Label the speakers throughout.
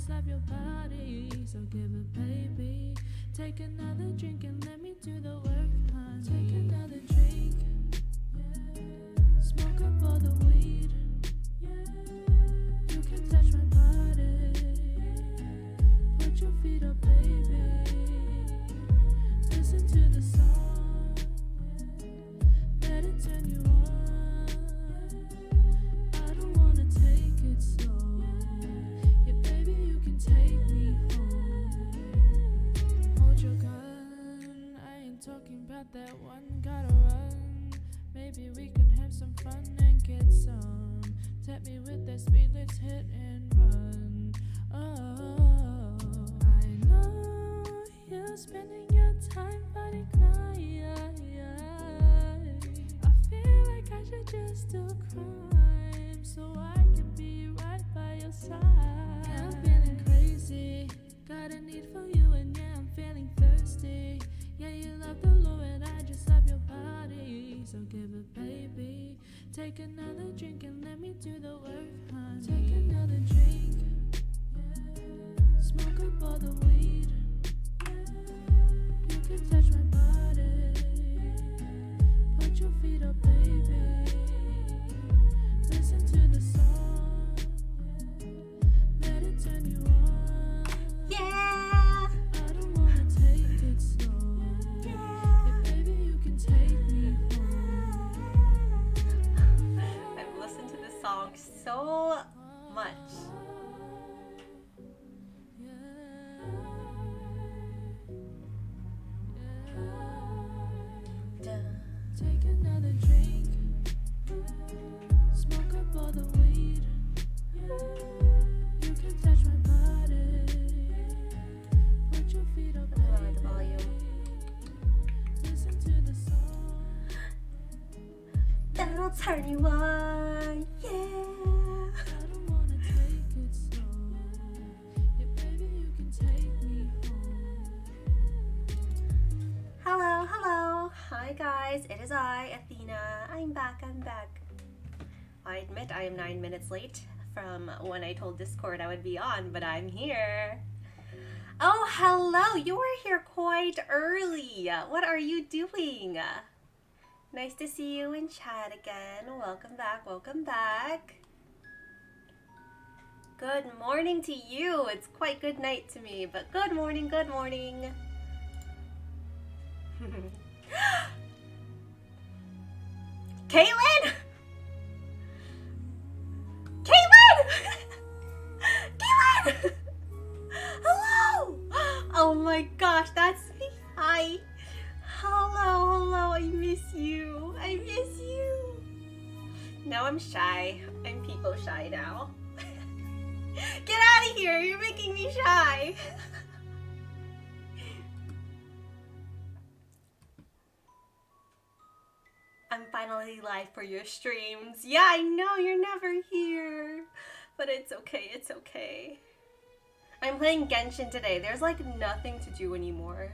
Speaker 1: just love your body. So give it, baby. Take another drink and let me do the work, honey. Take another drink. Yeah. Smoke up all the weed. Yeah. You can touch my body. Put your feet up, baby. Listen to the song. Yeah. Let it turn you on. I don't wanna take it slow. Yeah, baby, you can take me home. Hold your gun. I ain't talking about that one. Gotta run. Maybe we can have some fun and get some. Tap me with that speed, let's hit and run. Oh, I know you're spending your time fighting crime. I feel like I should just do crime so I can be right by your side. Yeah, I'm feeling crazy, got a need for you, and yeah, I'm feeling thirsty. Yeah, you love the Lord, I just love your body. So give it, baby. Take another drink and let me do the work, honey. Take another drink. Yeah. Smoke up all the weed. Yeah. You can touch my body. Put your feet up, baby. Listen to the song. Yeah. Let it turn you on.
Speaker 2: Yeah!
Speaker 1: I don't wanna take it slow. Yeah, baby, you can take me home.
Speaker 2: I've listened to this song so much.
Speaker 1: Take another drink. Smoke up all the weed. You can touch my body. Put your feet up,
Speaker 2: Lower the volume.
Speaker 1: listen to the song.
Speaker 2: That'll turn you on, yeah.
Speaker 1: I don't wanna take it slow. Yeah, baby, you can take me home.
Speaker 2: Hello, hello. Hi guys, it is I, Athena. I'm back. I admit I am 9 minutes late from when I told Discord I would be on, but I'm here. Oh, hello. You were here quite early. What are you doing? Nice to see you in chat again. Welcome back, welcome back. Good morning to you. It's quite good night to me, but good morning, good morning. Caitlin! Caitlin! Caitlin! Hello! Oh my gosh, that's me. Hi. Hello, I miss you. Now I'm shy. I'm people shy now. Get out of here, you're making me shy. I'm finally live for your streams. Yeah, I know, you're never here. But it's okay. I'm playing Genshin today. There's like nothing to do anymore.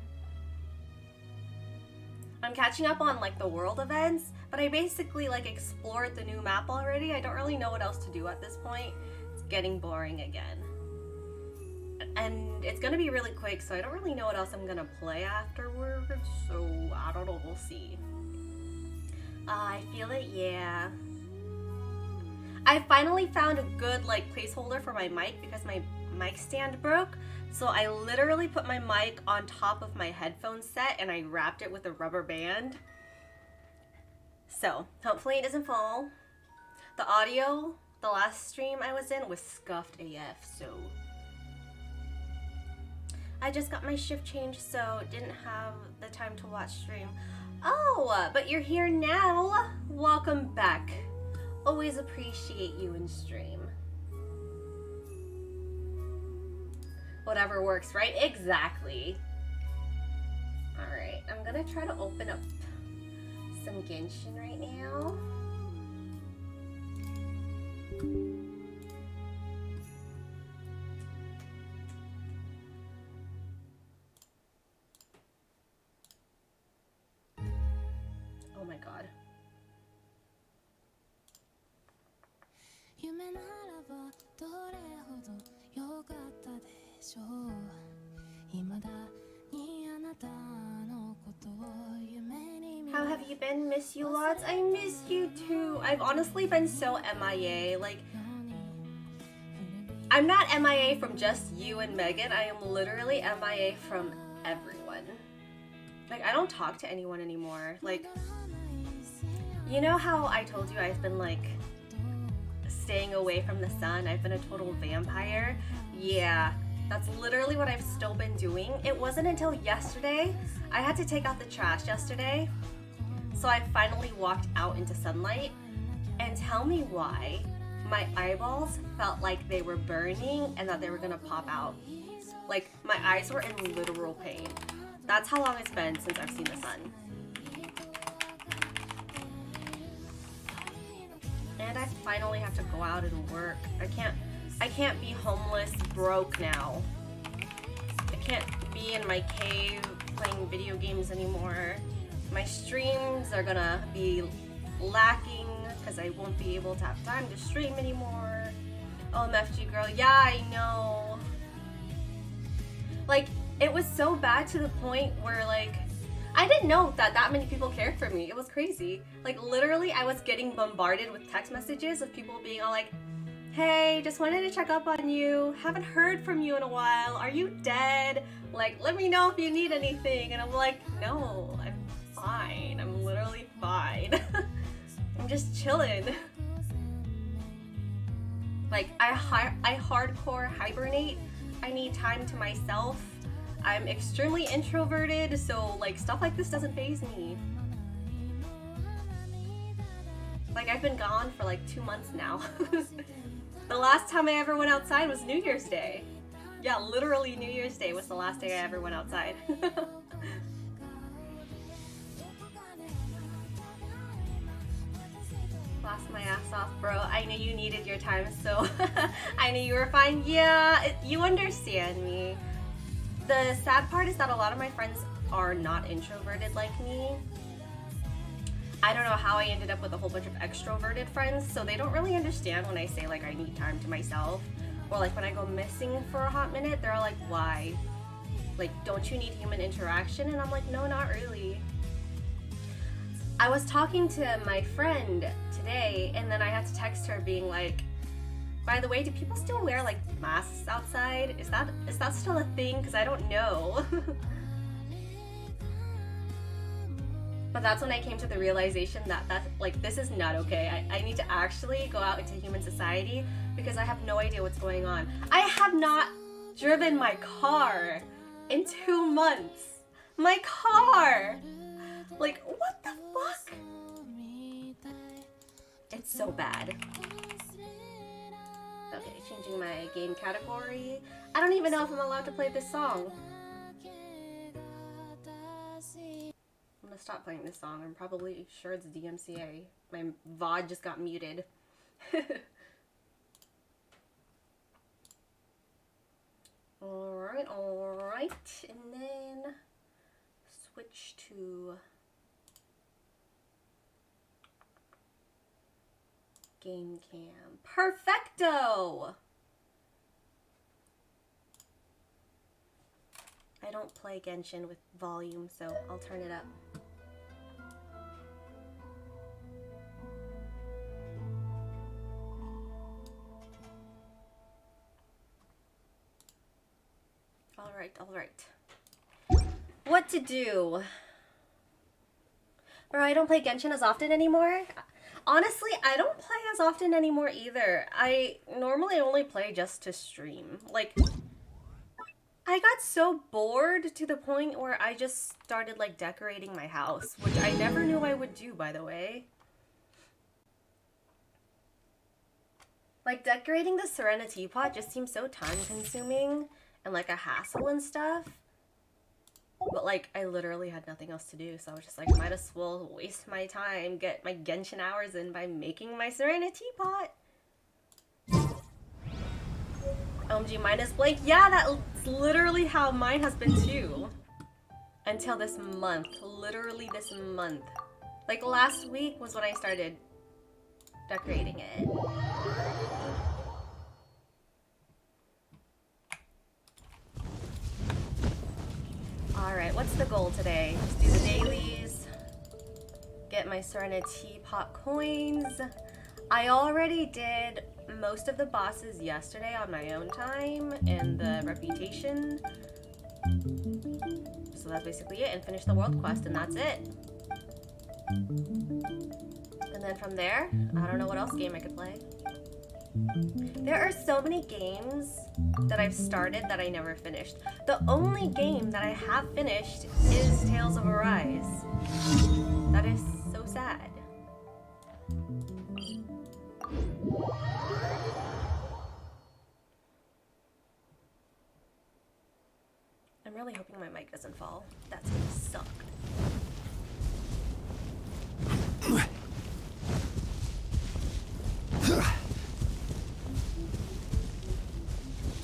Speaker 2: I'm catching up on like the world events, but I basically like explored the new map already. I don't really know what else to do at this point. It's getting boring again. And it's gonna be really quick, so I don't really know what else I'm gonna play afterwards, so I don't know, we'll see. I feel it, yeah. I finally found a good like placeholder for my mic because my mic stand broke. So I literally put my mic on top of my headphone set and I wrapped it with a rubber band. So hopefully it doesn't fall. The audio, the last stream I was in was scuffed AF, so. I just got my shift changed, so didn't have the time to watch stream. Oh, but you're here now. Welcome back. Always appreciate you in stream. Whatever works, right? Exactly. Alright, I'm gonna try to open up some Genshin right now. Oh my god. How have you been? Miss you lots. I miss you too. I've honestly been so MIA. Like, I'm not MIA from just you and Megan. I am literally MIA from everyone. Like, I don't talk to anyone anymore. Like, you know how I told you I've been like staying away from the sun? I've been a total vampire. Yeah, that's literally what I've still been doing. It wasn't until yesterday. I had to take out the trash yesterday. So I finally walked out into sunlight, and tell me why my eyeballs felt like they were burning and that they were gonna pop out. Like, my eyes were in literal pain. That's how long it's been since I've seen the sun. And I finally have to go out and work. I can't be homeless broke now. I can't be in my cave playing video games anymore. My streams are gonna be lacking because I won't be able to have time to stream anymore. Oh, MFG girl, yeah, I know. Like, it was so bad to the point where, like, I didn't know that many people cared for me. It was crazy. Like, literally, I was getting bombarded with text messages of people being all like, hey, just wanted to check up on you. Haven't heard from you in a while. Are you dead? Like, let me know if you need anything. And I'm like, no, I'm fine. I'm literally fine. I'm just chilling. Like, I hardcore hibernate. I need time to myself. I'm extremely introverted, so like stuff like this doesn't faze me. Like, I've been gone for like 2 months now. The last time I ever went outside was New Year's Day. Yeah, literally New Year's Day was the last day I ever went outside. Lost my ass off, bro. I knew you needed your time, so I knew you were fine. Yeah, you understand me. The sad part is that a lot of my friends are not introverted like me. I don't know how I ended up with a whole bunch of extroverted friends, so they don't really understand when I say like I need time to myself. Or like when I go missing for a hot minute, they're like, why? Like, don't you need human interaction? And I'm like, no, not really. I was talking to my friend today, and then I had to text her being like, by the way, do people still wear like masks outside? Is that still a thing? Because I don't know. But that's when I came to the realization that like, this is not okay. I need to actually go out into human society because I have no idea what's going on. I have not driven my car in 2 months. My car! Like, what the fuck? It's so bad. Okay, changing my game category. I don't even know if I'm allowed to play this song. I'm gonna stop playing this song. I'm probably sure it's DMCA. My VOD just got muted. Alright. And then switch to game cam. Perfecto! I don't play Genshin with volume, so I'll turn it up. Alright. What to do? Bro, I don't play Genshin as often anymore. Honestly, I don't play as often anymore either. I normally only play just to stream. Like, I got so bored to the point where I just started like decorating my house, which I never knew I would do, by the way. Like, decorating the Serenity pot just seems so time consuming and like a hassle and stuff. But like, I literally had nothing else to do, so I was just like, might as well waste my time, get my Genshin hours in by making my Serenity pot. OMG, mine is blank. Yeah, that's literally how mine has been too. Until this month. Literally this month. Like, last week was when I started decorating it. the goal today. Just do the dailies. Get my Serenity pot coins. I already did most of the bosses yesterday on my own time and the reputation. So that's basically it, and finish the world quest, and that's it. And then from there, I don't know what else game I could play. There are so many games that I've started that I never finished. The only game that I have finished is Tales of Arise. That is so sad. I'm really hoping my mic doesn't fall. That's gonna suck.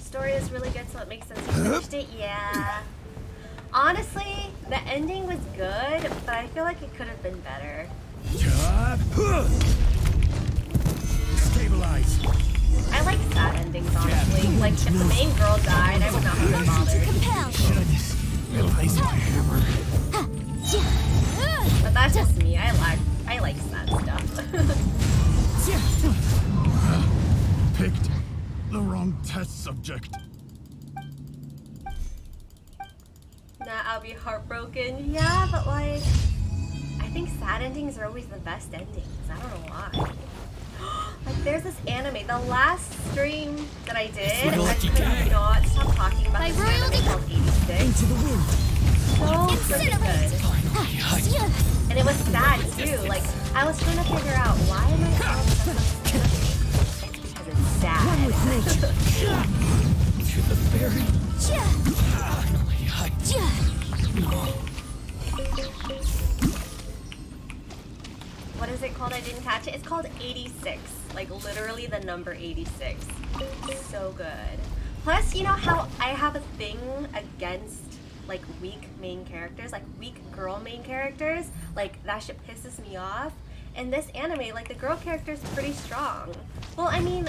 Speaker 2: Story is really good, so it makes sense you finished it. Yeah. Honestly, the ending was good, but I feel like it could have been better.
Speaker 3: Stabilize.
Speaker 2: I like sad endings, honestly. Like, if the main girl died, I would not have been bothered.
Speaker 3: Should realize my hammer.
Speaker 2: But that's just me. I like sad stuff.
Speaker 3: Picked the wrong test subject.
Speaker 2: Nah, I'll be heartbroken. Yeah, but like, I think sad endings are always the best endings. I don't know why. Like, there's this anime. The last stream that I did, I could not stop talking about this anime called 86.
Speaker 3: Into the wind.
Speaker 2: So freaking good. And it was sad too. Like, I was trying to figure out why am I so obsessed with this anime? Because it's sad.
Speaker 3: To the berry.
Speaker 2: What is it called? I didn't catch it. It's called 86. Like, literally the number 86. So good. Plus, you know how I have a thing against, like, weak main characters? Like, weak girl main characters? Like, that shit pisses me off. In this anime, like, the girl character's pretty strong. Well, I mean,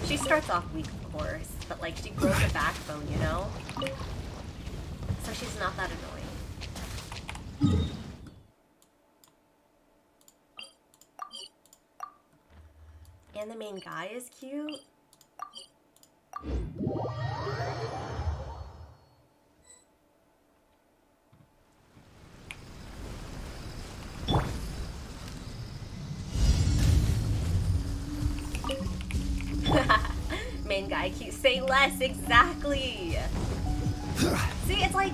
Speaker 2: she starts off weak, of course. But, like, she grows a backbone, you know? So she's not that annoying. And the main guy is cute. Main guy cute. Say less, exactly. See, it's like,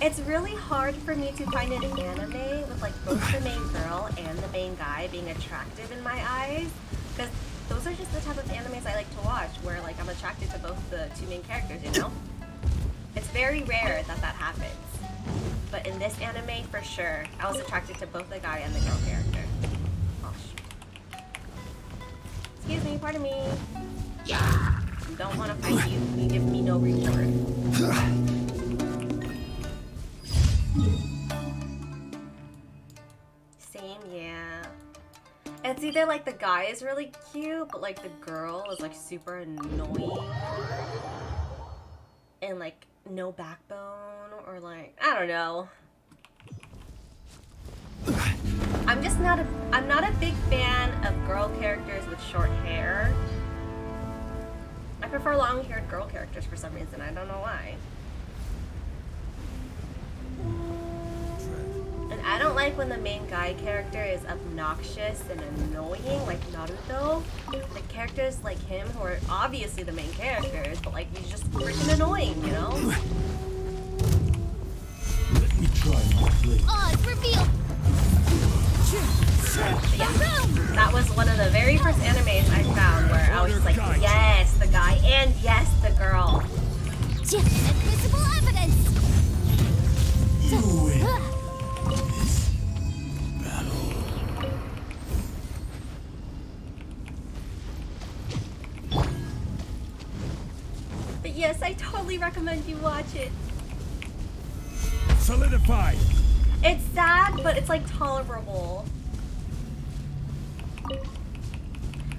Speaker 2: it's really hard for me to find an anime with like both the main girl and the main guy being attractive in my eyes. Because those are just the type of animes I like to watch, where like I'm attracted to both the two main characters, you know? It's very rare that that happens. But in this anime, for sure, I was attracted to both the guy and the girl character. Oh, shoot. Excuse me, pardon me. Yeah. Don't want to fight you. You give me no reward. Same, yeah. It's either like the guy is really cute, but like the girl is like super annoying. And like no backbone, or like, I don't know. I'm not a big fan of girl characters with short hair. I prefer long-haired girl characters for some reason. I don't know why. And I don't like when the main guy character is obnoxious and annoying, like Naruto. Like characters like him who are obviously the main characters, but like he's just freaking annoying, you know?
Speaker 3: Let me try my blade.
Speaker 4: Oz, reveal!
Speaker 2: Yeah, that was one of the very first animes I found where I was just like, yes, the guy, and yes, the girl.
Speaker 4: Invisible evidence!
Speaker 3: You win this battle.
Speaker 2: But yes, I totally recommend you watch it.
Speaker 3: Solidify.
Speaker 2: It's sad, but it's like tolerable.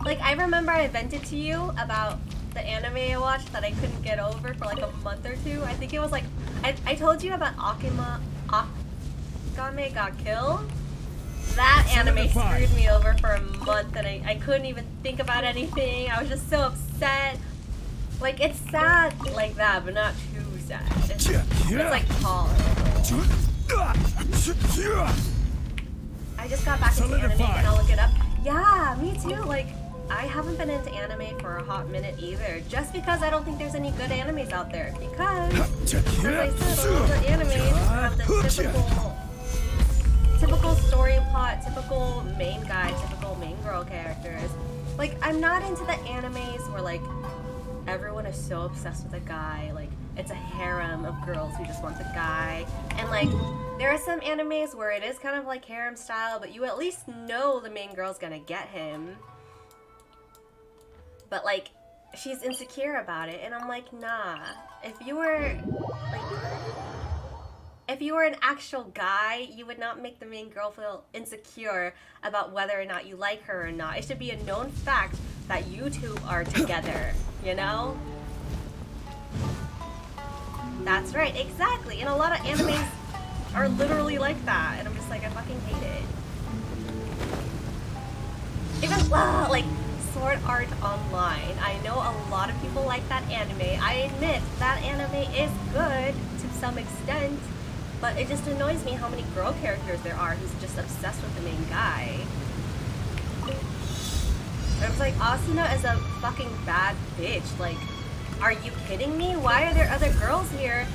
Speaker 2: Like, I remember I vented to you about the anime I watched that I couldn't get over for like a month or two. I think it was like, I told you about Athena Game got killed, that anime screwed me over for a month and I couldn't even think about anything. I was just so upset. Like, it's sad like that, but not too sad. It's like tolerable. I just got back into anime and I'll look it up. Yeah, me too. Like, I haven't been into anime for a hot minute either. Just because I don't think there's any good animes out there. Because, as I said, all the animes have the typical story plot, typical main guy, typical main girl characters. Like, I'm not into the animes where, like, everyone is so obsessed with a guy. Like, it's a harem of girls who just want the guy. And, like, there are some animes where it is kind of like harem style, but you at least know the main girl's gonna get him. But, like, she's insecure about it, and I'm like, nah. If you were, like, if you were an actual guy, you would not make the main girl feel insecure about whether or not you like her or not. It should be a known fact that you two are together, you know? That's right, exactly. And a lot of animes are literally like that, and I'm just like, I fucking hate it. Even, like, Sword Art Online. I know a lot of people like that anime. I admit that anime is good to some extent, but it just annoys me how many girl characters there are who's just obsessed with the main guy. I was like, Asuna is a fucking bad bitch. Like, are you kidding me? Why are there other girls here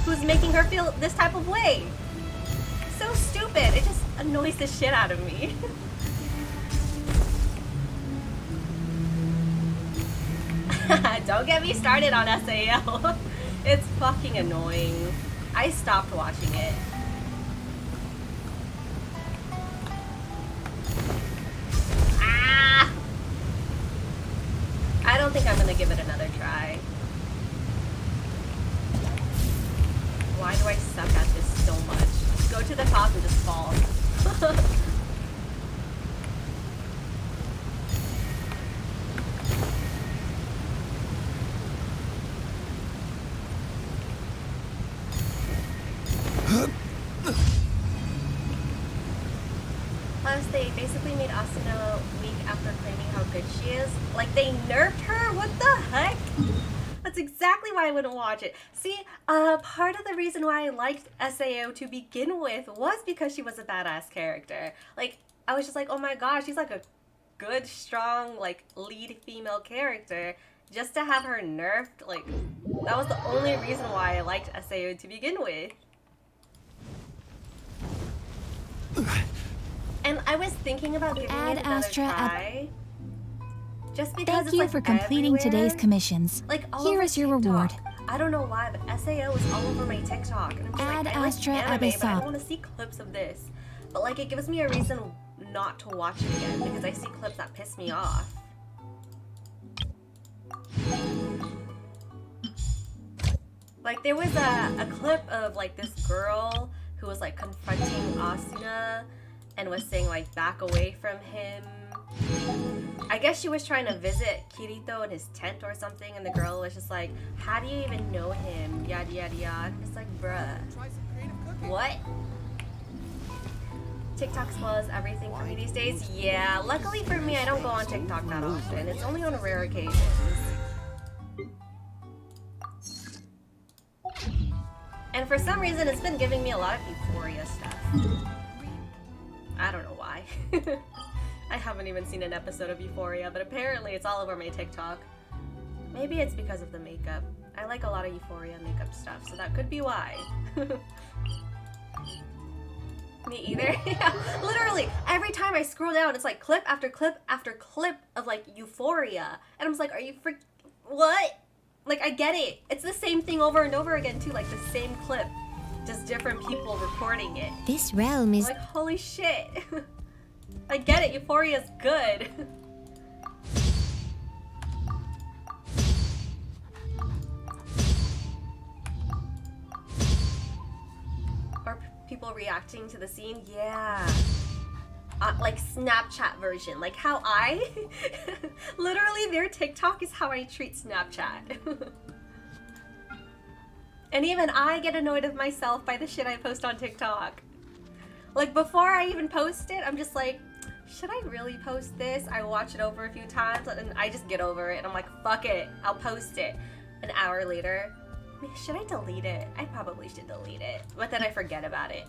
Speaker 2: who's making her feel this type of way? So stupid. It just annoys the shit out of me. Don't get me started on SAO. It's fucking annoying. I stopped watching it. Ah! I don't think I'm gonna give it another try. Why do I suck at this so much? Go to the top and just fall. Plus, they basically made Asuna weak after claiming how good she is. Like, they nerfed her? What the heck? That's exactly why I wouldn't watch it. See, part of the reason why I liked SAO to begin with was because she was a badass character. Like, I was just like, oh my gosh, she's like a good, strong, like, lead female character. Just to have her nerfed, like, that was the only reason why I liked SAO to begin with. And I was thinking about giving it another try. Just because
Speaker 4: Thank
Speaker 2: it's
Speaker 4: you
Speaker 2: like
Speaker 4: for completing today's
Speaker 2: everywhere.
Speaker 4: commissions.
Speaker 2: Like, all
Speaker 4: Here
Speaker 2: over
Speaker 4: is your
Speaker 2: TikTok.
Speaker 4: reward.
Speaker 2: I don't know why, but SAO is all over my TikTok. And I'm just
Speaker 4: Ad
Speaker 2: like, I like
Speaker 4: Astra
Speaker 2: anime, but I
Speaker 4: Abyssal.
Speaker 2: don't want to see clips of this. But like, it gives me a reason not to watch it again because I see clips that piss me off. Like, there was a clip of like this girl who was like confronting Asuna and was saying like, back away from him. I guess she was trying to visit Kirito in his tent or something, and the girl was just like, how do you even know him? Yada yada yada. It's like, bruh. What? TikTok spoils everything for me these days? Yeah, luckily for me, I don't go on TikTok that often. It's only on rare occasions. And for some reason, it's been giving me a lot of Euphoria stuff. I don't know why. I haven't even seen an episode of Euphoria, but apparently it's all over my TikTok. Maybe it's because of the makeup. I like a lot of Euphoria makeup stuff, so that could be why. Me either. Yeah, literally, every time I scroll down, it's like clip after clip after clip of like Euphoria. And I'm just like, are you what? Like, I get it. It's the same thing over and over again too, like the same clip. Just different people recording it.
Speaker 4: This realm is
Speaker 2: Like, holy shit. I get it, Euphoria's good. Or people reacting to the scene, yeah. Like Snapchat version, like how I, literally their TikTok is how I treat Snapchat. And even I get annoyed of myself by the shit I post on TikTok. Like, before I even post it, I'm just like, should I really post this? I watch it over a few times and I just get over it. And I'm like, fuck it, I'll post it. An hour later, should I delete it? I probably should delete it. But then I forget about it.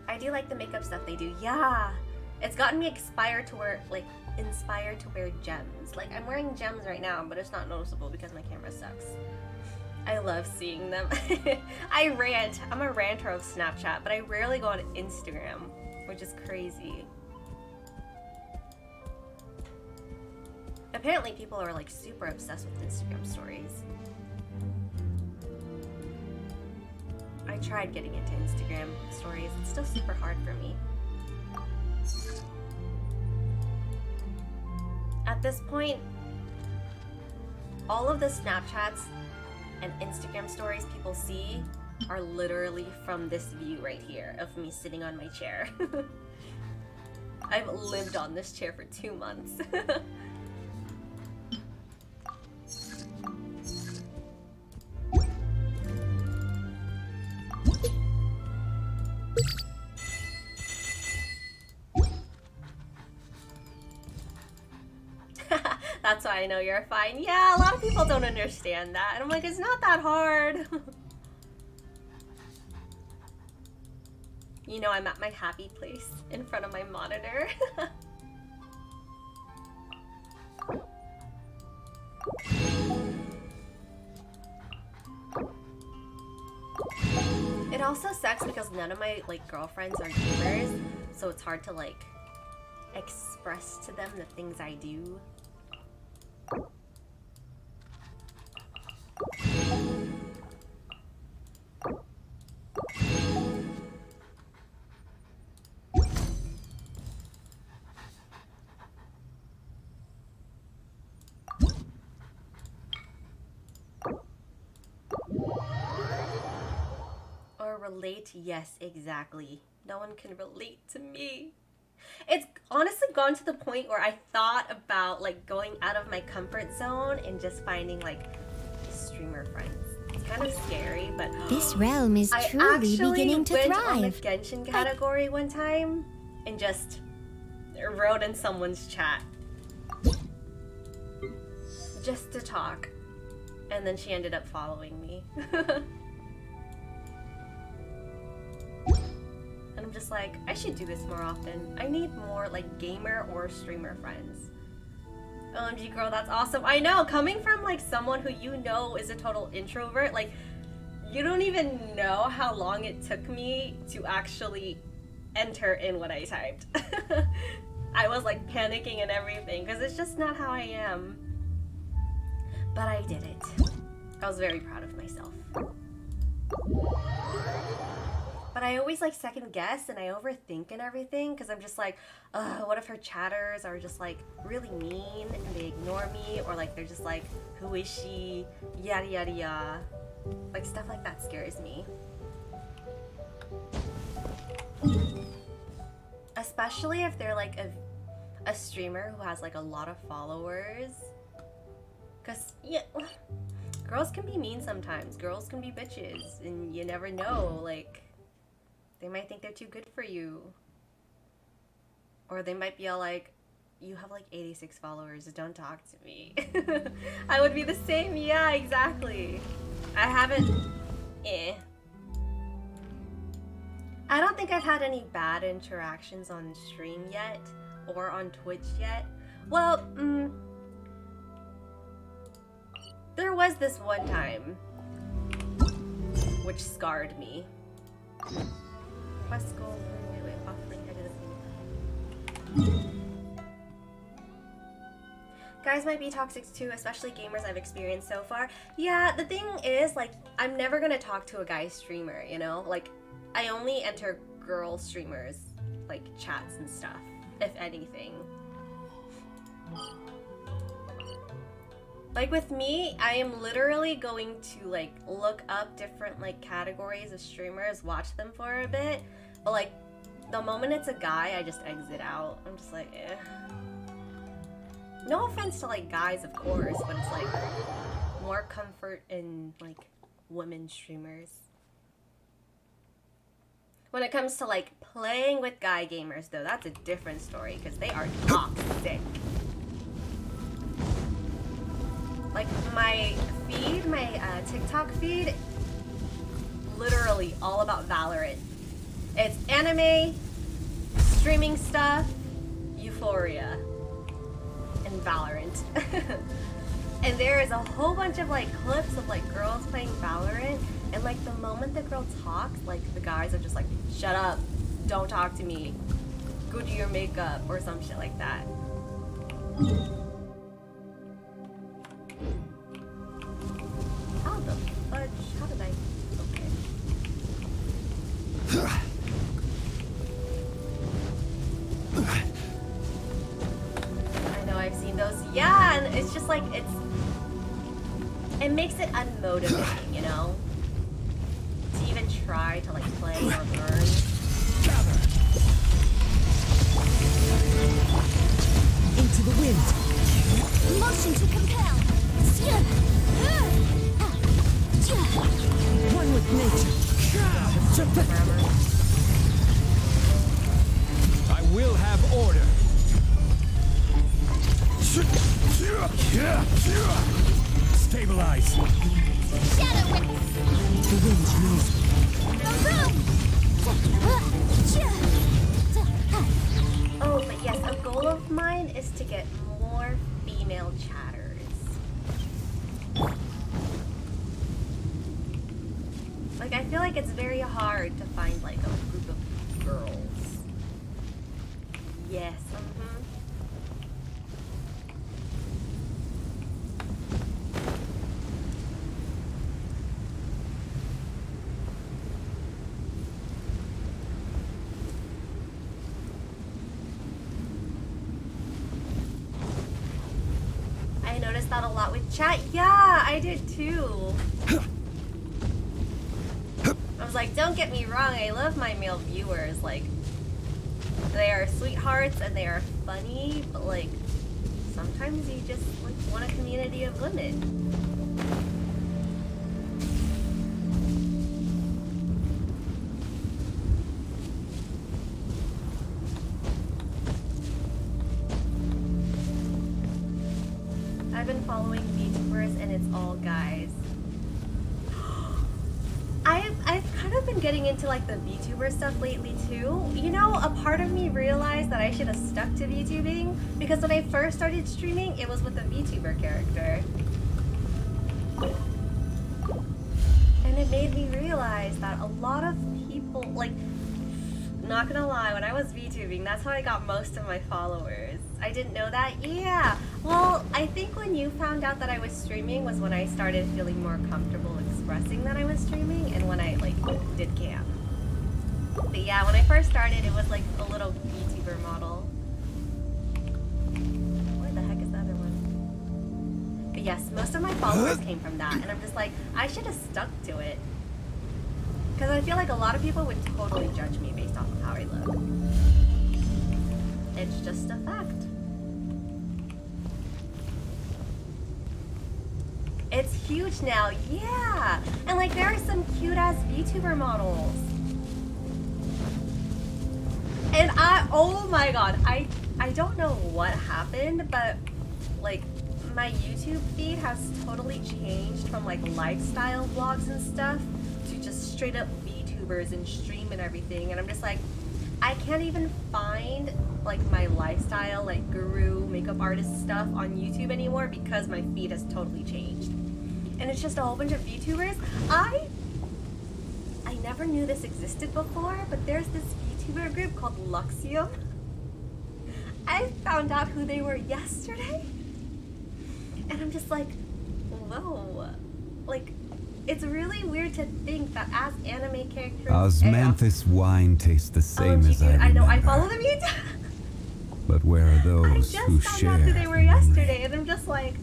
Speaker 2: I do like the makeup stuff they do. Yeah. It's gotten me inspired to wear gems. Like, I'm wearing gems right now, but it's not noticeable because my camera sucks. I love seeing them. I rant. I'm a ranter of Snapchat, but I rarely go on Instagram, which is crazy. Apparently people are like super obsessed with Instagram stories. I tried getting into Instagram stories. It's still super hard for me. At this point, all of the Snapchats and Instagram stories people see are literally from this view right here of me sitting on my chair. I've lived on this chair for 2 months. That's why I know you're fine. Yeah, a lot of people don't understand that. And I'm like, it's not that hard. You know, I'm at my happy place in front of my monitor. It also sucks because none of my like girlfriends are gamers, so it's hard to like express to them the things I do. Or relate? Yes, exactly. No one can relate to me. It's honestly gone to the point where I thought about like going out of my comfort zone and just finding like streamer friends. It's kind of scary, but
Speaker 4: This realm is truly beginning to
Speaker 2: I actually went on the
Speaker 4: thrive.
Speaker 2: Genshin category one time and just wrote in someone's chat just to talk, and then she ended up following me. And I'm just like, I should do this more often. I need more like gamer or streamer friends. OMG girl, that's awesome. I know, coming from like someone who you know is a total introvert, like you don't even know how long it took me to actually enter in what I typed. I was like panicking and everything because it's just not how I am. But I did it. I was very proud of myself. But I always like second guess and I overthink and everything because I'm just like, what if her chatters are just like really mean and they ignore me, or like they're just like, who is she? Yada yada yada. Like stuff like that scares me. Especially if they're like a streamer who has like a lot of followers. Cause yeah, girls can be mean sometimes. Girls can be bitches and you never know, like they might think they're too good for you. Or they might be all like, you have like 86 followers, don't talk to me. I would be the same, yeah, exactly. I haven't, I don't think I've had any bad interactions on stream yet, or on Twitch yet. Well, there was this one time, which scarred me. Quest goal, wait, offering headed. Guys might be toxic too, especially gamers I've experienced so far. Yeah, the thing is, like, I'm never gonna talk to a guy streamer, you know? Like, I only enter girl streamers, like, chats and stuff, if anything. Like, with me, I am literally going to, like, look up different, like, categories of streamers, watch them for a bit, but, like, the moment it's a guy, I just exit out. I'm just like, eh. No offense to, like, guys, of course, but it's, like, more comfort in, like, women streamers. When it comes to like playing with guy gamers though, that's a different story because they are toxic. Like my feed, my TikTok feed, literally all about Valorant. It's anime, streaming stuff, Euphoria, and Valorant. And there is a whole bunch of like clips of like girls playing Valorant, and like the moment the girl talks, like the guys are just like, shut up, don't talk to me, go do your makeup, or some shit like that. How the fudge? How did I? Okay. I know, I've seen those. Yeah, and it's just like, it makes it unmotivating, you know? To even try to like play or learn.
Speaker 5: Into the wind.
Speaker 4: Motion to compel.
Speaker 5: One with nature.
Speaker 6: I will have order. Stabilize.
Speaker 4: Shadow Whip.
Speaker 5: The wind's moving.
Speaker 2: Oh, but yes, a goal of mine is to get more female chatters. Like, I feel like it's very hard to find like a group of girls. Yes, I noticed that a lot with chat. Yeah, I did too. I was like, don't get me wrong, I love my male viewers. Like, they are sweethearts and they are funny, but like, sometimes you just like want a community of women. I've been following VTubers and it's all guys. I've kind of been getting into like the VTuber stuff lately too. You know, a part of me realized that I should have stuck to VTubing because when I first started streaming, it was with a VTuber character. And it made me realize that a lot of people, like, not gonna lie, when I was VTubing, that's how I got most of my followers. I didn't know that? Yeah. Well, I think when you found out that I was streaming was when I started feeling more comfortable expressing that I was streaming and when I, like, did cam. But yeah, when I first started, it was like a little VTuber model. Where the heck is the other one? But yes, most of my followers came from that, and I'm just like, I should have stuck to it. Because I feel like a lot of people would totally judge me based off of how I look. It's just a fact. It's huge now, yeah! And like, there are some cute-ass VTuber models. And oh my god, I don't know what happened, but like, my YouTube feed has totally changed from like lifestyle vlogs and stuff to just straight up VTubers and stream and everything, and I'm just like, I can't even find like my lifestyle, like guru, makeup artist stuff on YouTube anymore because my feed has totally changed. And it's just a whole bunch of VTubers. I never knew this existed before, but there's this VTuber group called Luxium. I found out who they were yesterday. And I'm just like, whoa. Like, it's really weird to think that as anime characters...
Speaker 7: Osmanthus wine tastes the same as I remember.
Speaker 2: I know, I follow them YouTube.
Speaker 7: But where are those who
Speaker 2: I just
Speaker 7: share
Speaker 2: found out who they were
Speaker 7: the memory?
Speaker 2: yesterday, and I'm just like,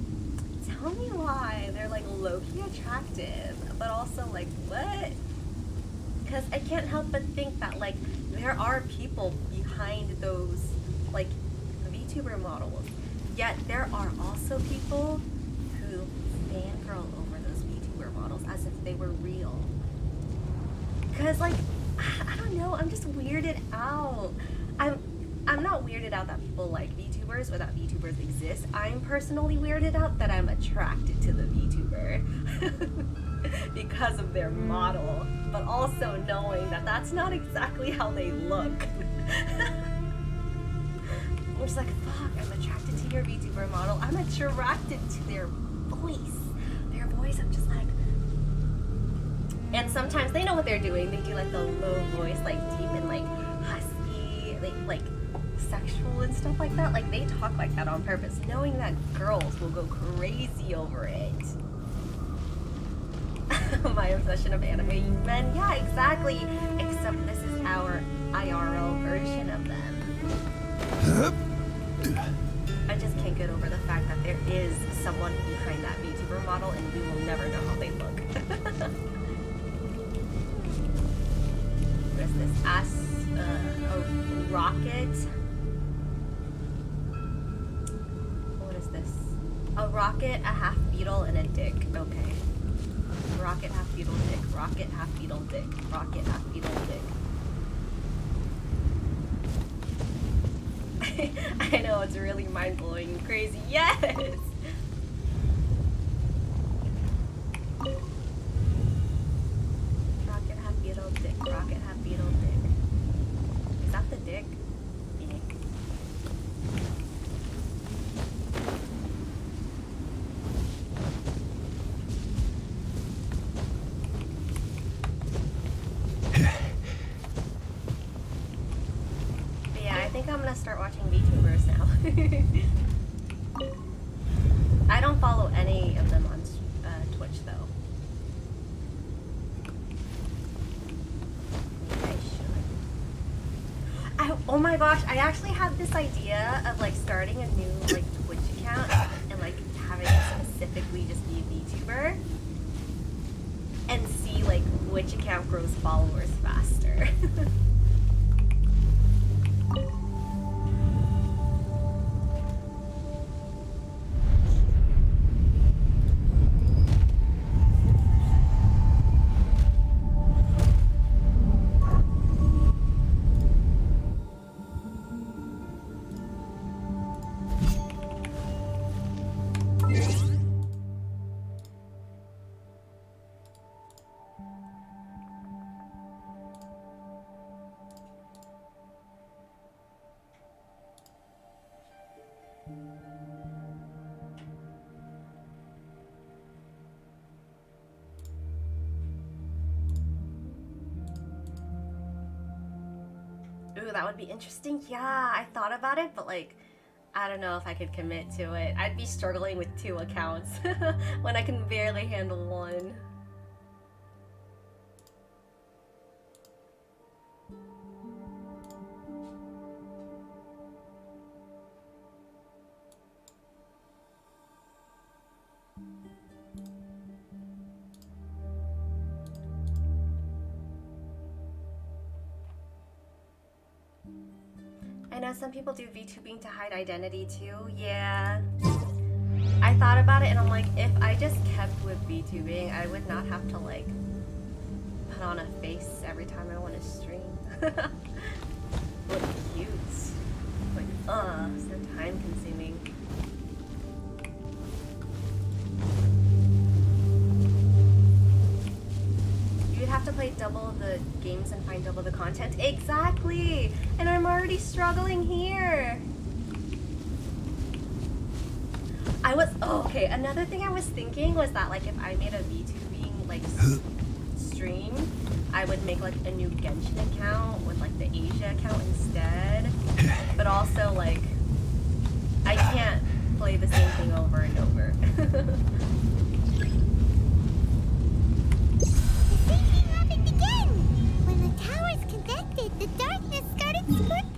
Speaker 2: tell me why they're like low-key attractive, but also like, what? Because I can't help but think that like, there are people behind those like VTuber models, yet there are also people who fangirl over those VTuber models as if they were real. Because like, I don't don't know. I'm just weirded out. I'm not weirded out that people like VTubers or that VTubers exist. I'm personally weirded out that I'm attracted to the VTuber because of their model, but also knowing that that's not exactly how they look. I'm just like, fuck, I'm attracted to your VTuber model. I'm attracted to their voice. Their voice, I'm just like... And sometimes they know what they're doing. They do like the low voice, like deep and like husky, like sexual and stuff like that. Like they talk like that on purpose, knowing that girls will go crazy over it. My obsession of anime men, yeah, exactly. Except this is our IRL version of them. I just can't get over the fact that there is someone behind that VTuber model, and we will never know how they look. What is this? A rocket. What is this? A rocket, a half beetle, and a dick. Okay. Rocket, half beetle, dick. Rocket, half beetle, dick. Rocket, half beetle, dick. I know, it's really mind-blowing and crazy. Yes! Rocket, half beetle, dick. Rocket, half beetle, dick. Is that the dick? Dick. But yeah, I think I'm gonna start watching VTubers now. I don't follow any of them on Twitch though. Maybe I should. Oh my gosh, I actually had this idea of like starting a new like Twitch account and like having it specifically just be a VTuber and see like which account grows followers faster. Ooh, that would be interesting. Yeah, I thought about it, but like, I don't know if I could commit to it. I'd be struggling with 2 accounts when I can barely handle 1. I know some people do VTubing to hide identity too. Yeah. I thought about it and I'm like, if I just kept with VTubing, I would not have to like put on a face every time I want to stream. Look cute. Like, so time consuming. You'd have to play double the games and find double the content. Exactly! And I'm already struggling here. Okay, another thing I was thinking was that like if I made a VTubing like stream, I would make like a new Genshin account with like the Asia account instead. But also like, I can't play the same thing over and over.
Speaker 4: The darkness started spreading.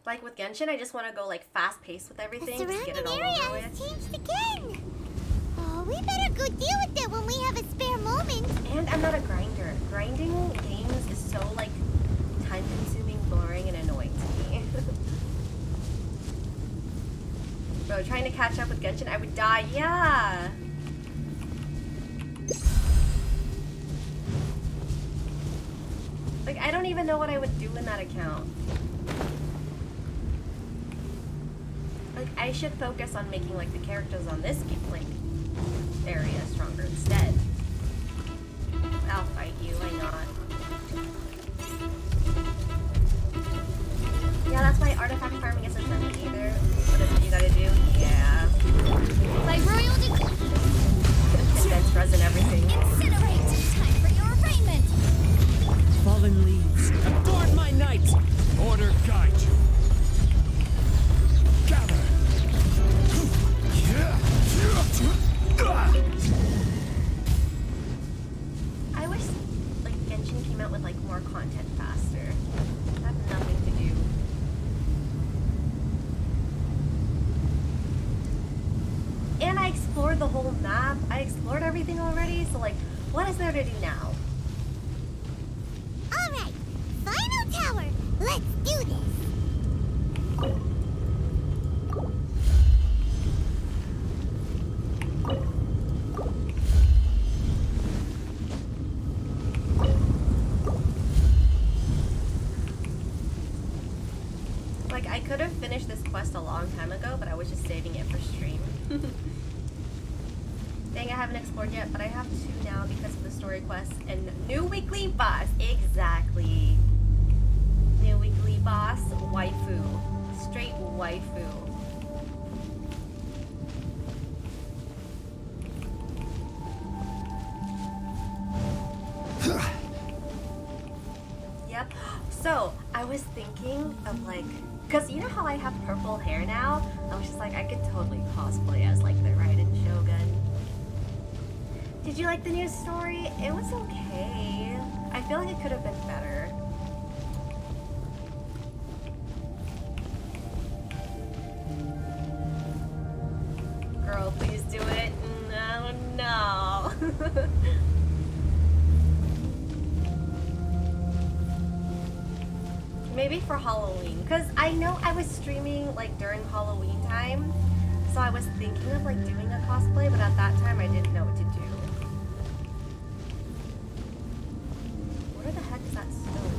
Speaker 2: Like with Genshin, I just want to go like fast paced with everything
Speaker 4: The
Speaker 2: to get it
Speaker 4: surrounding
Speaker 2: all
Speaker 4: area
Speaker 2: over
Speaker 4: has
Speaker 2: with.
Speaker 4: changed again. Oh, we better go deal with it when we have a spare moment.
Speaker 2: And I'm not a grinder. Grinding games is so like time consuming, boring, and annoying to me. Bro, trying to catch up with Genshin, I would die. Yeah. Like, I don't even know what I would do in that account. Like, I should focus on making, like, the characters on this, like, area stronger instead. I'll fight you, why not? Yeah, that's why artifact farming isn't for me either. What is it you gotta do? Yeah.
Speaker 4: By royal decree,
Speaker 2: Condense resin everything.
Speaker 4: incinerate. Time for your arraignment.
Speaker 5: Fallen leaves.
Speaker 6: Adorn my knight! Order guide you. Gather!
Speaker 2: I wish, like, Genshin came out with, like, more content faster. I have nothing to do. And I explored the whole map. I explored everything already, so, like, what is there to do now?
Speaker 4: Alright, final tower. Let's do this.
Speaker 2: Like, I could have finished this quest a long time ago, but I was just saving it for stream. Dang, I haven't explored yet, but I have 2 now because of the story quests and new weekly boss. Exactly. New weekly boss, waifu. Straight waifu. Yep. So, I was thinking of, like, because you know how I have purple hair now? I was just like, I could totally cosplay as, like, the Raiden Shogun. Did you like the new story? It was okay. I feel like it could have been better. Girl, please do it. No, no. Maybe for Halloween, because I know I was streaming, like, during Halloween time, so I was thinking of, like, doing a cosplay, but at that time I didn't know what to do. Where the heck is that stone?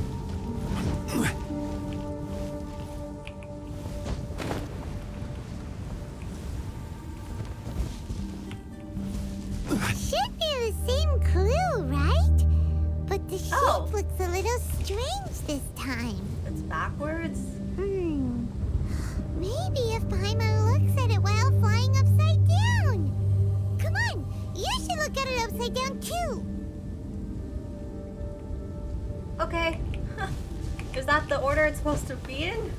Speaker 4: Should be the same clue, right? But the shape
Speaker 2: Oh.
Speaker 4: looks a little strange this time.
Speaker 2: It's backwards?
Speaker 4: Maybe if Paimon looks at it while flying upside down. Come on, you should look at it upside down too.
Speaker 2: Okay. Is that the order it's supposed to be in?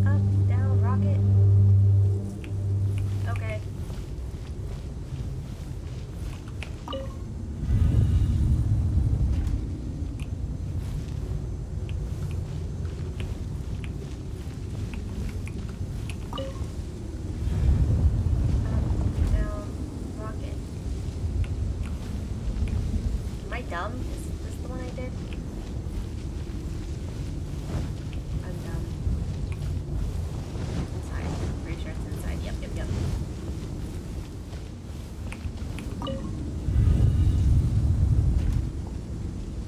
Speaker 2: Up, down, rocket. Okay. Down, rocket. Am I dumb? Is this the one I did? I'm dumb. Inside. Pretty sure it's inside. Yep, yep, yep.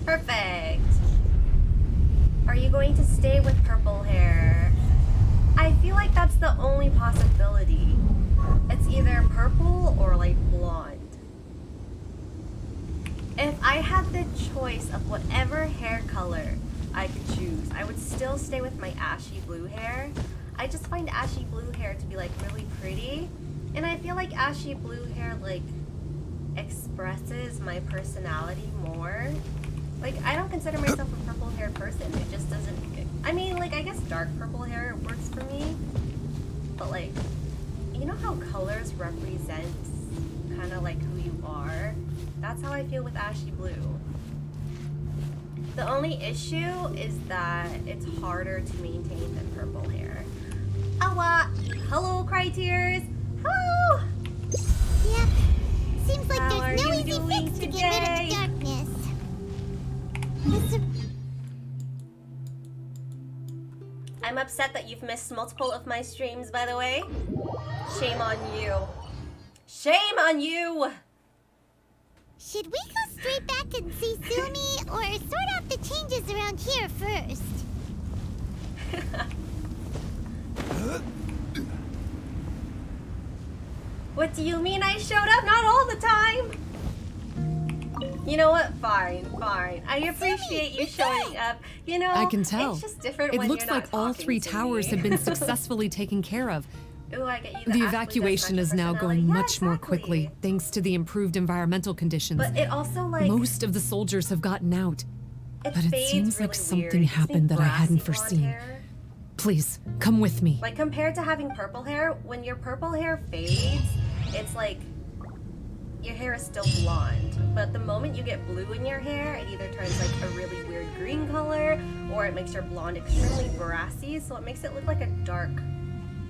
Speaker 2: Perfect. Are you going to stay with purple hair? I feel like that's the only possibility. It's either purple or like blonde. If I had the choice of whatever hair color I could choose, I would still stay with my ashy blue hair. I just find ashy blue hair to be like really pretty, and I feel like ashy blue hair like expresses my personality more. Like, I don't consider myself a purple haired person. It just doesn't. I mean, like, I guess dark purple hair works for me, but like, you know how colors represent kind of like who you are? That's how I feel with ashy blue. The only issue is that it's harder to maintain than purple hair. Awa! Hello, Crytears! Hello!
Speaker 4: Yep. Seems like
Speaker 2: How are
Speaker 4: there's no
Speaker 2: you
Speaker 4: easy
Speaker 2: doing
Speaker 4: fix to get rid of
Speaker 2: today?
Speaker 4: the darkness. Mr.
Speaker 2: I'm upset that you've missed multiple of my streams, by the way. Shame on you. Shame on you!
Speaker 4: Should we go straight back and see Sumi, or sort out the changes around here first?
Speaker 2: What do you mean I showed up? Not all the time! You know what? Fine, fine. I appreciate you showing up. You know,
Speaker 5: I can tell.
Speaker 2: It's just different
Speaker 5: It
Speaker 2: when
Speaker 5: looks
Speaker 2: you're not
Speaker 5: like all
Speaker 2: talking
Speaker 5: 3
Speaker 2: to
Speaker 5: towers
Speaker 2: me.
Speaker 5: have been successfully taken care of.
Speaker 2: Ooh, I get you
Speaker 5: The
Speaker 2: actually
Speaker 5: evacuation
Speaker 2: does
Speaker 5: is now
Speaker 2: match your
Speaker 5: going
Speaker 2: personality.
Speaker 5: much more
Speaker 2: exactly.
Speaker 5: quickly, thanks to the improved environmental conditions.
Speaker 2: But it also like
Speaker 5: Most of the soldiers have gotten out. But it
Speaker 2: fades
Speaker 5: seems like
Speaker 2: really
Speaker 5: something
Speaker 2: weird.
Speaker 5: happened that I hadn't
Speaker 2: Brassy blonde
Speaker 5: foreseen.
Speaker 2: hair.
Speaker 5: Please, come with me.
Speaker 2: Like compared to having purple hair, when your purple hair fades, it's like your hair is still blonde. But the moment you get blue in your hair, it either turns like a really weird green color or it makes your blonde extremely brassy, so it makes it look like a dark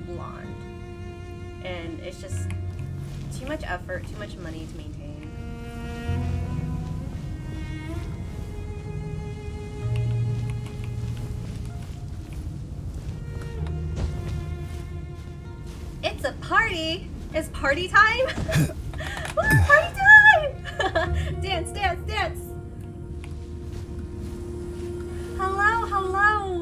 Speaker 2: blonde. And it's just too much effort, too much money to maintain. It's a party! It's party time! Woo, party time! Dance, dance, dance! Hello, hello!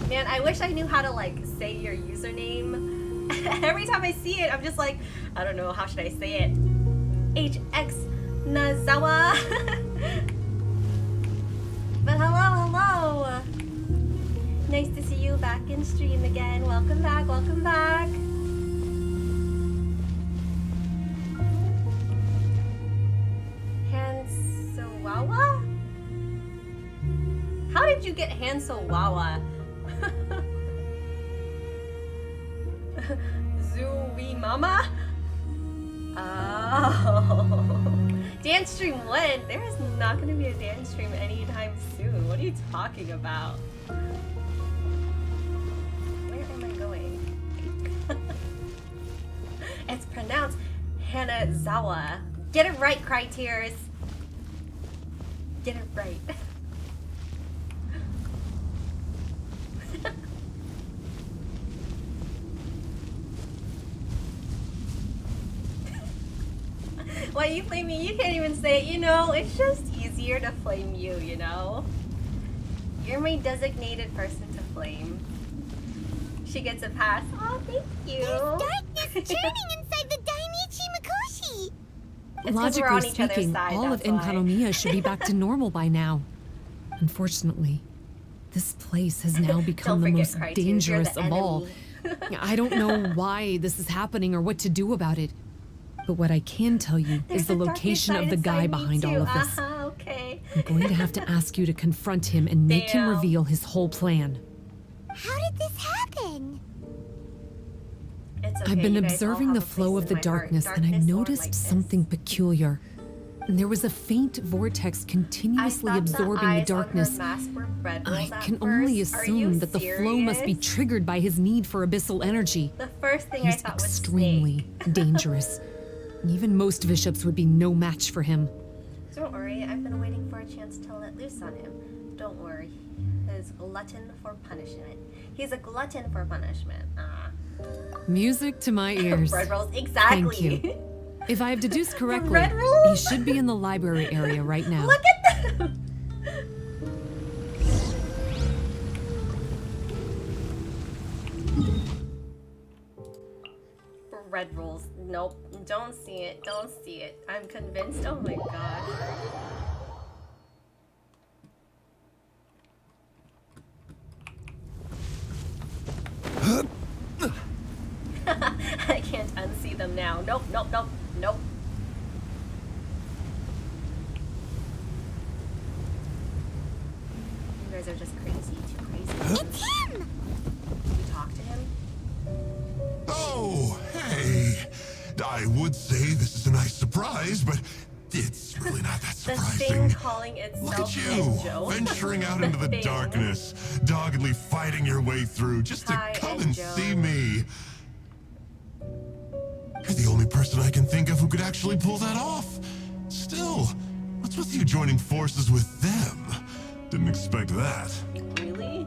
Speaker 2: Man, I wish I knew how to like say your username. Every time I see it, I'm just like, I don't know, how should I say it? HX Nazawa! But hello, hello! Nice to see you back in stream again. Welcome back, welcome back. Hansowawa? How did you get Hansowawa? Zooey Mama? Oh. Dance stream when? There is not going to be a dance stream anytime soon. What are you talking about? Where am I going? It's pronounced Hanazawa. Get it right, Crytears. Get it right. Why you flame me? You can't even say it, you know? It's just easier to flame you, you know? You're my designated person to flame. She gets a pass. Oh, thank you.
Speaker 4: There's darkness churning inside the Dainichi Mikoshi.
Speaker 2: It's 'cause we're on
Speaker 5: Logically
Speaker 2: each other's
Speaker 5: speaking,
Speaker 2: side,
Speaker 5: all of
Speaker 2: that's why.
Speaker 5: Enkanomiya should be back to normal by now. Unfortunately, this place has now become the
Speaker 2: Don't
Speaker 5: most
Speaker 2: forget, Crytears, you're
Speaker 5: dangerous
Speaker 2: the
Speaker 5: of all.
Speaker 2: enemy.
Speaker 5: I don't know why this is happening or what to do about it. But what I can tell you
Speaker 2: There's
Speaker 5: is the
Speaker 2: a darkness
Speaker 5: location of
Speaker 2: side
Speaker 5: the guy
Speaker 2: inside me
Speaker 5: behind all
Speaker 2: too.
Speaker 5: of this.
Speaker 2: Okay.
Speaker 5: I'm going to have to ask you to confront him and make him
Speaker 2: Damn.
Speaker 5: reveal his whole plan.
Speaker 4: How did this happen?
Speaker 2: It's okay,
Speaker 5: I've been
Speaker 2: you guys all
Speaker 5: observing
Speaker 2: have
Speaker 5: the
Speaker 2: a place
Speaker 5: flow of
Speaker 2: in
Speaker 5: the
Speaker 2: my heart.
Speaker 5: darkness, and I
Speaker 2: Darkness or
Speaker 5: noticed
Speaker 2: lightness.
Speaker 5: something peculiar. And there was a faint vortex continuously
Speaker 2: I thought
Speaker 5: absorbing
Speaker 2: eyes
Speaker 5: the
Speaker 2: on her
Speaker 5: darkness.
Speaker 2: mask were red
Speaker 5: I
Speaker 2: rolls at
Speaker 5: can only
Speaker 2: first. Are you
Speaker 5: assume that the flow must be
Speaker 2: serious?
Speaker 5: triggered by his need for abyssal energy.
Speaker 2: The first thing I
Speaker 5: He's
Speaker 2: thought was
Speaker 5: extremely
Speaker 2: snake.
Speaker 5: dangerous. And even most bishops would be no match for him.
Speaker 2: Don't worry, I've been waiting for a chance to let loose on him. Don't worry. He's a glutton for punishment. He's a glutton for punishment.
Speaker 5: Music to my ears.
Speaker 2: Bread rolls, exactly.
Speaker 5: Thank you. If I have deduced correctly,
Speaker 2: Red
Speaker 5: he
Speaker 2: rolls?
Speaker 5: should be in the library area right now.
Speaker 2: Look at them! Red rolls. Nope. Don't see it. Don't see it. I'm convinced. Oh my god. I can't unsee them now. Nope, nope, nope, nope. You guys are just crazy. Too crazy.
Speaker 4: It's him!
Speaker 2: Did you talk to him?
Speaker 8: Oh, hey. I would say this is a nice surprise, but it's really not that
Speaker 2: The
Speaker 8: surprising.
Speaker 2: thing calling itself
Speaker 8: Look at you,
Speaker 2: Enjo.
Speaker 8: venturing out into the
Speaker 2: thing.
Speaker 8: darkness, doggedly fighting your way through just to
Speaker 2: Hi,
Speaker 8: come and
Speaker 2: Enjo.
Speaker 8: see me. You're the only person I can think of who could actually pull that off. Still, what's with you joining forces with them? Didn't expect that.
Speaker 2: Really?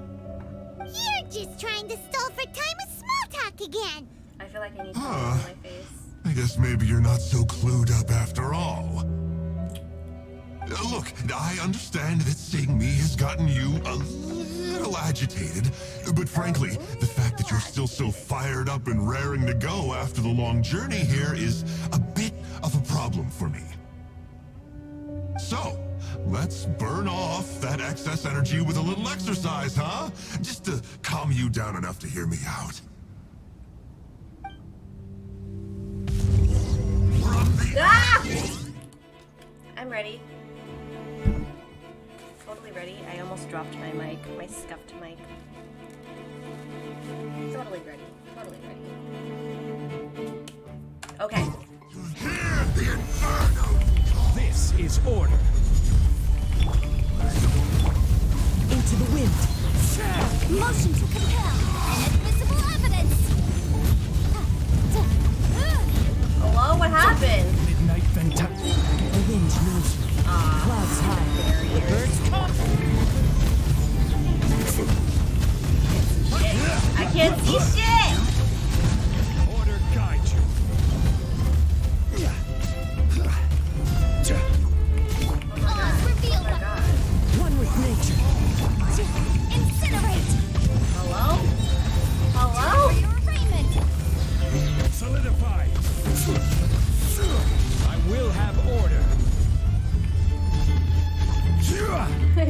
Speaker 4: You're just trying to stall for time with small talk again.
Speaker 2: I feel like I need to
Speaker 8: Huh.
Speaker 2: on my face.
Speaker 8: I guess maybe you're not so clued up after all. Look, I understand that seeing me has gotten you a little agitated, but frankly, the fact that you're still so fired up and raring to go after the long journey here is a bit of a problem for me. So, let's burn off that excess energy with a little exercise, huh? Just to calm you down enough to hear me out.
Speaker 2: Ah! I'm ready. Totally ready. I almost dropped my mic, my scuffed mic. Totally ready. Totally ready. Okay.
Speaker 8: Hear the inferno!
Speaker 6: This is order. Into the wind.
Speaker 4: Motion to compel. Inadmissible evidence.
Speaker 2: Hello? What happened?
Speaker 6: Midnight Venta. The wind knows me. Clouds high. Birds come.
Speaker 2: I can't see shit!
Speaker 6: Order guide you.
Speaker 4: All's revealed.
Speaker 6: One with nature.
Speaker 4: Incinerate.
Speaker 2: Hello? Hello?
Speaker 4: For your arraignment.
Speaker 6: Solidify. I will have order.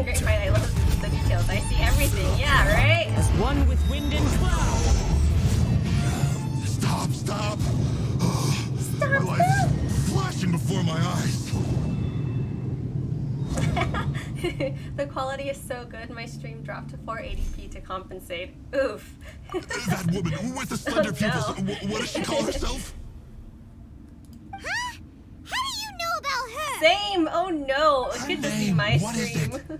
Speaker 2: Great fight, I love the details. I see everything, yeah, right?
Speaker 6: As one with wind and cloud.
Speaker 8: Stop!
Speaker 2: Stop,
Speaker 8: My life is flashing before my eyes.
Speaker 2: The quality is so good, my stream dropped to 480p to compensate. Oof.
Speaker 8: That woman with the slender
Speaker 2: Oh, no.
Speaker 8: pupils, what does she call herself?
Speaker 4: Huh? How do you know about her?
Speaker 2: Same! Oh no! It
Speaker 8: Her
Speaker 2: could just be
Speaker 8: name,
Speaker 2: my
Speaker 8: what is
Speaker 2: stream.
Speaker 8: it?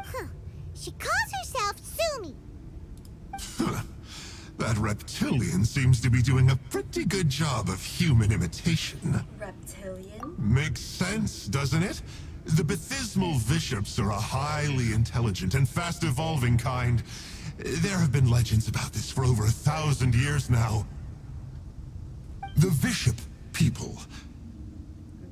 Speaker 4: Huh. She calls herself Sumi.
Speaker 8: That reptilian seems to be doing a pretty good job of human imitation.
Speaker 2: Reptilian?
Speaker 8: Makes sense, doesn't it? The Baptismal Bishops are a highly intelligent and fast-evolving kind. There have been legends about this for over 1,000 years now. The Bishop people.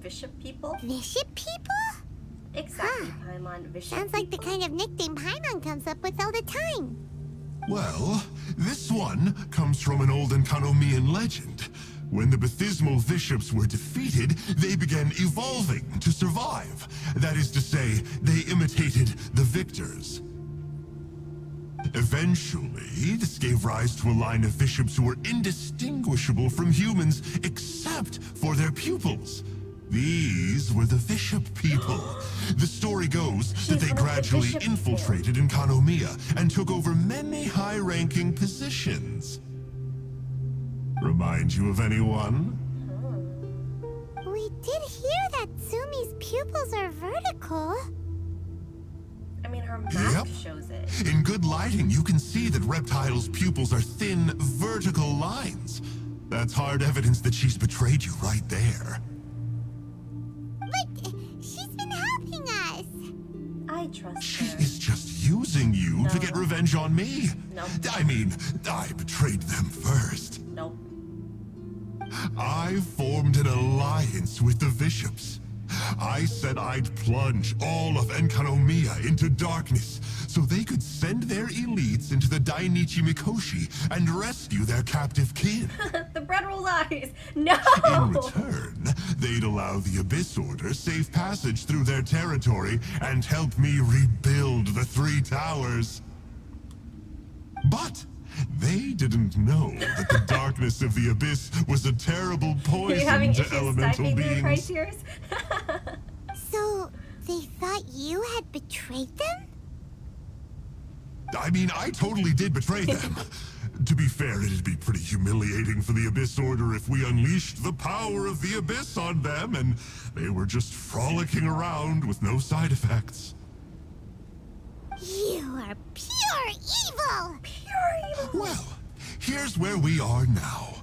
Speaker 2: Bishop people?
Speaker 4: Bishop people?
Speaker 2: Exactly, Paimon. Bishop
Speaker 4: Sounds like the
Speaker 2: people?
Speaker 4: kind of nickname Paimon comes up with all the time.
Speaker 8: Well, this one comes from an old Enkanomian legend. When the Baptismal Bishops were defeated, they began evolving to survive. That is to say, they imitated the victors. Eventually, this gave rise to a line of bishops who were indistinguishable from humans except for their pupils. These were the Bishop people. The story goes that they
Speaker 2: one of the
Speaker 8: gradually
Speaker 2: Bishop people.
Speaker 8: infiltrated Enkanomiya and took over many high-ranking positions. Remind you of anyone?
Speaker 4: We did hear that Sumi's pupils are vertical.
Speaker 2: I mean, her map
Speaker 8: Yep.
Speaker 2: shows it.
Speaker 8: In good lighting, you can see that Reptile's pupils are thin, vertical lines. That's hard evidence that she's betrayed you right there.
Speaker 4: But she's been helping us.
Speaker 2: I trust
Speaker 8: She
Speaker 2: her.
Speaker 8: is just using you to
Speaker 2: No.
Speaker 8: get revenge on me.
Speaker 2: No.
Speaker 8: I mean, I betrayed them first.
Speaker 2: Nope.
Speaker 8: I formed an alliance with the bishops. I said I'd plunge all of Enkanomiya into darkness so they could send their elites into the Dainichi Mikoshi and rescue their captive kin.
Speaker 2: The bread rolls eyes. No!
Speaker 8: In return, they'd allow the Abyss Order safe passage through their territory and help me rebuild the Three Towers. But they didn't know that the darkness of the Abyss was a terrible
Speaker 2: Are you having
Speaker 8: poison to
Speaker 2: issues
Speaker 8: elemental
Speaker 2: typing their
Speaker 8: beings.
Speaker 2: criteria?
Speaker 4: So, they thought you had betrayed them?
Speaker 8: I mean, I totally did betray them. To be fair, it'd be pretty humiliating for the Abyss Order if we unleashed the power of the Abyss on them and they were just frolicking around with no side effects.
Speaker 4: You are pure evil!
Speaker 2: Pure evil.
Speaker 8: Well, here's where we are now.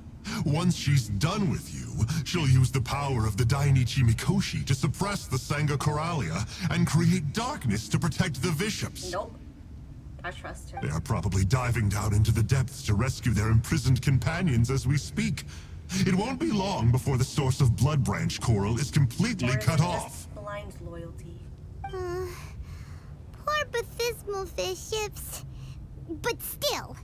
Speaker 8: Once she's done with you, she'll use the power of the Dainichi Mikoshi to suppress the Sangha Coralia and create darkness to protect the bishops.
Speaker 2: Nope. I trust her.
Speaker 8: They are probably diving down into the depths to rescue their imprisoned companions as we speak. It won't be long before the source of Blood Branch coral is completely
Speaker 2: Or is
Speaker 8: cut
Speaker 2: it
Speaker 8: off.
Speaker 2: just blind loyalty?
Speaker 4: Poor Bathismal Bishops. But still.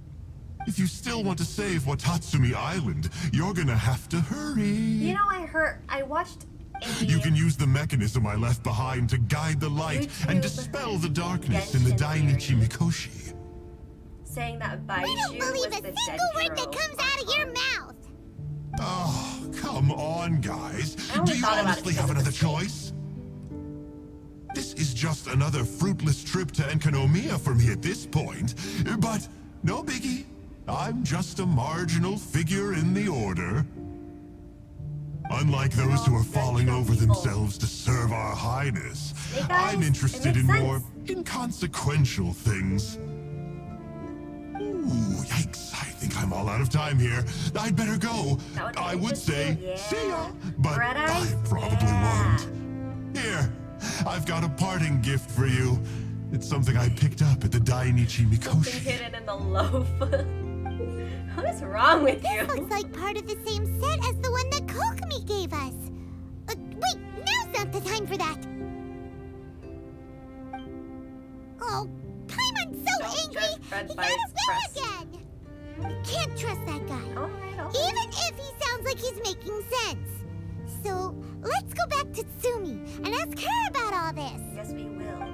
Speaker 8: If you still want to save Watatsumi Island, you're gonna have to hurry.
Speaker 2: You know, I watched a
Speaker 8: You can use the mechanism I left behind to guide the light and
Speaker 2: YouTube
Speaker 8: dispel the darkness in the
Speaker 2: Genshin
Speaker 8: Dainichi
Speaker 2: series.
Speaker 8: Mikoshi.
Speaker 2: saying that
Speaker 4: I don't
Speaker 2: Baiju
Speaker 4: believe
Speaker 2: was
Speaker 4: a
Speaker 2: the
Speaker 4: single word that
Speaker 2: Dendro
Speaker 4: comes out of your
Speaker 2: icon.
Speaker 4: mouth.
Speaker 8: Oh, come on, guys.
Speaker 2: I only
Speaker 8: Do you
Speaker 2: thought about it
Speaker 8: honestly
Speaker 2: because
Speaker 8: have
Speaker 2: of
Speaker 8: another
Speaker 2: the snake.
Speaker 8: choice? This is just another fruitless trip to Enkanomiya for me at this point. But no biggie. I'm just a marginal figure in the order. Unlike those who are falling over themselves to serve our highness,
Speaker 2: Snake
Speaker 8: I'm
Speaker 2: eyes?
Speaker 8: interested
Speaker 2: It
Speaker 8: in
Speaker 2: makes
Speaker 8: more
Speaker 2: sense.
Speaker 8: inconsequential things. Ooh, yikes. I think I'm all out of time here. I'd better go.
Speaker 2: That would be
Speaker 8: I would say,
Speaker 2: interesting,
Speaker 8: see ya,
Speaker 2: yeah.
Speaker 8: but
Speaker 2: Red
Speaker 8: I
Speaker 2: eyes?
Speaker 8: probably
Speaker 2: Yeah.
Speaker 8: won't. Here, I've got a parting gift for you. It's something I picked up at the Dainichi
Speaker 2: Something
Speaker 8: Mikoshi.
Speaker 2: hidden in the loaf. What is wrong with
Speaker 4: This
Speaker 2: you?
Speaker 4: looks like part of the same set as the one that Kokomi gave us. Wait, now's not the time for that. Oh, Paimon's so
Speaker 2: Don't
Speaker 4: angry.
Speaker 2: judge Fred
Speaker 4: He
Speaker 2: by
Speaker 4: got
Speaker 2: its
Speaker 4: away
Speaker 2: crest.
Speaker 4: again. We can't trust that guy.
Speaker 2: Alright.
Speaker 4: Even if he sounds like he's making sense. So, let's go back to Tsumi and ask her about all this.
Speaker 2: Yes, we will.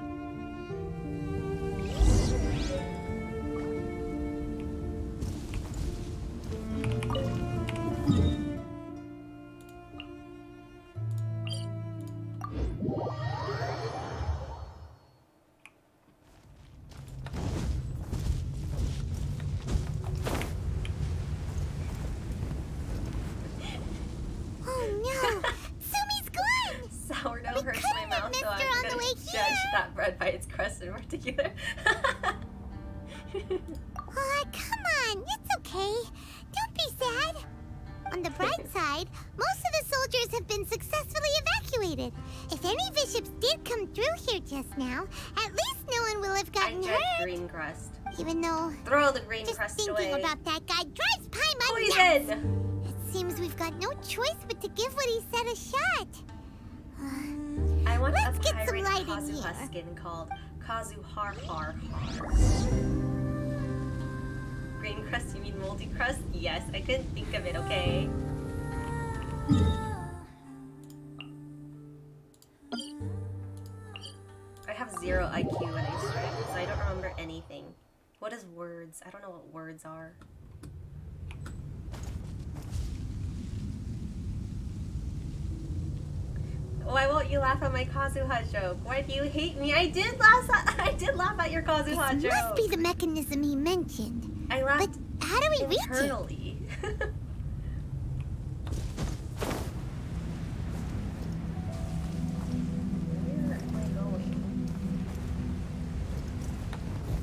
Speaker 4: Oh no, Tsumi's gone!
Speaker 2: Sourdough hurts
Speaker 4: couldn't
Speaker 2: my
Speaker 4: have
Speaker 2: mouth,
Speaker 4: missed
Speaker 2: so
Speaker 4: her
Speaker 2: I'm
Speaker 4: on the
Speaker 2: gonna
Speaker 4: way
Speaker 2: judge
Speaker 4: here.
Speaker 2: that bread by its crust in particular.
Speaker 4: Aw, come on, it's okay. Don't be sad. On the bright side, most of the soldiers have been successfully evacuated. If any bishops did come through here just now, at least no one will have
Speaker 2: I
Speaker 4: gotten
Speaker 2: judge
Speaker 4: hurt.
Speaker 2: green crust.
Speaker 4: Even though
Speaker 2: Throw the green
Speaker 4: just
Speaker 2: crust
Speaker 4: thinking
Speaker 2: away.
Speaker 4: about that guy drives Paimon nuts.
Speaker 2: Poison!
Speaker 4: It seems we've got no choice but to give what he said a shot.
Speaker 2: I want
Speaker 4: Let's
Speaker 2: a
Speaker 4: get some
Speaker 2: pirate
Speaker 4: light in
Speaker 2: Kazuha
Speaker 4: here.
Speaker 2: skin called Kazu Har Har Har. Green crust, you mean moldy crust? Yes, I couldn't think of it, okay? I have 0 IQ when I stream, so I don't remember anything. What is words? I don't know what words are. Why won't you laugh at my Kazuha joke? Why do you hate me? I did laugh at your Kazuha
Speaker 4: This
Speaker 2: joke.
Speaker 4: must be the mechanism he mentioned.
Speaker 2: I laughed
Speaker 4: But how do we reach it?
Speaker 2: internally. Where am I going?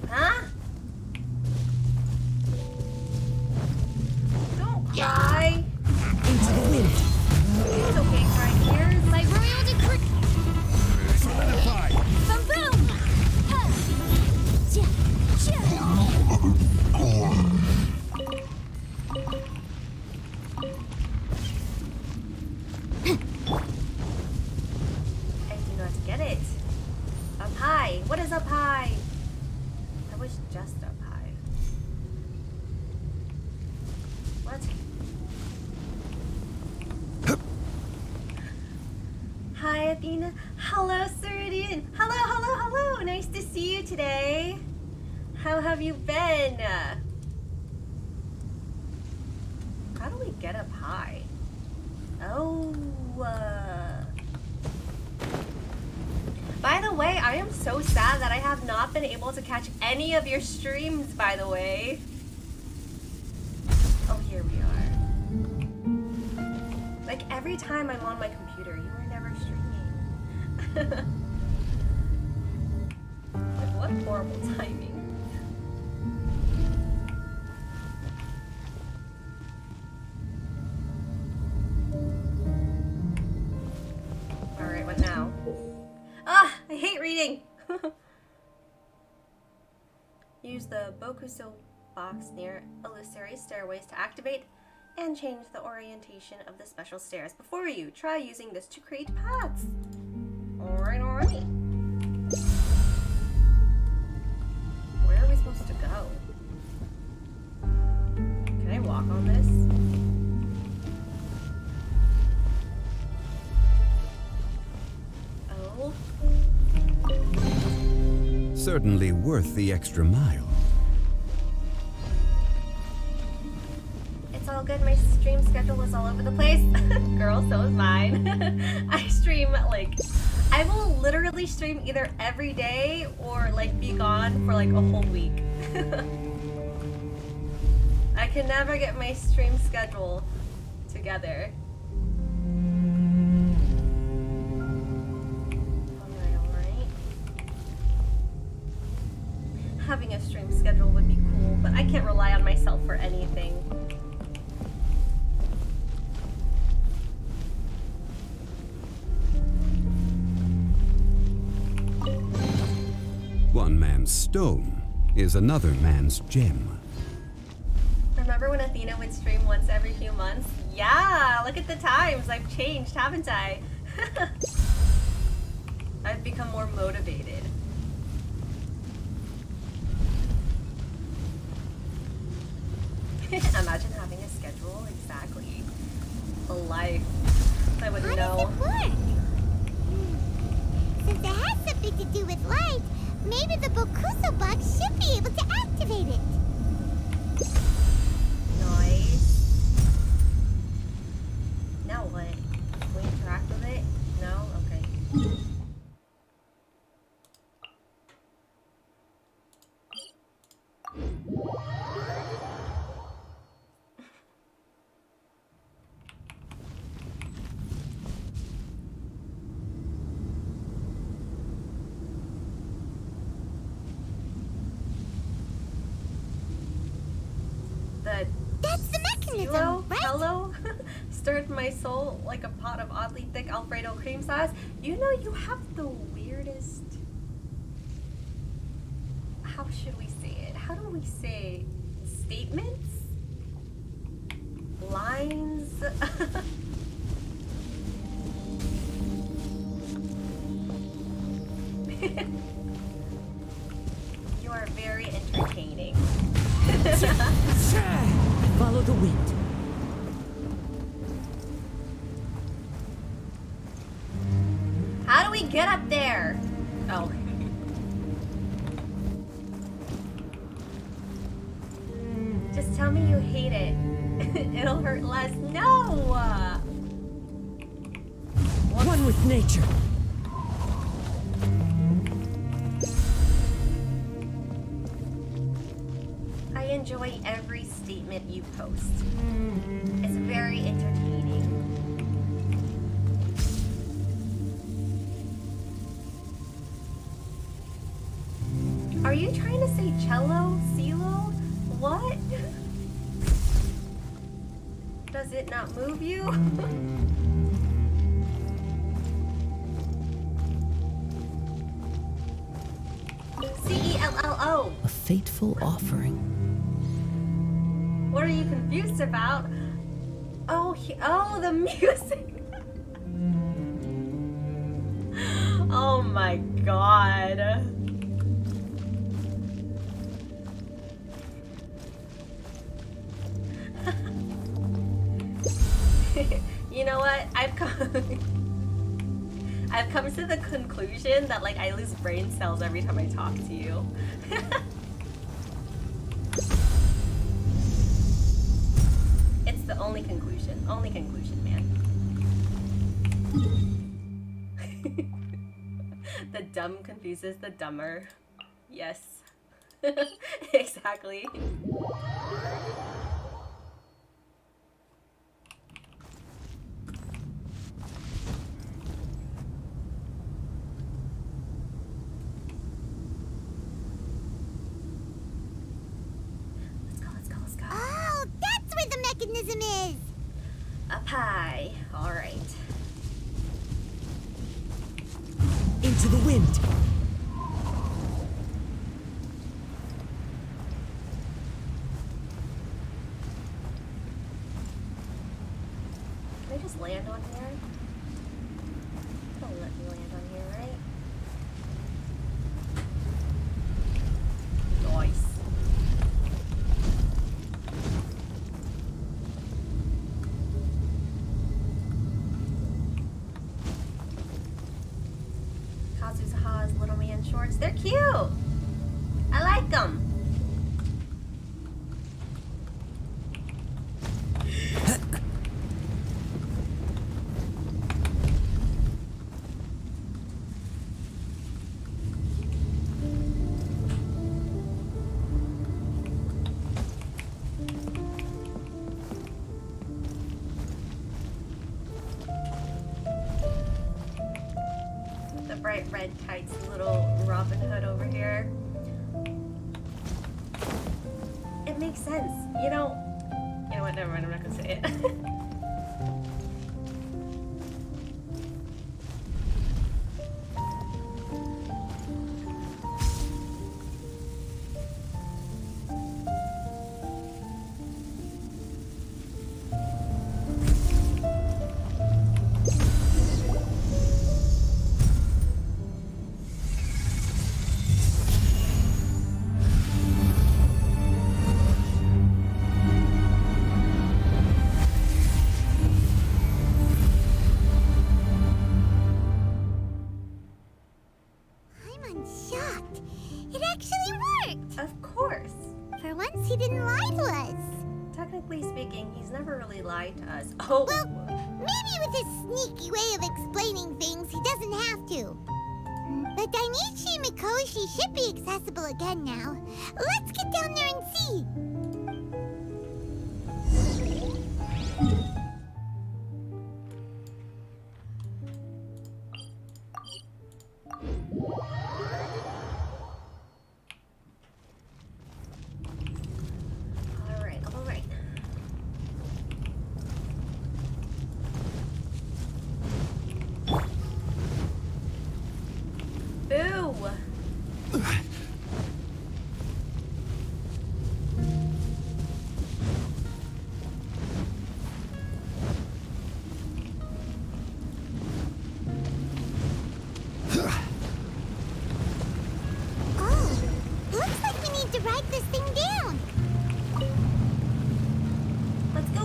Speaker 2: Huh? Don't cry.
Speaker 6: Into the wind.
Speaker 2: It's okay crying here.
Speaker 5: By royal decree.
Speaker 3: Solidify!
Speaker 5: Boom boom.
Speaker 2: I do not get it. Up high. What is up high? I wish just up high. What? Hi, Athena. Hello, Ceridian. Hello, hello, hello. Nice to see you today. How have you been? How do we get up high? Oh. By the way, I am so sad that I have not been able to catch any of your streams, by the way. Oh, here we are. Like, every time I'm on my computer, you are never streaming. Like, what horrible timing. Alright, what now? Ah, I hate reading! Use the Bokuso box near illusory stairways to activate and change the orientation of the special stairs before you. Try using this to create paths. Alright, alright. Where are we supposed to go? Can I walk on this? Oh.
Speaker 7: Certainly worth the extra mile.
Speaker 2: It's all good. My stream schedule was all over the place. Girl, so is mine. I stream like, I will literally stream either every day or like be gone for like a whole week. I can never get my stream schedule together. Alright. Having a stream schedule would be cool, but I can't rely on myself for anything.
Speaker 7: One man's stone is another man's gem.
Speaker 2: Remember when Athena would stream once every few months? Yeah, look at the times. I've changed, haven't I? I've become more motivated. Imagine having a schedule. Exactly. A life. I wouldn't know.
Speaker 4: How does it work? Since it has something to do with light, maybe the Bokuso box should be able to activate it.
Speaker 2: Nice. Now what? Can we interact with it? No? Okay.
Speaker 4: That's the mechanism,
Speaker 2: Hello?
Speaker 4: right?
Speaker 2: Hello? Stirred my soul like a pot of oddly thick Alfredo cream sauce. You know you have the weirdest... How should we say it? How do we say statements? Lines? You are very entertaining.
Speaker 6: Follow the wind.
Speaker 2: How do we get up there? Oh. Just tell me you hate it. It'll hurt less. No!
Speaker 6: One with nature.
Speaker 2: I enjoy every statement you post. It's very entertaining. Are you trying to say cello? CeeLo? What? Does it not move you? CELLO.
Speaker 6: A fateful offering.
Speaker 2: What are you confused about? Oh, oh, the music. Oh my god. You know what? I've come to the conclusion that like I lose brain cells every time I talk to you. It's the only conclusion. Only conclusion, man. The dumb confuses the dumber. Yes. Exactly. Let's go.
Speaker 4: Oh, that's where the mechanism is.
Speaker 2: Up high. All right.
Speaker 6: Into the wind.
Speaker 2: Can I just land on here? Don't let me land on here, right? Nice. Kazuha's little man shorts. They're cute. I like them. The bright red kite's little Robin Hood over here. It makes sense. You know what, never mind, I'm not gonna say it.
Speaker 4: I'm shocked. It actually worked.
Speaker 2: Of course.
Speaker 4: For once, he didn't lie to us.
Speaker 2: Technically speaking, he's never really lied to us. Oh.
Speaker 4: Well, maybe with his sneaky way of explaining things, he doesn't have to. But Dainichi Mikoshi should be accessible again now. Let's get down there and see.
Speaker 2: All right. Boo!
Speaker 4: Oh, looks like we need to write this thing down.
Speaker 2: Let's go!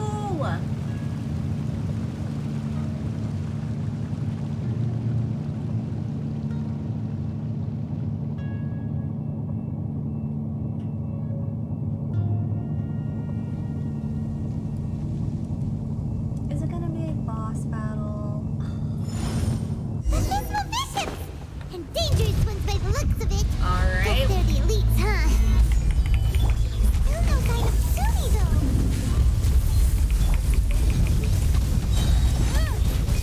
Speaker 2: Is it gonna be a boss battle?
Speaker 4: Baptismal bishops! And dangerous ones by the looks of it.
Speaker 2: Alright.
Speaker 4: Guess they're the elites, huh? Still no kind of Sumi, though.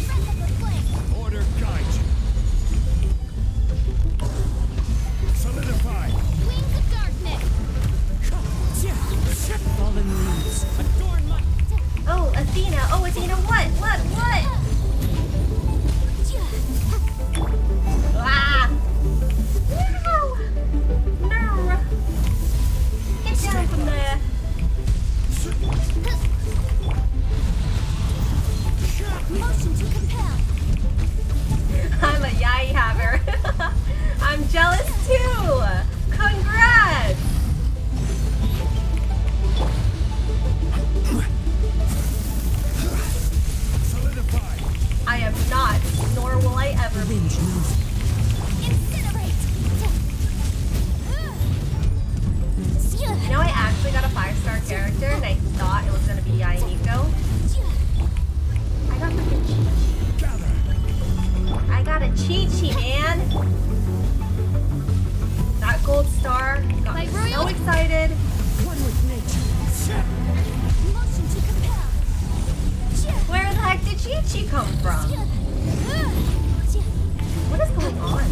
Speaker 4: Breath of the flame.
Speaker 3: Order guide you. Solidify.
Speaker 4: Wings of darkness.
Speaker 6: Fallen leaves. Adorn my.
Speaker 2: Oh, Athena! Oh, Athena, what? Ah! No! No! Get down from there!
Speaker 4: Motion to compel.
Speaker 2: I'm a yai haver. I'm jealous too! Congrats!
Speaker 3: Solidify.
Speaker 2: I am not, nor will I ever be.
Speaker 6: Wind knows.
Speaker 4: Incinerate.
Speaker 2: You know, I actually got a 5-star character and I thought it was gonna be Yai Nico. I got freaking Chi-Chi.
Speaker 3: Gather.
Speaker 2: I got a Chi-Chi, man! That gold star got me so excited.
Speaker 6: One with nature.
Speaker 4: Motion to compel.
Speaker 2: Where the heck did Chi-Chi come from? What is going on?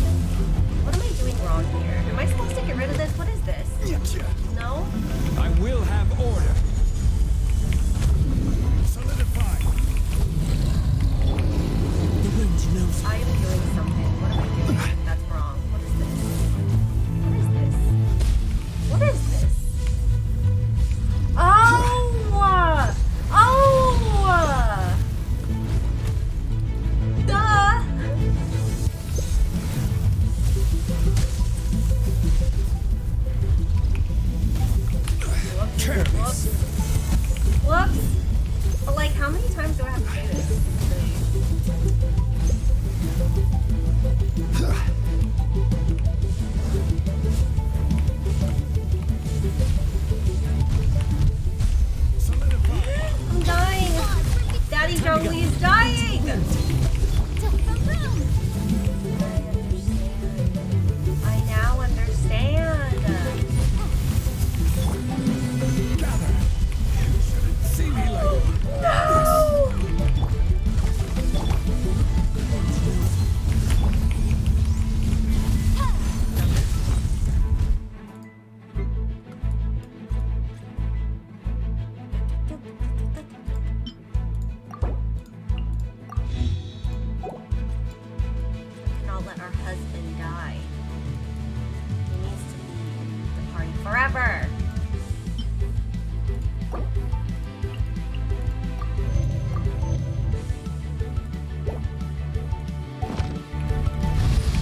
Speaker 2: What am I doing wrong here? Am I supposed to get rid of this? What is this? No?
Speaker 3: I will have order. Solidify.
Speaker 6: The wind knows.
Speaker 2: I am doing something. What am I doing? That's wrong. What is this? What is this? What is this? Oh! Oh! Daddy Zhongli is dying! I now understand.
Speaker 3: Gather. You shouldn't see me like
Speaker 2: No! Cannot let our husband die. He needs to be in the party forever.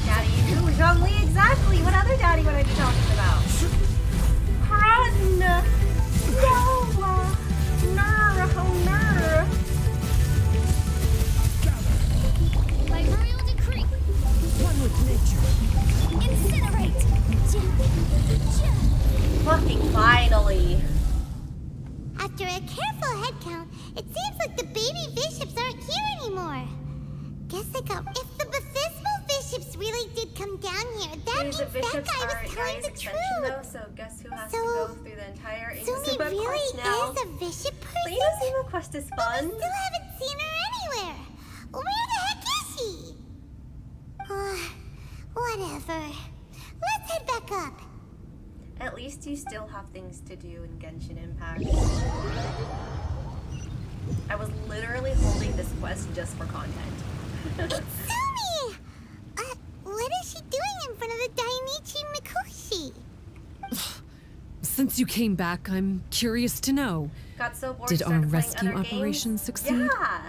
Speaker 2: Daddy, who? Zhongli, exactly. What other daddy would I be talking about? Run! No! Ner! Oh, ner!
Speaker 4: By royal decree,
Speaker 6: One with nature.
Speaker 4: incinerate!
Speaker 2: Fucking finally.
Speaker 4: After a careful head count, it seems like the baby bishops aren't here anymore. Guess I got. If the Baptismal bishops really did come down here, that
Speaker 2: These
Speaker 4: means that
Speaker 2: bishops
Speaker 4: guy
Speaker 2: are
Speaker 4: was telling
Speaker 2: Guy's
Speaker 4: the
Speaker 2: extension,
Speaker 4: truth.
Speaker 2: though, so guess who has to
Speaker 4: So,
Speaker 2: go through the entire
Speaker 4: Sumi
Speaker 2: Inazuma
Speaker 4: really
Speaker 2: quest now?
Speaker 4: is a bishop
Speaker 2: The
Speaker 4: person?
Speaker 2: Inazuma quest is
Speaker 4: But we
Speaker 2: fun.
Speaker 4: still haven't seen her anywhere. Where the heck is she? Whatever. Let's head back up.
Speaker 2: At least you still have things to do in Genshin Impact. I was literally holding this quest just for content.
Speaker 4: It's Sumi! What is she doing in front of the Dainichi Mikoshi?
Speaker 5: Since you came back, I'm curious to know.
Speaker 2: Got so bored.
Speaker 5: Did our
Speaker 2: started playing
Speaker 5: rescue
Speaker 2: other
Speaker 5: operation
Speaker 2: games.
Speaker 5: succeed?
Speaker 2: Yeah.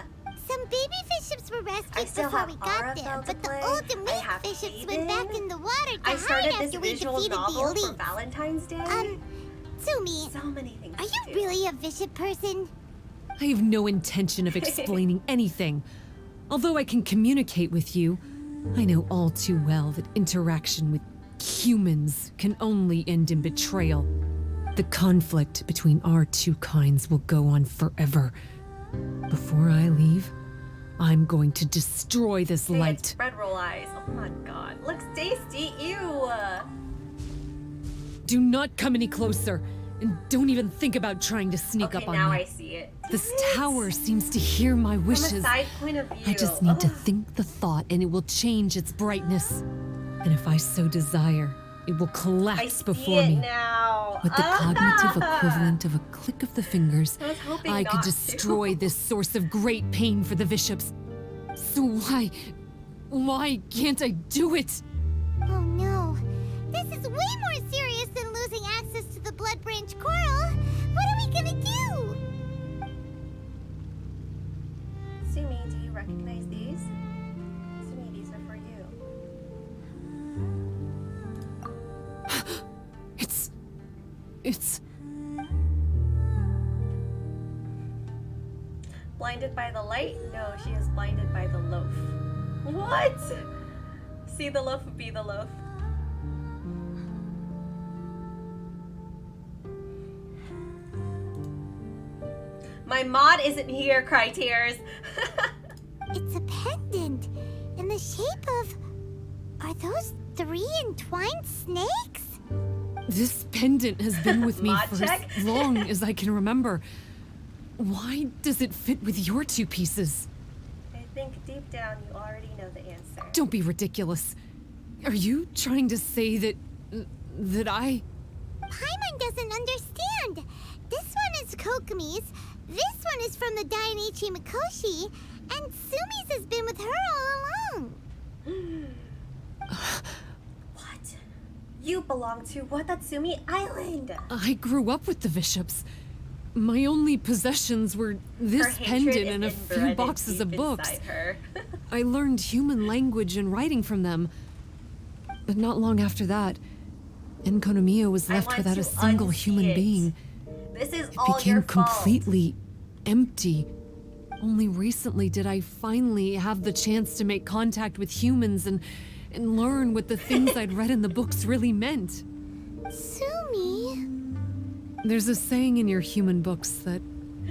Speaker 4: Some baby bishops were
Speaker 2: I
Speaker 4: rescued
Speaker 2: still
Speaker 4: before
Speaker 2: have
Speaker 4: we got there,
Speaker 2: Arafel to
Speaker 4: but the
Speaker 2: play.
Speaker 4: old and
Speaker 2: I
Speaker 4: weak
Speaker 2: have
Speaker 4: bishops
Speaker 2: Aiden.
Speaker 4: went back in the water to
Speaker 2: I
Speaker 4: hide
Speaker 2: started this
Speaker 4: after we
Speaker 2: visual
Speaker 4: defeated the
Speaker 2: novel for
Speaker 4: elites.
Speaker 2: Valentine's Day.
Speaker 4: Sumi,
Speaker 2: So many things.
Speaker 4: are
Speaker 2: to
Speaker 4: you
Speaker 2: do.
Speaker 4: really a bishop person?
Speaker 5: I have no intention of explaining anything. Although I can communicate with you, I know all too well that interaction with humans can only end in betrayal. The conflict between our two kinds will go on forever. Before I leave, I'm going to destroy this
Speaker 2: Hey, it's
Speaker 5: light.
Speaker 2: bread roll eyes. Oh my god. Looks tasty. Ew.
Speaker 5: Do not come any closer, and don't even think about trying to sneak
Speaker 2: Okay,
Speaker 5: up on
Speaker 2: now
Speaker 5: me.
Speaker 2: I see it.
Speaker 5: This
Speaker 2: Damn it.
Speaker 5: tower seems to hear my
Speaker 2: From a
Speaker 5: wishes.
Speaker 2: side point of view.
Speaker 5: I just need to
Speaker 2: Ugh.
Speaker 5: think the thought and it will change its brightness. And if I so desire, it will
Speaker 2: I
Speaker 5: collapse
Speaker 2: see
Speaker 5: before
Speaker 2: it
Speaker 5: me.
Speaker 2: now.
Speaker 5: With the cognitive equivalent of a click of the fingers,
Speaker 2: I was hoping
Speaker 5: I could
Speaker 2: not to.
Speaker 5: destroy this source of great pain for the bishops. So why can't I do it?
Speaker 4: Oh no. This is way more serious than losing access to the Blood Branch Coral. What are we gonna do?
Speaker 2: Sumi, do you recognize these? Sumi, these are for you.
Speaker 5: It's
Speaker 2: Blinded by the light? No, she is blinded by the loaf. What? See the loaf, be the loaf. My mod isn't here, cry tears.
Speaker 4: It's a pendant in the shape of. Are those 3 entwined snakes?
Speaker 5: This pendant has been with me
Speaker 2: Mod
Speaker 5: for
Speaker 2: check?
Speaker 5: as long as I can remember. Why does it fit with your two pieces?
Speaker 2: I think deep down you already know the answer.
Speaker 5: Don't be ridiculous. Are you trying to say that I...
Speaker 4: Paimon doesn't understand. This one is Kokomi's, this one is from the Dainichi Mikoshi, and Sumi's has been with her all along.
Speaker 2: What? You belong to Watatsumi Island.
Speaker 5: I grew up with the bishops. My only possessions were
Speaker 2: Her
Speaker 5: this
Speaker 2: hatred
Speaker 5: pendant
Speaker 2: is
Speaker 5: and a few
Speaker 2: inbred
Speaker 5: boxes of
Speaker 2: deep
Speaker 5: books.
Speaker 2: inside her.
Speaker 5: I learned human language and writing from them. But not long after that, Enkonomiya was
Speaker 2: I
Speaker 5: left
Speaker 2: want
Speaker 5: without
Speaker 2: to
Speaker 5: a single
Speaker 2: unsee
Speaker 5: human
Speaker 2: it.
Speaker 5: being.
Speaker 2: This is
Speaker 5: It
Speaker 2: all
Speaker 5: became
Speaker 2: your fault.
Speaker 5: completely empty. Only recently did I finally have the chance to make contact with humans and learn what the things I'd read in the books really meant.
Speaker 4: Sumi?
Speaker 5: There's a saying in your human books that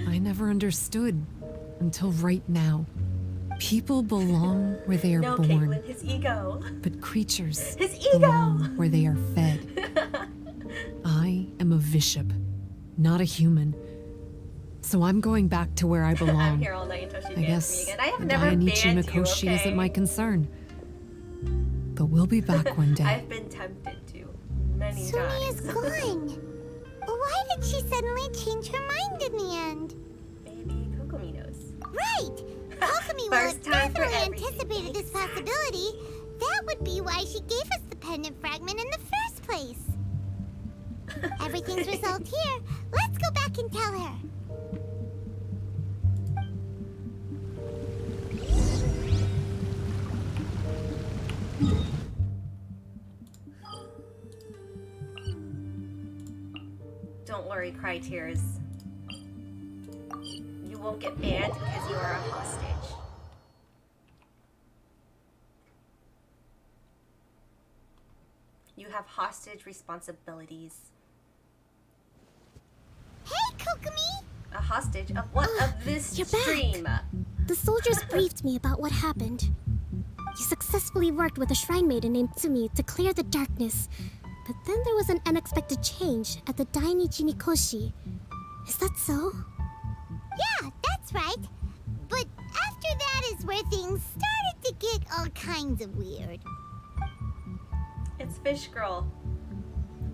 Speaker 5: I never understood until right now. People belong where they are
Speaker 2: No,
Speaker 5: born,
Speaker 2: Caitlin, his ego.
Speaker 5: but creatures
Speaker 2: His ego!
Speaker 5: belong where they are fed. I am a bishop, not a human. So I'm going back to where I belong.
Speaker 2: I'm here all night until she
Speaker 5: I
Speaker 2: bans me
Speaker 5: guess
Speaker 2: again. I have
Speaker 5: the
Speaker 2: never banned
Speaker 5: Dainichi
Speaker 2: you,
Speaker 5: Mikoshi
Speaker 2: okay?
Speaker 5: isn't my concern. But we'll be back one day.
Speaker 2: I've been tempted to many
Speaker 4: Sumi is
Speaker 2: times.
Speaker 4: gone. Why did she suddenly change her mind in the end?
Speaker 2: Maybe Kokomi knows.
Speaker 4: Right! Kokomi will have
Speaker 2: First time for
Speaker 4: definitely
Speaker 2: everything.
Speaker 4: anticipated this possibility. That would be why she gave us the pendant fragment in the first place. Everything's resolved here. Let's go back and tell her.
Speaker 2: Don't worry, Cry Tears. You won't get banned because you are a hostage. You have hostage responsibilities.
Speaker 4: Hey, Kokomi!
Speaker 2: A hostage of what? Of this
Speaker 9: You're back.
Speaker 2: stream.
Speaker 9: The soldiers briefed me about what happened. You successfully worked with a shrine maiden named Tsumi to clear the darkness. But then there was an unexpected change at the Dainichi Mikoshi. Is that so?
Speaker 4: Yeah, that's right. But after that is where things started to get all kinds of weird.
Speaker 2: It's Fish Girl.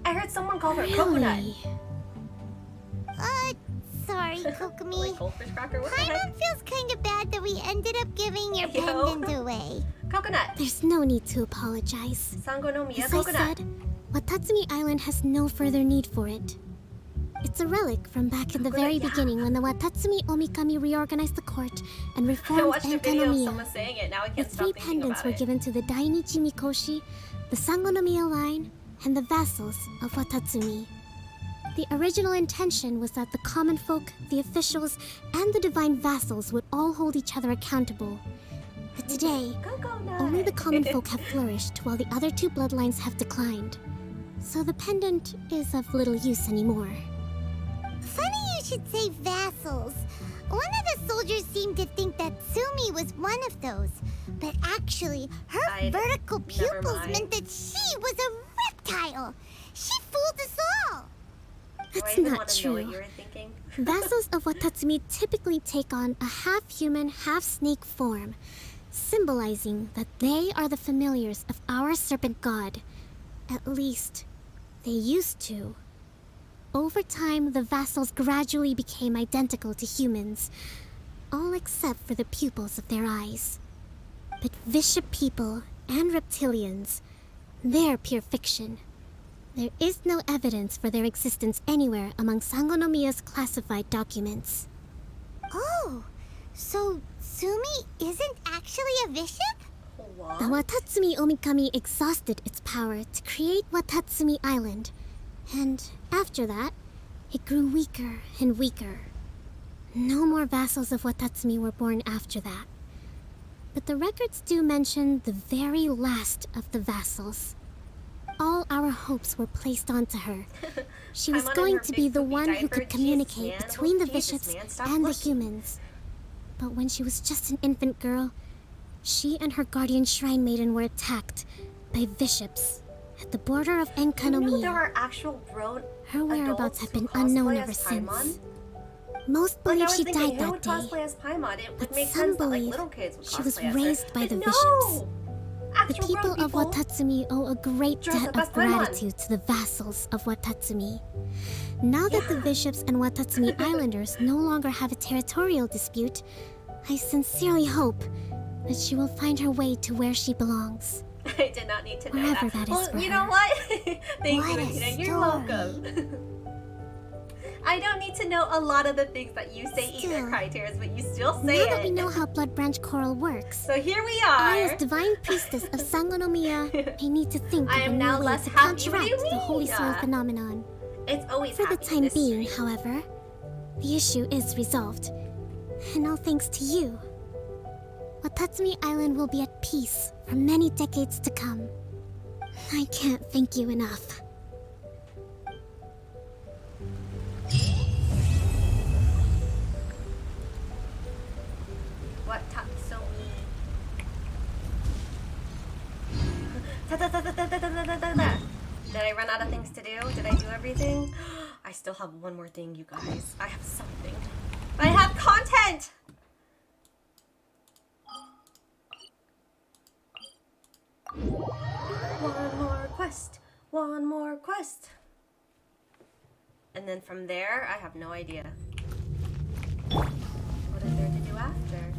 Speaker 2: I heard someone call her Coconut.
Speaker 9: Really?
Speaker 4: Sorry, Kokomi.
Speaker 2: Like goldfish cracker? What the heck?
Speaker 4: Paimon feels kind of bad that we ended up giving your
Speaker 2: Yo.
Speaker 4: pendant away.
Speaker 2: Coconut.
Speaker 9: There's no need to apologize.
Speaker 2: Sango no Miya
Speaker 9: As I
Speaker 2: Coconut.
Speaker 9: said, Watatsumi Island has no further need for it. It's a relic from back in the
Speaker 2: Coconut,
Speaker 9: very
Speaker 2: yeah.
Speaker 9: beginning when the Watatsumi Omikami reorganized the court and
Speaker 2: I
Speaker 9: reformed
Speaker 2: watched a video of
Speaker 9: Enkanomiya.
Speaker 2: someone saying it. Now I
Speaker 9: The
Speaker 2: can't
Speaker 9: three
Speaker 2: stop thinking
Speaker 9: pendants
Speaker 2: about
Speaker 9: were
Speaker 2: it.
Speaker 9: given to the Dainichi Mikoshi, the Sangonomiya line, and the vassals of Watatsumi. The original intention was that the common folk, the officials, and the divine vassals would all hold each other accountable. But today,
Speaker 2: Coconut.
Speaker 9: only the common folk have flourished while the other two bloodlines have declined. So the pendant is of little use anymore.
Speaker 4: Funny you should say vassals. One of the soldiers seemed to think that Sumi was one of those. But actually, her vertical
Speaker 2: never
Speaker 4: pupils
Speaker 2: mind.
Speaker 4: meant that she was a reptile. She fooled us all.
Speaker 2: Do I
Speaker 9: That's
Speaker 2: even
Speaker 9: not
Speaker 2: want to know what
Speaker 9: true.
Speaker 2: you were thinking?
Speaker 9: Vassals of Watatsumi typically take on a half-human, half-snake form, symbolizing that they are the familiars of our serpent god. At least, they used to. Over time, the vassals gradually became identical to humans, all except for the pupils of their eyes. But Bishop people and reptilians, they're pure fiction. There is no evidence for their existence anywhere among Sangonomiya's classified documents.
Speaker 4: Oh, so Sumi isn't actually a bishop?
Speaker 2: What?
Speaker 9: The Watatsumi Omikami exhausted its power to create Watatsumi Island, and after that, it grew weaker and weaker. No more vassals of Watatsumi were born after that. But the records do mention the very last of the vassals. All our hopes were placed onto her. She was
Speaker 2: Paimon in
Speaker 9: going
Speaker 2: her
Speaker 9: to
Speaker 2: big
Speaker 9: be the
Speaker 2: poopy
Speaker 9: one who
Speaker 2: diaper.
Speaker 9: could
Speaker 2: Jeez,
Speaker 9: communicate
Speaker 2: man.
Speaker 9: between the
Speaker 2: Oh, Jesus,
Speaker 9: bishops
Speaker 2: man, stop
Speaker 9: and the
Speaker 2: looking.
Speaker 9: humans. But when she was just an infant girl, she and her guardian shrine maiden were attacked by bishops at the border of
Speaker 2: You know there
Speaker 9: Enkanomiya.
Speaker 2: are actual grown
Speaker 9: Her whereabouts
Speaker 2: adults
Speaker 9: have
Speaker 2: who
Speaker 9: been
Speaker 2: cosplay
Speaker 9: unknown
Speaker 2: as
Speaker 9: ever
Speaker 2: Paimon?
Speaker 9: since. Most
Speaker 2: Like, I
Speaker 9: believe
Speaker 2: was
Speaker 9: she
Speaker 2: thinking,
Speaker 9: died
Speaker 2: who
Speaker 9: that
Speaker 2: would
Speaker 9: day,
Speaker 2: cosplay as Paimon? It would
Speaker 9: but
Speaker 2: make
Speaker 9: some
Speaker 2: sense that like
Speaker 9: believe
Speaker 2: little kids would
Speaker 9: she was
Speaker 2: cosplay as
Speaker 9: raised
Speaker 2: her.
Speaker 9: by the
Speaker 2: But
Speaker 9: bishops.
Speaker 2: no!
Speaker 9: The
Speaker 2: Actual
Speaker 9: people
Speaker 2: grown
Speaker 9: of Watatsumi owe a great
Speaker 2: dress
Speaker 9: debt
Speaker 2: up as
Speaker 9: of
Speaker 2: Paimon.
Speaker 9: gratitude to the vassals of Watatsumi. Now that the bishops and Watatsumi Islanders no longer have a territorial dispute, I sincerely hope that she will find her way to where she belongs.
Speaker 2: I did not need to know
Speaker 9: Wherever
Speaker 2: that.
Speaker 9: that is
Speaker 2: Well,
Speaker 9: for
Speaker 2: you
Speaker 9: her.
Speaker 2: know what? Thank
Speaker 4: What
Speaker 2: you,
Speaker 4: a
Speaker 2: Anita. You're
Speaker 4: story.
Speaker 2: welcome. I don't need to know a lot of the things that you say either,
Speaker 4: Still.
Speaker 2: Cry Tears, but you still
Speaker 9: Now
Speaker 2: say
Speaker 9: that we
Speaker 2: it.
Speaker 9: know how Blood Branch Coral works,
Speaker 2: So here we
Speaker 9: I, as
Speaker 2: are.
Speaker 9: divine priestess of Sangonomiya, may need to think
Speaker 2: I
Speaker 9: of a
Speaker 2: am
Speaker 9: new
Speaker 2: now
Speaker 9: way
Speaker 2: less
Speaker 9: to
Speaker 2: happy. What do
Speaker 9: counteract
Speaker 2: you
Speaker 9: the holy
Speaker 2: mean?
Speaker 9: soil phenomenon.
Speaker 2: It's always
Speaker 9: For the
Speaker 2: happy in
Speaker 9: time
Speaker 2: this
Speaker 9: being,
Speaker 2: stream.
Speaker 9: however, the issue is resolved. And all thanks to you. Watatsumi Island will be at peace for many decades to come. I can't thank you enough.
Speaker 2: What Tatsumi? Did I run out of things to do? Did I do everything? I still have one more thing, you guys. I have something. I have content! One more quest. One more quest. And then from there, I have no idea. What is there to do after?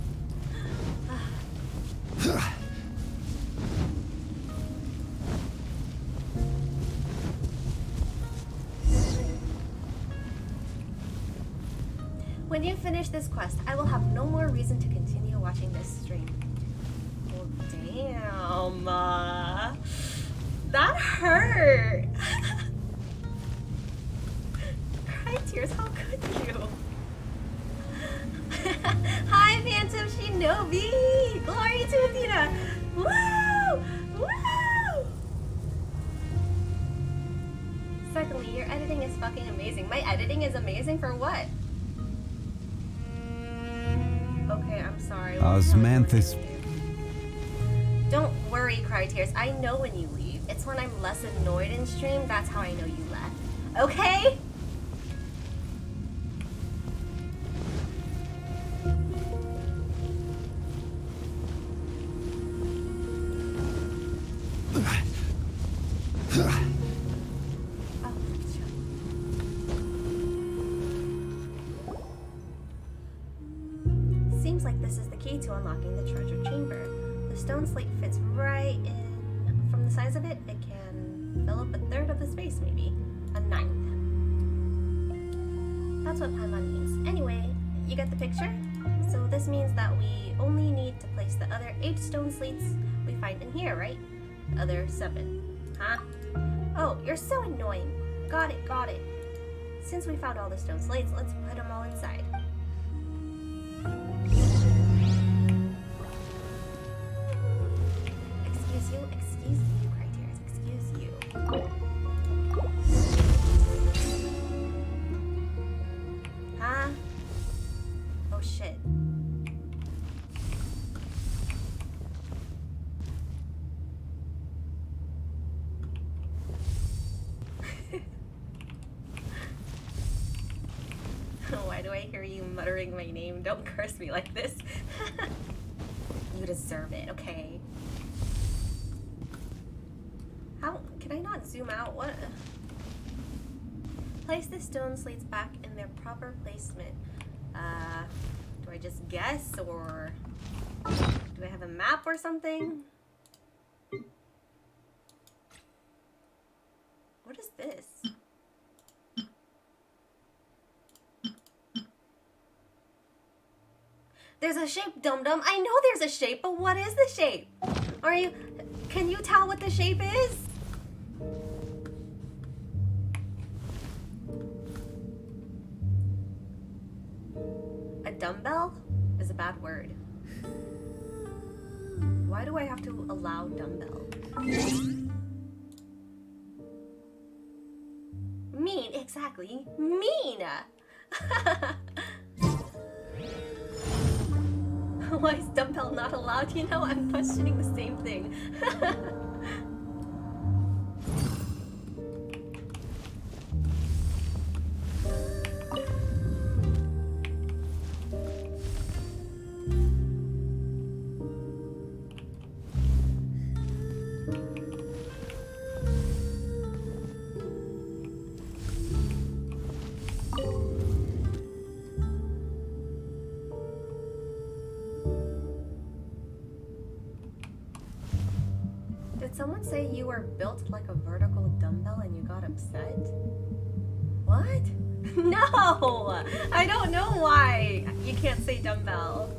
Speaker 2: When you finish this quest, I will have no more reason to continue watching this stream. Well, damn. That hurt. Cry tears, how could you? Hi, Phantom Shinobi! Glory to Athena! Woo! Woo! Secondly, your editing is fucking amazing. My editing is amazing for what? Okay, I'm sorry.
Speaker 7: Osmanthus.
Speaker 2: Don't worry, Cry Tears. I know when you leave. It's when I'm less annoyed in stream, that's how I know you left. Okay? Seems like this is the key to unlocking the treasure chamber. The stone slate fits right in. From the size of it, it can fill up a third of the space, maybe. A ninth. That's what Paimon means. Anyway, you get the picture? So this means that we only need to place the other 8 stone slates we find in here, right? The other 7. Huh? Oh, you're so annoying. Got it, got it. Since we found all the stone slates, let's put them all inside. Excuse you, Criteria, excuse you. Huh? Oh shit. Why do I hear you muttering my name? Don't curse me like this. You deserve it, okay? How can I not zoom out? What? Place the stone slates back in their proper placement. Do I just guess, or do I have a map or something? What is this? There's a shape, Dum-Dum. I know there's a shape, but what is the shape? Can you tell what the shape is? A dumbbell is a bad word. Why do I have to allow dumbbell? Mean, exactly. Mean! Why is dumbbell not allowed? You know, I'm questioning the same thing. Did someone say you were built like a vertical dumbbell and you got upset? What? No! I don't know why you can't say dumbbell.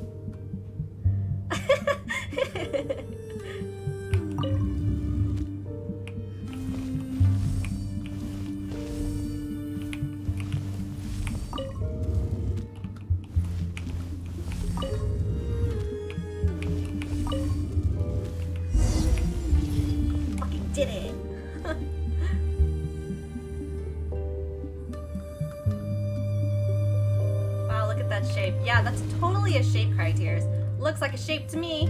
Speaker 2: Did it. Wow, look at that shape. Yeah, that's totally a shape, Criteria. Looks like a shape to me.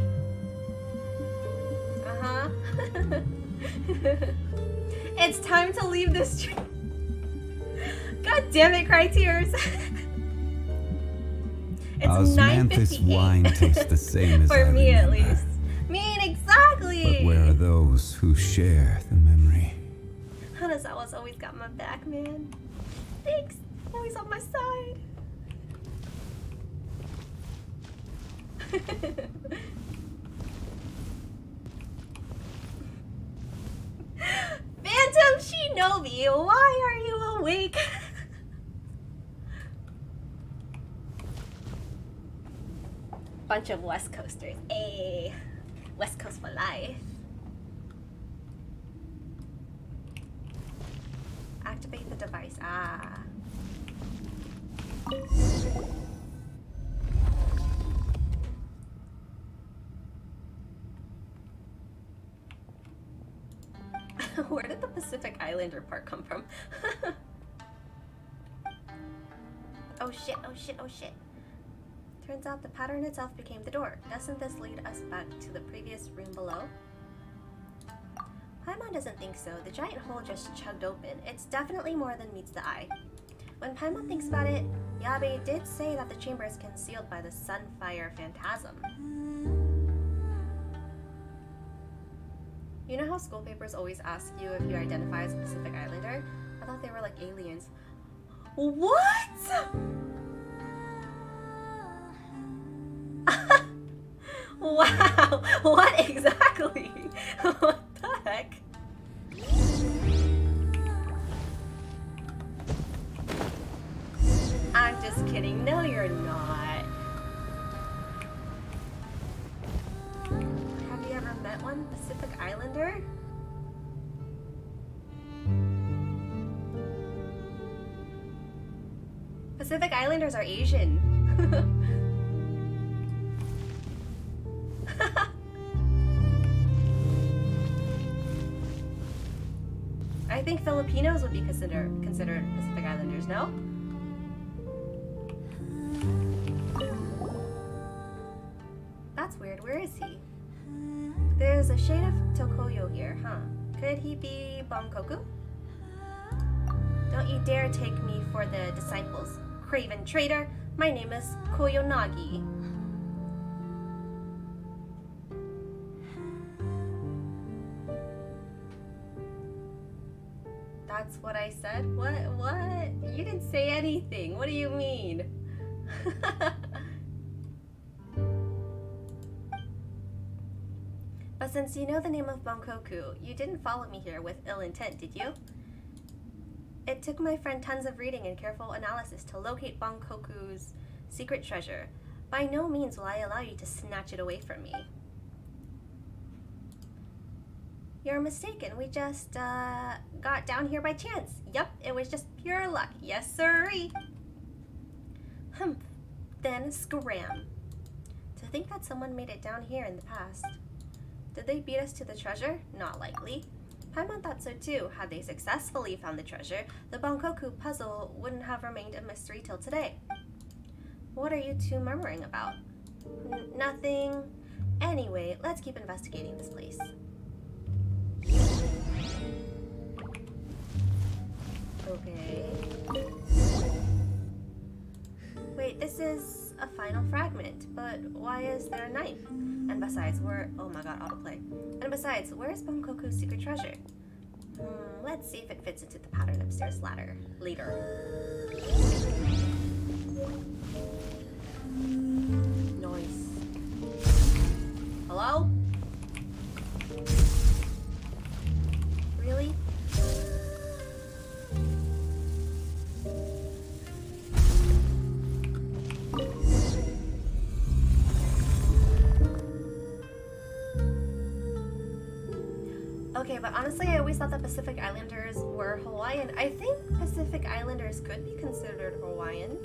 Speaker 2: Uh-huh. It's time to leave this tree. God damn it, Cry Tears. It's
Speaker 7: Osmanthus
Speaker 2: 9:58.
Speaker 7: wine tastes the same as
Speaker 2: For
Speaker 7: I
Speaker 2: me, at
Speaker 7: remember.
Speaker 2: least. Me, exactly.
Speaker 7: But where are those who share the memory?
Speaker 2: Hanazawa's always got my back, man. Thanks. Always on my side. Phantom Shinobi, why are you awake? Bunch of West Coasters. Ayy. West Coast for life. Activate the device. Ah. Where did the Pacific Islander part come from? Oh shit, oh shit, oh shit. Turns out the pattern itself became the door. Doesn't this lead us back to the previous room below? Paimon doesn't think so. The giant hole just chugged open. It's definitely more than meets the eye. When Paimon thinks about it, Yabe did say that the chamber is concealed by the Sunfire Phantasm. You know how school papers always ask you if you identify as a Pacific Islander? I thought they were like aliens. What? Wow, what exactly? What the heck? I'm just kidding. No, you're not. Have you ever met one Pacific Islander? Pacific Islanders are Asian. I think Filipinos would be considered Pacific Islanders, no? That's weird. Where is he? There's a shade of Tokoyo here, huh? Could he be Bankoku? Don't you dare take me for the disciples, craven traitor. My name is Koyonagi. That's what I said? What? You didn't say anything. What do you mean? But since you know the name of Bankoku, you didn't follow me here with ill intent, did you? It took my friend tons of reading and careful analysis to locate Bankoku's secret treasure. By no means will I allow you to snatch it away from me. You're mistaken. We just, got down here by chance. Yup, it was just pure luck. Yes, sirree. Humph. Then scram. To think that someone made it down here in the past. Did they beat us to the treasure? Not likely. Paimon thought so too. Had they successfully found the treasure, the Bankoku puzzle wouldn't have remained a mystery till today. What are you two murmuring about? Nothing. Anyway, let's keep investigating this place. Okay. Wait, this is a final fragment, but why is there a knife? And besides, oh my god, autoplay. And besides, where's Bankoku's secret treasure? Let's see if it fits into the pattern upstairs later. Noise. Hello? Really? Okay, but honestly, I always thought that Pacific Islanders were Hawaiian. I think Pacific Islanders could be considered Hawaiian.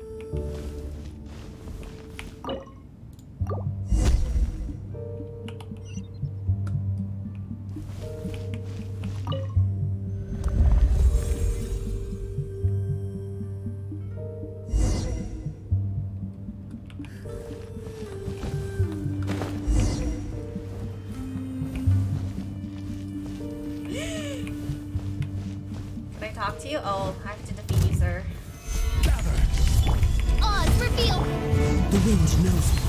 Speaker 2: talk to you? Oh, I have to defeat you, sir.
Speaker 3: Gather.
Speaker 4: Oz, reveal!
Speaker 6: The wind knows me.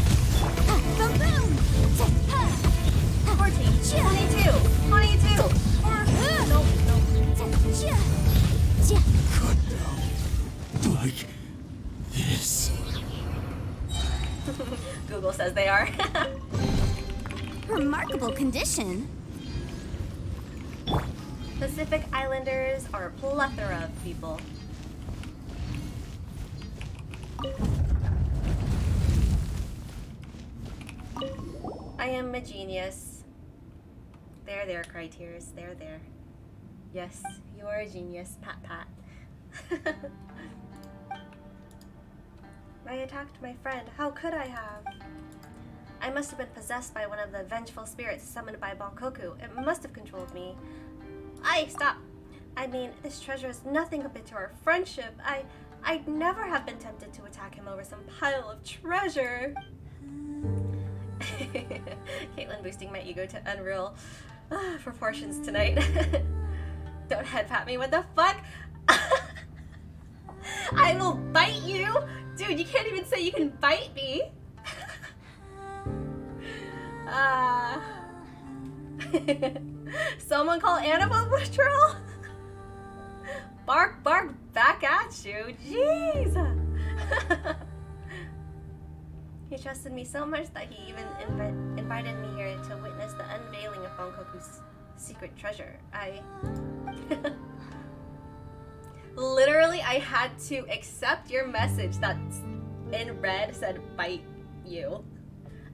Speaker 4: Boom, boom!
Speaker 2: 14, 22, 22, nope.
Speaker 3: Cut down. Like this.
Speaker 2: Google says they are.
Speaker 4: Remarkable condition.
Speaker 2: Pacific Islanders are a plethora of people. I am a genius. There, Criteers. There. Yes, you are a genius, pat. I attacked my friend. How could I have? I must have been possessed by one of the vengeful spirits summoned by Bankoku. It must have controlled me. Stop! I mean, this treasure is nothing compared to our friendship. I'd never have been tempted to attack him over some pile of treasure. Caitlin boosting my ego to unreal proportions tonight. Don't head pat me, what the fuck? I will bite you! Dude, you can't even say you can bite me! Someone call Animal Patrol? Bark back at you. Jeez! He trusted me so much that he even invited me here to witness the unveiling of Bankoku's secret treasure. Literally, I had to accept your message that in red said bite you.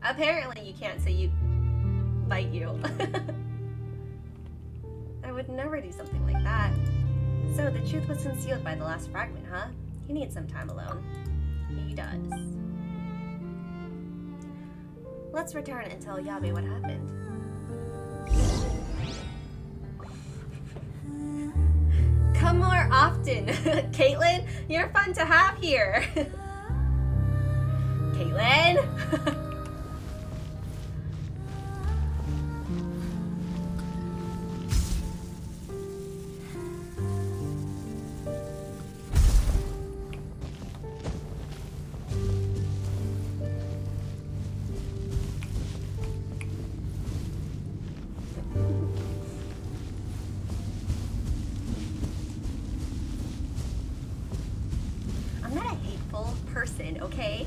Speaker 2: Apparently, you can't say you bite you. I would never do something like that. So the truth was concealed by the last fragment, huh? He needs some time alone. He does. Let's return and tell Yabe what happened. Come more often. Caitlin, you're fun to have here. Caitlin? I'm not a hateful person, okay?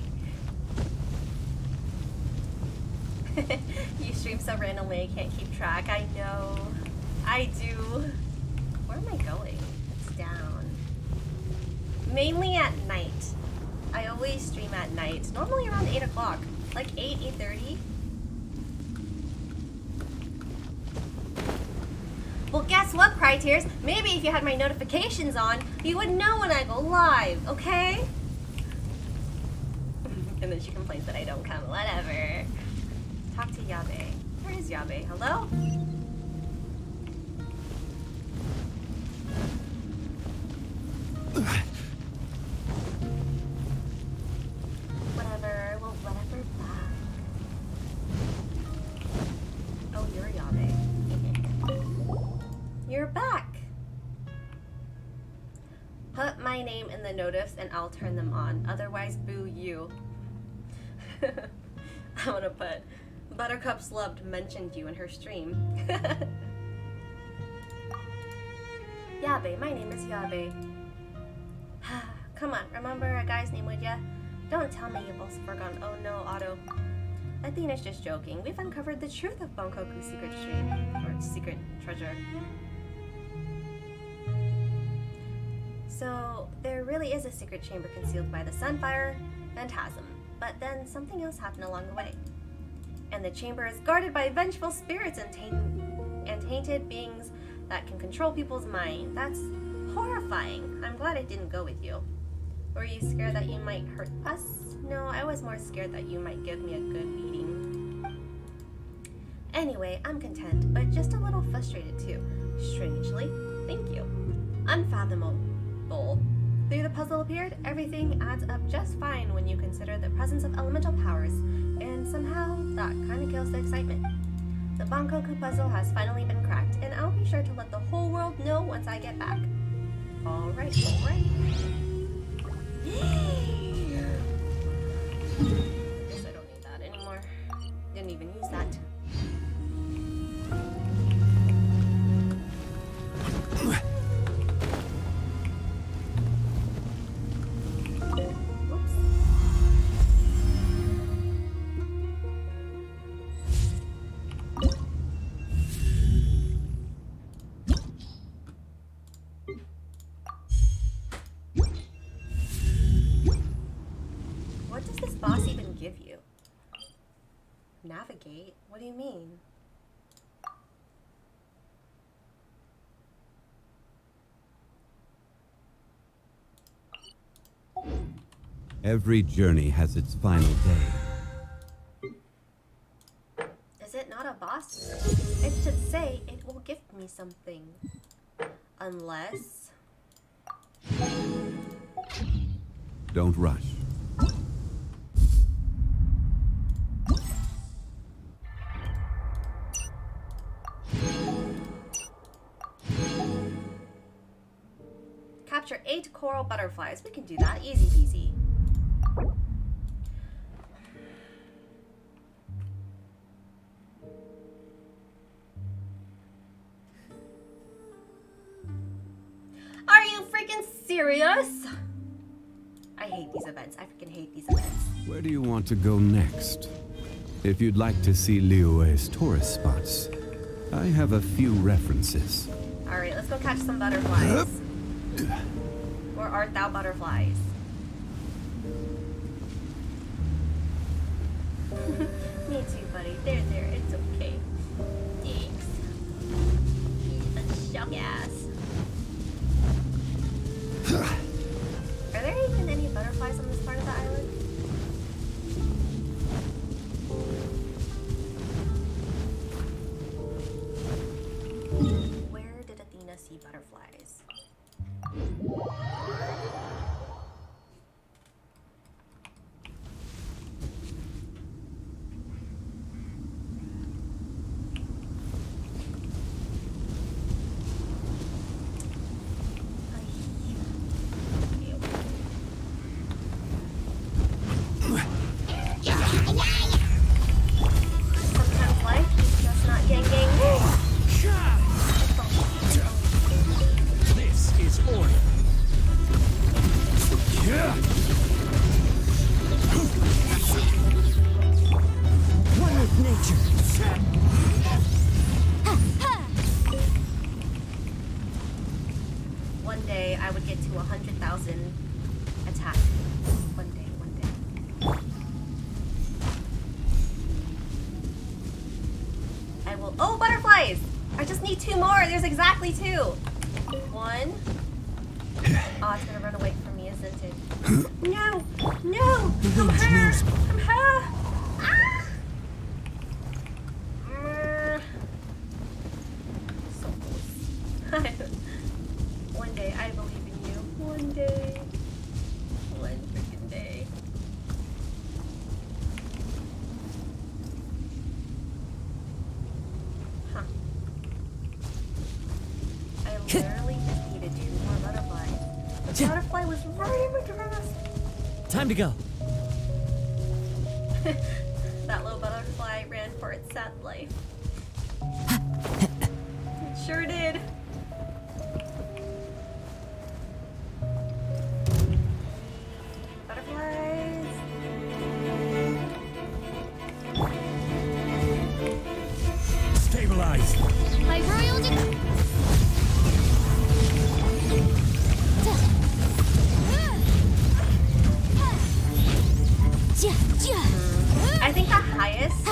Speaker 2: You stream so randomly, I can't keep track. I know. I do. Where am I going? It's down. Mainly at night. I always stream at night. Normally around 8 o'clock. Like 8:30. Well, guess what, Criteers? Maybe if you had my notifications on, you would know when I go live, okay? And then she complains that I don't come. Whatever. Talk to Yabe. Where is Yabe? Hello? Whatever. We'll let her back. Oh, you're Yabe. You're back. Put my name in the notifs and I'll turn them on. Otherwise, boo you. I want to put Buttercup's Loved mentioned you in her stream. Yabe, my name is Yabe. Come on, remember a guy's name, would ya? Don't tell me you've also forgotten. Oh no, Otto. Athena's just joking. We've uncovered the truth of Bankoku's secret stream, or secret treasure. So, there really is a secret chamber concealed by the Sunfire Phantasm. But then something else happened along the way. And the chamber is guarded by vengeful spirits and tainted beings that can control people's mind. That's horrifying. I'm glad I didn't go with you. Were you scared that you might hurt us? No, I was more scared that you might give me a good beating. Anyway, I'm content, but just a little frustrated too. Strangely. Thank you. Unfathomable. Through the puzzle appeared, everything adds up just fine when you consider the presence of elemental powers, and somehow that kind of kills the excitement. The Bankoku puzzle has finally been cracked, and I'll be sure to let the whole world know once I get back. Alright, alright. Guess I don't need that anymore. Didn't even use that. What does this boss even give you? Navigate? What do you mean?
Speaker 7: Every journey has its final day.
Speaker 2: Is it not a boss? It should say it will give me something. Unless...
Speaker 7: Don't rush.
Speaker 2: Capture 8 coral butterflies. We can do that. Easy peasy. Are you freaking serious? I hate these events. I freaking hate these events.
Speaker 7: Where do you want to go next? If you'd like to see Liyue's tourist spots, I have a few references.
Speaker 2: Alright, let's go catch some butterflies. Where art thou, butterflies? Me too, buddy. There, it's okay. Thanks. He's a shock ass. Are there even any butterflies on this part of the island? Where did Athena see butterflies? Sometimes life is just not gang gang.
Speaker 3: This is order.
Speaker 6: One with nature.
Speaker 2: One day I would get to 100,000 attack. One day. I will. Oh, butterflies! I just need 2 more. There's exactly 2. 1. Oh, it's gonna run away from me, isn't it? No! No! Come here! Come here! Ah! So close. One day, I believe in you. One day. One freaking day. Huh. I literally just needed 2 more butterflies. The butterfly was right in front of us.
Speaker 6: Time to go.
Speaker 2: That little butterfly ran for its sad life. It sure did. Butterflies.
Speaker 3: Stabilize.
Speaker 9: My royal
Speaker 2: I think the highest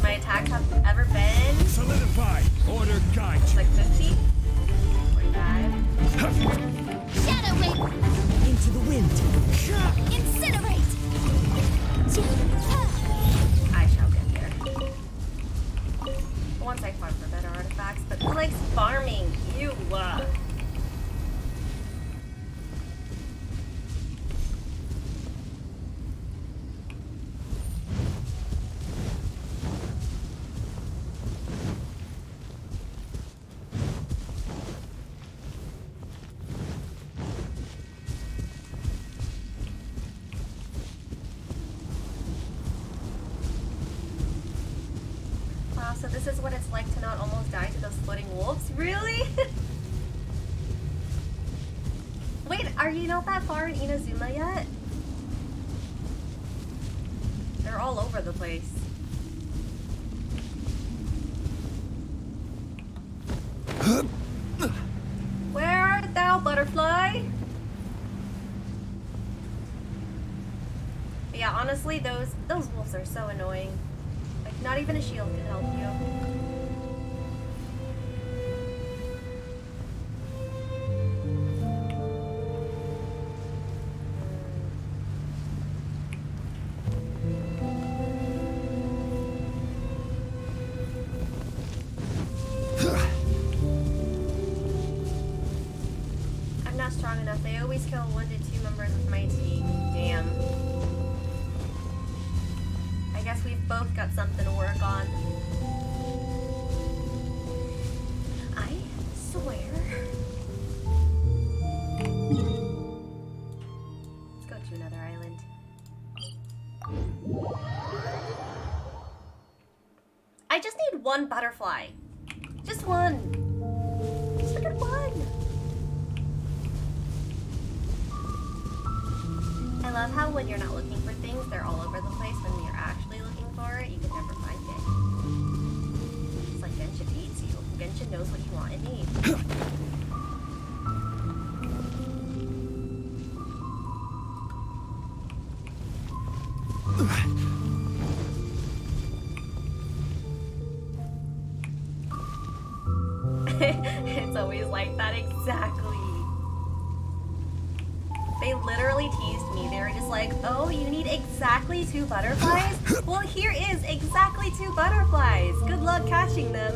Speaker 2: my attacks have ever been
Speaker 3: Solidify. Order guide.
Speaker 2: is like 50, 45.
Speaker 9: Shadow Rape!
Speaker 6: Into the wind.
Speaker 9: Incinerate!
Speaker 2: I shall get there. Once I farm for better artifacts, but who likes farming? You, so this is what it's like to not almost die to those floating wolves? Really? Wait, are you not that far in Inazuma yet? They're all over the place. Where art thou, butterfly? But yeah, honestly, those wolves are so annoying. Like, not even a shield can help you. I'm not strong enough. They always kill 1 to 2 members of my team. Damn. I guess we've both got something to work on. I swear. Let's go to another island. I just need 1 butterfly. Just 1. Just look at 1. I love how when you're not looking for things, they're all over the place. When you're actually looking for it, you can never find it. It's like Genshin needs you. Genshin knows what you want and need. It's always like that, exactly. They literally teased me. They were just like, oh, you need exactly 2 butterflies? Well, here is exactly 2 butterflies. Good luck catching them.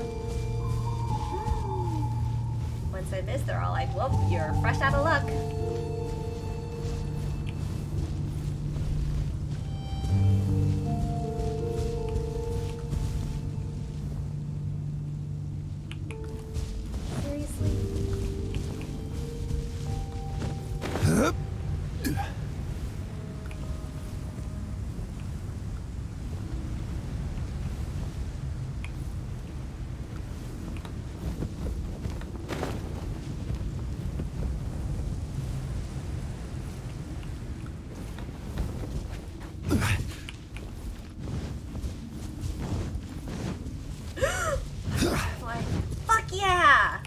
Speaker 2: Once I miss, they're all like, well, you're fresh out of luck. Seriously? What? Fuck yeah!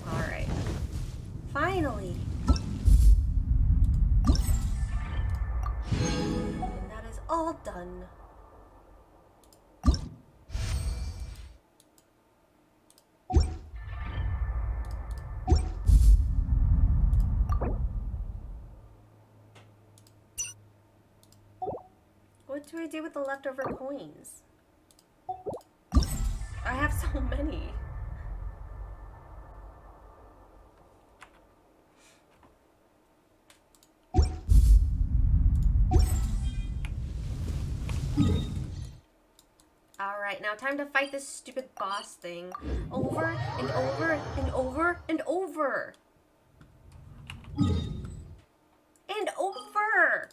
Speaker 2: Alright. Finally! And that is all done. What do I do with the leftover coins? I have so many. Alright, now time to fight this stupid boss thing. Over and over and over and over. And over!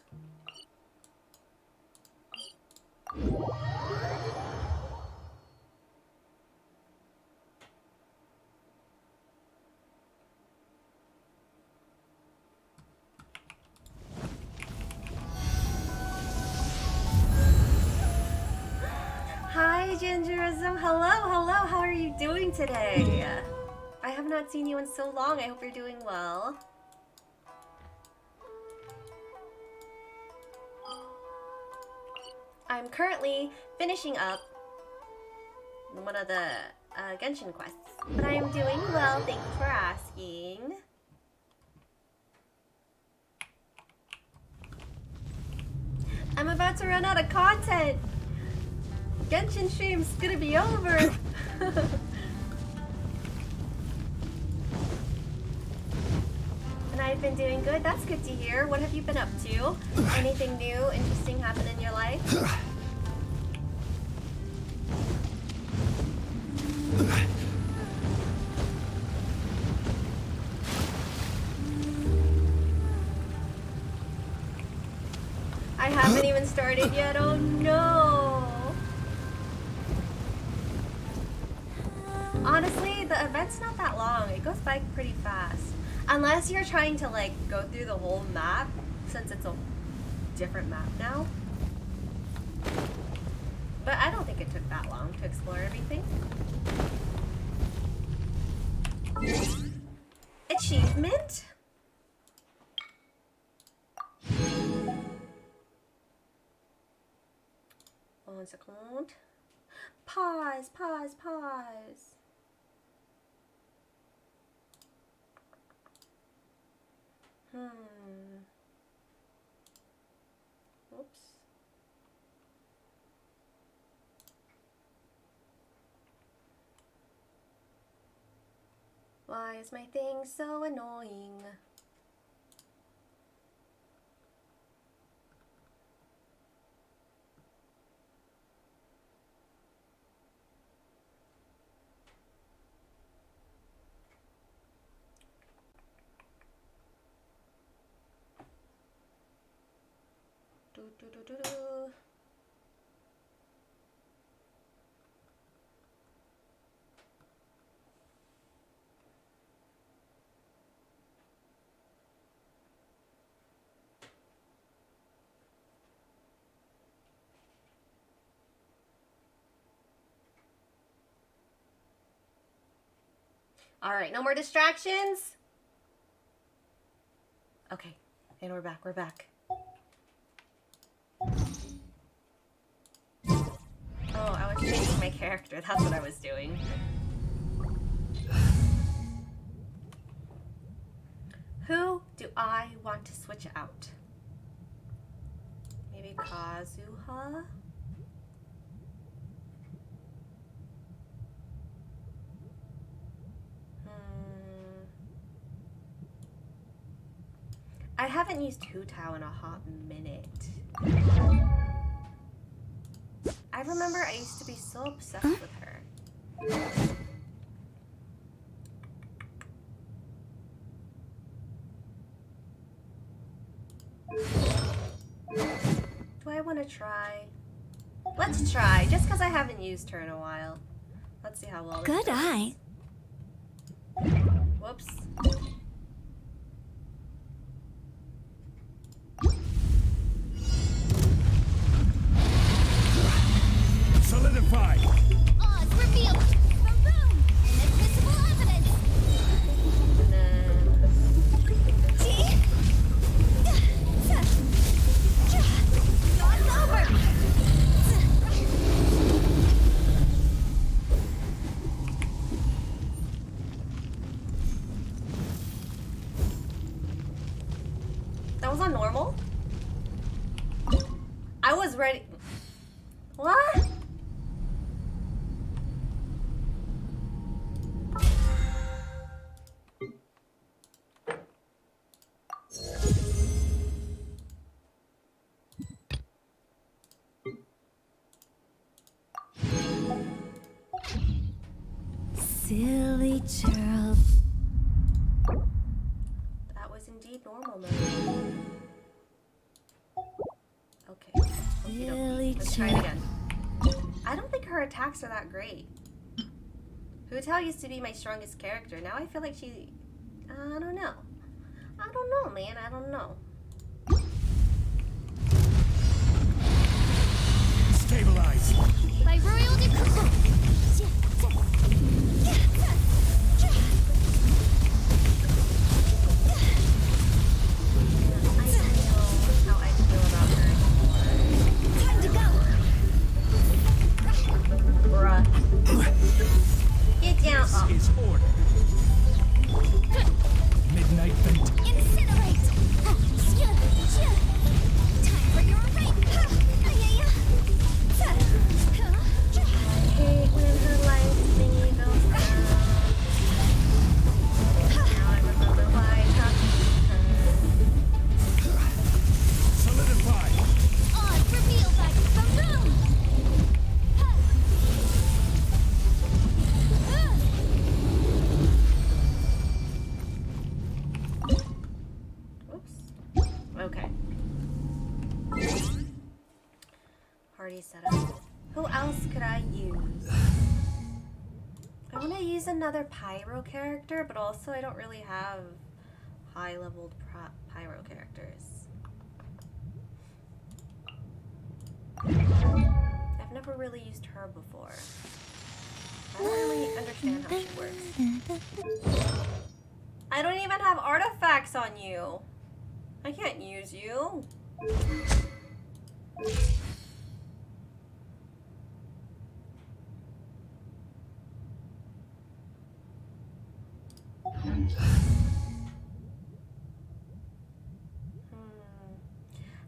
Speaker 2: Hi, Gingerism. Hello, hello. How are you doing today? I have not seen you in so long. I hope you're doing well. I'm currently finishing up one of the Genshin quests, but I am doing well. Thank you for asking. I'm about to run out of content. Genshin stream's gonna be over. And I've been doing good. That's good to hear. What have you been up to? Anything new, interesting happen in your life? I haven't even started yet. Oh no. the event's not that long. It goes by pretty fast. Unless you're trying to like go through the whole map, since it's a different map now. But I don't think it took that long to explore everything. Achievement? One second. Pause, pause, pause. Oops. Why is my thing so annoying? Do, do, do, do, do. All right, no more distractions. Okay, and we're back, we're back. Oh, I was changing my character. That's what I was doing. Who do I want to switch out? Maybe Kazuha? I haven't used Hu Tao in a hot minute. I remember I used to be so obsessed with her. Do I want to try? Let's try, just because I haven't used her in a while. Let's see how well this
Speaker 9: Good
Speaker 2: goes.
Speaker 9: eye.
Speaker 2: Whoops.
Speaker 3: Solidify!
Speaker 4: Odds revealed. The room. Inadmissible evidence.
Speaker 2: And then...
Speaker 4: It's over.
Speaker 2: That was on normal? I was ready. What?
Speaker 9: Silly churl.
Speaker 2: That was indeed normal mode. Okay.
Speaker 9: Silly
Speaker 2: Let's try it
Speaker 9: churl.
Speaker 2: again. I don't think her attacks are that great. Hu Tao used to be my strongest character. Now I feel like she... I don't know. I don't know, man. I don't know.
Speaker 3: Stabilize!
Speaker 4: By royal decree.
Speaker 2: I don't know how I feel about her
Speaker 4: Time to go.
Speaker 2: anymore. Bruh. Get down.
Speaker 3: This
Speaker 2: Oh.
Speaker 3: is order. Midnight vent.
Speaker 4: Incinerate. Time for your rape.
Speaker 2: I hate when her life thingy goes down. Now I remember why I talked to her.
Speaker 3: Solidify!
Speaker 4: Odds revealed by the room.
Speaker 2: Oops. Okay. Party setup. Who else could I use? I want to use another pyro character, but also I don't really have high-leveled pyro characters. I've never really used her before. I don't really understand how she works. I don't even have artifacts on you. I can't use you.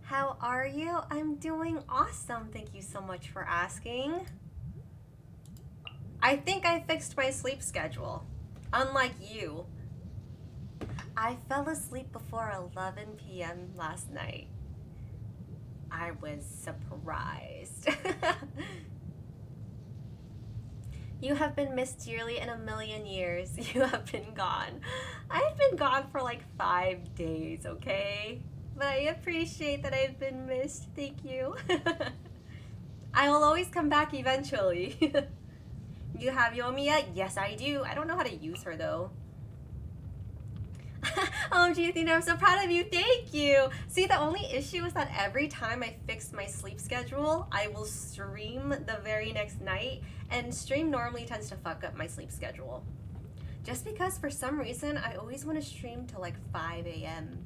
Speaker 2: How are you? I'm doing awesome. Thank you so much for asking. I think I fixed my sleep schedule. Unlike you. I fell asleep before 11 p.m. last night. I was surprised. You have been missed dearly in a million years. You have been gone. I've been gone for like 5 days, okay? But I appreciate that I've been missed. Thank you. I will always come back eventually. You have Yomiya? Yes, I do. I don't know how to use her though. OMG, Athena, I'm so proud of you. Thank you. See, the only issue is that every time I fix my sleep schedule, I will stream the very next night, and stream normally tends to fuck up my sleep schedule. Just because for some reason, I always want to stream till like 5 a.m.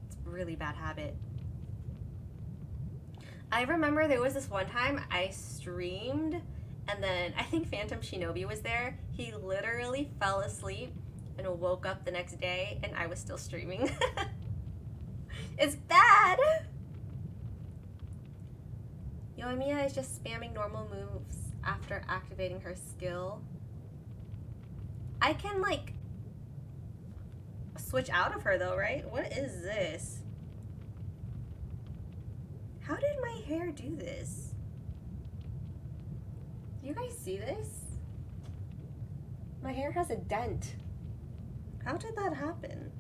Speaker 2: It's a really bad habit. I remember there was this one time I streamed, and then I think Phantom Shinobi was there. He literally fell asleep and woke up the next day, and I was still streaming. It's bad! Yoimiya is just spamming normal moves after activating her skill. I can, like, switch out of her, though, right? What is this? How did my hair do this? Do you guys see this? My hair has a dent. How did that happen?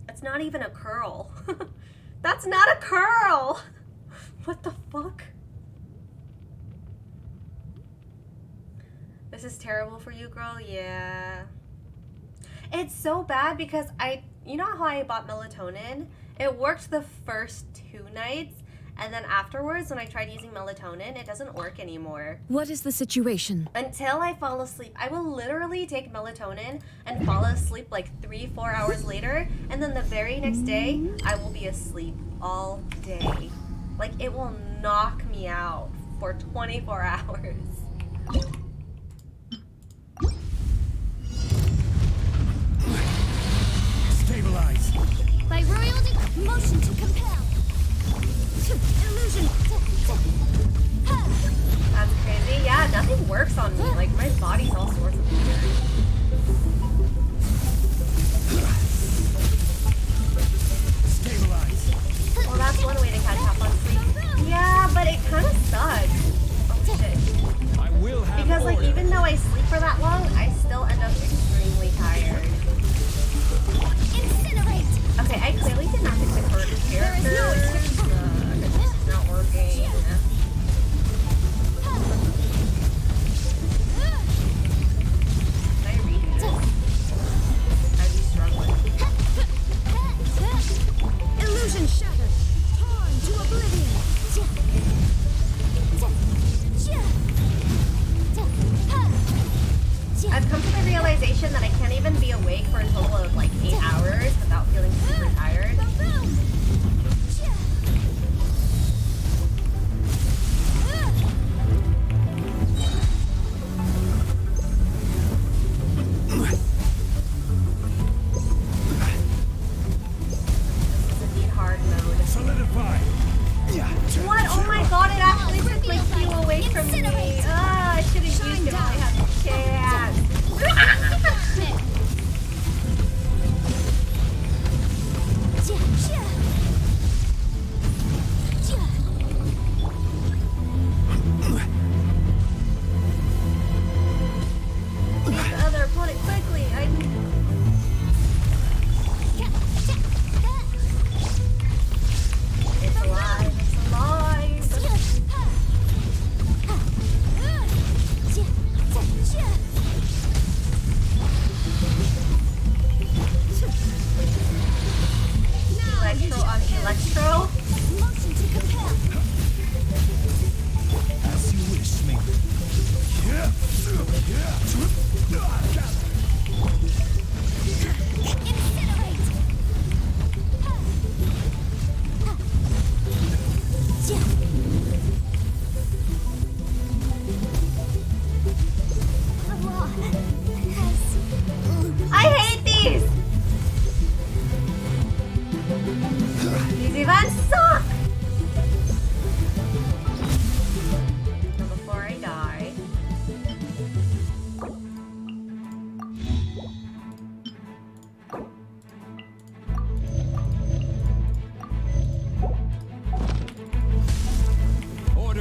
Speaker 2: It's not even a curl. That's not a curl! What the fuck? This is terrible for you, girl? Yeah. It's so bad because you know how I bought melatonin? It worked the first 2 nights, and then afterwards, when I tried using melatonin, it doesn't work anymore.
Speaker 6: What is the situation?
Speaker 2: Until I fall asleep. I will literally take melatonin and fall asleep like 3-4 hours later, and then the very next day, I will be asleep all day. Like, it will knock me out for 24 hours.
Speaker 3: Stabilize.
Speaker 9: By royalty, motion to compel. Illusion.
Speaker 2: That's crazy. Yeah, nothing works on me. Like, my body's all sorts of weird.
Speaker 3: Stabilize.
Speaker 2: Well, that's one way to catch up on sleep. Yeah, but it kind of sucks. Oh, shit.
Speaker 3: I will have
Speaker 2: Because, like,
Speaker 3: order.
Speaker 2: even though I sleep for that long, I still end up extremely tired.
Speaker 9: Incinerate.
Speaker 2: Okay, I clearly did not pick the correct character. This is not working. Can I read this? I'd be struggling.
Speaker 9: Illusion shattered. Torn to oblivion.
Speaker 2: I've come to the realization that I can't even be awake for a total of like 8 hours without feeling super tired. This is indeed hard mode.
Speaker 3: Solidify.
Speaker 2: What? Oh my god, it actually took my Q away from me. Ah, I should have used it while I had the chance.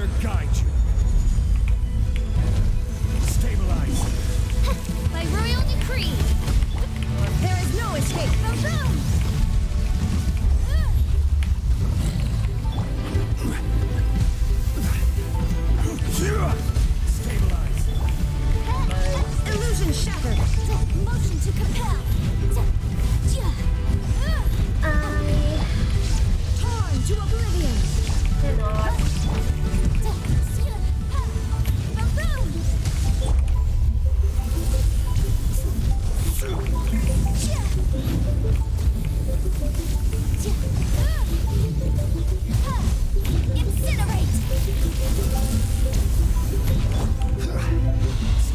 Speaker 3: better guide you. Stabilize.
Speaker 1: By royal decree, there is no escape. The room!
Speaker 3: Stabilize.
Speaker 1: Illusion shattered. Motion to compel. Torn to oblivion.
Speaker 2: Cannot.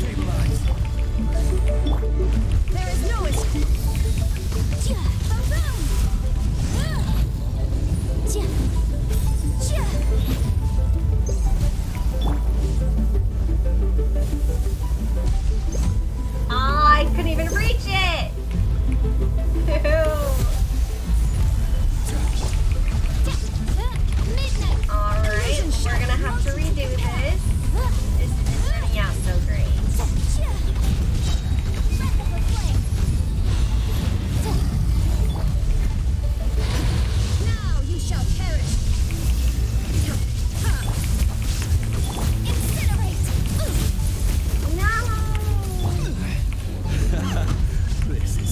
Speaker 3: Stabilize.
Speaker 1: There is no escape.
Speaker 2: I couldn't even reach it! Alright, we're gonna have to redo this. This isn't turning out so great.
Speaker 1: Now you shall perish. Incinerate.
Speaker 3: This is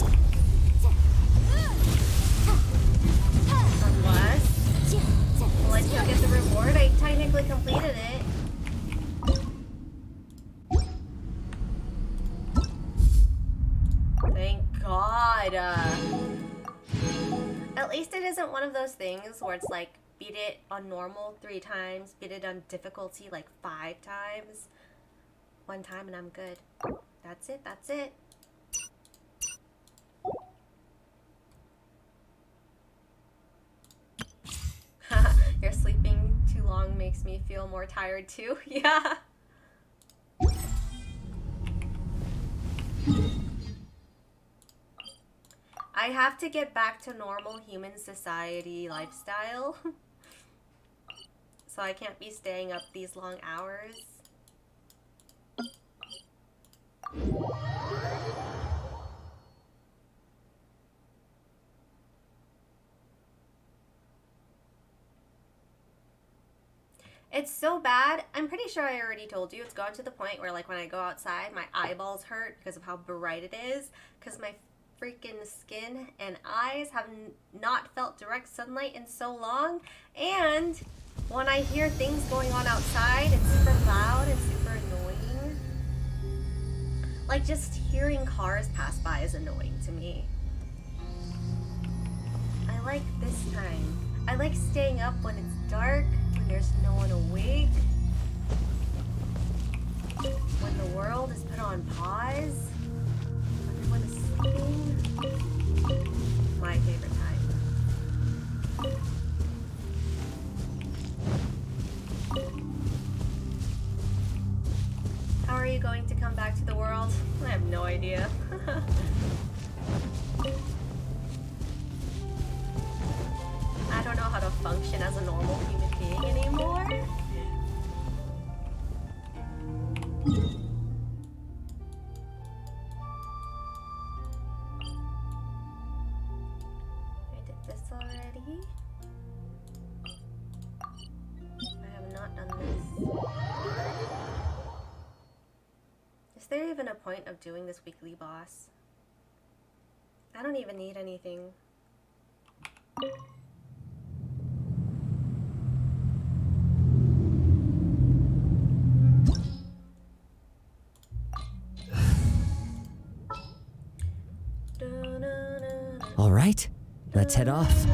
Speaker 2: Unless, will I still get the reward? I technically completed it. Thank God. At least it isn't one of those things where it's like, beat it on normal 3 times, beat it on difficulty like 5 times. 1 time and I'm good. That's it, that's it. You're sleeping too long makes me feel more tired too. Yeah. I have to get back to normal human society lifestyle. So I can't be staying up these long hours. It's so bad. I'm pretty sure I already told you. It's gone to the point where, like, when I go outside, my eyeballs hurt because of how bright it is. Because my freaking skin and eyes have not felt direct sunlight in so long. And when I hear things going on outside, it's super loud and super annoying. Like, just hearing cars pass by is annoying to me. I like this time. I like staying up when it's dark, when there's no one awake, when the world is put on pause, when everyone is sleeping. My favorite time. How are you going to come back to the world? I have no idea. I don't know how to function as a normal human being anymore. I did this already. I have not done this. Is there even a point of doing this weekly boss? I don't even need anything.
Speaker 6: All right, let's head off.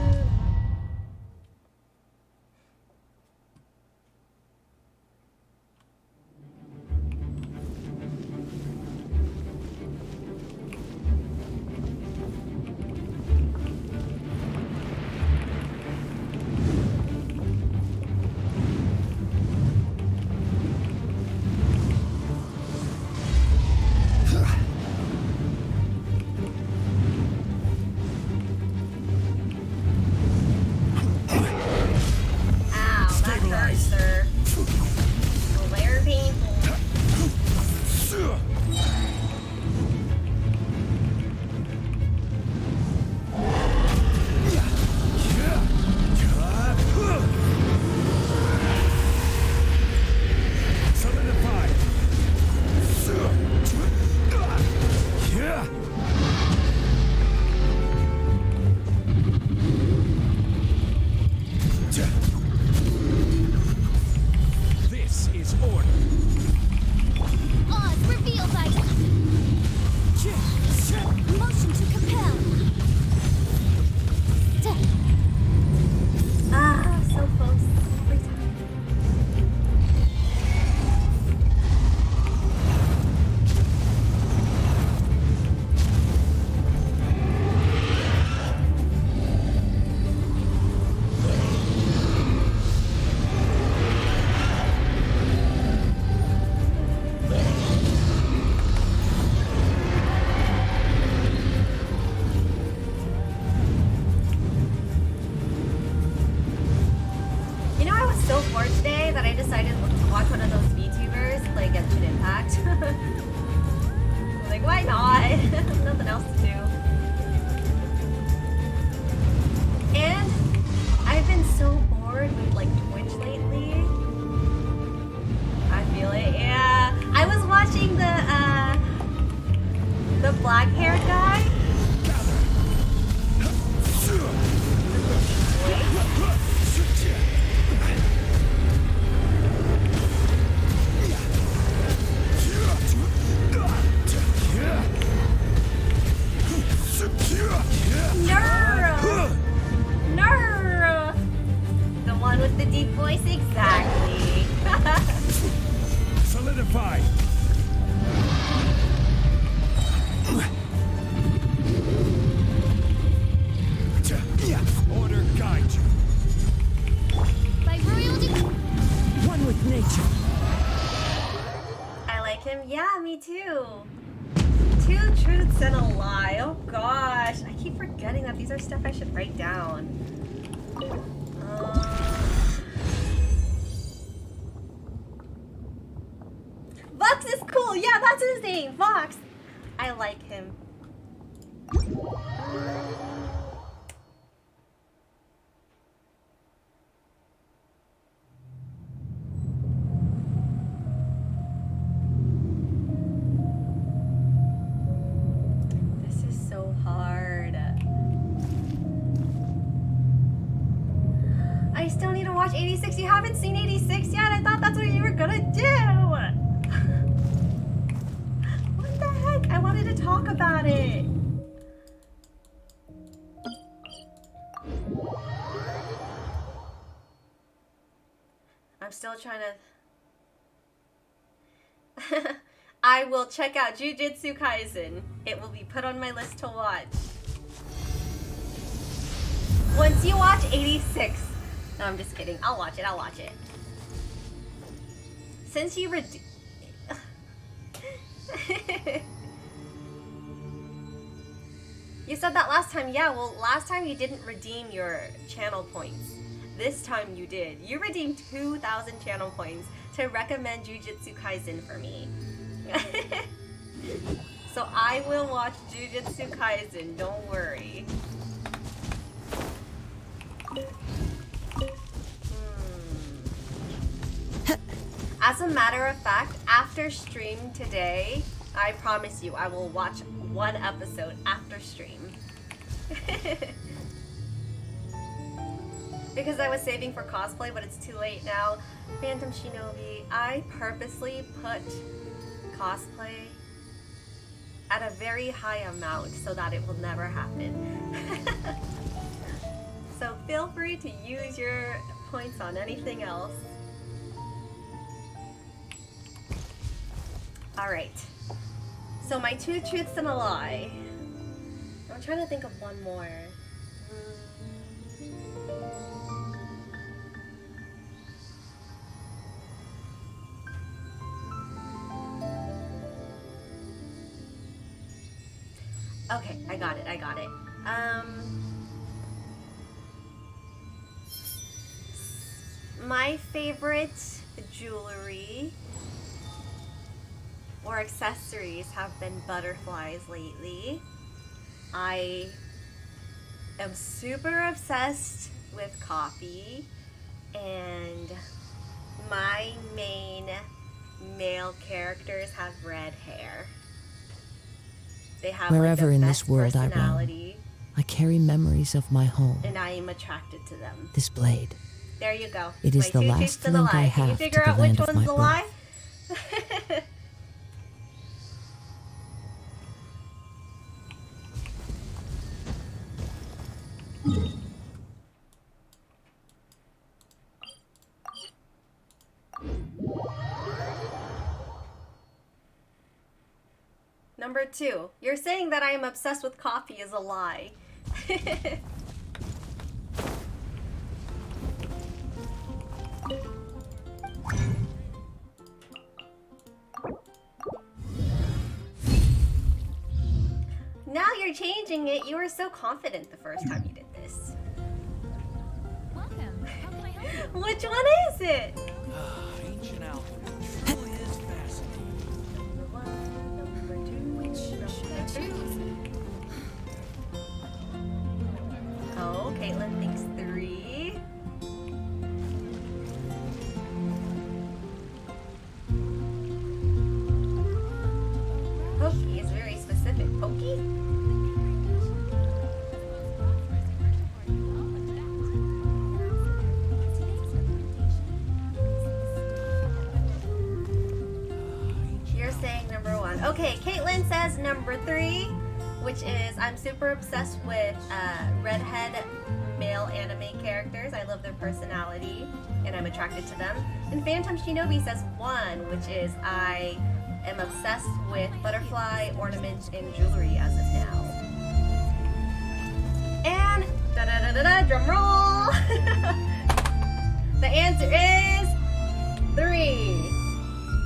Speaker 2: so bored today that I decided to watch one of those VTubers play Genshin Impact. Like, why not? Nothing else to do. And I've been so bored with like Twitch lately. I feel it, yeah. I was watching the black haired guy. No! The one with the deep voice, exactly.
Speaker 3: Solidify. Order guide you.
Speaker 9: By royalty.
Speaker 6: One with nature.
Speaker 2: I like him. Yeah, me too. 2 truths and a lie. Oh gosh. I keep forgetting that these are stuff I should write down. Vox is cool. Yeah, that's his name. Vox. I like him. This is so hard. I still need to watch 86. You haven't seen 86 yet? I thought that's what you were gonna do. What the heck? I wanted to talk about it. I'm still trying to... I will check out Jujutsu Kaisen. It will be put on my list to watch. Once you watch 86... No, I'm just kidding. I'll watch it. I'll watch it. Since you You said that last time. Yeah, well, last time you didn't redeem your channel points. This time you did. You redeemed 2,000 channel points to recommend Jujutsu Kaisen for me. So I will watch Jujutsu Kaisen, don't worry. As a matter of fact, after stream today, I promise you I will watch 1 episode after stream. Because I was saving for cosplay, but it's too late now. Phantom Shinobi, I purposely put cosplay at a very high amount so that it will never happen. So feel free to use your points on anything else. Alright. So my 2 truths and a lie. I'm trying to think of one more. Okay, I got it. My favorite jewelry or accessories have been butterflies lately. I am super obsessed with coffee, and my main male characters have red hair. They have
Speaker 6: Wherever
Speaker 2: like, the
Speaker 6: in
Speaker 2: best
Speaker 6: this world I roam,
Speaker 2: personality,
Speaker 6: I carry memories of my home.
Speaker 2: and I am attracted to them.
Speaker 6: This blade.
Speaker 2: There you go.
Speaker 6: It is
Speaker 2: My
Speaker 6: the
Speaker 2: 2
Speaker 6: last
Speaker 2: truths and a
Speaker 6: link I
Speaker 2: lie. Can you
Speaker 6: have to
Speaker 2: figure
Speaker 6: the
Speaker 2: out which
Speaker 6: land of
Speaker 2: one's
Speaker 6: my
Speaker 2: the lie? Number 2, you're saying that I am obsessed with coffee is a lie. Now you're changing it. You were so confident the first time you did this.
Speaker 1: Welcome. How can I help you?
Speaker 2: Which one is it.
Speaker 3: Ancient alchemy truly is fascinating.
Speaker 2: Number two. Which should I choose? Oh, Caitlin thinks 3. Pokey is very specific. Pokey? You're saying number 1. Okay, Caitlin says number 3, which is I'm super obsessed with redhead male anime characters. I love their personality and I'm attracted to them. And Phantom Shinobi says 1, which is I am obsessed with butterfly ornaments and jewelry as of now. And da da da da da, drum roll. The answer is 3.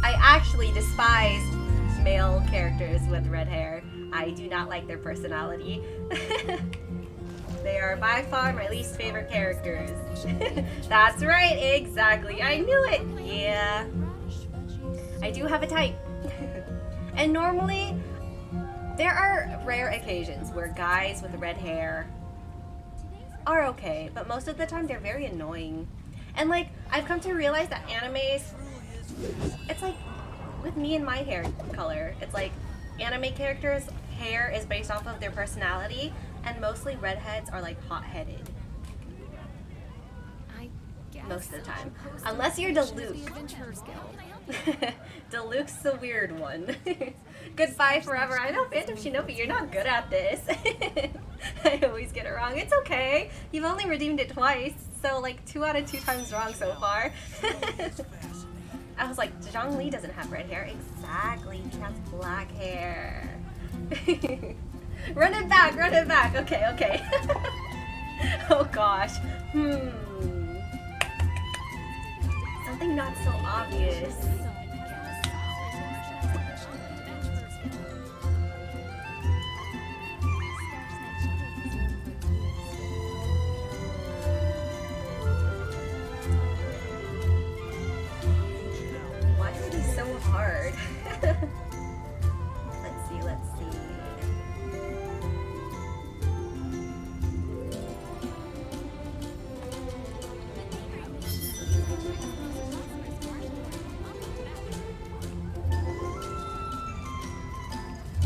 Speaker 2: I actually despised male characters with red hair. I do not like their personality. They are by far my least favorite characters. That's right, exactly. I knew it. Yeah. I do have a type. And normally, there are rare occasions where guys with red hair are okay, but most of the time they're very annoying. And like, I've come to realize that animes, it's like, with me and my hair color, it's like, anime characters' hair is based off of their personality, and mostly redheads are like hot-headed. Most of the time. Unless you're Diluc. Diluc's the weird one. Goodbye forever. I know, Phantom Shinobi, you're not good at this. I always get it wrong. It's okay. You've only redeemed it twice, so like 2 out of 2 times wrong so far. I was like, Zhongli doesn't have red hair. Exactly, he has black hair. Run it back, run it back. Okay, okay. Oh gosh. Something not so obvious. Why is it so hard? Let's see, let's see.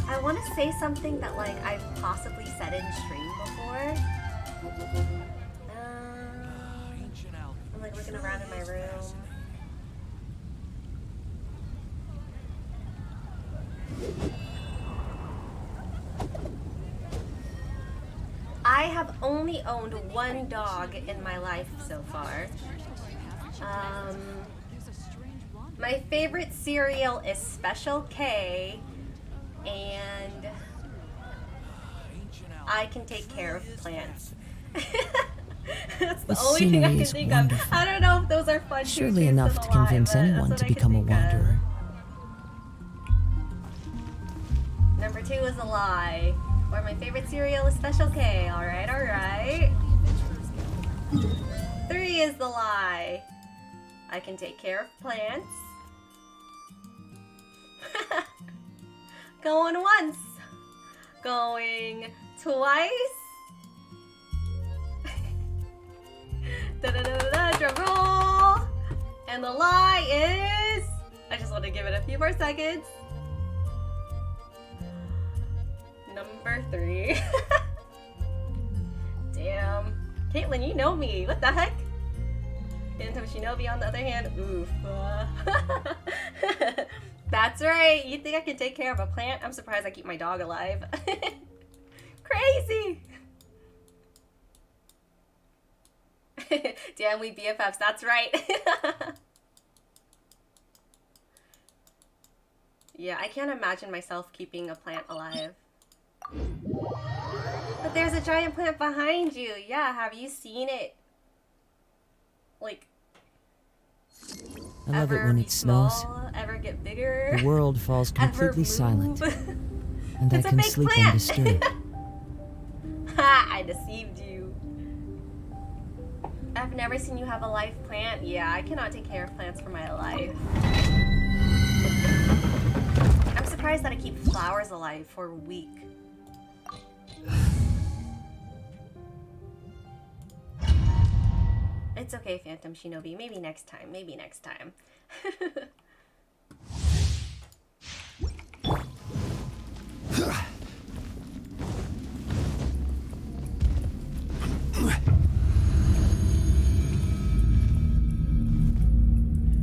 Speaker 2: I want to say something that like I've possibly said in stream before. I'm like looking around in my room. I have only owned 1 dog in my life so far. My favorite cereal is Special K, and I can take care of plants. That's the only thing I can think of. I don't know if those are fun.
Speaker 6: Surely enough to convince anyone to become a wanderer.
Speaker 2: Number 2 is a lie. Or my favorite cereal is Special K. Alright, alright. 3 is the lie. I can take care of plants. Going once. Going twice. Da-da-da-da, drum roll. And the lie is... I just want to give it a few more seconds. Number 3. Damn. Caitlin, you know me. What the heck? Phantom Shinobi on the other hand. Oof. That's right. You think I can take care of a plant? I'm surprised I keep my dog alive. Crazy. Damn, we BFFs. That's right. Yeah, I can't imagine myself keeping a plant alive. But there's a giant plant behind you. Yeah, have you seen it? Like,
Speaker 6: I love it when it snows.
Speaker 2: Ever get bigger?
Speaker 6: The world falls completely silent, and I
Speaker 2: It's a
Speaker 6: can
Speaker 2: fake
Speaker 6: sleep
Speaker 2: plant.
Speaker 6: undisturbed.
Speaker 2: Ha! I deceived you. I've never seen you have a life plant. Yeah, I cannot take care of plants for my life. I'm surprised that I keep flowers alive for a week. It's okay, Phantom Shinobi. Maybe next time. Maybe next time.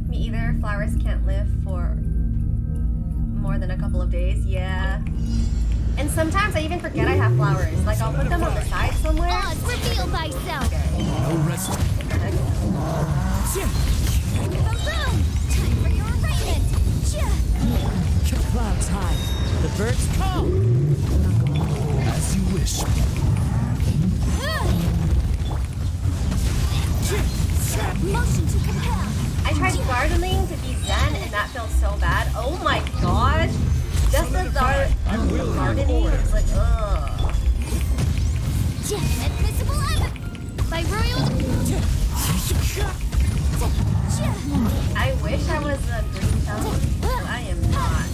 Speaker 2: Me either. Flowers can't live for more than a couple of days. Yeah. And sometimes I even forget I have flowers. Like, I'll put them on the side somewhere.
Speaker 4: Oz, reveal thyself.
Speaker 3: No rest.
Speaker 4: Boom! Time for your arraignment.
Speaker 6: Clouds high. The birds call.
Speaker 3: As you wish.
Speaker 4: Motion to compel.
Speaker 2: I tried gardening to be zen and that feels so bad. Oh my gosh. Just the gardening is like, ugh.
Speaker 4: Admissible evidence. By royal...
Speaker 2: I wish I was a green thumb, but I am not.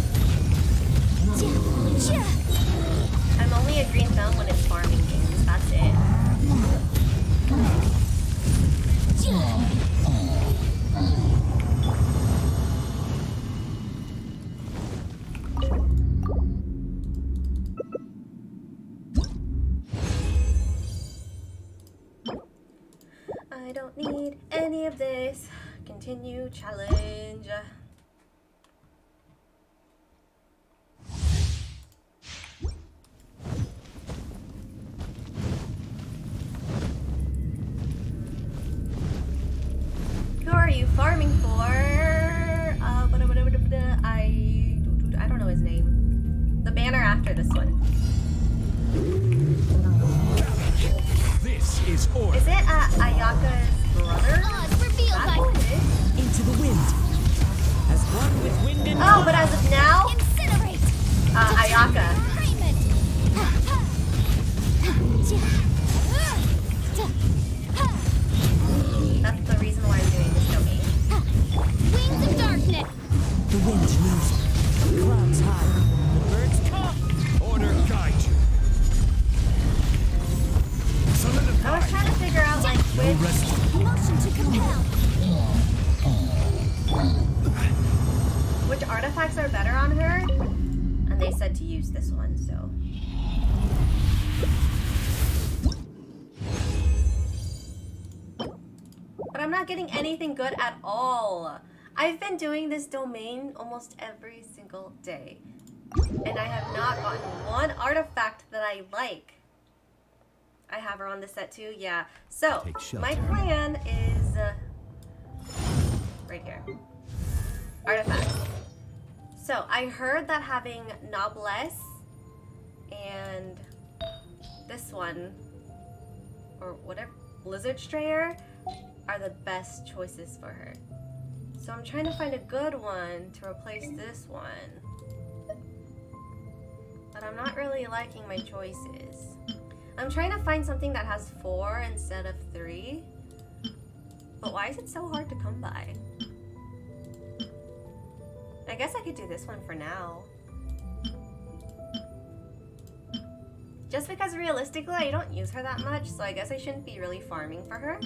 Speaker 2: I'm only a green thumb when it's farming games. That's it. I don't need any of this. Continue challenge. Who are you farming for? I don't know his name. The banner after this one.
Speaker 3: This is order.
Speaker 2: Is it Ayaka's brother?
Speaker 4: Oz, reveal
Speaker 2: That's who
Speaker 4: thyself.
Speaker 2: it is?
Speaker 6: Into the wind. As one with wind and
Speaker 2: Oh, but as of now,
Speaker 4: Incinerate.
Speaker 2: Ayaka.
Speaker 4: Arraignment.
Speaker 2: That's the reason why I'm doing this domain.
Speaker 4: Wings of darkness.
Speaker 6: the wind knows it. Clouds high. The birds come.
Speaker 3: Order guide you. Solidify.
Speaker 2: I was trying to figure out like
Speaker 3: No
Speaker 2: which
Speaker 3: rest.
Speaker 4: Motion to compel.
Speaker 2: artifacts are better on her, and they said to use this one, so. But I'm not getting anything good at all. I've been doing this domain almost every single day, and I have not gotten one artifact that I like. I have her on the set too, yeah. So, my plan is right here. Artifacts. So, I heard that having Noblesse and this one, or whatever, Blizzard Strayer, are the best choices for her. So I'm trying to find a good one to replace this one. But I'm not really liking my choices. I'm trying to find something that has 4 instead of 3. But why is it so hard to come by? I guess I could do this one for now. Just because realistically I don't use her that much, so I guess I shouldn't be really farming for her.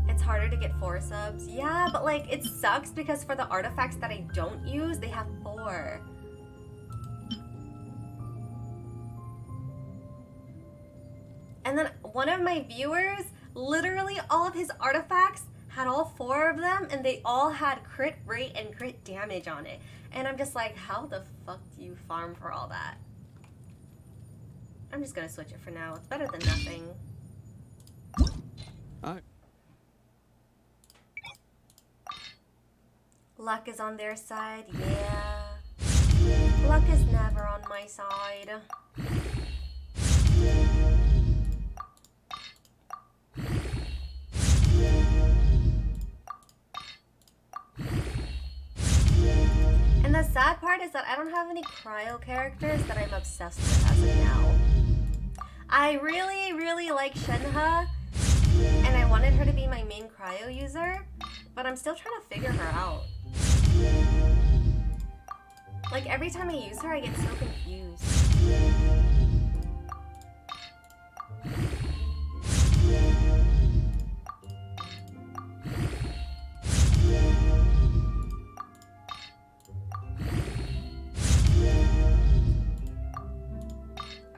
Speaker 2: It's harder to get 4 subs. Yeah, but like it sucks because for the artifacts that I don't use, they have 4. And then one of my viewers, literally all of his artifacts had all 4 of them, and they all had crit rate and crit damage on it. And I'm just like, how the fuck do you farm for all that? I'm just gonna switch it for now. It's better than nothing. Luck is on their side, yeah. Luck is never on my side. And the sad part is that I don't have any cryo characters that I'm obsessed with as of now. I really, really like Shenhe, and I wanted her to be my main cryo user, but I'm still trying to figure her out. Like, every time I use her, I get so confused.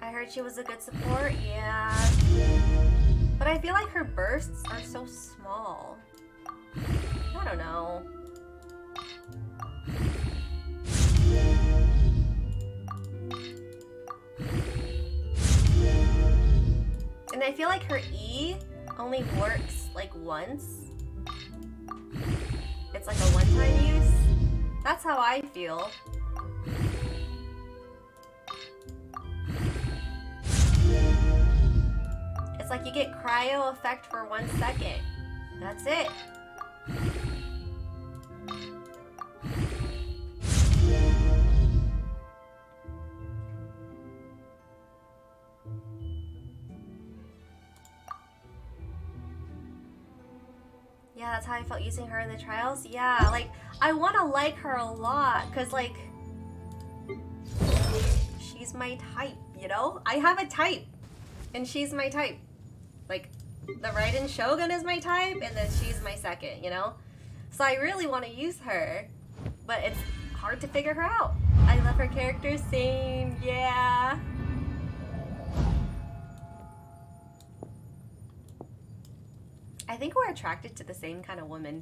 Speaker 2: I heard she was a good support, yeah. But I feel like her bursts are so small. I don't know. And I feel like her E only works like once. It's like a one-time use. That's how I feel. It's like you get cryo effect for 1 second. That's it. Yeah, that's how I felt using her in the trials. Yeah, like, I want to like her a lot, because, like, she's my type, you know? I have a type, and she's my type. Like, the Raiden Shogun is my type, and then she's my second, you know? So I really want to use her, but it's hard to figure her out. I love her character, same, yeah. I think we're attracted to the same kind of woman.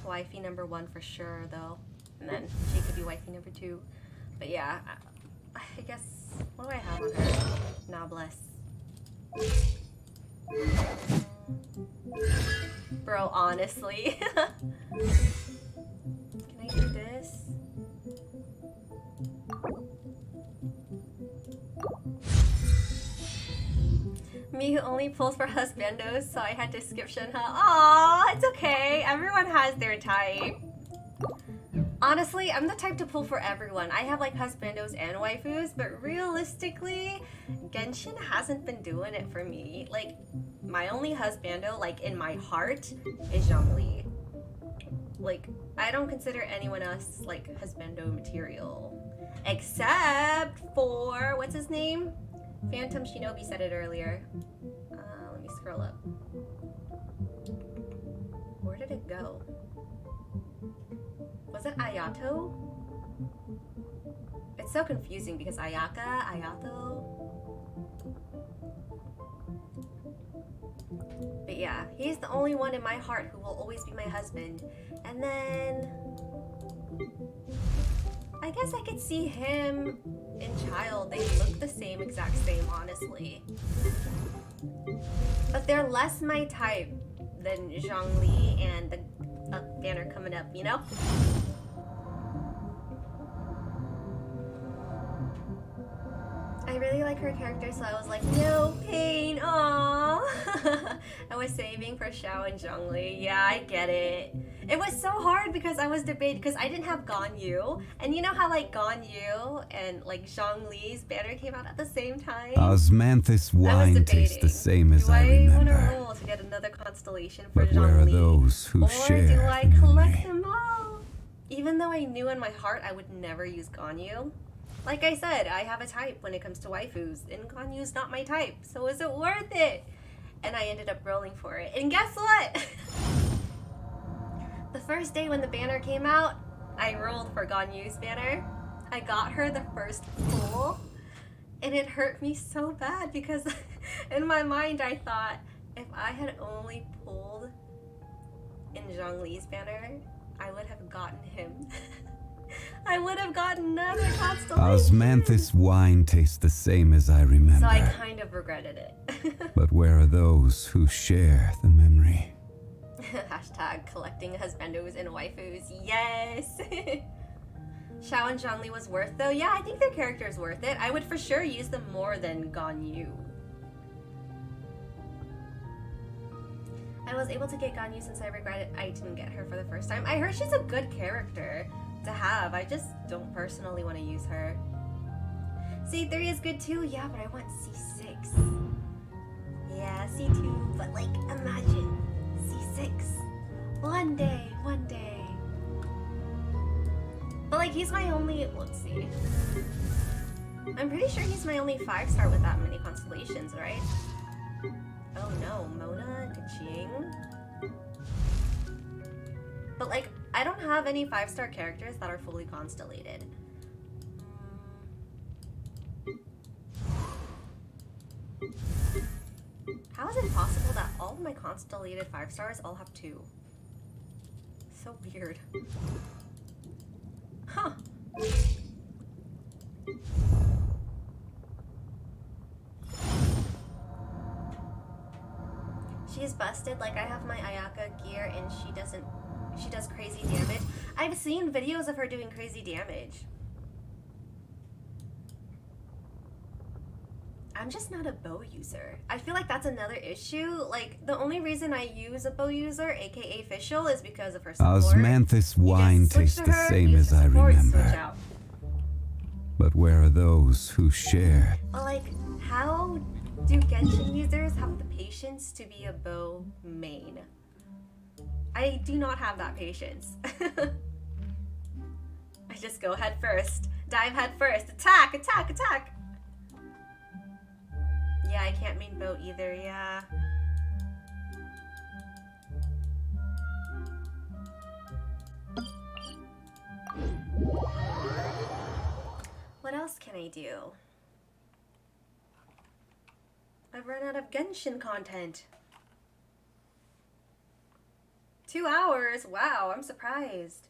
Speaker 2: Wifey number 1 for sure, though. And then she could be wifey number 2. But yeah, I guess, what do I have on her? Noblesse. Bro, honestly. Can I do this? Me who only pulls for husbandos, so I had to skip Shenhe. Aw, it's okay. Everyone has their type. Honestly, I'm the type to pull for everyone. I have like husbandos and waifus, but realistically, Genshin hasn't been doing it for me. Like, my only husbando, like in my heart, is Zhongli. Like, I don't consider anyone else like husbando material. Except for, what's his name? Phantom Shinobi said it earlier. Let me scroll up. Where did it go? Was it Ayato? It's so confusing because Ayaka, Ayato. But yeah, he's the only one in my heart who will always be my husband. And then I guess I could see him in Child. They look the same, exact same, honestly. But they're less my type than Zhongli and the banner coming up, you know? I really like her character, so I was like, no pain, aww. I was saving for Xiao and Zhongli. Yeah, I get it. It was so hard because I was debating, because I didn't have Ganyu. And you know how like Ganyu and like Zhongli's banner came out at the same time?
Speaker 7: Osmanthus wine tastes the same as I
Speaker 2: Do I want to
Speaker 7: remember.
Speaker 2: roll to get another constellation for
Speaker 7: But
Speaker 2: Zhongli?
Speaker 7: where are those who
Speaker 2: Or
Speaker 7: share
Speaker 2: do I
Speaker 7: the
Speaker 2: collect
Speaker 7: memory?
Speaker 2: them all? Even though I knew in my heart I would never use Ganyu. Like I said, I have a type when it comes to waifus, and Ganyu's not my type, so is it worth it? And I ended up rolling for it. And guess what? The first day when the banner came out, I rolled for Ganyu's banner. I got her the first pull, and it hurt me so bad because in my mind I thought, if I had only pulled in Zhongli's banner, I would have gotten him. I would have gotten another constellation.
Speaker 7: Osmanthus wine tastes the same as I remember.
Speaker 2: So I kind of regretted it.
Speaker 7: But where are those who share the memory?
Speaker 2: Hashtag collecting husbandos and waifus. Yes! Xiao and Zhongli was worth though. Yeah, I think their character is worth it. I would for sure use them more than Ganyu. I was able to get Ganyu since I regretted I didn't get her for the first time. I heard she's a good character to have. I just don't personally want to use her. C3 is good too, yeah, but I want C6. Yeah, C2, but like, imagine C6. One day. But like, he's my only, let's see. I'm pretty sure he's my only 5-star with that many constellations, right? Oh no, Mona, Kaching. But like, I don't have any 5-star characters that are fully constellated. How is it possible that all of my constellated 5-stars all have 2? So weird. Huh. She's busted, like I have my Ayaka gear and she does crazy damage. I've seen videos of her doing crazy damage. I'm just not a bow user. I feel like that's another issue. Like, the only reason I use a bow user, aka Official, is because of her support.
Speaker 7: Osmanthus wine tastes the same as I remember. But where are those who share?
Speaker 2: Well, like, how do Genshin users have the patience to be a bow main? I do not have that patience. I just go head first. Dive head first. Attack, attack, attack! Yeah, I can't main bow either, yeah. What else can I do? I've run out of Genshin content. 2 hours? Wow, I'm surprised.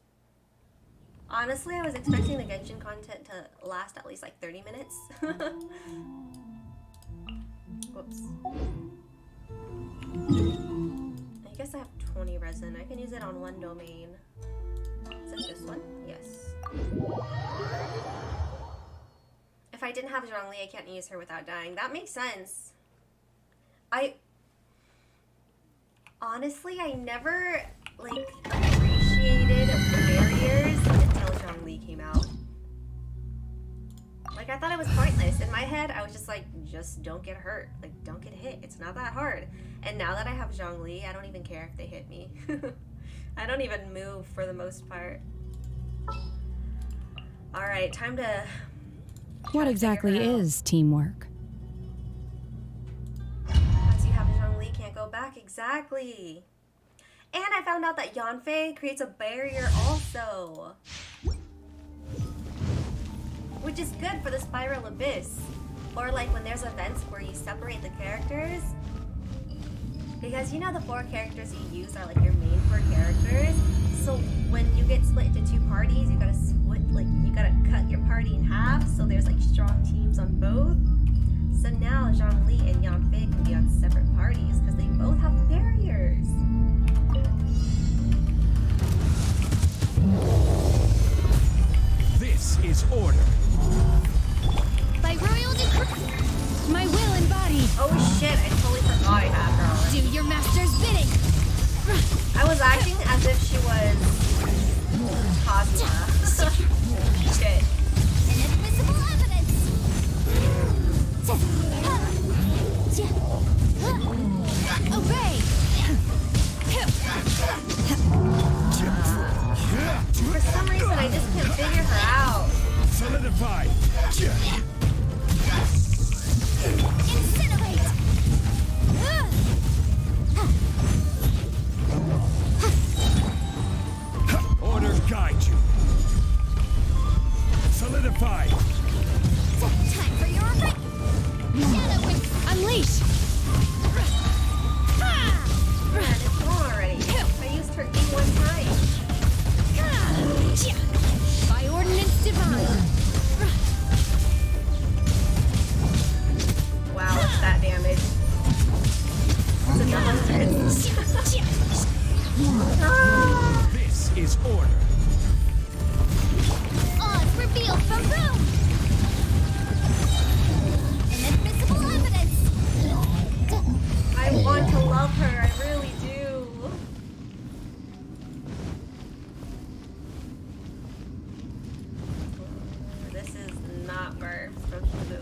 Speaker 2: Honestly, I was expecting the Genshin content to last at least like 30 minutes. Whoops. I guess I have 20 resin. I can use it on one domain. Is it this one? Yes. If I didn't have Zhongli, I can't use her without dying. That makes sense. Honestly, I never, like, appreciated barriers until Zhongli came out. Like, I thought it was pointless. In my head, I was just like, just don't get hurt. Like, don't get hit. It's not that hard. And now that I have Zhongli, I don't even care if they hit me. I don't even move for the most part. Alright, time to...
Speaker 6: What exactly is teamwork?
Speaker 2: Once you have Zhongli, can't go back. Exactly. And I found out that Yanfei creates a barrier also. Which is good for the Spiral Abyss. Or like when there's events where you separate the characters. Because you know the 4 characters you use are like your main 4 characters. So when you get split into 2 parties, you gotta split, like you gotta cut your party in half. So there's like strong teams on both. So now Zhongli and Yanfei can be on separate parties because they both have barriers.
Speaker 3: This is order.
Speaker 9: By royal decree, my will embodied.
Speaker 2: Oh shit, I totally forgot I had her.
Speaker 9: Do your master's bidding.
Speaker 2: I was acting as if she was Cosma. Shit.
Speaker 9: Inadmissible evidence. Obey.
Speaker 2: For some reason, I just can't figure her out.
Speaker 3: Solidify.
Speaker 9: Incinerate.
Speaker 3: Order guide you. Solidify.
Speaker 9: Time for your event. Shadow Wing. Unleash.
Speaker 2: Man, it's gone already. I used her E1 time.
Speaker 9: By ordinance divine.
Speaker 2: Wow, what's that damage? It's a 100.
Speaker 3: This is order.
Speaker 9: Odds revealed from room. Inadmissible evidence.
Speaker 2: I want to love her, I really do. This is not Burp, especially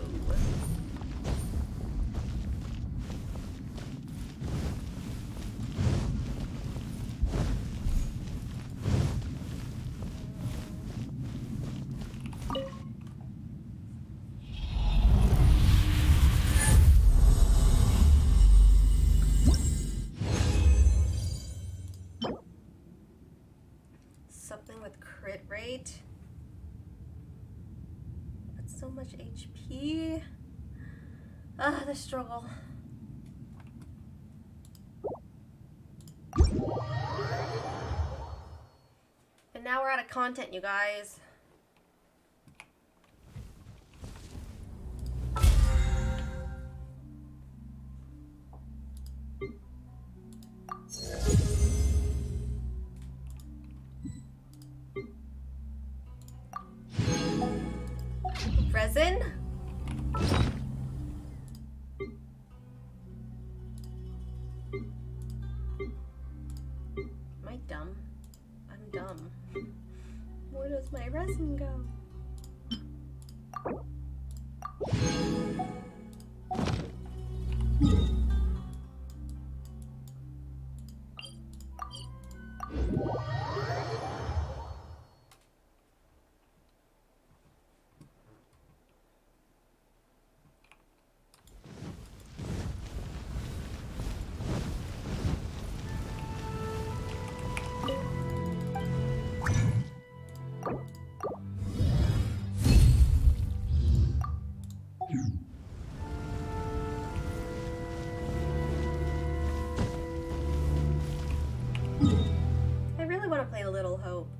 Speaker 2: right? That's so much HP. Ah, the struggle. And now we're out of content, you guys. Resin? Am I dumb? I'm dumb. Where does my resin go? I really want to play A Little Hope.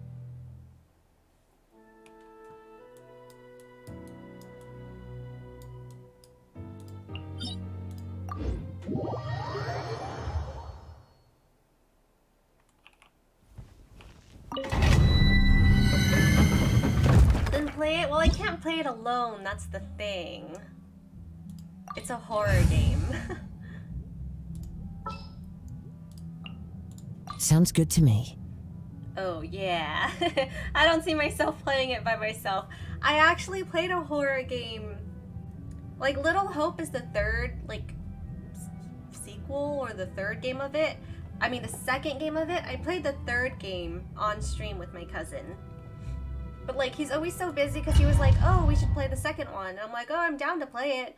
Speaker 2: Then play it? Well, I can't play it alone, that's the thing. It's a horror game.
Speaker 6: Sounds good to me.
Speaker 2: Oh yeah. I don't see myself playing it by myself. I actually played a horror game. Like, Little Hope is the third, like, sequel or the third game of it. I mean, the second game of it. I played the third game on stream with my cousin. But, like, he's always so busy because he was like, oh, we should play the second one. And I'm like, oh, I'm down to play it.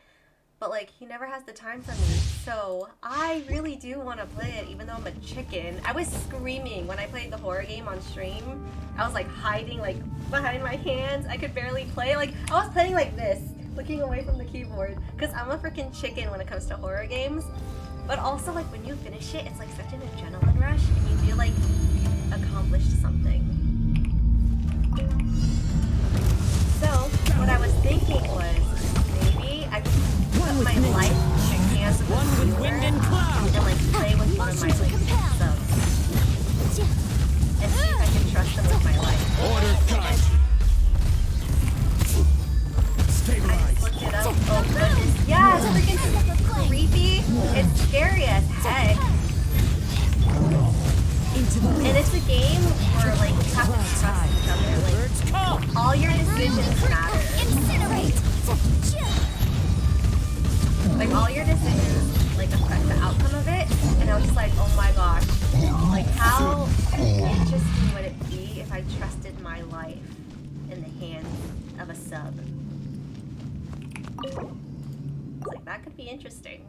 Speaker 2: But, like, he never has the time for me. So, I really do want to play it, even though I'm a chicken. I was screaming when I played the horror game on stream. I was, like, hiding, like, behind my hands. I could barely play. Like, I was playing like this, looking away from the keyboard. Because I'm a freaking chicken when it comes to horror games. But also, like, when you finish it, it's, like, such an adrenaline rush. And you feel like you've accomplished something. So, what I was thinking was, maybe I could put my life in the hands of the viewer and like play with one of my like subs and see if I can trust them with my life.
Speaker 3: Order cut.
Speaker 2: I
Speaker 3: Stabilize.
Speaker 2: just looked it up. Oh goodness, yeah, it's freaking creepy. It's scary as heck. And it's a game where like you have to trust each other. Like all your decisions matter. Like, all your decisions, like, affect the outcome of it, and I was just like, oh my gosh, like, how interesting would it be if I trusted my life in the hands of a sub? It's like, that could be interesting.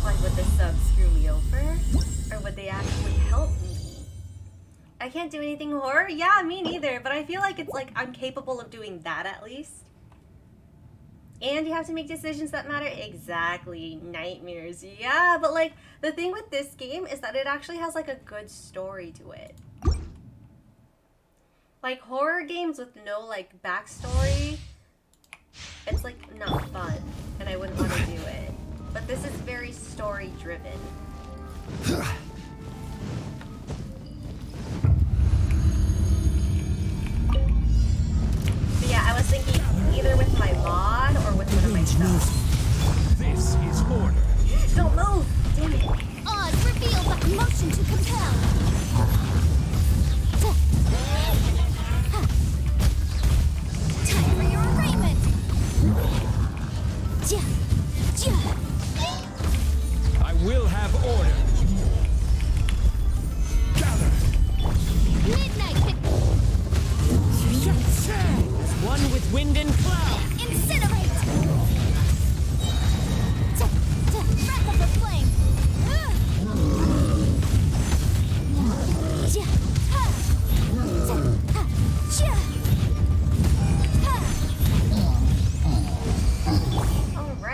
Speaker 2: Like, would the sub screw me over? Or would they actually help me? I can't do anything horror? Yeah, me neither, but I feel like it's like, I'm capable of doing that at least. And you have to make decisions that matter. Exactly. Nightmares. Yeah, but like the thing with this game is that it actually has like a good story to it. Like horror games with no like backstory, it's like not fun and I wouldn't want to do it. But this is very story driven. But yeah, I was thinking either with my mod or with one of my subs.
Speaker 3: This is order.
Speaker 2: Don't move! Damn it.
Speaker 4: Oz reveals a motion to compel. Time for your arraignment.
Speaker 3: I will have order.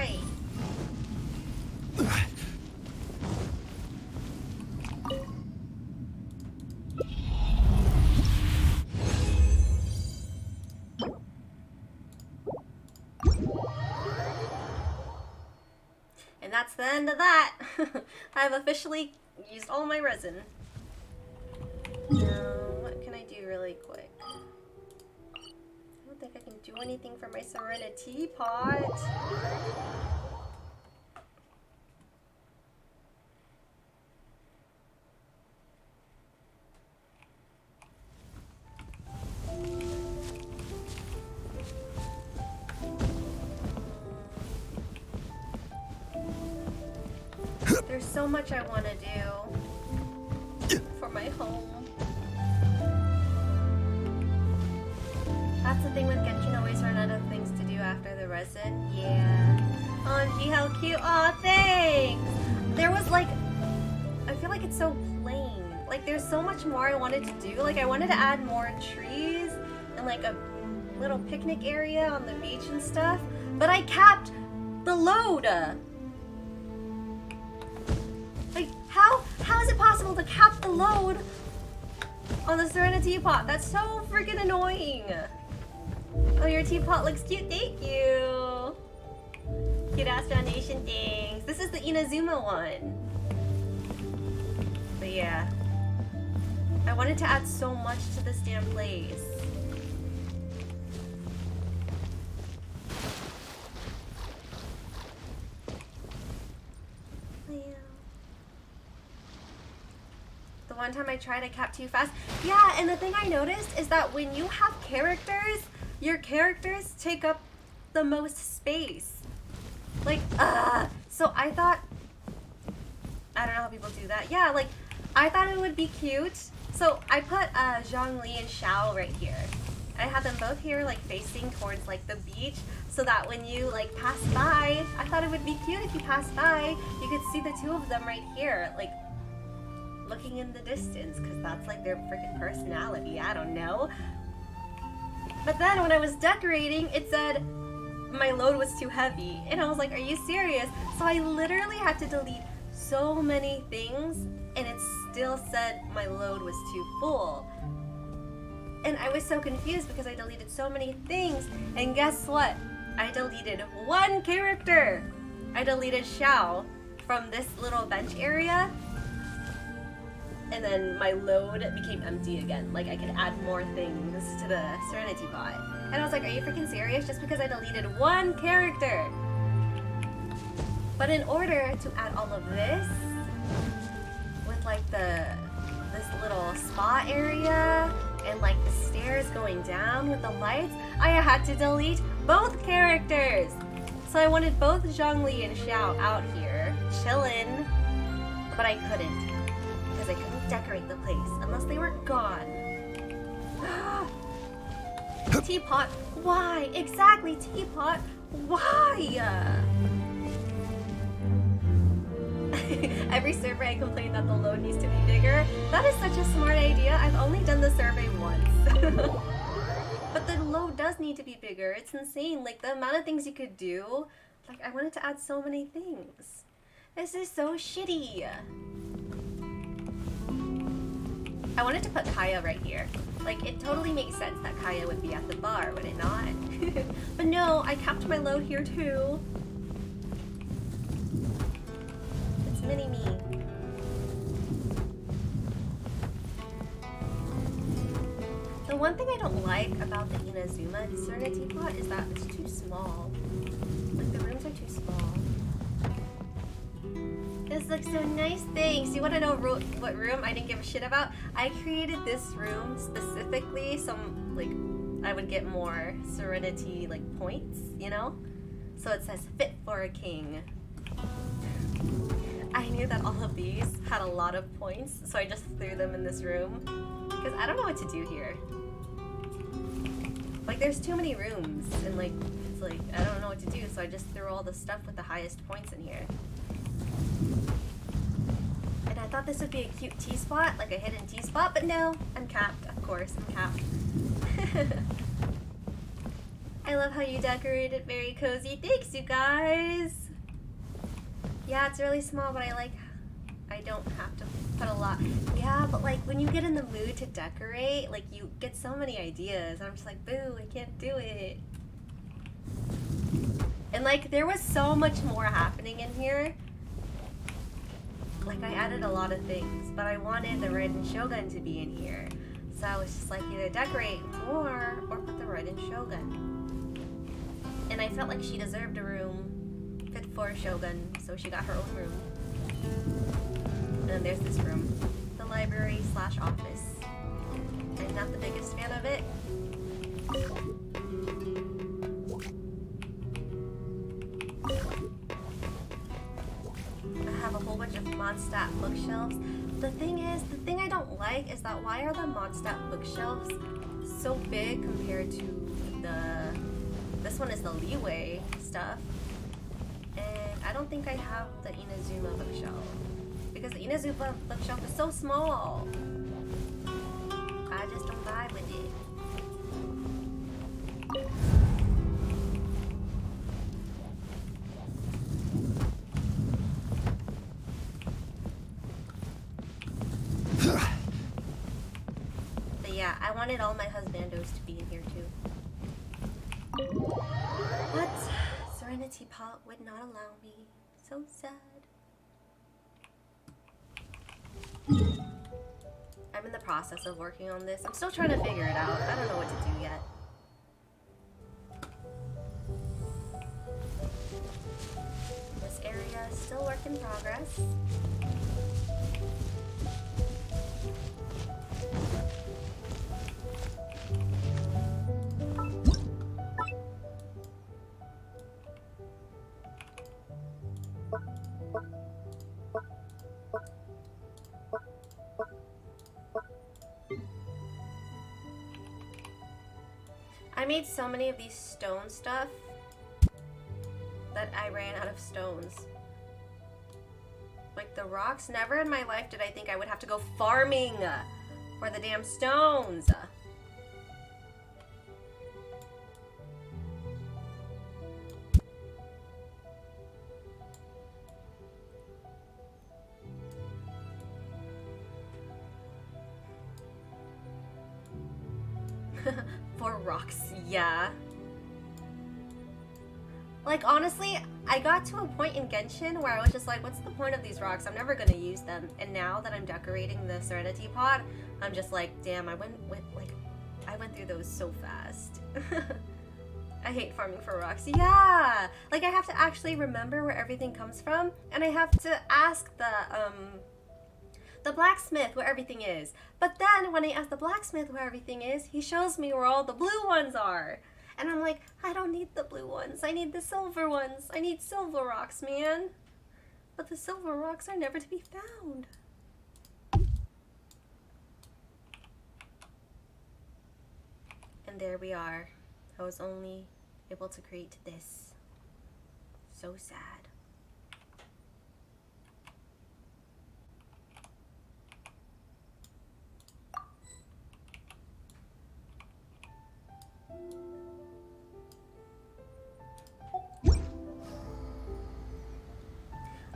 Speaker 2: Alright. And that's the end of that. I've officially used all my resin. Now, what can I do really quick? I don't think I can do anything for my Serenity pot. There's so much I want to do for my home. That's the thing with Genshin, always run out of things to do after the resin. Yeah. Oh, gee, how cute. Aw, thanks! There was like... I feel like it's so plain. Like, there's so much more I wanted to do. Like, I wanted to add more trees and like a little picnic area on the beach and stuff. But I capped the load! Like, how is it possible to cap the load on the Serenity Teapot? That's so freaking annoying. Oh, your teapot looks cute. Thank you. Cute ass foundation things. This is the Inazuma one. But yeah, I wanted to add so much to this damn place. The one time I tried, I capped too fast. Yeah, and the thing I noticed is that when you have characters, your characters take up the most space. Like, so I thought, I don't know how people do that. Yeah, like, I thought it would be cute. So I put Zhongli and Xiao right here. I have them both here, like, facing towards, like, the beach, so that when you, like, pass by, I thought it would be cute if you passed by, you could see the two of them right here, like, looking in the distance, because that's like their freaking personality. I don't know. But then when I was decorating, it said my load was too heavy, and I was like, are you serious? So I literally had to delete so many things, and it still said my load was too full. And I was so confused because I deleted so many things, and guess what? I deleted one character. I deleted Xiao from this little bench area, and then my load became empty again. Like, I could add more things to the Serenity Pot. And I was like, are you freaking serious? Just because I deleted one character. But in order to add all of this, with like this little spa area, and like the stairs going down with the lights, I had to delete both characters. So I wanted both Zhongli and Xiao out here, chillin', but I couldn't. Because I couldn't decorate the place unless they were gone. Teapot, why? Exactly, Teapot, why? Every survey I complain that the load needs to be bigger. That is such a smart idea. I've only done the survey once. But the load does need to be bigger. It's insane. Like, the amount of things you could do. Like, I wanted to add so many things. This is so shitty. I wanted to put Kaya right here. Like, it totally makes sense that Kaya would be at the bar, would it not? But no, I capped my load here too. It's mini-me. The one thing I don't like about the Inazuma Serenity Pot is that it's too small. Like, the rooms are too small. This looks so nice, thanks. You want to know what room I didn't give a shit about? I created this room specifically so, like, I would get more Serenity, like, points, you know? So it says, fit for a king. I knew that all of these had a lot of points, so I just threw them in this room. Because I don't know what to do here. Like, there's too many rooms, and, like, it's like, I don't know what to do, so I just threw all the stuff with the highest points in here. And I thought this would be a cute T-spot, like a hidden T-spot, but no, I'm capped, of course, I'm capped. I love how you decorated, very cozy. Thanks, you guys. Yeah, it's really small, but I don't have to put a lot. Yeah, but like when you get in the mood to decorate, like you get so many ideas. I'm just like, boo, I can't do it. And like there was so much more happening in here. Like I added a lot of things, but I wanted the Raiden Shogun to be in here. So I was just like either decorate more or put the Raiden Shogun. And I felt like she deserved a room fit for a Shogun, so she got her own room. And then there's this room, the library / office. I'm not the biggest fan of it. I have a whole bunch of Mondstadt bookshelves. The thing I don't like is that why are the Mondstadt bookshelves so big compared to this one is the Leeway stuff. And I don't think I have the Inazuma bookshelf. Because the Inazuma bookshelf is so small. I just don't vibe with it. But yeah, I wanted all my husbandos to be in here too. What? Serenity Pot would not allow me. So sad. I'm in the process of working on this. I'm still trying to figure it out. I don't know what to do yet. This area is still work in progress. I made so many of these stone stuff that I ran out of stones. Like the rocks, never in my life did I think I would have to go farming for the damn stones. For rocks, yeah. Like honestly, I got to a point in Genshin where I was just like, what's the point of these rocks? I'm never gonna use them. And now that I'm decorating the Serenity Pot, I'm just like, damn, I went through those so fast. I hate farming for rocks. Yeah! Like I have to actually remember where everything comes from, and I have to ask the blacksmith where everything is. But then when I ask the blacksmith where everything is, he shows me where all the blue ones are. And I'm like, I don't need the blue ones. I need the silver ones. I need silver rocks, man. But the silver rocks are never to be found. And there we are. I was only able to create this. So sad.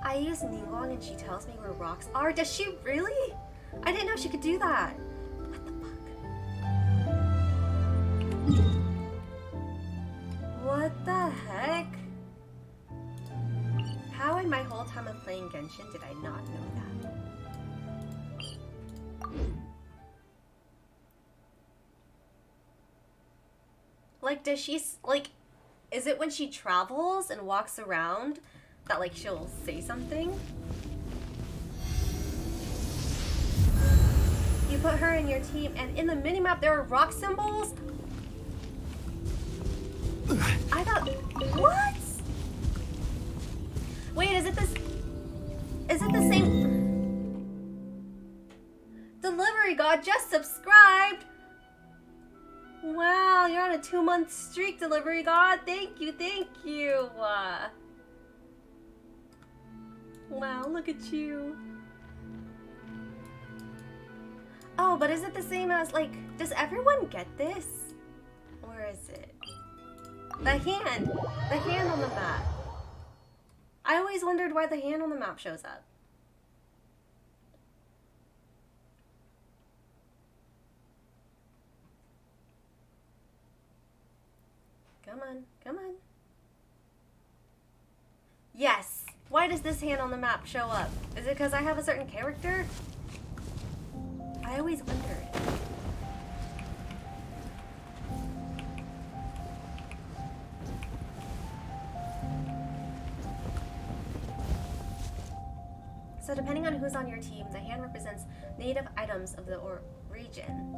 Speaker 2: I use Ningguang and she tells me where rocks are. Does she really? I didn't know she could do that. What the fuck? What the heck? How in my whole time of playing Genshin did I not know that? Like, does she, like, is it when she travels and walks around that, like, she'll say something? You put her in your team, and in the minimap there are rock symbols? I thought, what? Wait, is it the same? Delivery God just subscribed! Wow, you're on a 2-month streak, Delivery God. Thank you, thank you. Wow, look at you. Oh, but is it the same as, like, does everyone get this? Or is it? The hand! The hand on the map. I always wondered why the hand on the map shows up. Come on, come on. Yes! Why does this hand on the map show up? Is it because I have a certain character? I always wondered. So depending on who's on your team, the hand represents native items of the region.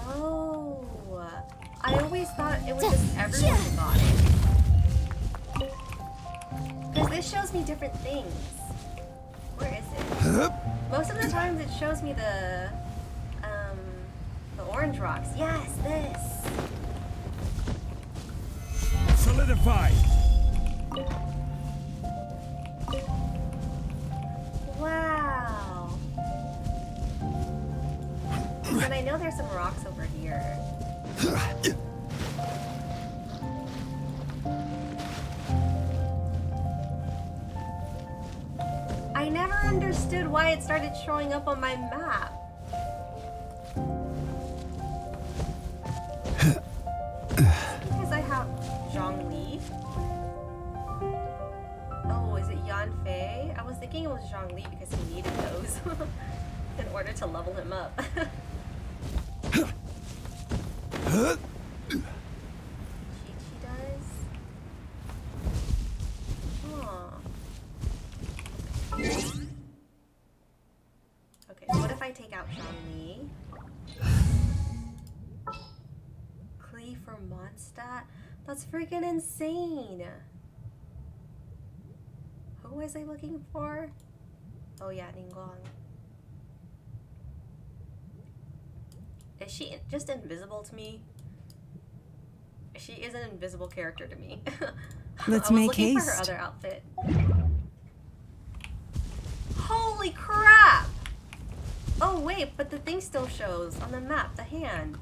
Speaker 2: Oh, I always thought it was just everyone who got it. Because this shows me different things. Where is it? Most of the times it shows me the orange rocks. Yes, this.
Speaker 3: Solidify.
Speaker 2: Wow. And I know there's some rocks over here. I never understood why it started showing up on my map. Because I have Zhongli. Oh, is it Yanfei? I was thinking it was Zhongli because he needed those in order to level him up. Chi does? Huh. Okay, so what if I take out Zhongli? Klee for Mondstadt? That's freaking insane! Who was I looking for? Oh yeah, Ningguang. Is she just invisible to me? She is an invisible character to me.
Speaker 6: Let's
Speaker 2: I was
Speaker 6: make
Speaker 2: looking for her
Speaker 6: haste.
Speaker 2: other outfit. Holy crap! Oh wait, but the thing still shows on the map, the hand.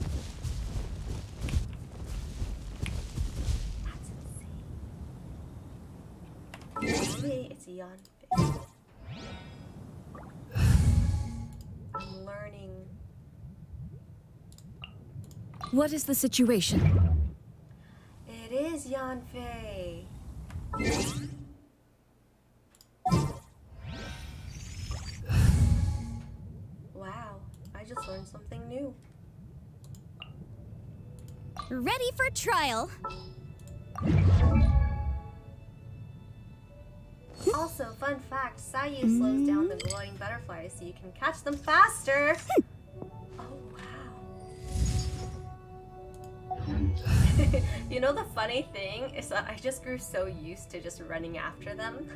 Speaker 2: That's insane. Maybe it's Yanfei. I'm learning.
Speaker 5: What is the situation?
Speaker 2: It is Yanfei. Wow, I just learned something new.
Speaker 9: Ready for trial.
Speaker 2: Also, fun fact, Sayu slows down the glowing butterflies so you can catch them faster. Oh, wow. You know the funny thing is that I just grew so used to just running after them.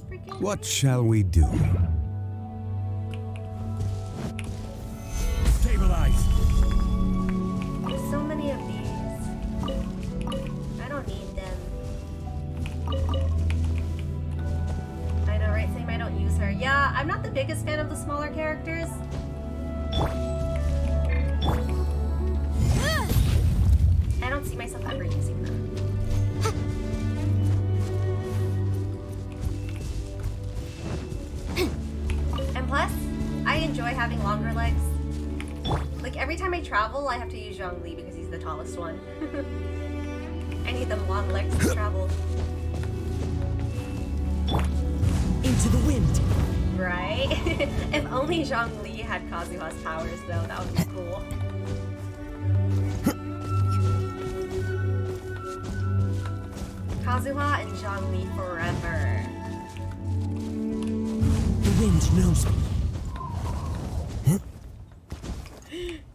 Speaker 2: Freaking
Speaker 7: What shall we do?
Speaker 3: Stabilize.
Speaker 2: There's so many of these. I don't need them. I know, right, Sam? I don't use her. Yeah, I'm not the biggest fan of the smaller characters. I don't see myself ever using them. And plus, I enjoy having longer legs. Like every time I travel, I have to use Zhongli because he's the tallest one. I need them long legs to travel.
Speaker 6: Into the wind.
Speaker 2: Right? If only Zhongli had Kazuha's powers though, that would be cool. Kazuha and Zhongli forever.
Speaker 6: The wind knows me.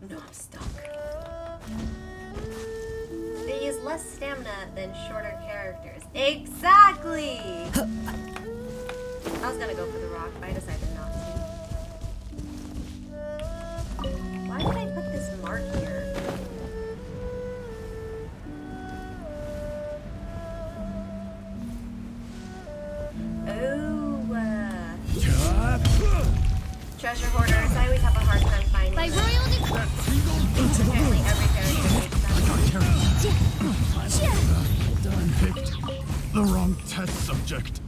Speaker 2: No, I'm stuck. They use less stamina than shorter characters. Exactly! I was gonna go for the rock, but I decided not to. Why did I put this mark here? Oh, treasure hoarders. I always have a hard time finding them.
Speaker 9: By royal
Speaker 3: Wrong test subject.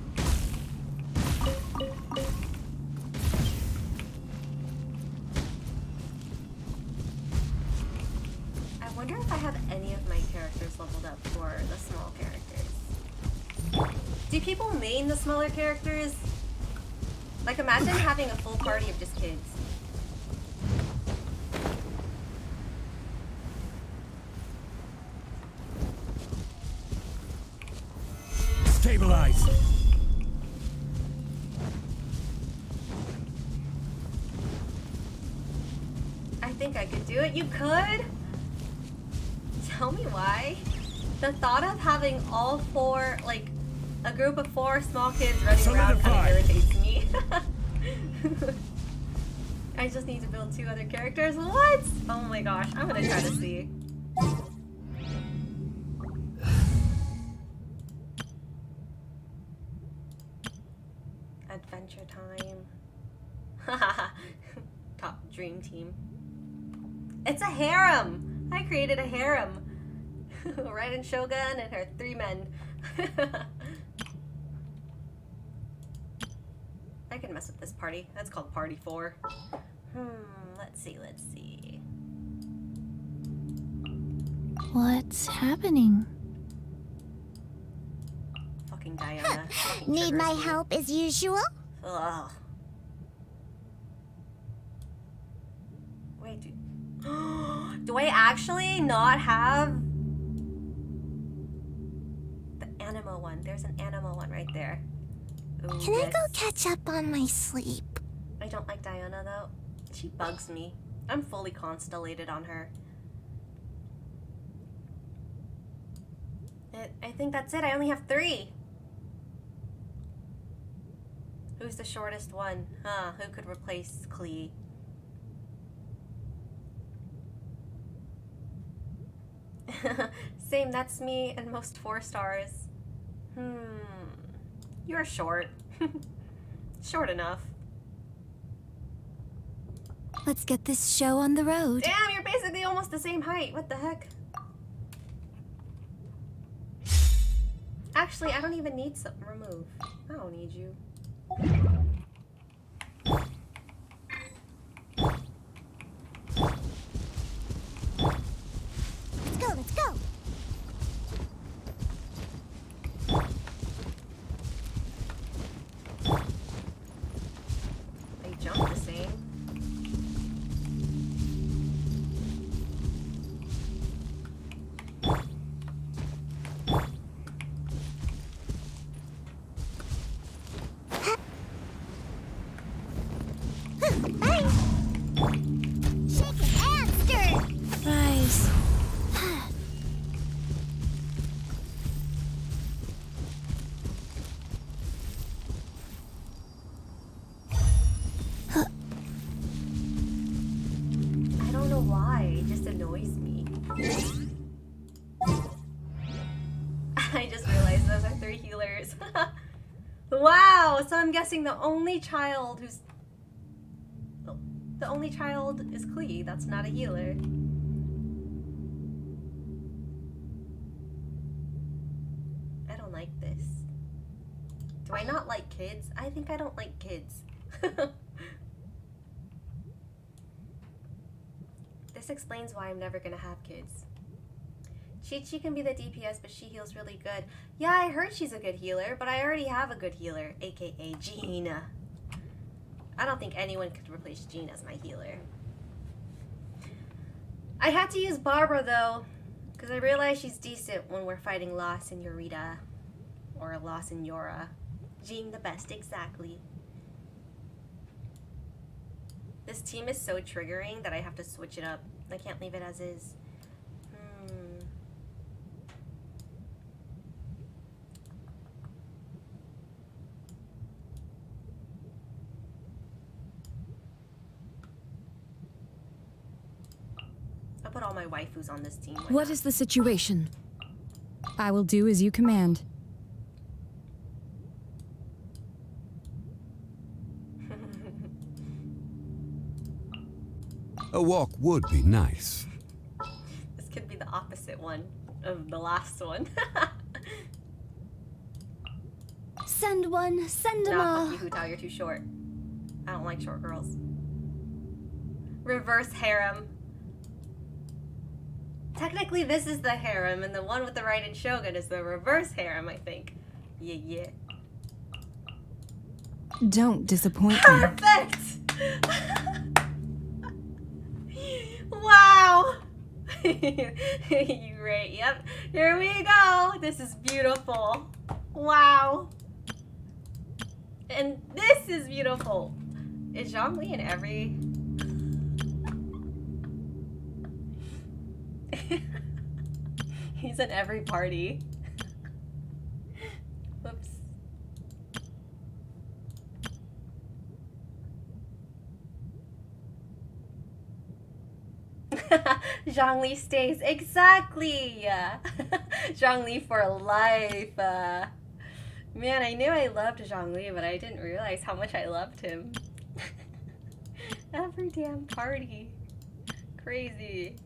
Speaker 2: I wonder if I have any of my characters leveled up for the small characters. Do people main the smaller characters? Like, imagine having a full party of just kids.
Speaker 3: Stabilize.
Speaker 2: I think I could do it. You could? Tell me why. The thought of having all four, like, a group of 4 small kids running around kind of irritates me. I just need to build 2 other characters. What? Oh my gosh, I'm gonna try to see. Adventure time. Top dream team. It's a harem! I created a harem. Raiden Shogun and her 3 men. I can mess with this party. That's called Party 4. Let's see.
Speaker 9: What's happening?
Speaker 2: Fucking Diana. Fucking
Speaker 4: Need my
Speaker 2: triggers me.
Speaker 4: help as usual?
Speaker 2: Ugh. Wait, do I actually not have the animo one? There's an animo one right there. Ooh,
Speaker 4: Can I
Speaker 2: yes.
Speaker 4: go catch up on my sleep?
Speaker 2: I don't like Diana though. She bugs me. I'm fully constellated on her. I think that's it. I only have 3. Who's the shortest one? Huh, who could replace Klee? Same, that's me and most 4 stars. You're short. Short enough.
Speaker 9: Let's get this show on the road.
Speaker 2: Damn, you're basically almost the same height. What the heck? Actually, I don't even need some remove. I don't need you.
Speaker 4: Let's go.
Speaker 2: They jump the same.
Speaker 4: Shake it and stir.
Speaker 9: Rise.
Speaker 2: I don't know why. It just annoys me. I just realized those are 3 healers. Wow! So I'm guessing the only child who's... Oh, the only child is Klee. That's not a healer. I don't like this. Do I not like kids? I think I don't like kids. This explains why I'm never gonna have kids. Chi can be the DPS, but she heals really good. Yeah, I heard she's a good healer, but I already have a good healer, aka Jean. I don't think anyone could replace Jean as my healer. I had to use Barbara though, because I realized she's decent when we're fighting La Senorita. Or La Senora. Jean the best, exactly. This team is so triggering that I have to switch it up. I can't leave it as is. I'll put all my waifus on this team. Why
Speaker 5: What
Speaker 2: not?
Speaker 5: is the situation? I will do as you command.
Speaker 7: A walk would be nice.
Speaker 2: This could be the opposite one of the last one.
Speaker 1: Send one, send them
Speaker 2: Nah,
Speaker 1: all.
Speaker 2: fuck you, Hu Tao, you're too short. I don't like short girls. Reverse harem. Technically, this is the harem, and the one with the Raiden Shogun is the reverse harem, I think. Yeah, yeah.
Speaker 6: Don't disappoint me.
Speaker 2: Perfect! Wow! You right, yep. Here we go. This is beautiful. Wow. And this is beautiful. Is Zhongli in every... He's in every party. Whoops. Zhongli stays. Exactly! Zhongli for life. Man, I knew I loved Zhongli, but I didn't realize how much I loved him. Every damn party. Crazy.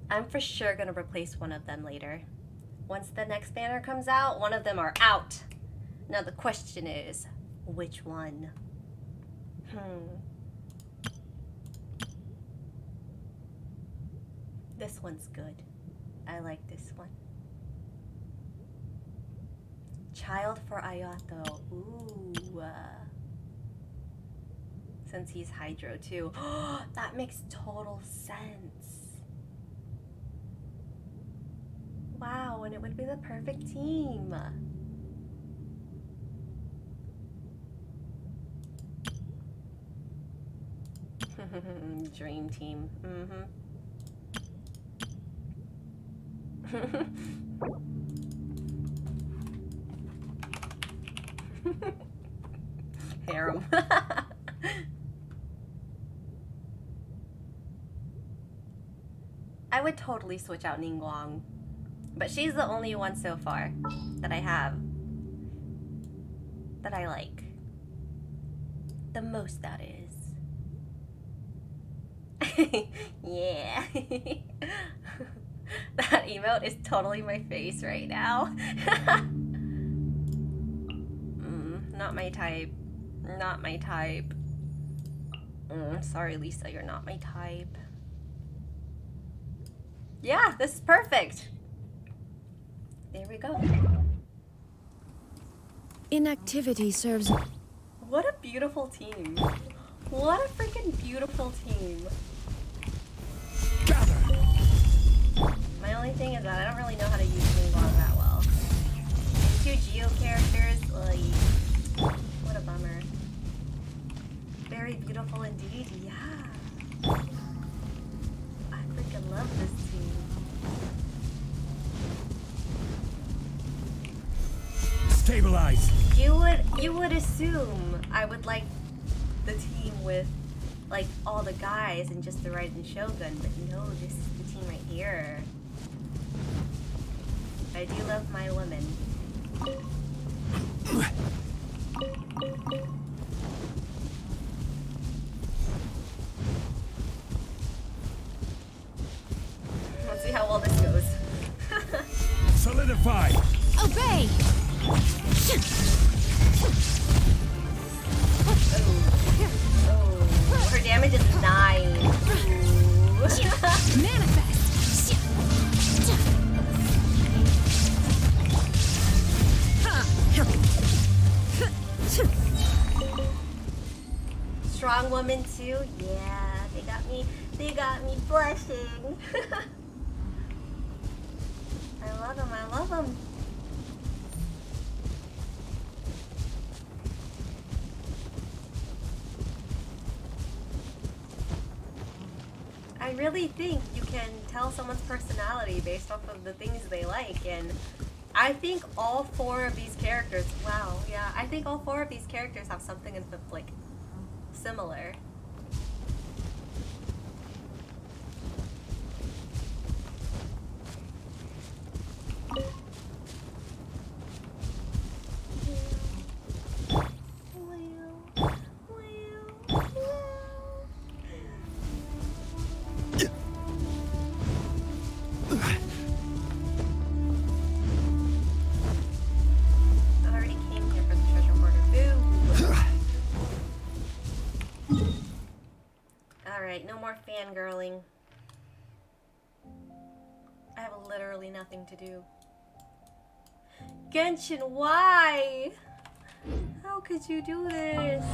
Speaker 2: I'm for sure gonna replace one of them later. Once the next banner comes out, one of them are out. Now the question is, which one? This one's good. I like this one. Child for Ayato. Ooh. Since he's Hydro too. That makes total sense. Wow, and it would be the perfect team. Dream team. Harem. I would totally switch out Ningguang, but she's the only one so far that I have that I like. The most, that is. Yeah. That emote is totally my face right now. Not my type. Not my type. Sorry, Lisa, you're not my type. Yeah, this is perfect. There we go.
Speaker 6: Inactivity serves.
Speaker 2: What a beautiful team. What a freaking beautiful team.
Speaker 3: Gather.
Speaker 2: My only thing is that I don't really know how to use Ningguang that well. And 2 Geo characters, like, what a bummer. Very beautiful indeed, yeah. I freaking love this team.
Speaker 3: Stabilize.
Speaker 2: You would assume I would like the team with like all the guys and just the Raiden Shogun, but no, this is the team right here. I do love my women. Let's see how well this goes.
Speaker 3: Solidify.
Speaker 1: Obey!
Speaker 2: Oh, her damage is 9.
Speaker 1: Manifest!
Speaker 2: Strong woman too? Yeah, they got me blushing. I love them. I really think you can tell someone's personality based off of the things they like, and I think all 4 of these characters, wow, yeah, I think all 4 of these characters have something in like similar. more fangirling. I have literally nothing to do. Genshin, why? How could you do this?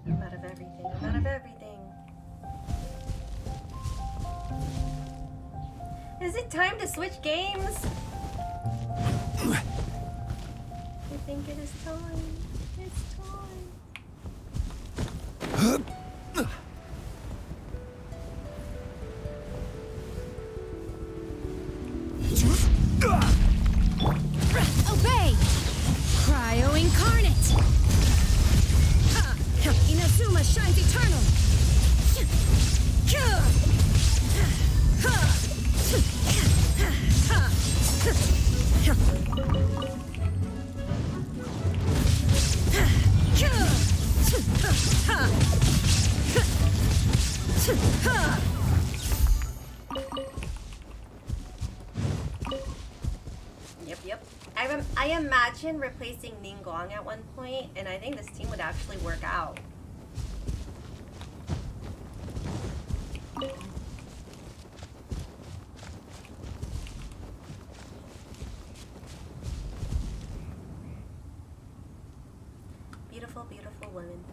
Speaker 2: I'm out of everything. I'm out of everything. Is it time to switch games? I think it is time. It's time.
Speaker 6: Obey! Cryo incarnate! Inazuma shines eternal!
Speaker 2: Yep. I imagine replacing Ningguang at one point, and I think this team would actually work out. Beautiful, beautiful women.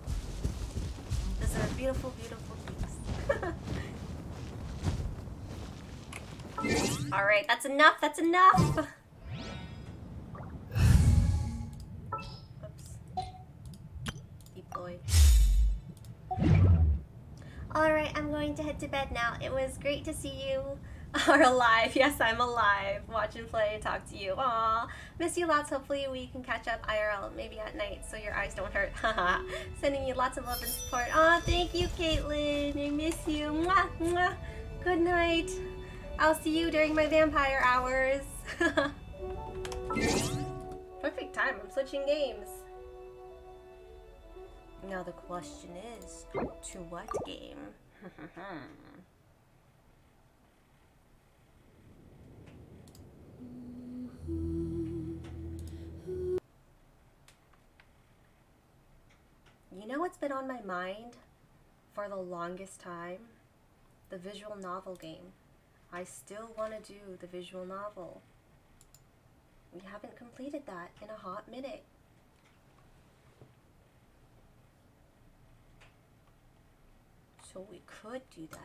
Speaker 2: These are beautiful, beautiful things. Alright, that's enough, that's enough! Oops. Deploy. Alright, I'm going to head to bed now. It was great to see you are alive. Yes, I'm alive. Watch and play and talk to you. Aw, miss you lots. Hopefully we can catch up IRL, maybe at night, so your eyes don't hurt. Haha. Sending you lots of love and support. Aw, thank you, Caitlin. I miss you. Mwah, mwah. Good night. I'll see you during my vampire hours. Perfect time. I'm switching games. Now the question is, to what game? You know what's been on my mind for the longest time? The visual novel game. I still want to do the visual novel. We haven't completed that in a hot minute. So we could do that.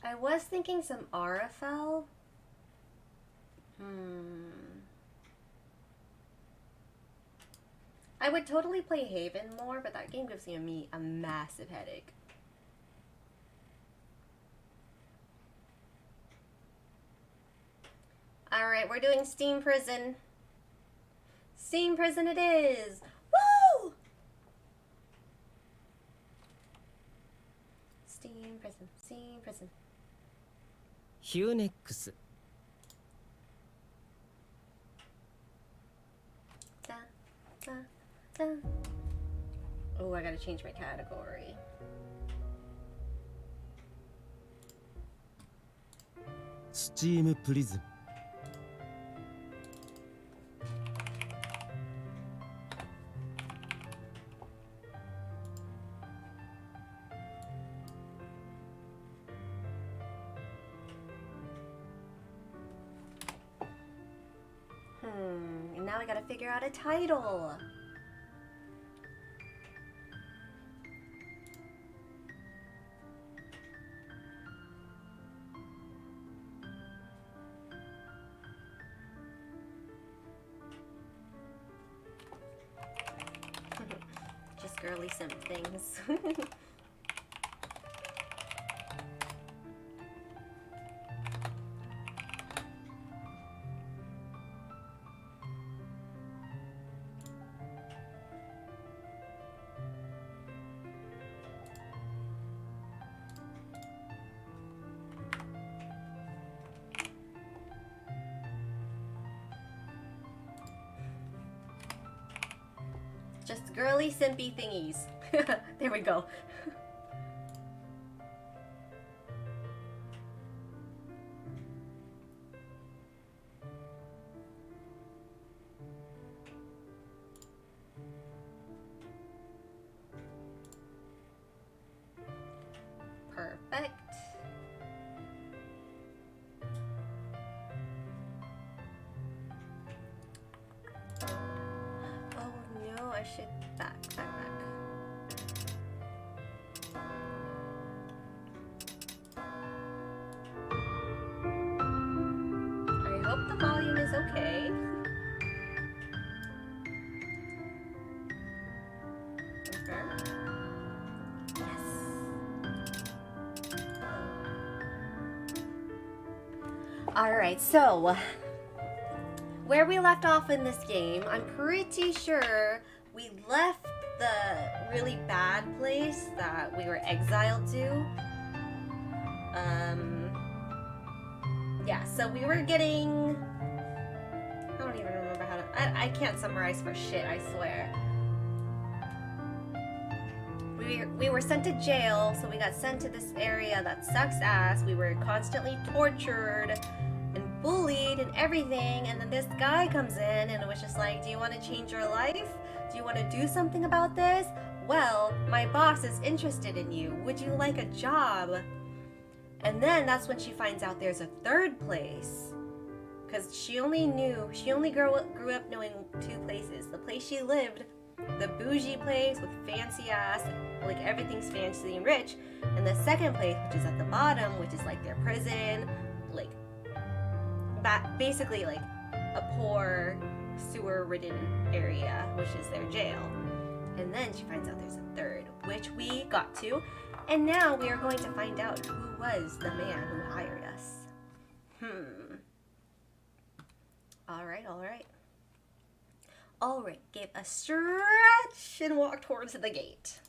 Speaker 2: I was thinking some RFL. I would totally play Haven more, but that game gives me a massive headache. Alright, we're doing Steam Prison. Steam Prison it is! Woo! Steam Prison, Steam Prison.
Speaker 10: Hunex.
Speaker 2: Da, da, da. Oh, I gotta change my category.
Speaker 10: Steam Prison.
Speaker 2: And now I gotta figure out a title. Just girly simp things. Just girly simpy thingies. There we go. Perfect. Oh no, I should back. I hope the volume is okay. Confirm. Yes. Alright, so where we left off in this game, I'm pretty sure we left the really bad place that we were exiled to. Yeah, so we were getting... I don't even remember how to... I can't summarize for shit, I swear. We were sent to jail, so we got sent to this area that sucks ass. We were constantly tortured and bullied and everything, and then this guy comes in and it was just like, do you want to change your life? Do you want to do something about this? Well, my boss is interested in you. Would you like a job? And then that's when she finds out there's a third place. Because she only grew up knowing two places. The place she lived, the bougie place with fancy ass, like everything's fancy and rich. And the second place, which is at the bottom, which is like their prison, like basically like a poor sewer-ridden area, which is their jail. And then she finds out there's a third, which we got to. And now we are going to find out who was the man who hired us. Alright. Ulrich gave a stretch and walked towards the gate.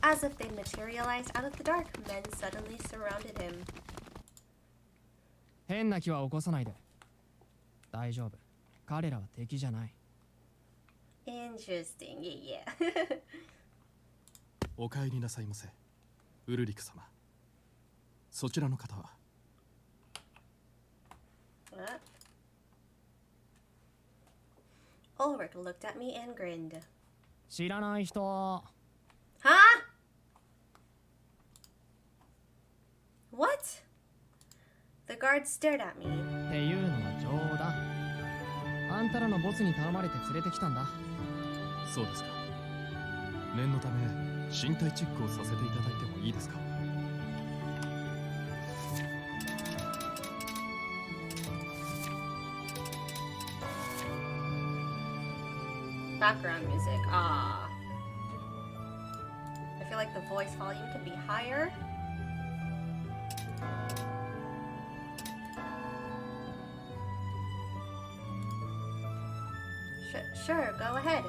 Speaker 2: As if they materialized out of the dark, men suddenly surrounded him.
Speaker 11: 変な気は起こさないで。大丈夫。彼らは敵じゃない。
Speaker 2: Interesting, yeah.
Speaker 3: お帰りなさいませ、ウルリク様。そちらの方は
Speaker 2: What? Ulrich looked at me and grinned.
Speaker 11: 知らない人。
Speaker 2: Huh? What? The guard stared at me.
Speaker 11: っていうのは冗談。あんたらのボスに頼まれて連れてきたんだ。
Speaker 3: そうですか。念のため身体チェックをさせていただいてもいいですか。
Speaker 2: Background music. Ah. I feel like the voice volume could be higher. Sure, go ahead.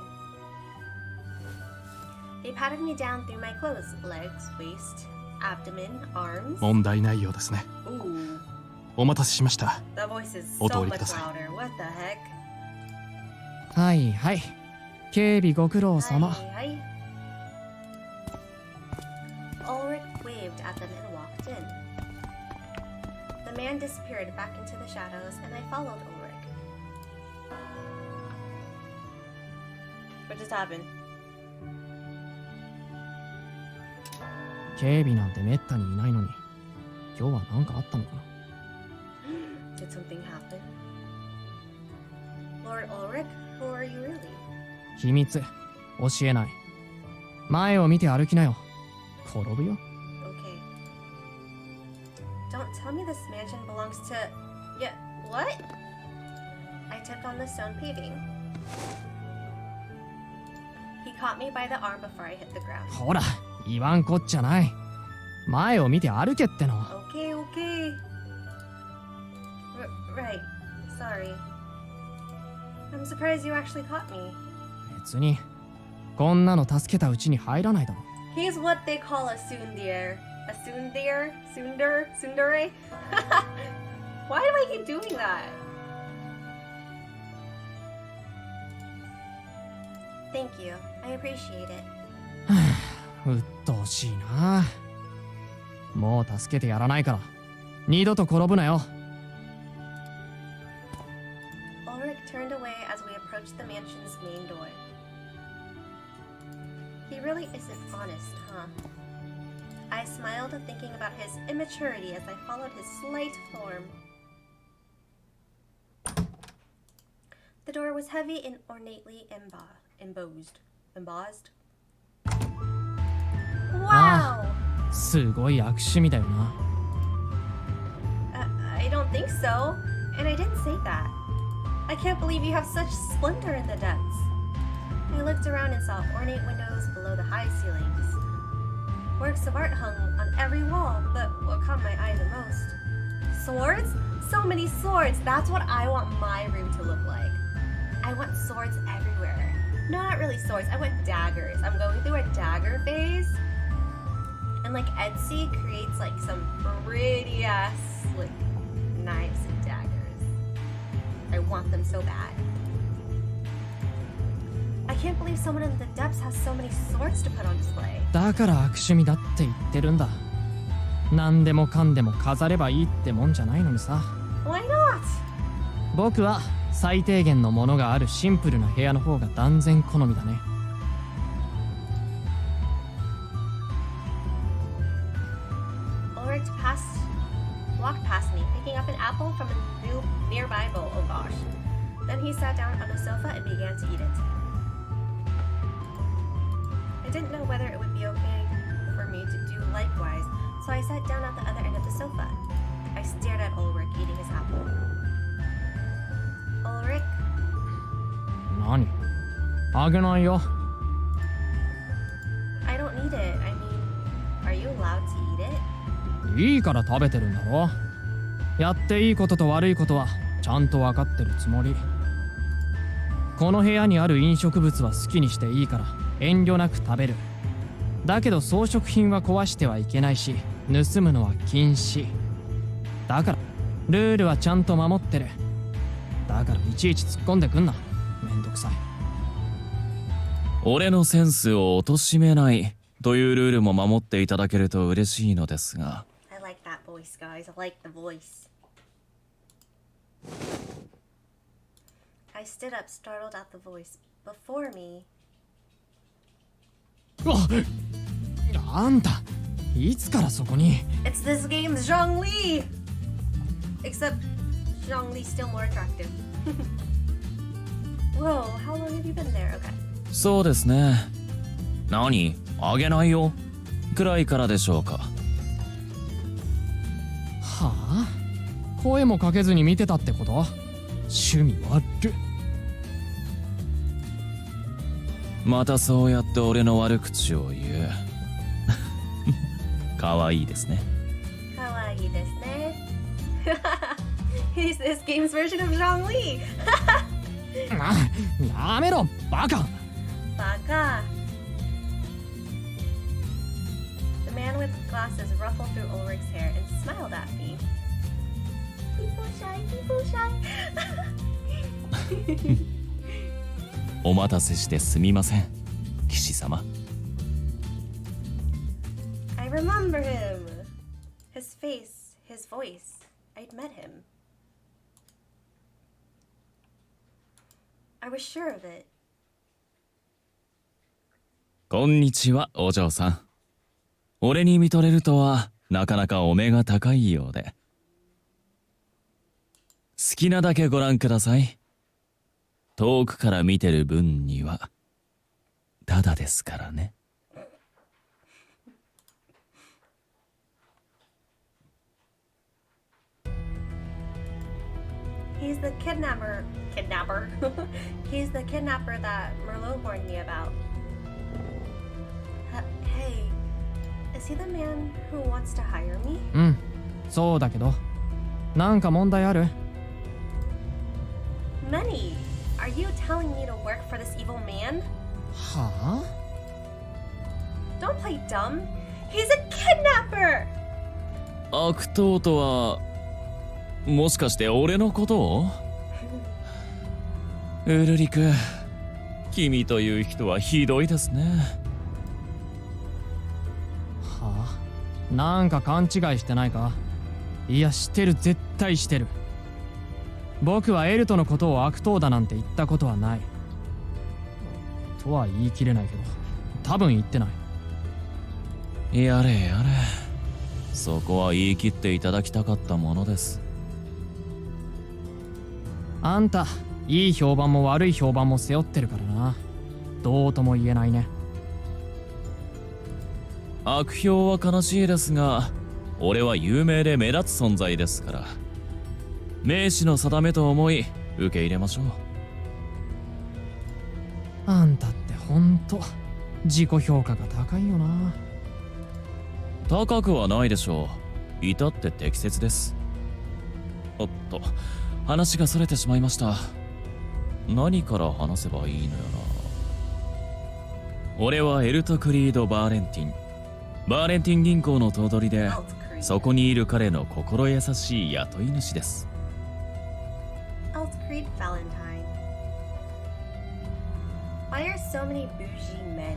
Speaker 2: They patted me down through my clothes, legs, waist, abdomen, arms.
Speaker 3: 問題ないようですね。
Speaker 2: Ooh.
Speaker 3: お待たせしました。
Speaker 2: The voice is
Speaker 3: お
Speaker 2: so
Speaker 3: 通り
Speaker 2: much
Speaker 3: ください。
Speaker 2: louder. What the heck?
Speaker 11: はいはい。警備ご苦労様。
Speaker 2: Hi. Ulrich waved at them and walked in. The man disappeared back into the shadows, and I followed Ulrich. What just happened?
Speaker 11: 警備なんてめったにいないのに、今日は何かあったのかな。
Speaker 2: Did something happen? Lord Ulrich, who are you really?
Speaker 11: 秘密、教えない。前を見て歩きなよ。転ぶよ。
Speaker 2: Okay. Don't tell me this mansion belongs to... Yeah, what? I took on the stone paving. He caught me by the arm before I hit the ground.
Speaker 11: ほら、言わんこっちゃない。前を見て歩けっての。
Speaker 2: Okay. Right. Sorry. I'm surprised you actually caught me.
Speaker 11: 別に、こんなの助けたうちに入らないだろ。
Speaker 2: He's what they call a tsundere. A tsundere? Tsundere? Why do I keep doing that? Thank you. I appreciate it.
Speaker 11: うっとうしいな。もう助けてやらないから二度と転ぶなよ。
Speaker 2: Ulrich turned away as we approached the mansion's main door. He really isn't honest, huh? I smiled, thinking about his immaturity as I followed his slight form. The door was heavy and ornately embossed. Wow!
Speaker 11: すごい悪趣味だよな。
Speaker 2: I don't think so. And I didn't say that. I can't believe you have such splendor in the depths. I looked around and saw ornate windows below the high ceilings. Works of art hung on every wall, but what caught my eye the most? Swords? So many swords! That's what I want my room to look like. I want swords everywhere. Not really swords, I want daggers. I'm going through a dagger phase. And like Etsy creates like some pretty ass like knives and daggers. I want them so bad. I can't believe someone in the depths has so many swords to put on display.
Speaker 11: だから悪趣味だって言ってるんだ。何でもかんでも飾ればいいってもんじゃないのにさ。
Speaker 2: Why not?
Speaker 11: 僕は最低限のものがあるシンプルな部屋の方が断然好みだね。
Speaker 2: Ulrich walked past me, picking up an apple from a nearby bowl. Oh gosh. Then he sat down on a sofa and began to eat it. I didn't know whether it would be okay for me to do likewise, so I sat down at the other end of the sofa. I stared at Ulrich eating his apple. Ulrich?
Speaker 11: 何？あげないよ。
Speaker 2: I don't need it. I mean, are you allowed to eat it?
Speaker 11: いいから食べてるんだろ。やっていいことと悪いことはちゃんと分かってるつもり。この部屋にある飲食物は好きにしていいから遠慮なく食べる。だけど装飾品は壊してはいけないし、盗むのは禁止。だからルールはちゃんと守ってる。だからいちいち突っ込んでくんな。めんどくさい。
Speaker 12: 俺のセンスを貶めないというルールも守っていただけると嬉しいのですが。
Speaker 2: I like that voice, guys. I like the voice. I stood up, startled at the voice. Before me.
Speaker 11: あんた、いつからそこに？
Speaker 2: It's this game's Zhongli! Except Zhongli's still more attractive. Whoa, how long have you been there? Okay.
Speaker 12: そうですね。何？あげないよ。くらいからでしょうか。
Speaker 11: はあ？声もかけずに見てたってこと？趣味悪っ。
Speaker 12: またそうやって俺の悪口を言う。かわいいですね。
Speaker 2: かわいいですね。He's this game's version of Zhongli.
Speaker 11: やめろ、バカ。
Speaker 2: バカ。The man with glasses ruffled through Ulrich's hair and smiled at me. People shy, people shy.
Speaker 12: お待たせしてすみません、騎士様。
Speaker 2: I remember him. His face, his voice. I'd met him. I was sure of it.
Speaker 12: こんにちは、お嬢さん。俺に見とれるとはなかなかお目が高いようで。好きなだけご覧ください。遠くから見てる分にはただですからね。
Speaker 2: He's the kidnapper. He's the kidnapper that Merlot warned me about. Hey, is he the man who wants to hire me?
Speaker 11: うん、そうだけど、なんか問題ある？
Speaker 2: Many. Are you telling me to work for this evil man?
Speaker 11: はあ？
Speaker 2: Don't play dumb. He's a kidnapper.
Speaker 12: 悪党とはもしかして俺のことを？ウルリク、君という人はひどいですね。
Speaker 11: はあ、なんか勘違いしてないか？いや、してる、絶対してる。僕はエルトのことを悪党だなんて言ったことはない。とは言い切れないけど、多分言ってない。
Speaker 12: やれやれ。そこは言い切っていただきたかったものです。
Speaker 11: あんた、いい評判も悪い評判も背負ってるからな。どうとも言えないね。
Speaker 12: 悪評は悲しいですが、俺は有名で目立つ存在ですから、名士の定めと思い受け入れましょう。
Speaker 11: あんたってほんと自己評価が高いよな。
Speaker 12: 高くはないでしょう。至って適切です。おっと、話がそれてしまいました。何から話せばいいのやら。俺はエルトクリード・バーレンティン。バーレンティン銀行の頭取で、そこにいる彼の心優しい雇い主です。
Speaker 2: Creed Valentine. Why are so many bougie men?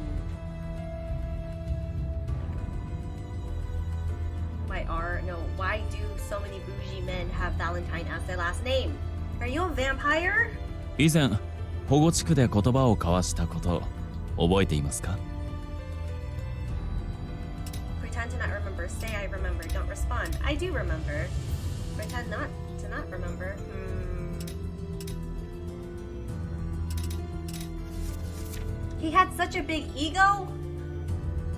Speaker 2: Why do so many bougie men have Valentine as their last name? Are you a vampire?
Speaker 12: 以前、保護地区で言葉を交わしたこと、覚えていますか？
Speaker 2: Pretend to not remember, say I remember, don't respond. I do remember. Pretend not to not remember. He had such a big ego.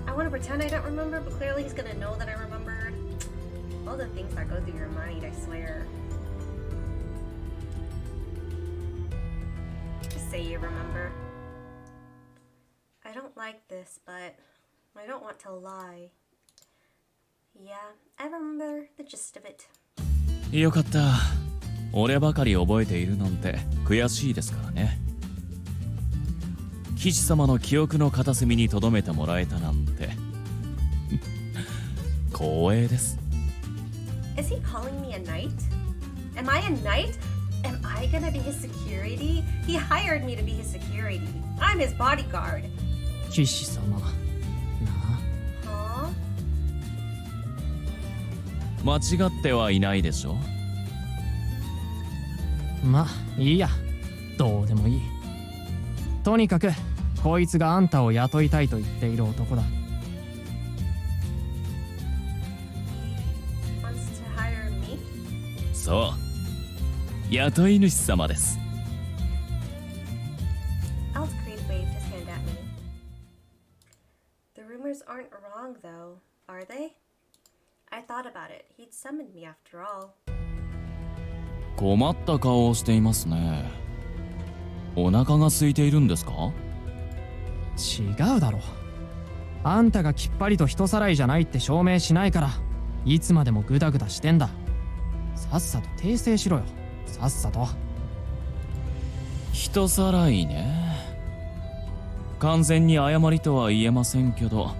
Speaker 2: I want to pretend I don't remember, but clearly he's gonna know that I remembered. All the things that go through your mind, I swear. Just say you remember. I don't like this, but I don't want to lie. Yeah, I remember the gist of it.
Speaker 12: よかった。俺ばかり覚えているなんて悔しいですからね。騎士様の記憶の片隅に留めてもらえたなんて光栄です。
Speaker 2: Is he calling me a knight? Am I a knight? Am I gonna be his security? He hired me to be his security. I'm his bodyguard.
Speaker 11: 騎士様な
Speaker 2: あ。
Speaker 12: 間違ってはいないでしょ。
Speaker 11: まあいいや、どうでもいい。とにかくこいつがあんたを雇いたいと言っている男だ。
Speaker 12: そう、雇い主様です。
Speaker 2: Alice Creed waved his hand at me. The rumors aren't wrong though, are they? I thought about it. He'd summoned me after all.
Speaker 12: 困った顔をしていますね。お腹が空いているんですか？
Speaker 11: 違うだろ。あんたがきっぱりと人さらいじゃないって証明しないから、いつまでもグダグダしてんだ。さっさと訂正しろよ。さっさと。
Speaker 12: 人さらいね。完全に誤りとは言えませんけど、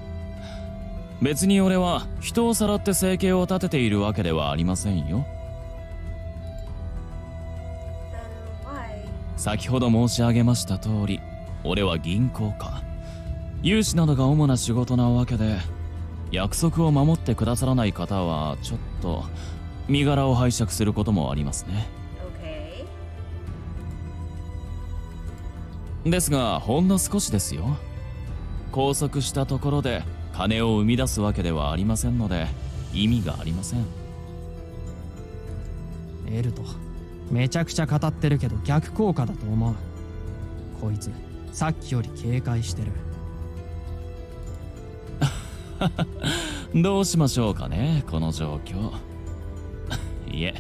Speaker 12: 別に俺は人をさらって生計を立てているわけではありませんよ。先ほど申し上げました通り、俺は銀行家。融資などが主な仕事なわけで、約束を守ってくださらない方はちょっと身柄を拝借することもありますね。ですがほんの少しですよ。拘束したところで金を生み出すわけではありませんので、意味がありません。
Speaker 11: エルト、めちゃくちゃ語ってるけど逆効果だと思う。こいつさっきより警戒してる。
Speaker 12: どうしましょうかね、この状況。いえ、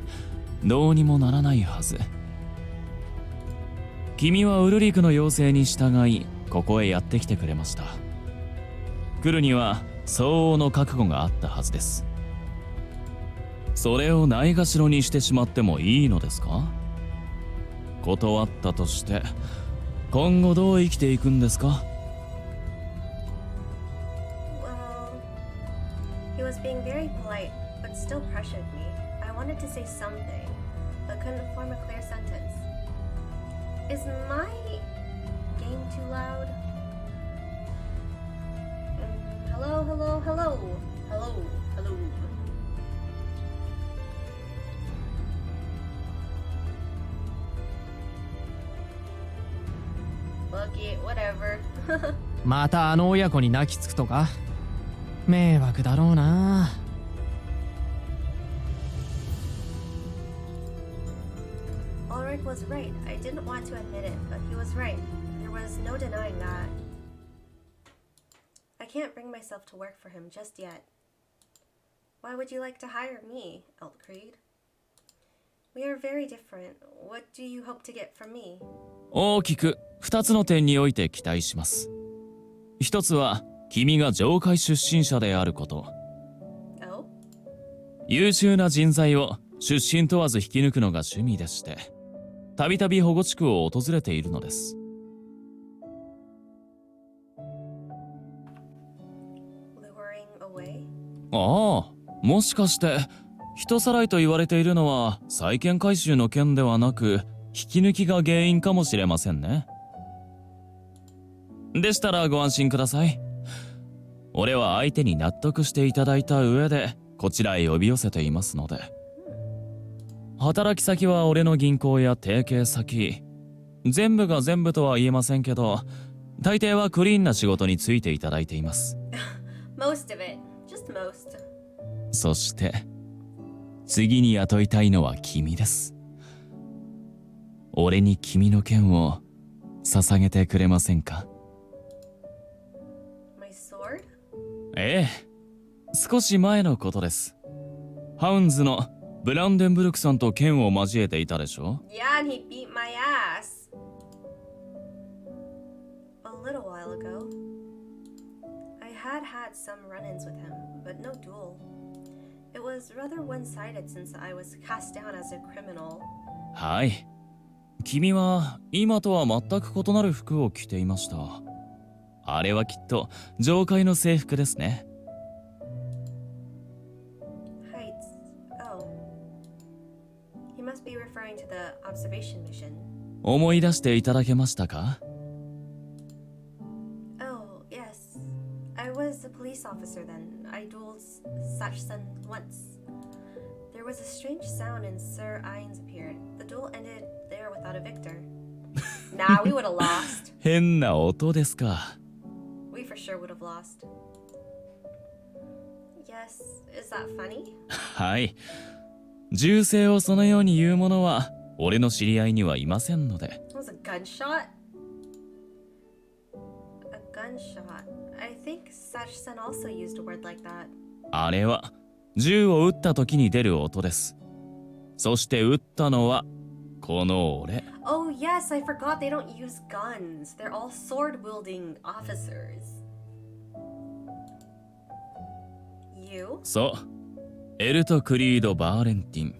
Speaker 12: どうにもならないはず。君はウルリクの要請に従い、ここへやってきてくれました。来るには相応の覚悟があったはずです。それをないがしろにしてしまってもいいのですか？断ったとして今後どう生きていくんですか？
Speaker 2: He was being very polite, but still pressured me. I wanted to say something, but couldn't form a clear sentence. Is my game too loud? Hello. Hello. Fuck it, whatever.
Speaker 11: またあの親子に泣きつくとか迷惑だろうな。
Speaker 2: Ulrich was right. I didn't want to admit it, but he was right. There was no denying that. I can't bring myself to work for him just yet. Why would you like to hire me, Eltcreed? We are very different. What do you hope to get from me?
Speaker 12: 大きく2つの点において期待します。一つは君が上界出身者であること。
Speaker 2: Oh?
Speaker 12: 優秀な人材を出身問わず引き抜くのが趣味でして、たびたび保護地区を訪れているのです。
Speaker 2: Luring away?
Speaker 12: ああ、もしかして人さらいと言われているのは債権回収の件ではなく引き抜きが原因かもしれませんね。でしたらご安心ください。俺は相手に納得していただいた上でこちらへ呼び寄せていますので。働き先は俺の銀行や提携先、全部が全部とは言えませんけど、大抵はクリーンな仕事に就いていただいています。
Speaker 2: Most of it. Just most.
Speaker 12: そして次に雇いたいのは君です。俺に君の剣を捧げてくれませんか？
Speaker 2: My sword?
Speaker 12: ええ、少し前のことです。ハウンズのブランデンブルクさんと剣を交えていたでしょ？
Speaker 2: Yeah, and he beat my ass. A little while ago. I had some run-ins with him, but no duel. It was rather one-sided since I was cast down as a criminal.
Speaker 12: はい。君は今とは全く異なる服を着ていました。あれはきっと上界の制服ですね。
Speaker 2: Heights. Oh. He must be referring to the observation mission.
Speaker 12: 思い出していただけましたか？
Speaker 2: Oh, yes. I was a police officer then. I dueled Sachsen once. There was a strange sound and Sir Ines appeared. The duel ended there without a victor. Nah, we would have lost.
Speaker 12: 変な音ですか。
Speaker 2: We for sure would have lost. Yes, is that funny?
Speaker 12: はい。銃声をそのように言う者は俺の知り合いにはいませんので。
Speaker 2: It was a gunshot? A gunshot. I think Sachsen also used a word like that.
Speaker 12: あれは銃を撃った時に出る音です。そして撃ったのはこの俺。
Speaker 2: Oh yes, I forgot they don't use guns. They're all sword-wielding officers. You?
Speaker 12: そう。エルト・クリード・バーレンティン。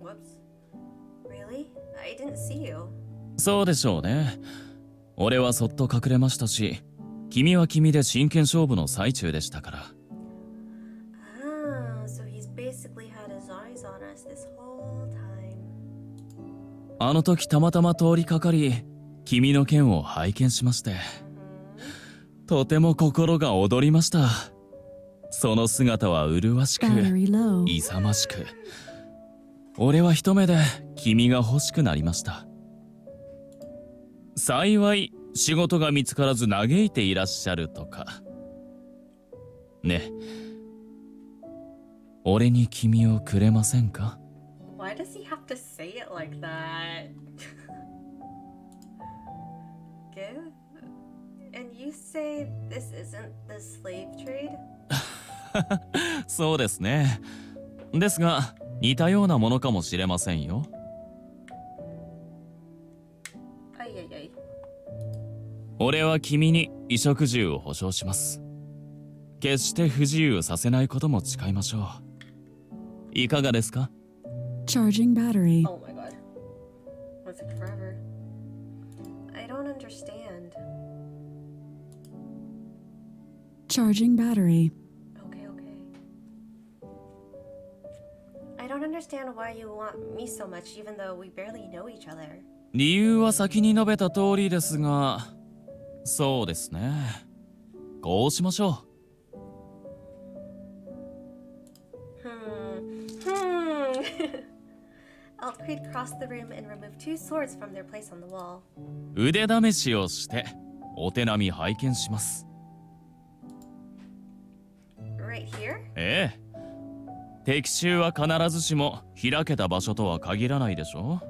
Speaker 2: Whoops. Really? I didn't see you.
Speaker 12: そうでしょうね。俺はそっと隠れましたし、君は君で真剣勝負の最中でしたから。
Speaker 2: Ah, so he's basically had his eyes on us this whole time.
Speaker 12: あの時たまたま通りかかり、君の剣を拝見しまして、とても心が躍りました。その姿は麗しく、勇ましく。俺は一目で君が欲しくなりました。幸い仕事が見つからず嘆いていらっしゃるとか。ね、俺に君をくれませんか？
Speaker 2: Why does he have to say it like that? Give? And you say this isn't the slave trade?
Speaker 12: そうですね。ですが、似たようなものかもしれませんよ。
Speaker 2: Ay, ay, ay.
Speaker 12: 俺は君に衣食住を保証します。決して不自由させないことも誓いましょう。いかがですか？
Speaker 1: Charging battery.
Speaker 2: Oh my god. That took forever. I don't understand.
Speaker 1: Charging battery.
Speaker 2: Okay, okay. I don't understand why you want me so much even though we barely know each other.
Speaker 12: 理由は先に述べた通りですが、そうですね。こうしましょ
Speaker 2: Altcreed crossed the room and removed 2 swords from their place on the wall.
Speaker 12: う。腕試しをしてお手並み拝見します。
Speaker 2: Right here?
Speaker 12: ええ。敵襲は必ずしも開けた場所とは限らないでしょ。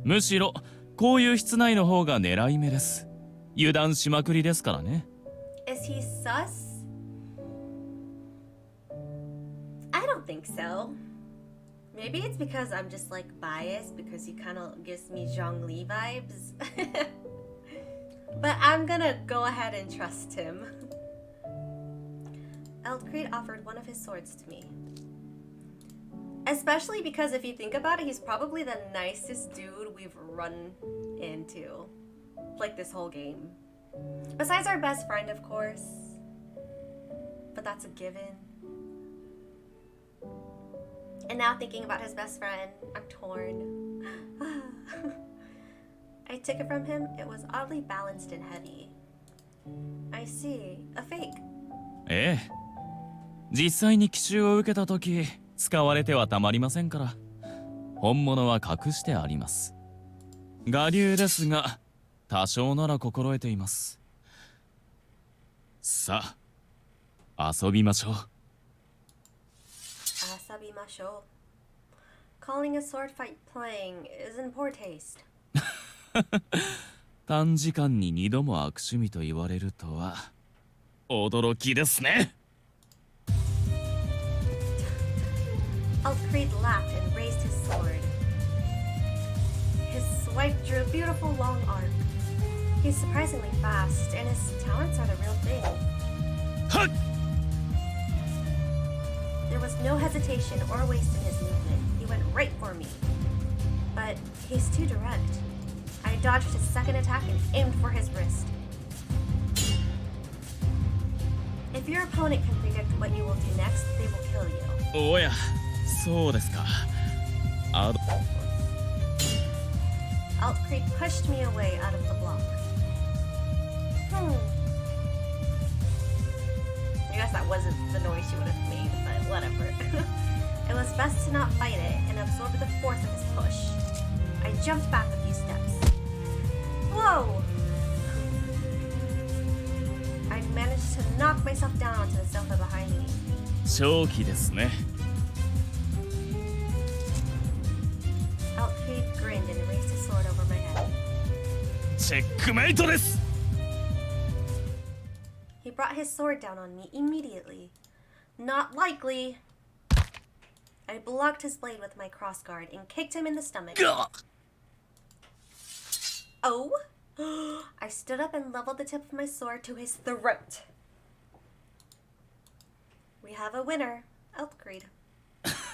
Speaker 12: むしろこういう室内の方が狙い目です。油断しまくりですからね。
Speaker 2: Is he sus? I don't think so. Maybe it's because I'm just like biased because he kind of gives me Zhongli vibes. But I'm gonna go ahead and trust him. Altcreed offered one of his swords to me. Especially because if you think about it, he's probably the nicest dude we've run into. Like this whole game. Besides our best friend, of course. But that's a given. And now thinking about his best friend, I'm torn. I took it from him. It was oddly balanced and heavy. I see. A fake.
Speaker 12: ええ。実際に奇襲を受けたとき、使われてはたまりませんから。本物は隠してあります。我流ですが、多少なら心得ています。さあ、遊びましょう。
Speaker 2: Asabimasho. Calling a sword fight playing is in poor taste.
Speaker 12: 短時間に2度も悪趣味と言われるとは驚きですね。
Speaker 2: Altcreed laughed and raised his sword. His swipe drew a beautiful long arc. He's surprisingly fast, and his talents are the real thing.
Speaker 12: Huh!
Speaker 2: There was no hesitation or waste in his movement. He went right for me. But he's too direct. I dodged his second attack and aimed for his wrist. If your opponent can predict what you will do next, they will kill you.
Speaker 12: おや、そうですか。
Speaker 2: Altcreed pushed me away out of the block. I guess that wasn't the noise she would have made, but whatever. It was best to not fight it and absorb the force of his push. I jumped back a few steps. Whoa! I managed to knock myself down onto the sofa behind me.
Speaker 12: 正気ですね。
Speaker 2: Altcreed grinned and raised his sword over my head.
Speaker 12: チェックメイトです。
Speaker 2: He brought his sword down on me immediately. Not likely. I blocked his blade with my crossguard and kicked him in the stomach. Oh! I stood up and leveled the tip of my sword to his throat. We have a winner, Altcreed.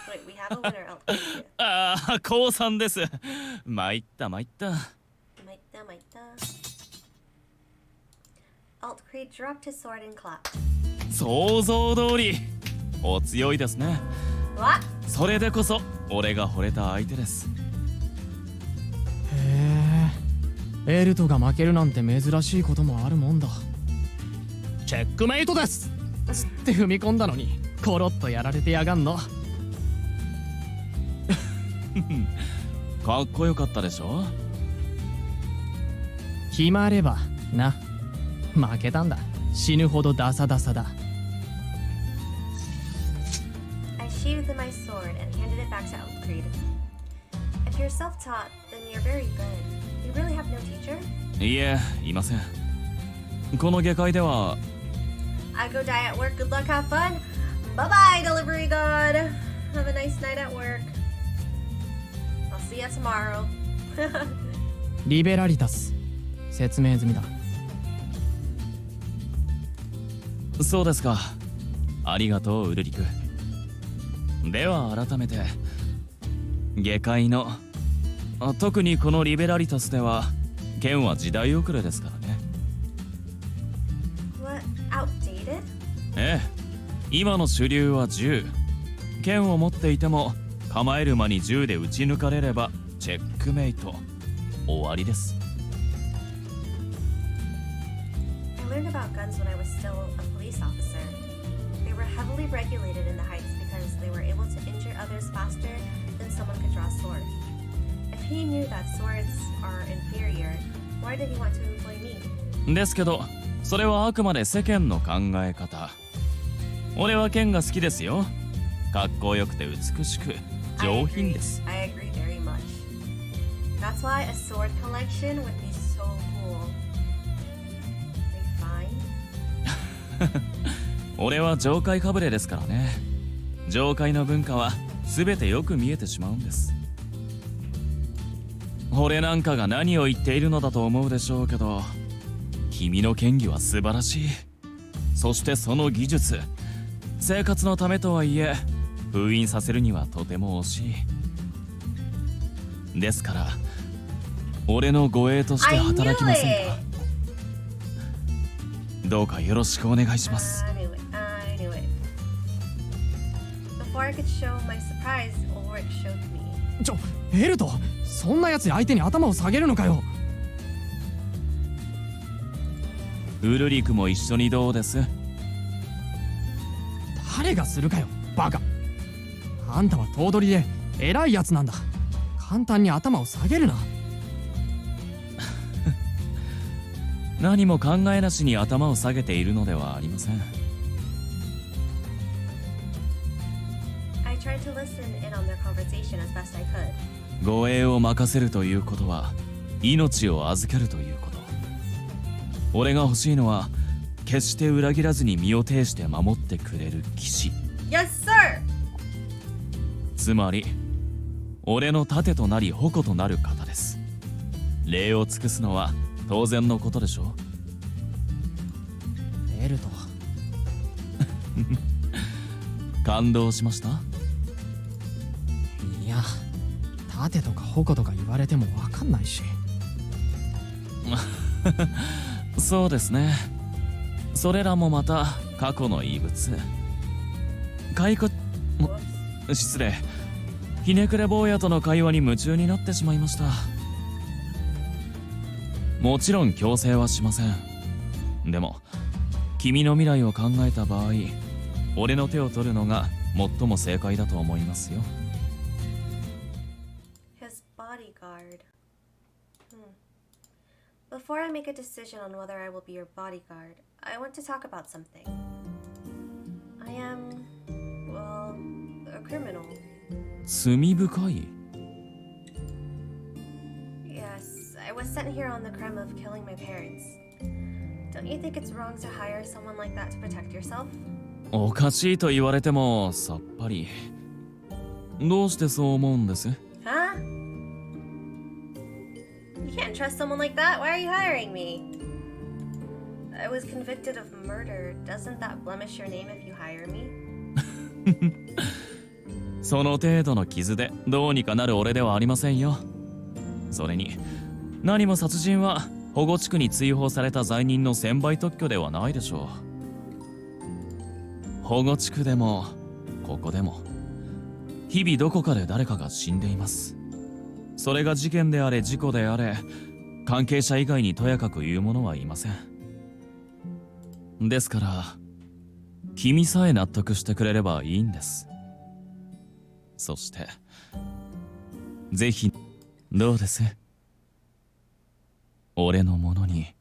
Speaker 2: Wait, we have a winner, Altcreed.
Speaker 12: ああ、降参です。参った参った。
Speaker 2: Altcreed dropped his sword and clapped.
Speaker 12: 想像通り。お強いですね。
Speaker 2: What?
Speaker 12: それでこそ俺が惚れた相手です。
Speaker 11: へえ、エルトが負けるなんて珍しいこともあるもんだ。チェックメイトですつって踏み込んだのにコロッとやられてやがんの。
Speaker 12: かっこよかったでしょ。
Speaker 11: 決まればな。負けたんだ。死ぬほどダサダサだ。
Speaker 2: I sheathed my sword and handed it back to Altcreed. If you're self-taught, then you're very good. You really have no teacher?
Speaker 12: いえ、いません。この下界では
Speaker 2: I go die at work. Good luck, have fun. Bye-bye, delivery god. Have a nice night at work. I'll see you tomorrow.
Speaker 11: リベラリタス。説明済みだ。
Speaker 12: そうですか。ありがとう、ウルリク。では改めて下界の特にこのリベラリタスでは剣は時代遅れですからね。
Speaker 2: What? Outdated?
Speaker 12: ええ、今の主流は銃。剣を持っていても構える間に銃で撃ち抜かれればチェックメイト。終わりです。
Speaker 2: I learned about guns when I was still a police officer. They were heavily regulated in the Heights because they were able to injure others faster than someone could draw a sword. If he knew that swords are inferior, why did he want to employ me?
Speaker 12: ですけど、それはあくまで世間の考え方。俺は剣が好きですよ。かっこよくて美しく上品です。
Speaker 2: I agree very much. That's why a sword collection would be so cool. Are you fine?
Speaker 12: 俺は上界かぶれですからね。上界の文化は全てよく見えてしまうんです。俺なんかが何を言っているのだと思うでしょうけど、君の剣技は素晴らしい。そしてその技術、生活のためとはいえ封印させるにはとても惜しい。ですから俺の護衛として働きませんか？どうかよろしくお願いします。
Speaker 2: I knew it. Before I could show my surprise, Ulrich showed me.
Speaker 11: ベルト、そんなやつに相手に頭を下げるのかよ。
Speaker 12: ウルリクも一緒にどうです？
Speaker 11: 誰がするかよ、バカ。あんたは頭取で偉いやつなんだ。簡単に頭を下げるな。
Speaker 12: 何も考えなしに頭を下げているのではありません。
Speaker 2: I tried to listen in on their conversation as best I could.
Speaker 12: 護衛を任せるということは命を預けるということ。俺が欲しいのは決して裏切らずに身を挺して守ってくれる騎士。
Speaker 2: Yes, sir!
Speaker 12: つまり俺の盾となり矛となる方です。礼を尽くすのは当然のことでしょ
Speaker 11: ベルト。
Speaker 12: 感動しました？
Speaker 11: いや、盾とか矛とか言われてもわかんないし。
Speaker 12: そうですね。それらもまた過去の遺物。失礼。ひねくれ坊やとの会話に夢中になってしまいました。もちろん強制はしません。でも君の未来を考えた場合、俺の手を取るのが最も正解だと思いますよ。
Speaker 2: His bodyguard. Before I make a decision on whether I will be your bodyguard, I want to talk about something. I am, well, a criminal.
Speaker 12: 罪深い？
Speaker 2: Yes, I was sent here on the crime of killing my parents. Don't you think it's wrong to hire someone like that to protect yourself?
Speaker 12: おかしいと言われてもさっぱり。どうしてそう思うんです？
Speaker 2: Huh? You can't trust someone like that. Why are you hiring me? I was convicted of murder. Doesn't that blemish your name if you hire me?
Speaker 12: その程度の傷でどうにかなる俺ではありませんよ。それに何も殺人は保護地区に追放された罪人の専売特許ではないでしょう。保護地区でもここでも日々どこかで誰かが死んでいます。それが事件であれ事故であれ関係者以外にとやかく言う者はいません。ですから君さえ納得してくれればいいんです。そしてぜひどうです？俺のものに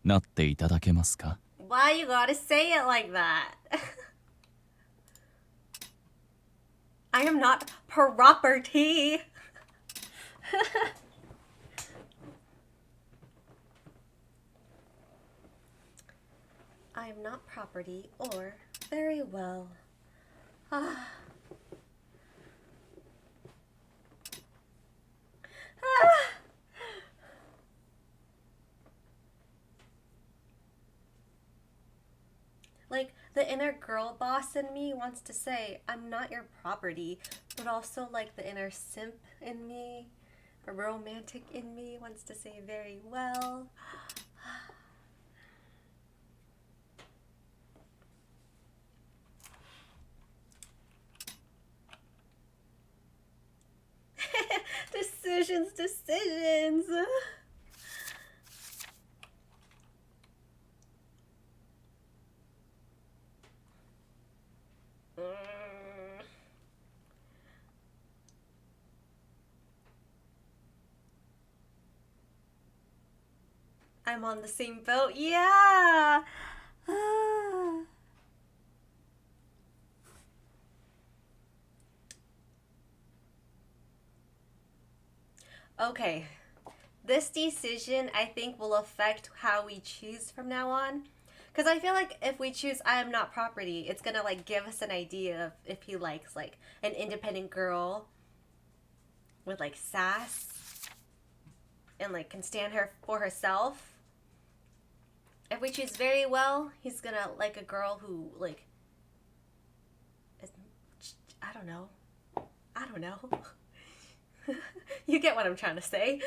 Speaker 12: なっていただけますか？
Speaker 2: Why you gotta say it like that? I am not property. I am not property or very well. Like, the inner girl boss in me wants to say, I'm not your property, but also, like, the inner simp in me, a romantic in me wants to say very well. Decisions. I'm on the same boat. Yeah. Okay. This decision, I think, will affect how we choose from now on. Because I feel like if we choose I am not property, it's gonna like give us an idea of if he likes like an independent girl with like sass and like can stand her for herself. If we choose very well, he's gonna like a girl who like is, I don't know. You get what I'm trying to say.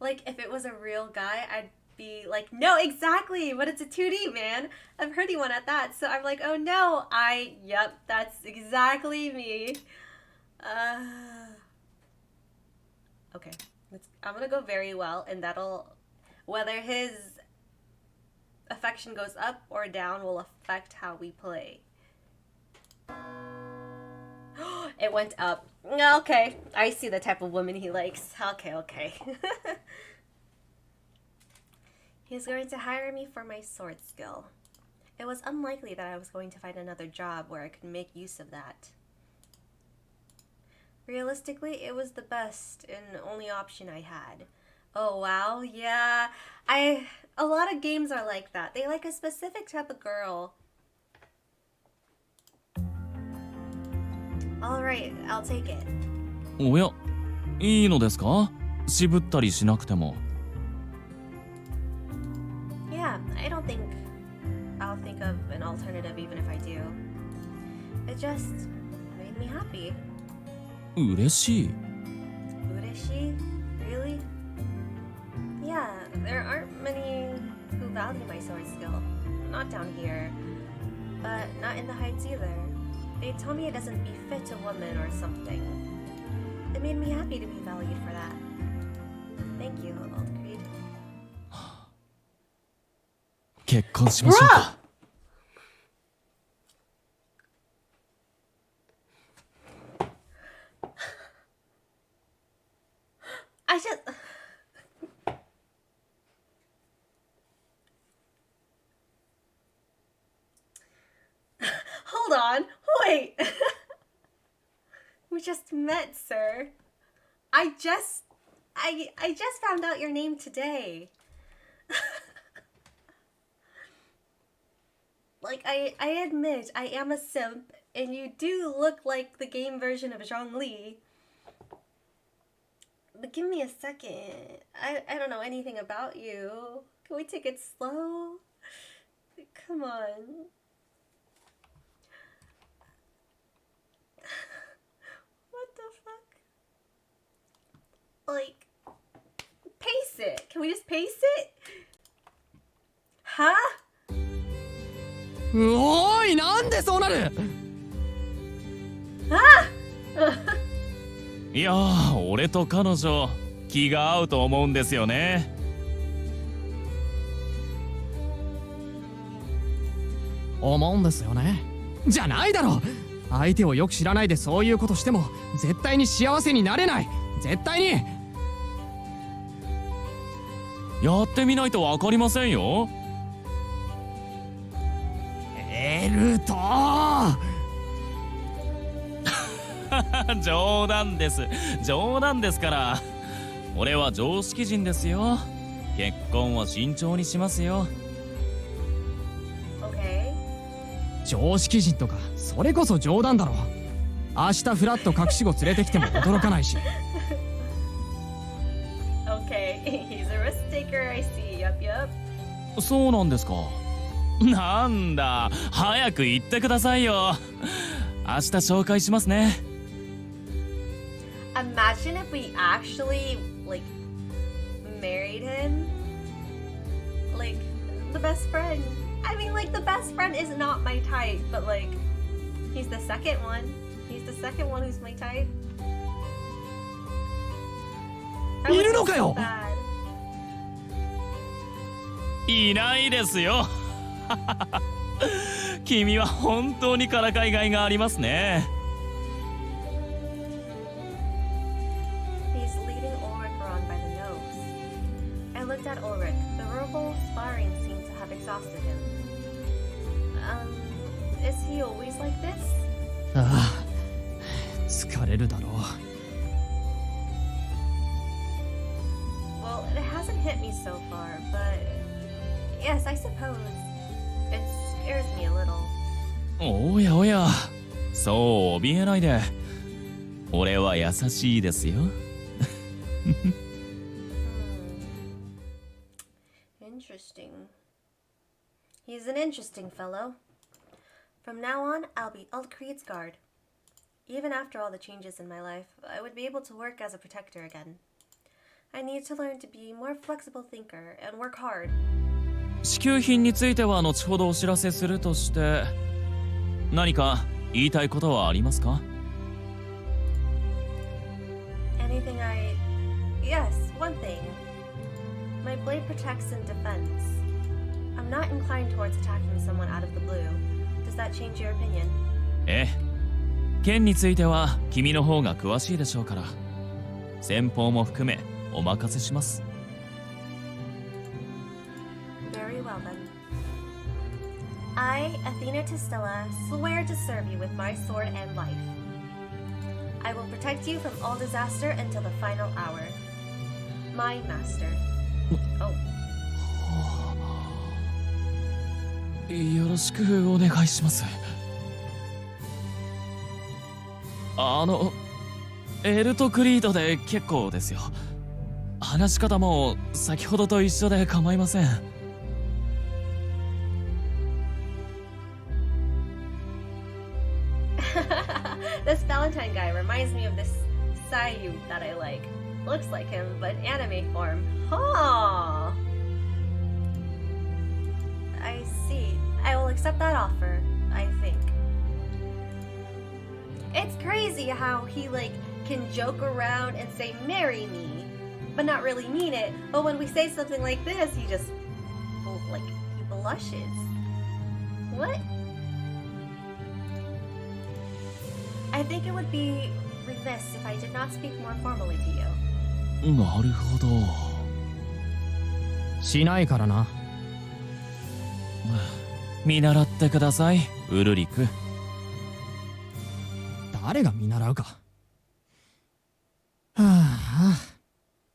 Speaker 2: Like, if it was a real guy, I'd be like, no, exactly, but it's a 2D, man. I've heard you one at that, so I'm like, oh no, yep, that's exactly me. Okay, I'm gonna go very well, and that'll, whether his affection goes up or down will affect how we play. It went up. Okay, I see the type of woman he likes. Okay. He's going to hire me for my sword skill. It was unlikely that I was going to find another job where I could make use of that. Realistically, it was the best and only option I had. Oh wow, yeah. A lot of games are like that. They like a specific type of girl. Alright, I'll take it.
Speaker 12: おや、いいのですか？渋ったりしなくても。
Speaker 2: Yeah, I don't think I'll think of an alternative even if I do. It just made me happy.
Speaker 12: 嬉しい。
Speaker 2: 嬉しい? Really? Yeah, there aren't many who value my sword skill. Not down here. But not in the Heights either. They told me it doesn't befit a woman or something. It made me happy to be valued for that. Thank you, Old Creed.
Speaker 12: 結婚しましょうか。
Speaker 2: I just... Hold on. Wait. We just met, sir. I just found out your name today. Like, I admit, I am a simp, and you do look like the game version of Zhongli. But give me a second. I don't know anything about you. Can we take it slow? Come on. What the fuck? Like, pace it. Can we just pace it? Huh?
Speaker 11: おい、なんでそうなる？
Speaker 2: あ
Speaker 12: いやー、俺と彼女気が合うと思うんですよね。
Speaker 11: 思うんですよね。じゃないだろ。相手をよく知らないでそういうことしても絶対に幸せになれない。絶対に。
Speaker 12: やってみないとわかりませんよ。
Speaker 11: エルト
Speaker 12: 冗談です。冗談ですから。俺は常識人ですよ。結婚は慎重にしますよ。
Speaker 11: 常識人とかそれこそ冗談だろ。明日フラッと隠し子連れてきても驚かないし。
Speaker 2: Okay, he's a risk taker, I see. Yup, yup.
Speaker 12: そうなんですか。なんだ、早く言ってくださいよ。明日紹介しますね。
Speaker 2: Imagine if we actually, like, married him. Like, the best friend. I mean, like, the best friend is not my type, but, like, he's the second one. He's the second one who's my type.
Speaker 11: いるのかよ。
Speaker 12: いないですよ。君は本当にからかいがいがありますね。
Speaker 2: He's leading Ulrich on by the nose. at Ulrich. The verbal sparring seemed to have exhausted him. Is he always like this?
Speaker 11: ああ、疲れるだろう。
Speaker 2: Well, it hasn't hit me so far, but yes, I suppose it scares me a little.
Speaker 12: おやおや、そう怯えないで。俺は優しいですよ。
Speaker 2: Interesting. He's an interesting fellow. From now on, I'll be Ulcreed's guard. Even after all the changes in my life, I would be able to work as a protector again. I need to learn to be a more flexible thinker and work hard.
Speaker 12: 支給品については後ほどお知らせするとして、何か言いたいことはありますか？
Speaker 2: Anything Yes, one thing. My blade protects and defends. I'm not inclined towards attacking someone out of the blue. Does that change your opinion?
Speaker 12: ええ。剣については君の方が詳しいでしょうから。先方も含めお任せします。
Speaker 2: Very well then. I, Athena Tistella, swear to serve you with my sword and life. I will protect you from all disaster until the final hour. My master. Oh.
Speaker 12: よろしくお願いします。エルトクリードで結構ですよ。話し方も先ほどと一緒で構いません。
Speaker 2: This Valentine guy reminds me of this Sayu that I like. Looks like him, but anime form. Huh. I see. I will accept that offer, I think. It's crazy how he can joke around and say marry me, but not really mean it. But when we say something like this, he just he blushes. What? I think it would be remiss if I did not speak more formally to you.
Speaker 12: なるほど。
Speaker 11: しないからな。
Speaker 12: 見習ってください、ウルリク。
Speaker 11: 誰が見習うか。はあ、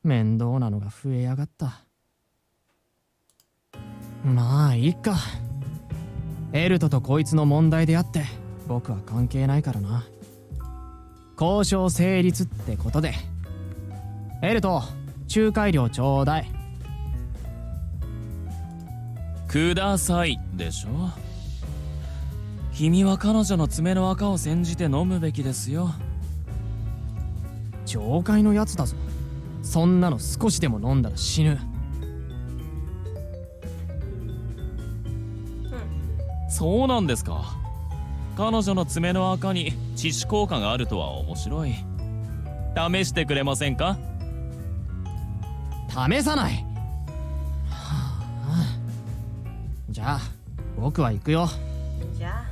Speaker 11: 面倒なのが増えやがった。まあいいか。エルトとこいつの問題であって僕は関係ないからな。交渉成立ってことで。エルト、仲介料ちょうだい。
Speaker 12: くださいでしょ。君は彼女の爪の垢を煎じて飲むべきですよ。
Speaker 11: 懲戒のやつだぞ。そんなの少しでも飲んだら死ぬ。
Speaker 12: そうなんですか。彼女の爪の垢に致死効果があるとは面白い。試してくれませんか？
Speaker 11: 試さない。はあ、じゃあ僕は行くよ。
Speaker 2: じゃ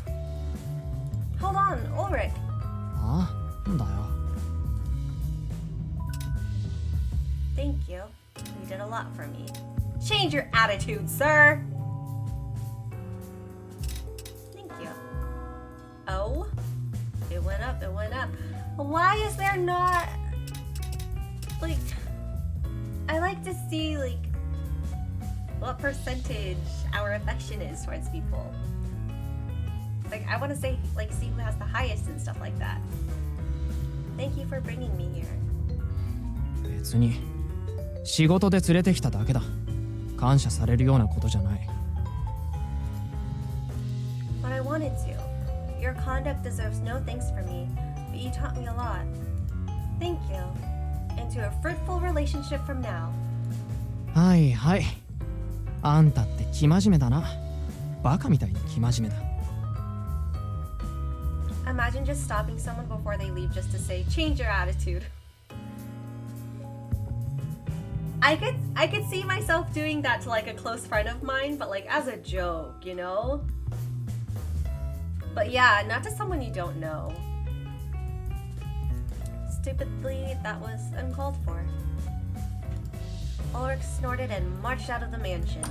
Speaker 2: あ。Hold on, Ulrich.
Speaker 11: あ？なんだよ。
Speaker 2: Thank you. You did a lot for me. Change your attitude, sir. Thank you. Oh, it went up, it went up. Why is there not I like to see what percentage our affection is towards people. I want to say see who has the highest and stuff like that. Thank you for bringing me here.
Speaker 11: 別に仕事で連れてきただけだ。感謝されるようなことじゃない。
Speaker 2: But I wanted to. Your conduct deserves no thanks for me, but you taught me a lot. Thank you. Into a fruitful relationship from now.
Speaker 11: はいはい。あんたって生真面目だな。バカみたいに生真面目だ。
Speaker 2: Imagine just stopping someone before they leave just to say, change your attitude. I could see myself doing that to a close friend of mine, but as a joke, you know? But yeah, not to someone you don't know. Stupidly, that was uncalled for. Ulrich snorted and marched out of the mansion.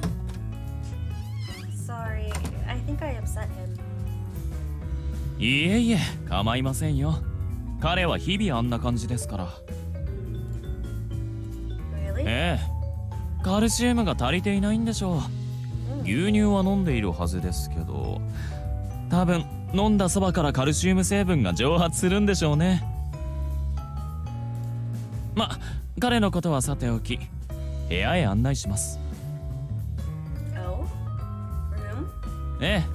Speaker 2: Sorry, I think I upset him.
Speaker 12: いえいえ、構いませんよ。彼は日々あんな感じですから。
Speaker 2: Really?
Speaker 12: ええ、カルシウムが足りていないんでしょう。牛乳は飲んでいるはずですけど、多分飲んだそばからカルシウム成分が蒸発するんでしょうね。ま、彼のことはさておき、部屋へ案内します。
Speaker 2: Oh? Room?
Speaker 12: ええ、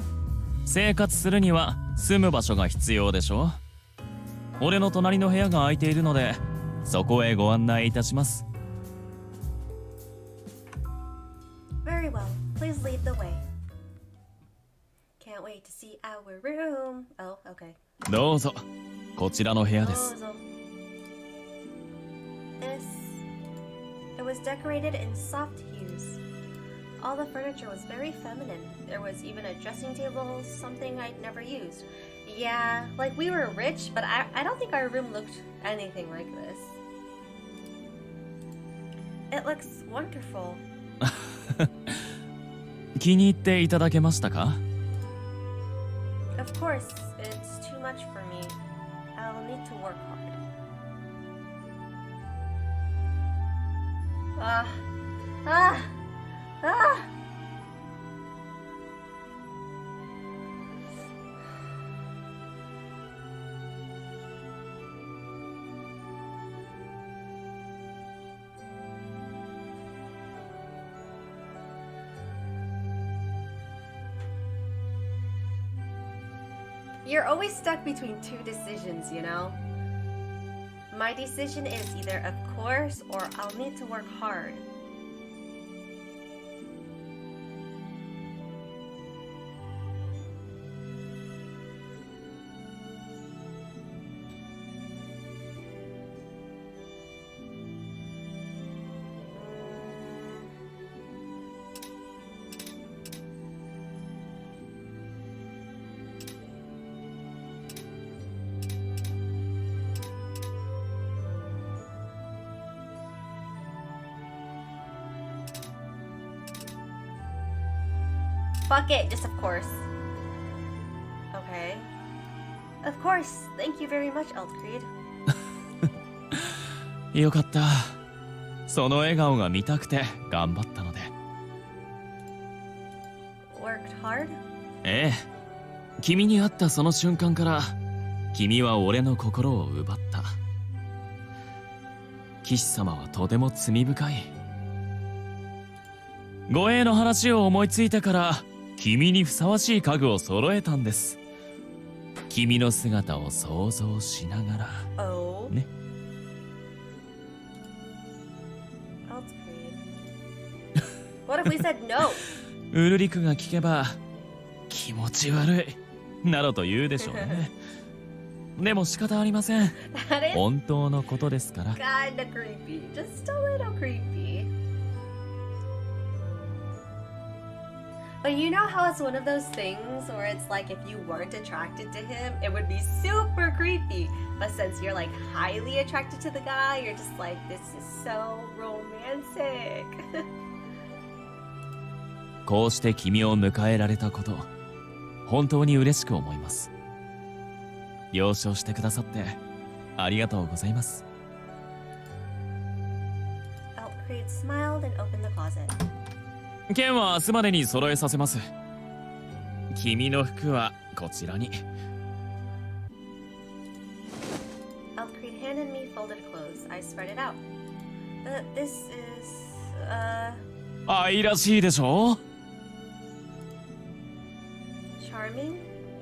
Speaker 12: 生活するには住む場所が必要でしょ。俺の隣の部屋が空いているので、そこへご案内いたします。
Speaker 2: Very well. Please lead the way. Can't wait to see our room. Oh, okay.
Speaker 12: どうぞ、こちらの部屋です。
Speaker 2: It was decorated in soft hues. All the furniture was very feminine. There was even a dressing table, something I'd never used. Yeah, like we were rich, but I don't think our room looked anything like this. It looks wonderful.
Speaker 12: 気に入っていただけましたか？
Speaker 2: Of course, it's too much for me. I'll need to work hard. Ah! You're always stuck between two decisions, you know? My decision is either of course or I'll need to work hard. Fuck it, just of course. Okay. Of course. Thank you very much, Eldcreed.
Speaker 12: よかった。その笑顔が見たくて頑張ったので。
Speaker 2: Worked hard?
Speaker 12: ええ。君に会ったその瞬間から、君は俺の心を奪った。騎士様はとても罪深い。護衛の話を思いついてから、君にふさわしい家具を揃えたんです。君の姿を想像しながら。
Speaker 2: Oh.
Speaker 12: ね。
Speaker 2: What if we said no?
Speaker 12: ウルリクが聞けば気持ち悪いなどと言うでしょうね。でも仕方ありません。本当のことですから。
Speaker 2: Kinda creepy. Just a little creepy. But you know how it's one of those things where it's like if you weren't attracted to him, it would be super creepy. But since you're like highly attracted to the guy, you're just like, this is so romantic.
Speaker 12: こうして君を迎えられたこと、本当に嬉しく思います。了承してくださってありがとうございます。
Speaker 2: Eldcreed smiled and opened the closet.
Speaker 12: 剣は明日までに揃えさせます。君の服はこちらに。
Speaker 2: Eldcreed handed me folded clothes. I spread it out. This is,
Speaker 12: 愛らしいでしょ？
Speaker 2: Charming?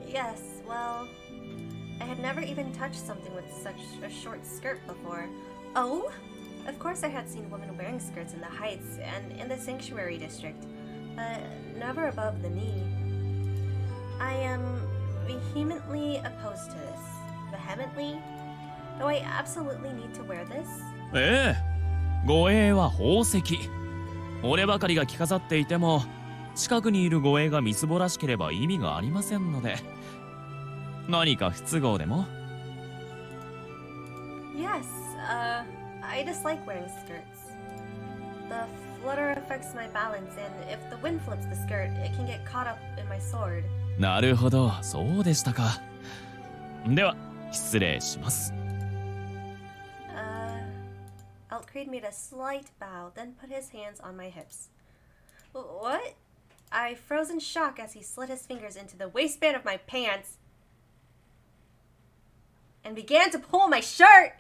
Speaker 2: Yes, well, I had never even touched something with such a short skirt before. Oh? Of course I had seen women wearing skirts in the Heights and in the Sanctuary District, but never above the knee. I am vehemently opposed to this. Vehemently? Do I absolutely need to wear this?
Speaker 12: ええ。護衛は宝石。俺ばかりが着飾っていても、近くにいる護衛がみすぼらしければ意味がありませんので。何か不都合でも？
Speaker 2: Yes, I dislike wearing skirts. The flutter affects my balance, and if the wind flips the skirt, it can get caught up in my sword.
Speaker 12: なるほど、そうでしたか。では、失礼します。
Speaker 2: Elkreed made a slight bow, then put his hands on my hips. What? I froze in shock as he slid his fingers into the waistband of my pants and began to pull my shirt.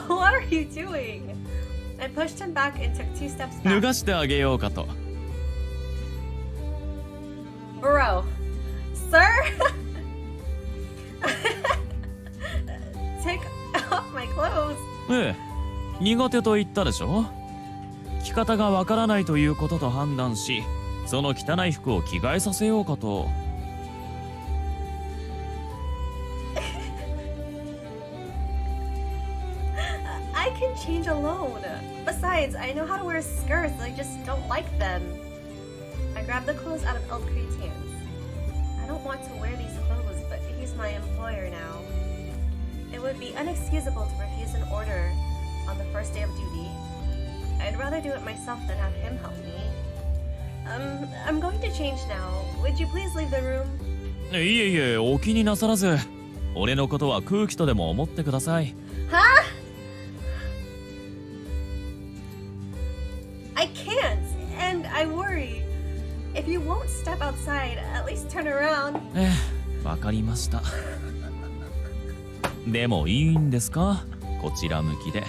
Speaker 2: What are you doing? I pushed him back and took 2 steps
Speaker 12: 脱
Speaker 2: back.
Speaker 12: がしてあげようかと。
Speaker 2: Bro, sir? Take off my clothes.
Speaker 12: ええ、苦手と言ったでしょ。着方がわからないということと判断し、その汚い服を着替えさせようかと。
Speaker 2: I can change alone. Besides, I know how to wear skirts, I just don't like them. I grabbed the clothes out of Elkreed's hands. I don't want to wear these clothes, but he's my employer now. It would be unexcusable to refuse an order on the first day of duty. I'd rather do it myself than have him help me. I'm going to change now. Would you please leave the room?
Speaker 12: いえいえ、お気になさらず。俺のことは空気とでも思ってください。
Speaker 2: Huh? I can't, and I worry. If you won't step outside, at least turn around.
Speaker 12: ええ、わかりました。でもいいんですか？こちら向きで。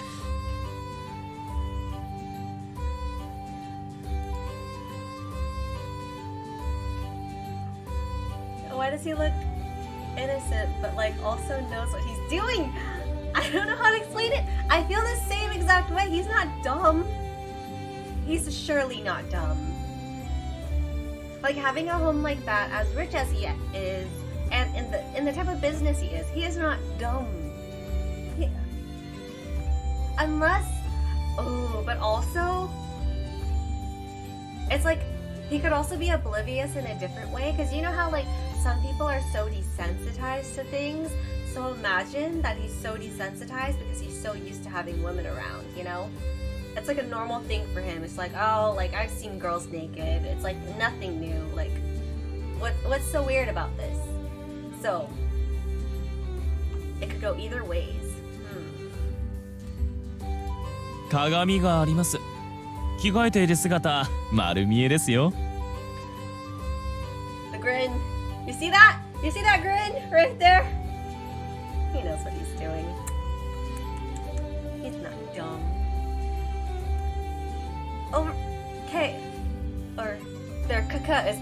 Speaker 2: Why does he look innocent, but like also knows what he's doing? I don't know how to explain it. I feel the same exact way. He's not dumb. He's surely not dumb. Like having a home like that, as rich as he is, and in the type of business he is not dumb. Unless, but also, it's like he could also be oblivious in a different way, because you know how like some people are so desensitized to things. So imagine that he's so desensitized because he's so used to having women around, you know? It's like a normal thing for him. It's like, oh, like I've seen girls naked. It's like nothing new. Like, what's so weird about this? So, it could go either ways.
Speaker 12: 鏡があります。着替えている姿、丸見えですよ。
Speaker 2: The grin. You see that? You see that grin right there? He knows what he's doing. He's not dumb. Over. Okay. Or their kaka is.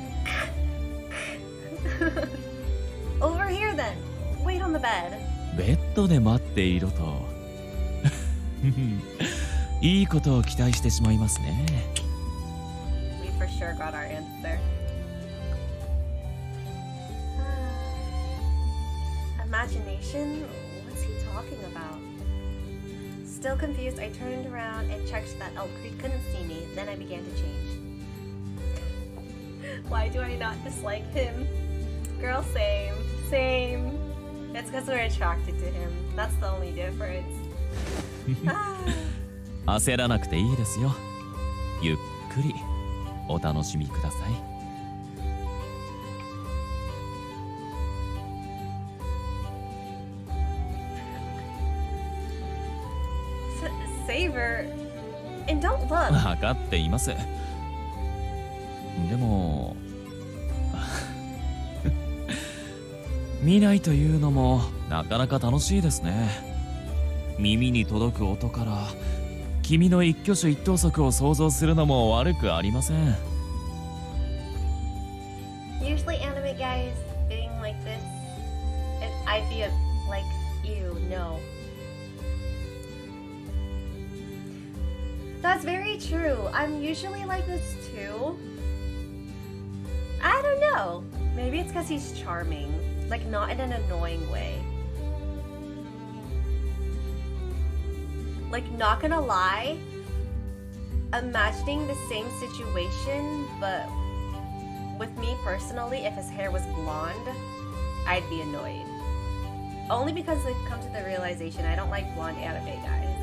Speaker 2: Over here then. Wait on the bed.
Speaker 12: ベッドで待っていろと。いいことを期待してしまいますね。
Speaker 2: We for sure got our answer. Imagination? What's he talking about? Still confused, I turned around and checked that Elkreed couldn't see me. Then I began to change. Why do I not dislike him? Girl, same. Same. It's because we're attracted to him. That's the only difference.
Speaker 12: 焦らなくていいですよ。ゆっくりお楽しみください。
Speaker 2: Savor, and don't look.
Speaker 12: 分かっています。でも見ないというのもなかなか楽しいですね。耳に届く音から君の一挙手一投足を想像するのも悪くありません。
Speaker 2: Usually anime guys being like this, I feel like you know. That's very true. I'm usually like this too. I don't know. Maybe it's because he's charming. Like, not in an annoying way. Like, not gonna lie, imagining the same situation, but with me personally, if his hair was blonde, I'd be annoyed. Only because I've come to the realization I don't like blonde anime guys.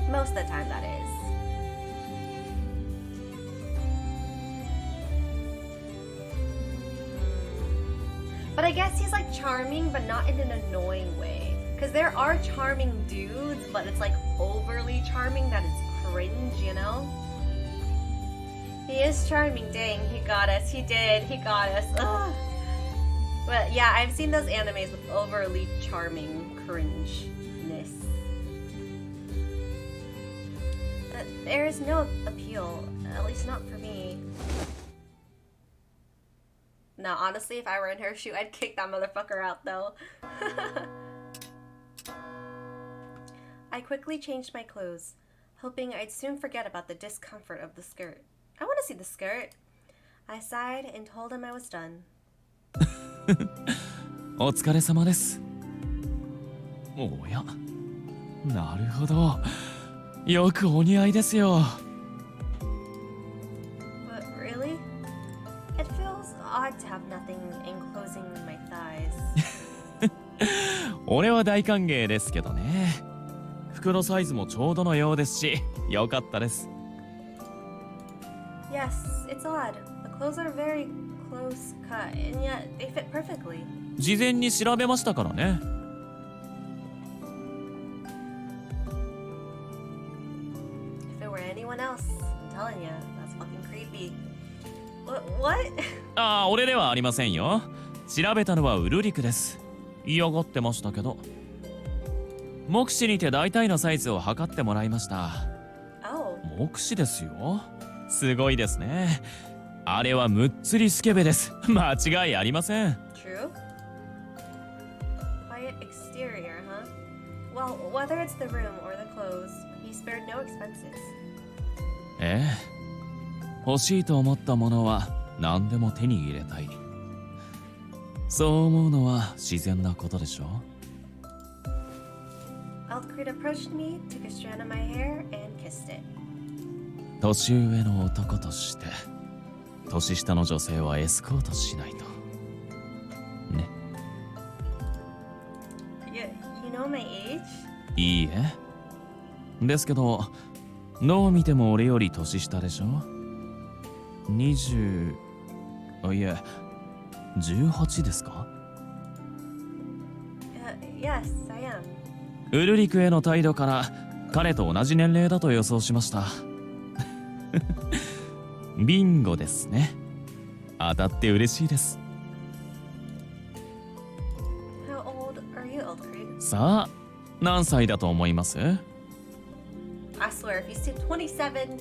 Speaker 2: Most of the time, that is. But I guess he's like charming, but not in an annoying way. Because there are charming dudes, but it's like overly charming that it's cringe, you know? He is charming, dang, he got us, he did, he got us. Ugh. But yeah, I've seen those animes with overly charming cringeness. There is no appeal, at least not for me. No, honestly, if I were in her shoe, I'd kick that motherfucker out though. I quickly changed my clothes, hoping I'd soon forget about the discomfort of the skirt. I want to see the skirt. I sighed and told him I was done.
Speaker 12: お疲れ様です。おや、なるほど。よくお似合いですよ。
Speaker 2: But really? It feels odd to have nothing enclosing my thighs.
Speaker 12: 俺は大歓迎ですけどね。服のサイズもちょうどのようですし、よかったです。
Speaker 2: Yes, it's odd. The clothes are very close cut, and yet they fit perfectly.
Speaker 12: 事前に調べましたからね。
Speaker 2: If it were anyone else, I'm telling you, that's fucking creepy. What?
Speaker 12: ああ、俺ではありませんよ。調べたのはウルリクです。嫌がってましたけど。目視にて大体のサイズを測ってもらいました。
Speaker 2: Oh.
Speaker 12: 目視ですよ。すごいですね。あれはむっつりスケベです。間違いありません。
Speaker 2: True? Quiet exterior, huh? Well, whether it's the room or the clothes, he spared no expenses.
Speaker 12: ええ。欲しいと思ったものは何でも手に入れたい。そう思うのは自然なことでしょ。
Speaker 2: Alfred approached me, took a strand of my hair, and kissed it.
Speaker 12: 年上の男として年下の女性はエスコートしないとね。
Speaker 2: You know my age?
Speaker 12: いいえ。ですけどどう見ても俺より年下でしょ。20、いえ18ですか。
Speaker 2: Yes, I am.
Speaker 12: ウルリクへの態度から彼と同じ年齢だと予想しました。ビンゴですね。当たって嬉しいです。
Speaker 2: How old are you, Alfred?
Speaker 12: さあ、何歳だと思います？
Speaker 2: I swear, if you say 27...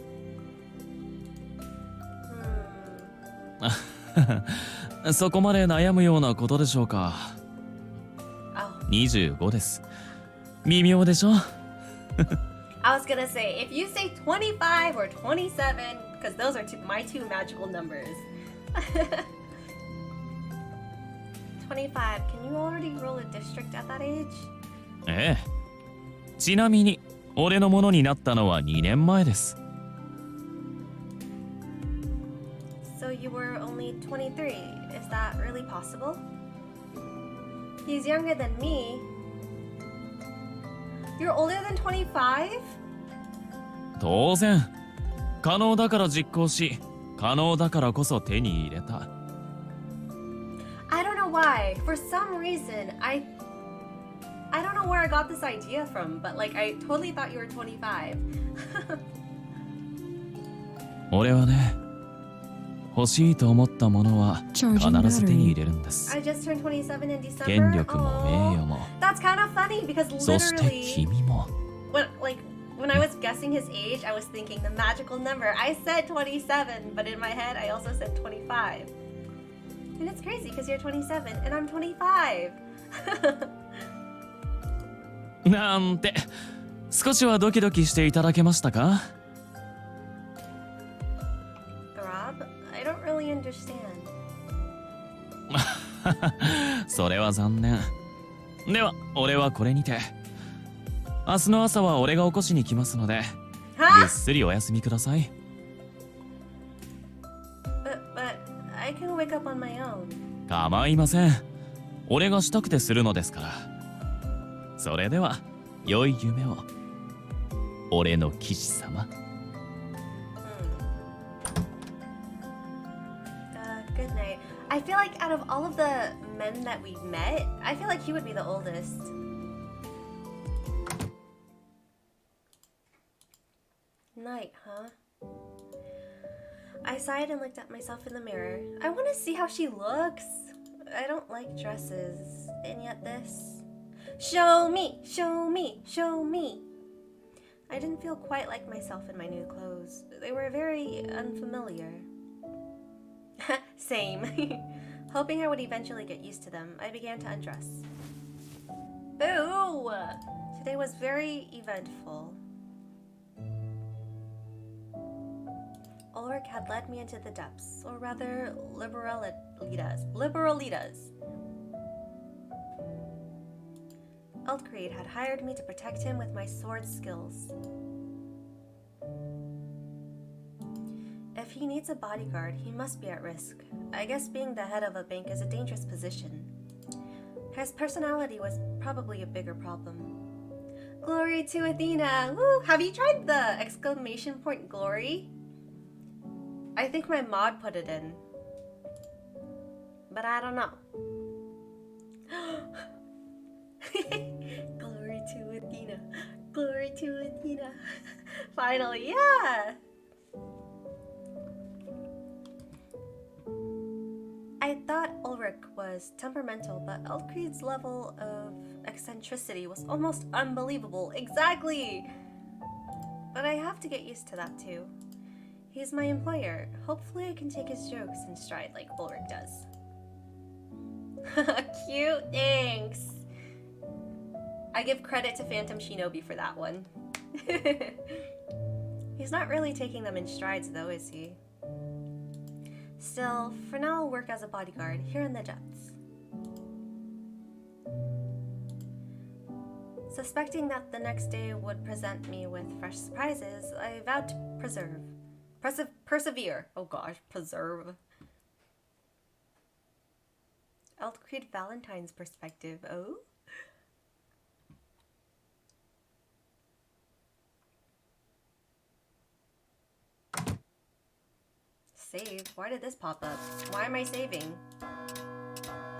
Speaker 2: Hmm.
Speaker 12: そこまで悩むようなことでしょうか。
Speaker 2: Oh.
Speaker 12: 25です。微妙でしょ。
Speaker 2: I was gonna say, if you say 25 or 27, because those are my two magical numbers. 25, can you already rule a district at that age?
Speaker 12: ええ。ちなみに、俺のものになったのは2年前です。
Speaker 2: So you were only 23. Is that really possible? He's younger than me. You're older than 25?
Speaker 12: 当然。可能だから実行し、可能だからこそ手に入れた。
Speaker 2: I don't know why. For some reason, I don't know where I got this idea from, but like I totally thought you were 25.
Speaker 12: 俺はね、欲しいと思ったものは必ず手に入れるんです。
Speaker 2: I just turned 27 in December.
Speaker 12: 権力も名誉も。
Speaker 2: That's kind of funny because
Speaker 12: そして
Speaker 2: literally
Speaker 12: 君も。
Speaker 2: when I was guessing his age, I was thinking the magical number. I said 27, but in my head I also said 25. And it's crazy because you're 27 and I'm 25.
Speaker 12: なんて、少しはドキドキしていただけましたか？
Speaker 2: Rob, I don't really understand.
Speaker 12: それは残念。では、俺はこれにて。明日の朝は俺が起こしに来ますので、ぐっすりお休みください。
Speaker 2: But I can wake up on my own.
Speaker 12: 構いません。俺がしたくてするのですから。それでは良い夢を、俺の騎士様。
Speaker 2: Good night. I feel like out of all of the men that we've met, I feel like he would be the oldest. Night, huh? I sighed and looked at myself in the mirror. I want to see how she looks. I don't like dresses. And yet this. Show me, show me, show me. I didn't feel quite like myself in my new clothes. They were very unfamiliar. Same. Hoping I would eventually get used to them, I began to undress. Boo! Today was very eventful. Ulrich had led me into the depths, or rather, liberalitas. Eldcreed had hired me to protect him with my sword skills. If he needs a bodyguard, he must be at risk. I guess being the head of a bank is a dangerous position. His personality was probably a bigger problem. Glory to Athena! Woo! Have you tried the exclamation point glory? I think my mod put it in. But I don't know. Glory to Athena. Glory to Athena. Finally, yeah! I thought Ulrich was temperamental, but Eldcreed's level of eccentricity was almost unbelievable. Exactly! But I have to get used to that too. He's my employer. Hopefully I can take his jokes in stride like Ulrich does. Cute, thanks! I give credit to Phantom Shinobi for that one. He's not really taking them in strides though, is he? Still, for now I'll work as a bodyguard here in the depths. Suspecting that the next day would present me with fresh surprises, I vowed to persevere. Oh gosh, preserve. Eldcreed Valentine's perspective. Oh? Save? Why did this pop up? Why am I saving?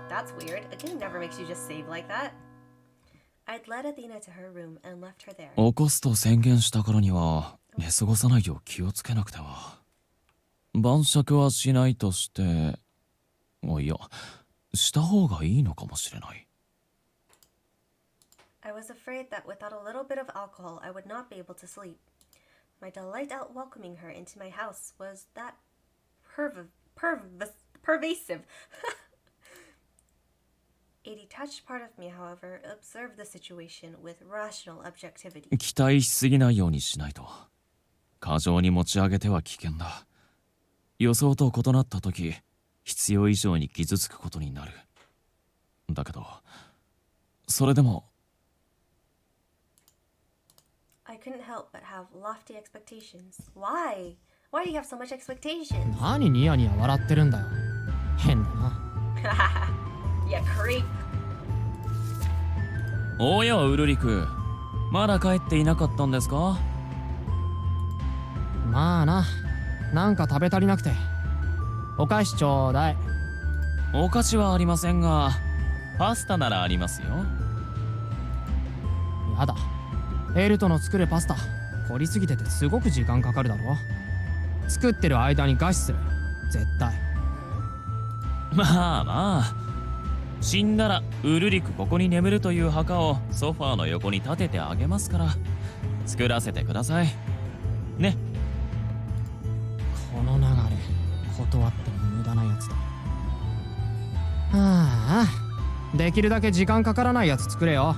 Speaker 2: That's weird. A game never makes you just save like that. I'd led Athena to her room and left her there.
Speaker 12: 起こすと宣言したからには寝過ごさないよう気をつけなくては。晩酌はしないとして、いや、した方がいいのかもしれない。
Speaker 2: I was afraid that without a little bit of alcohol, I would not be able to sleep. My delight at welcoming her into my house was that pervasive. A detached part of me, however, observed the situation with rational objectivity.
Speaker 12: 期待しすぎないようにしないと。過剰に持ち上げては危険だ。予想と異なった時、必要以上に傷つくことになる。だけど、それでも。
Speaker 2: I couldn't help but have lofty expectations. Why? Why do you have so much expectations?
Speaker 11: 何ニヤニヤ笑ってるんだよ。変だな。
Speaker 2: Yeah, creep.
Speaker 12: おやウルリク、まだ帰っていなかったんですか？
Speaker 11: まあな、なんか食べ足りなくて。お菓子ちょうだい。
Speaker 12: お菓子はありませんが、パスタならありますよ。
Speaker 11: やだ。エルトの作るパスタ、凝りすぎててすごく時間かかるだろ。作ってる間に餓死する。絶対。
Speaker 12: まあまあ。死んだらウルリクここに眠るという墓をソファーの横に立ててあげますから作らせてくださいね。
Speaker 11: この流れ断っても無駄なやつだ。ああ、できるだけ時間かからないやつ作れよ。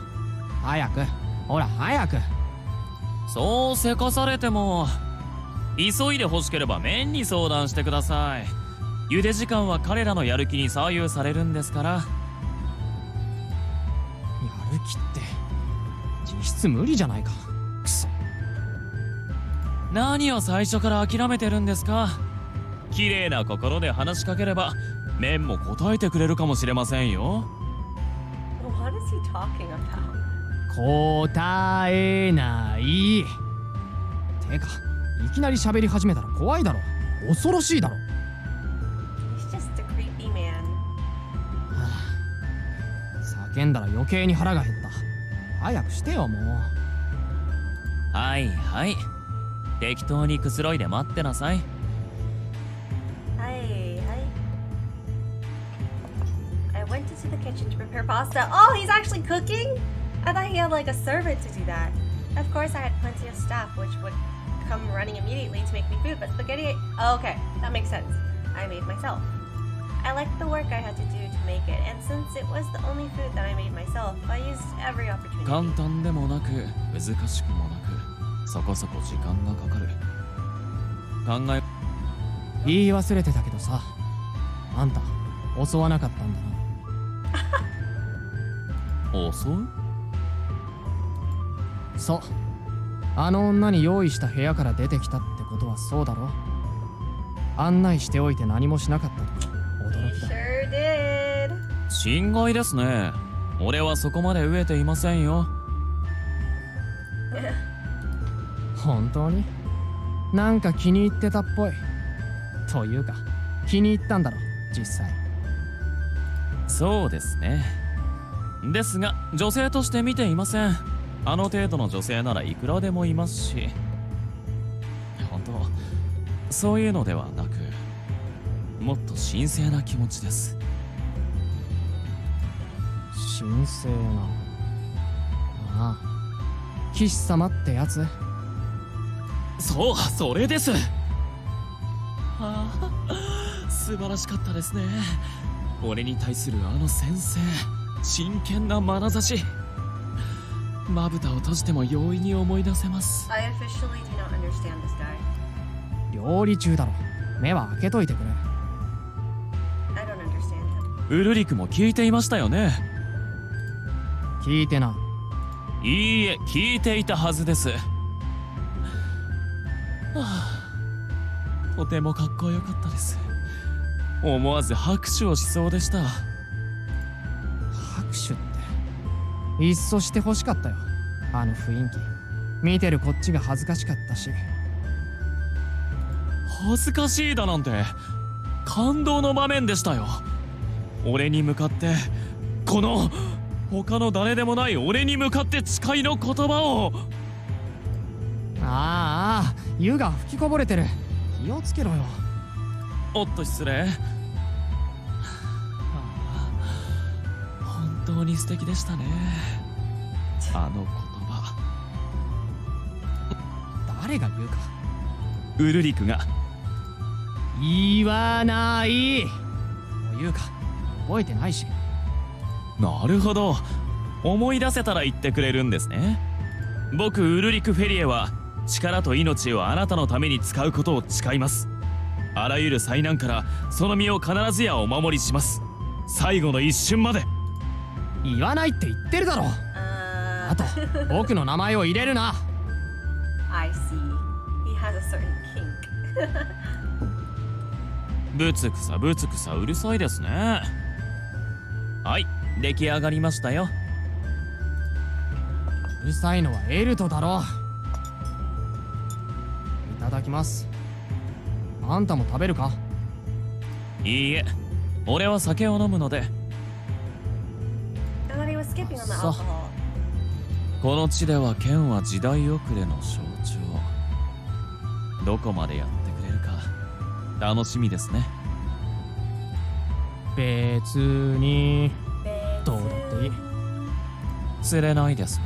Speaker 11: 早く、ほら早く。
Speaker 12: そうせかされても急いで欲しければ麺に相談してください。茹で時間は彼らのやる気に左右されるんですから。
Speaker 11: やる気って実質無理じゃないか。くそ。
Speaker 12: 何を最初から諦めてるんですか。綺麗な心で話しかければメンも答えてくれるかもしれませんよ。
Speaker 2: What is he talking about?
Speaker 11: 答えない。てか、いきなり喋り始めたら怖いだろ。恐ろしいだろ。
Speaker 2: He's just a creepy man.
Speaker 11: 叫んだら余計に腹が減った。早くしてよ、もう。
Speaker 12: はいはい、適当にくつろいで待ってなさい。
Speaker 2: Hi. I went into the kitchen to prepare pasta. Oh, he's actually cooking? I thought he had like a servant to do that. Of course, I had plenty of staff, which would come running immediately to make me food, but spaghetti... Oh, okay, that makes sense. I made myself. I liked the work I had to do to make it, and since it was the only food that I made myself, I used every opportunity.
Speaker 12: 簡単でもなく難しくもなく、そこそこ時間がかかる。考え
Speaker 11: 言い忘れてたけどさ、あんた襲わなかったんだな。
Speaker 12: 襲う？
Speaker 11: そう、あの女に用意した部屋から出てきたってことはそうだろ。案内しておいて何もしなかったと驚きだ。
Speaker 2: Sure did.
Speaker 12: 心外ですね。俺はそこまで飢えていませんよ。
Speaker 11: 本当に？なんか気に入ってたっぽい。というか、気に入ったんだろ、実際。
Speaker 12: そうですね。ですが、女性として見ていません。あの程度の女性ならいくらでもいますし。本当、そういうのではなく、もっと神聖な気持ちです。
Speaker 11: 神聖な。ああ、騎士様ってやつ？
Speaker 12: そう、それです。ああ、素晴らしかったですね。俺に対するあの先生、真剣な眼差し。まぶたを閉じても容易に思い出せます。
Speaker 2: I officially do not understand this guy.
Speaker 11: 料理中だろ。目は開けといてくれ。
Speaker 2: I don't understand him.
Speaker 12: ウルリクも聞いていましたよね。
Speaker 11: 聞いてない。
Speaker 12: いいえ、聞いていたはずです。はあ、とてもかっこよかったです。思わず拍手をしそうでした。
Speaker 11: 拍手っていっそしてほしかったよ。あの雰囲気見てるこっちが恥ずかしかったし。
Speaker 12: 恥ずかしいだなんて感動の場面でしたよ。俺に向かって、この他の誰でもない俺に向かって誓いの言葉を。
Speaker 11: ああ、湯が吹きこぼれてる。気をつけろよ。
Speaker 12: おっと失礼。本当に素敵でしたね、あの言葉。
Speaker 11: 誰が言うか。
Speaker 12: ウルリクが。
Speaker 11: 言わないというか覚えてないし。
Speaker 12: なるほど、思い出せたら言ってくれるんですね。僕ウルリク・フェリエは力と命をあなたのために使うことを誓います。あらゆる災難からその身を必ずやお守りします。最後の一瞬まで。
Speaker 11: 言わないって言ってるだろ。あと僕の名前を入れるな。
Speaker 2: I see. He has a certain kink.
Speaker 12: ぶつくさぶつくさうるさいですね。はい、出来上がりましたよ。
Speaker 11: うるさいのはエルトだろ。いただきます。あんたも食べるか？
Speaker 12: いいえ、俺は酒を飲むので。
Speaker 2: I thought he was skipping on the alcohol.
Speaker 12: この地では剣は時代遅れの象徴。どこまでやってくれるか楽しみですね。
Speaker 11: 別にどうだっていい。
Speaker 12: 釣れないですね。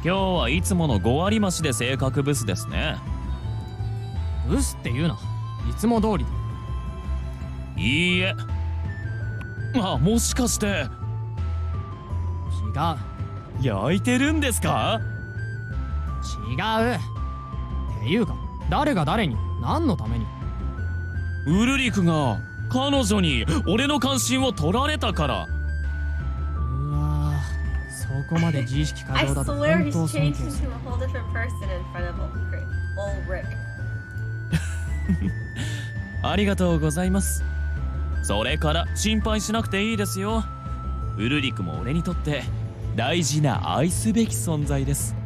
Speaker 12: 今日はいつもの5割増しで性格ブスですね。
Speaker 11: ブスって言うな。いつも通りだ。
Speaker 12: いいえ。あ、もしかして
Speaker 11: 違う。
Speaker 12: 焼いてるんですか？
Speaker 11: 違うっていうか、誰が誰に何のために。
Speaker 12: ウルリクが彼女に俺の関心を取られたから。
Speaker 11: うわ、そこまで自意識過
Speaker 2: I
Speaker 11: 剰だと
Speaker 2: swear
Speaker 11: 本
Speaker 2: he's
Speaker 11: 当尊
Speaker 2: changed
Speaker 11: 敬す
Speaker 2: into
Speaker 11: る。
Speaker 2: a whole different person in front of Ulfric. Ulrich.
Speaker 12: ありがとうございます。それから心配しなくていいですよ。ウルリクも俺にとって大事な愛すべき存在です。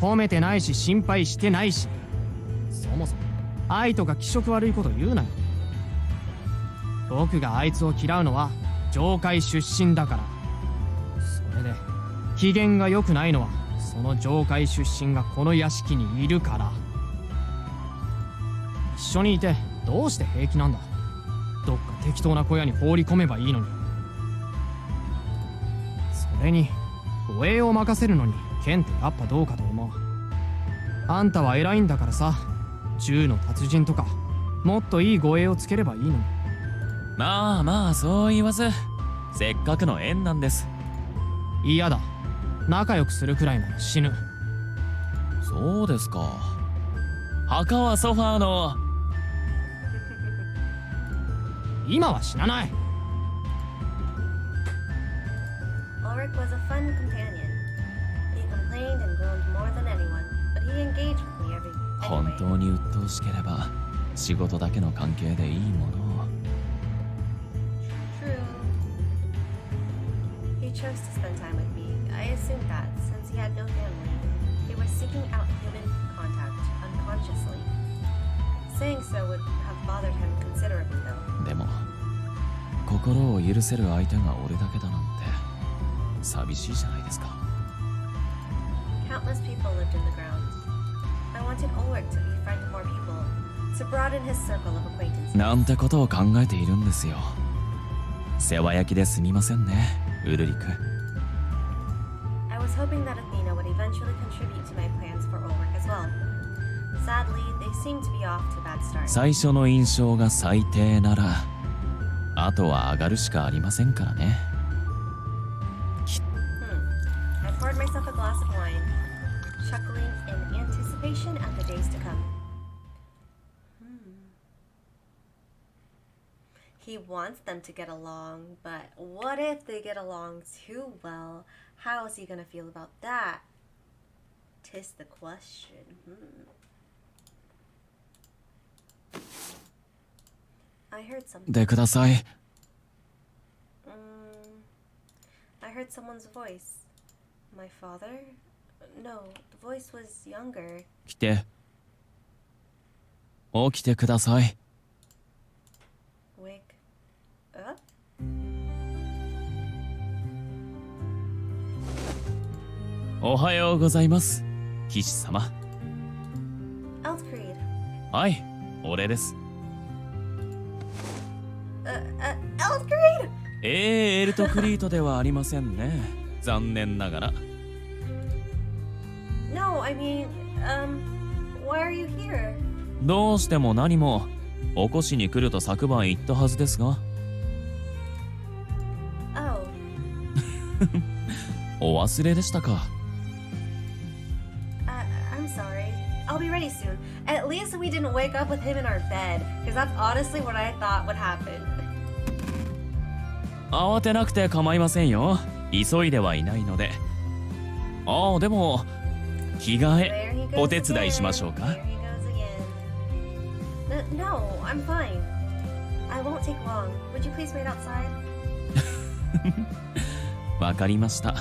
Speaker 11: 褒めてないし心配してないし、そもそも愛とか気色悪いこと言うなよ。僕があいつを嫌うのは上界出身だから。それで機嫌が良くないのはその上界出身がこの屋敷にいるから。一緒にいてどうして平気なんだ。どっか適当な小屋に放り込めばいいのに。それに護衛を任せるのに剣ってやっぱどうかと思う。あんたは偉いんだからさ、銃の達人とかもっといい護衛をつければいいのに。
Speaker 12: まあまあそう言わず、せっかくの縁なんです。
Speaker 11: 嫌だ。仲良くするくらいなら死ぬ。
Speaker 12: そうですか。墓はソファーの。
Speaker 11: 今は死なない。
Speaker 2: Ulrich was a fun companion. He complained and groaned more than anyone, but he engaged with me
Speaker 12: 本
Speaker 2: anyway.
Speaker 12: 当に鬱陶しければ仕事だけの関係でいいものを。
Speaker 2: True. He chose to spend time with me. I assumed that, since he had no family, he was seeking out human contact unconsciously. Saying so would have bothered him considerably, though.
Speaker 12: でも心を許せる相手が俺だけだなんて寂しいじゃないですか。
Speaker 2: Countless people lived in the grounds. I wanted Ulrich to befriend more people, to broaden his circle of acquaintances.
Speaker 12: なんてことを考えているんですよ。世話焼きですみませんね、ウルリク。
Speaker 2: I was hoping that Athena would eventually contribute to my plans for Ulrich as well. Sadly, they seem to be off to a bad start.
Speaker 12: 最初の印象が最低ならあとは上がるしかありませんからね。
Speaker 2: I poured myself a glass of wine, chuckling in anticipation of the days to come. He wants them to get along, but what if they get along too well? How is he gonna feel about that? 'Tis the question. I heard something.
Speaker 12: でください。
Speaker 2: I heard someone's voice. My father? No, the voice was younger.
Speaker 12: 起きてください。
Speaker 2: Wake up?
Speaker 12: おはようございます、騎士様。
Speaker 2: Elfcreed.
Speaker 12: はい、俺です。
Speaker 2: Elfcreed!
Speaker 12: エルトクリートではありませんね。残念ながら。
Speaker 2: No, I mean, why are you here?
Speaker 12: どうしても何も起こしに来ると昨晩言ったはずですが。
Speaker 2: Oh.
Speaker 12: お忘れでしたか。
Speaker 2: I'm sorry. I'll be ready soon. At least we didn't wake up with him in our bed, because that's honestly what I thought would happen.
Speaker 12: 慌てなくて構いませんよ。急いではいないので。ああ、でも着替えお手伝いしましょうか。
Speaker 2: There he goes again. No, I'm fine. I won't take long. Would you please wait outside?
Speaker 12: わかりました。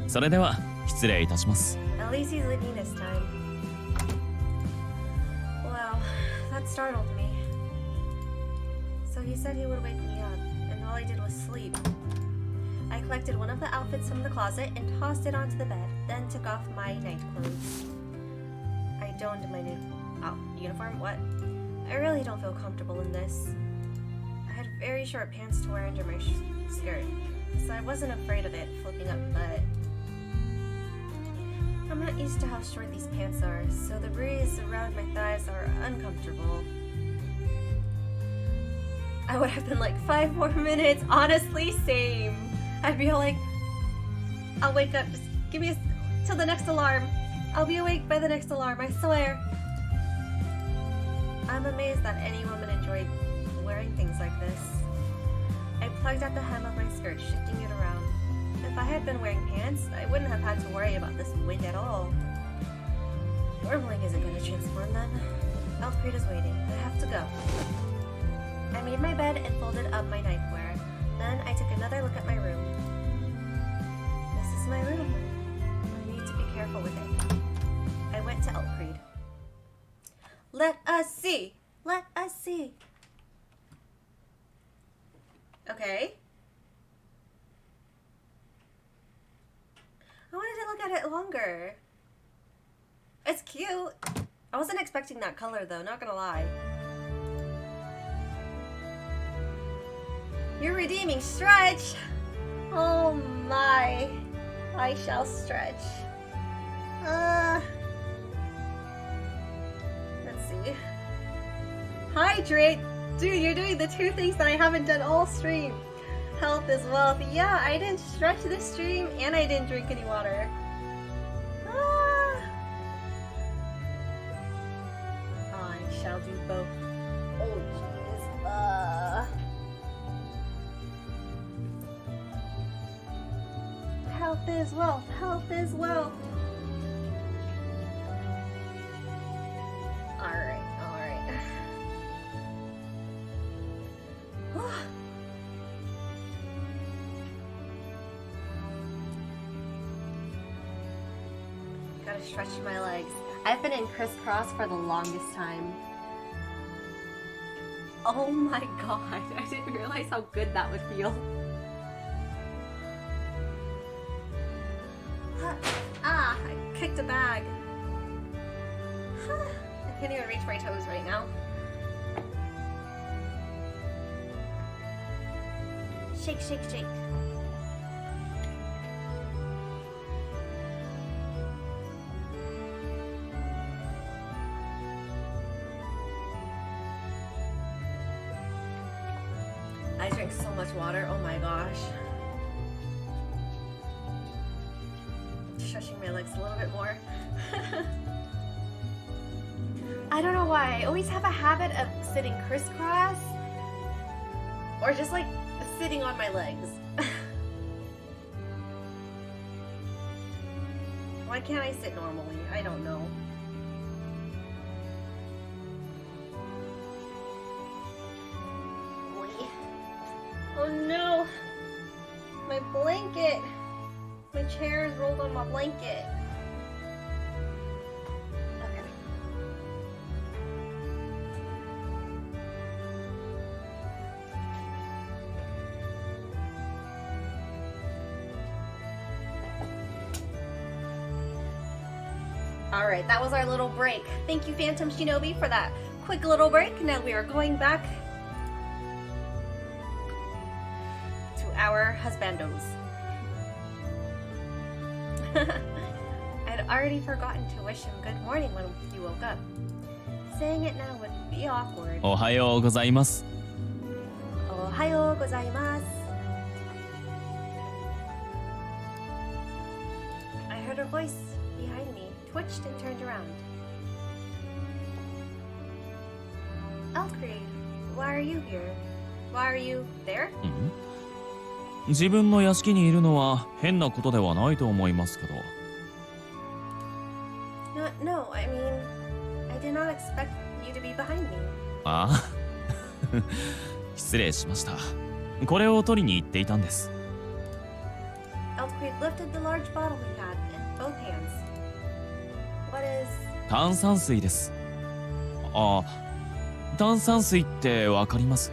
Speaker 12: それでは失礼いたします。
Speaker 2: At least he's leaving this time. Wow, that startled me. So he said he would wake me up, and all I did was sleep. I collected one of the outfits from the closet and tossed it onto the bed, then took off my night clothes. I donned my new uniform. What? I really don't feel comfortable in this. I had very short pants to wear under my skirt, so I wasn't afraid of it flipping up, but I'm not used to how short these pants are, so the breeze around my thighs are uncomfortable. I would have been like 5 more minutes, honestly, same. I'd be all like, I'll wake up, just give me till the next alarm. I'll be awake by the next alarm, I swear. I'm amazed that any woman enjoyed wearing things like this. I plugged at the hem of my skirt, shifting it around. If I had been wearing pants, I wouldn't have had to worry about this wig at all. Warbling isn't gonna transform then. Elfcreed is waiting. I have to go. I made my bed and folded up my knifeware. Then I took another look at my room. This is my room. I need to be careful with it. I went to Elfcreed. Let us see. Let us see. Okay. I wanted to look at it longer. It's cute. I wasn't expecting that color though, not gonna lie. You're redeeming stretch. Oh my. I shall stretch. Let's see. Hydrate. Dude, you're doing the two things that I haven't done all stream. Health is wealth. Yeah, I didn't stretch this stream and I didn't drink any water. I shall do both. Oh jeez. Health is wealth. Health is wealth. Alright, alright. Gotta stretch my legs. I've been in crisscross for the longest time. Oh my god, I didn't realize how good that would feel. Ah, I kicked a bag. I can't even reach my toes right now. Shake, shake, shake. I drink so much water, oh my gosh. Stretching my legs a little bit more. I don't know why. I always have a habit of sitting crisscross or just like sitting on my legs. Why can't I sit normally? I don't know. Oh no! My blanket! My chair is rolled on my blanket. Okay. Alright, that was our little break. Thank you, Phantom Shinobi, for that quick little break. Now we are going back to our husbandos. I'd already forgotten to wish him good morning when he woke up. Saying it now would be awkward.
Speaker 12: おはようございます。
Speaker 2: おはようございます. I heard a voice behind me, twitched and turned around. Elfcreed, why are you here? Why are you there?
Speaker 12: 自分の屋敷にいるのは変なことではないと思いますけど。
Speaker 2: No, I mean, I did not expect you to be behind me.
Speaker 12: ああ失礼しました。これを取りに行っていたんです。
Speaker 2: Elfcreed lifted the large bottle he had in both hands. What is...
Speaker 12: 炭酸水です。あ、炭酸水ってわかります？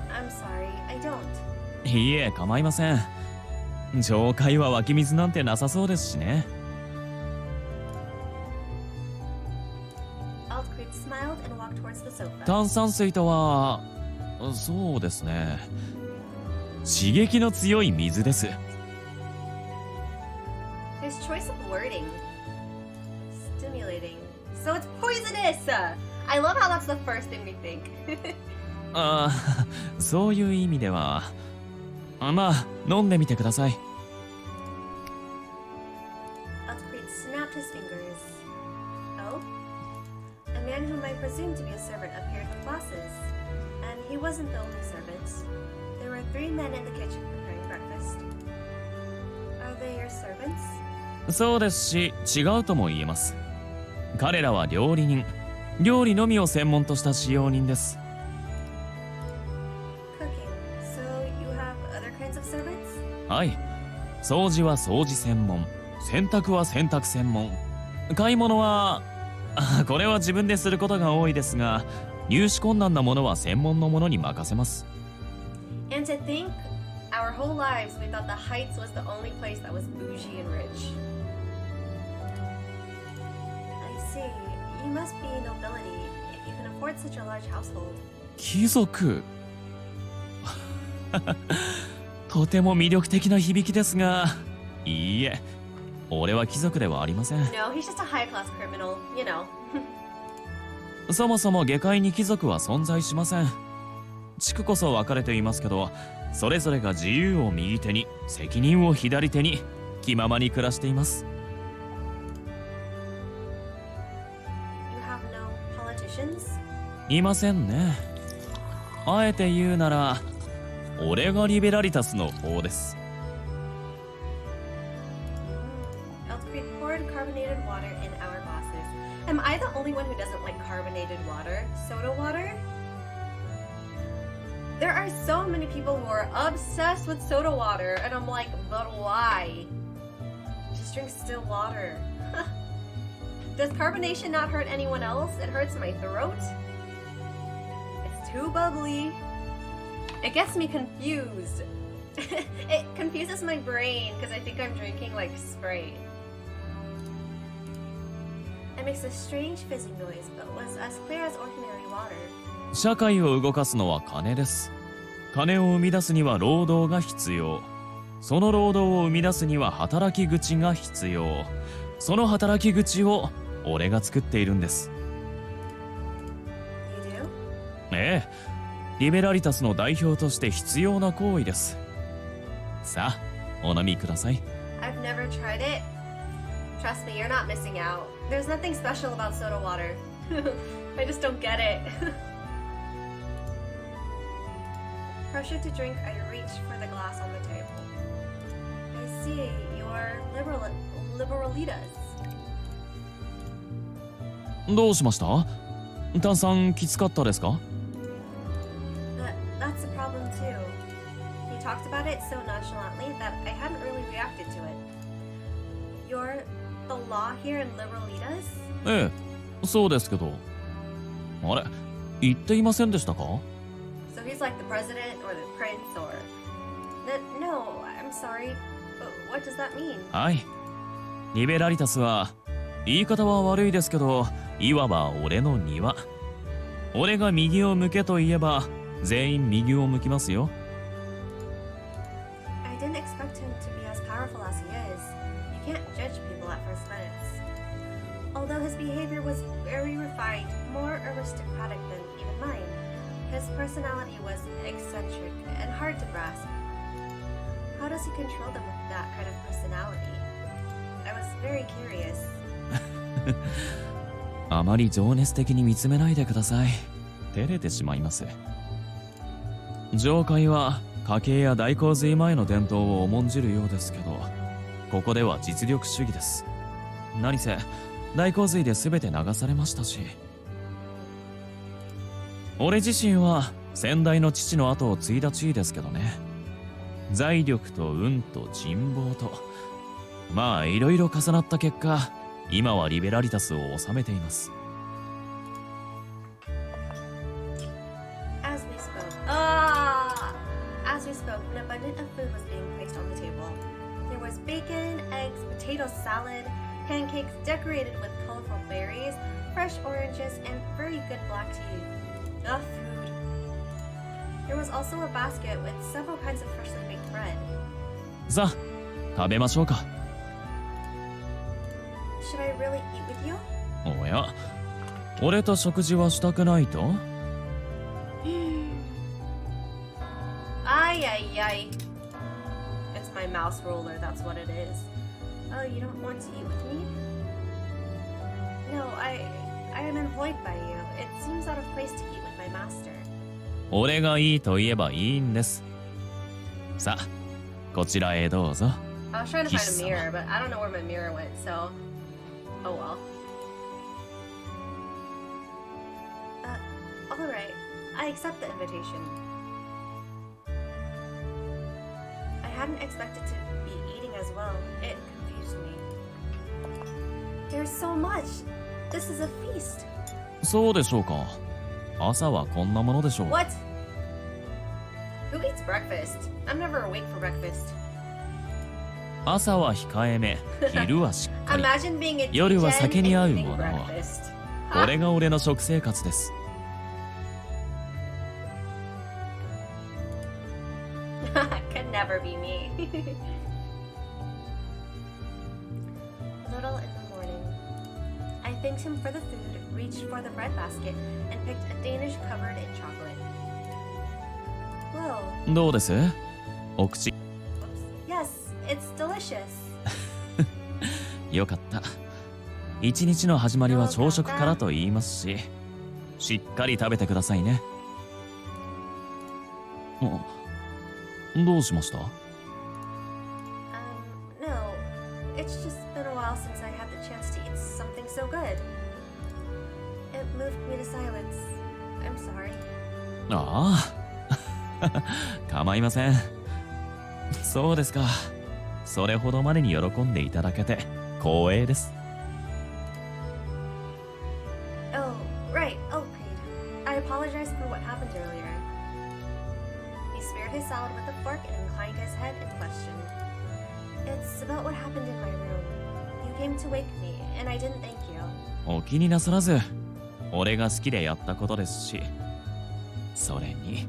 Speaker 2: I'm sorry, I don't.
Speaker 12: いいえ、構いません。浄化は湧き水なんてなさそうですしね。
Speaker 2: Elfcreed smiled and walked towards the sofa.
Speaker 12: 炭酸水とは、そうですね。刺激の強い水です。
Speaker 2: His choice of wording. Stimulating. So it's poisonous! I love how that's the first thing we think.
Speaker 12: ああ、そういう意味では。まあ、飲んでみてください。
Speaker 2: Elfcreed snapped his fingers. Oh? A man whom I presumed to be a servant appeared with glasses. And he wasn't the only servant. There were 3 men in the kitchen preparing breakfast. Are they your servants?
Speaker 12: そうですし、違うとも言えます。彼らは料理人、料理のみを専門とした使用人です。
Speaker 2: Cooking. So you have other kinds of servants?
Speaker 12: はい。掃除は掃除専門、洗濯は洗濯専門、買い物はこれは自分ですることが多いですが、入手困難なものは専門のものに任せます。
Speaker 2: And to think, our whole lives we thought the Heights was the only place that was bougie and rich. I see. You must be nobility if you can afford such a large household.
Speaker 12: 貴族とても魅力的な響きですが、いいえ、俺は貴族ではありません。
Speaker 2: No, he's just a high-class criminal, you know.
Speaker 12: そもそも下界に貴族は存在しません。地区こそ分かれていますけど、それぞれが自由を右手に、責任を左手に、気ままに暮らしています。
Speaker 2: You have no politicians?
Speaker 12: いませんね。あえて言うなら、俺がリベラリタスの方です。
Speaker 2: Elfried poured carbonated water in our glasses. Am I the only one who doesn't like carbonated water? Soda water? There are so many people who are obsessed with soda water, and I'm like, but why? Just drink still water. Does carbonation not hurt anyone else? It hurts my throat. It's too bubbly. It gets me confused. It confuses my brain because I think I'm drinking like Sprite. It makes a strange fizzing noise, but was as clear as ordinary water.
Speaker 12: 社会を動かすのは金です。金を生み出すには労働が必要。その労働を生み出すには働き口が必要。その働き口を俺が作っているんです。
Speaker 2: You do?
Speaker 12: ええ。リベラリタスの代表として必要な行為です。さあ、お飲みください。
Speaker 2: I've never tried it. Trust me, you're not missing out. There's nothing special about soda water. I just don't get it. Pressured to drink, I reached for the glass on the table. I see, you're liberalitas.
Speaker 12: どうしました？炭酸きつかったですか？
Speaker 2: That's a problem too. He talked about it so nonchalantly that I hadn't really reacted to it. You're the law here in Liberalitas?
Speaker 12: ええ、そうですけど。あれ、言っていませんでしたか？
Speaker 2: So he's like the president or the prince or... No, I'm sorry, but what does that mean?
Speaker 12: はい。リベラリタスは、言い方は悪いですけど、いわば俺の庭。俺が右を向けと言えば、全員右を向きますよ。
Speaker 2: I didn't expect him to be as powerful as he is. You can't judge people at first glance. Although his behavior was very refined, more aristocratic than even mine, his personality was eccentric and hard to grasp. How does he control them with that kind of personality? I was very curious.
Speaker 12: あまり情熱的に見つめないでください。照れてしまいます。上界は家計や大洪水前の伝統を重んじるようですけど、ここでは実力主義です。何せ大洪水で全て流されましたし。俺自身は先代の父の後を継いだ地位ですけどね。財力と運と人望と、まあいろいろ重なった結果、今はリベラリタスを治めています。
Speaker 2: As we spoke, an abundance of food was being placed on the table. There was bacon, eggs, potato salad, pancakes decorated with colorful berries, fresh oranges, and very good black tea. The food. There was also a basket with several kinds of freshly baked bread.
Speaker 12: さあ、食べましょうか。
Speaker 2: Should I really eat with you?
Speaker 12: おや、俺と食事はしたくないと？
Speaker 2: Ay, ay, ay. It's my mouse roller, that's what it is. Oh, you don't want to eat with me? No, I am employed by you. It seems out of place to eat with my master.
Speaker 12: 俺がいいと言えばいいんです。さあ、こちらへどうぞ。
Speaker 2: I was trying to find a
Speaker 12: 騎士様。
Speaker 2: mirror, but I don't know where my mirror went, so... Oh well. Alright. I accept the invitation. I hadn't expected to be eating as well. It confused me. There's so much! This is a feast!
Speaker 12: そうでしょうか。朝はこんなものでしょう。
Speaker 2: What? Who eats breakfast? I'm never awake for breakfast.
Speaker 12: 朝は控えめ、昼はしっかり。
Speaker 2: Imagine being a
Speaker 12: 夜は
Speaker 2: DJ
Speaker 12: 酒に合う
Speaker 2: and
Speaker 12: も
Speaker 2: eating
Speaker 12: のを。
Speaker 2: breakfast.
Speaker 12: これが俺の食生活です。
Speaker 2: Could never be me. Little in the morning. I thanked him for the food, reached for the bread basket, and picked a Danish covered in chocolate. Whoa.
Speaker 12: どうです？お口。
Speaker 2: Yes, it's delicious.
Speaker 12: よかった。一日の始まりは朝食からと言いますし、しっかり食べてくださいね。どうしました？
Speaker 2: No. It's just been a while since I had the chance to eat something so good. It moved me to silence. I'm sorry.
Speaker 12: ああ。構いません。そうですか。それほどまでに喜んでいただけて光栄です。
Speaker 2: Oh, right. Oh, great. I apologize for what happened earlier. He speared his salad with a fork and inclined his head in question. It's about what happened in my room. You came to wake me, and I didn't thank you.
Speaker 12: お気になさらず、俺が好きでやったことですし、それに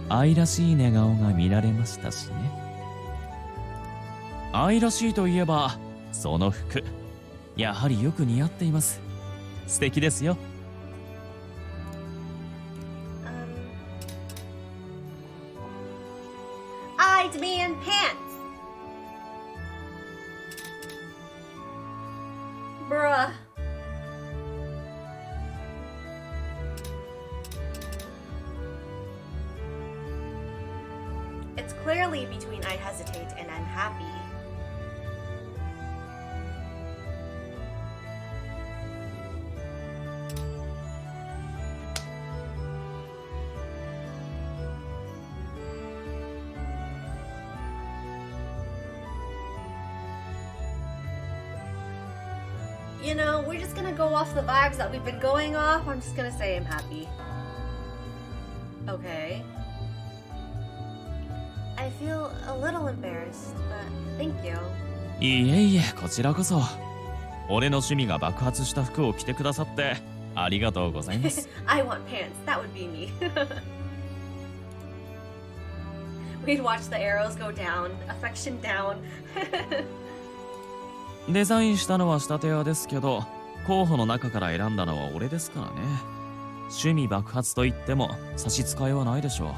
Speaker 12: 愛らしい寝顔が見られましたしね。愛らしいといえば、その服、やはりよく似合っています。素敵ですよ。
Speaker 2: I demand pants! Bruh. It's clearly between I hesitate and I'm happy. You know, we're just gonna go off the vibes that we've been going off. I'm just gonna say I'm happy. Okay. I feel a little embarrassed, but thank you.
Speaker 12: いえいえ、こちらこそ。俺の趣味が爆発した服を着てくださってありがとうございます。
Speaker 2: I want pants. That would be me. We'd watch the arrows go down, affection down.
Speaker 12: デザインしたのは仕立て屋ですけど、候補の中から選んだのは俺ですからね。趣味爆発と言っても差し支えはないでしょう。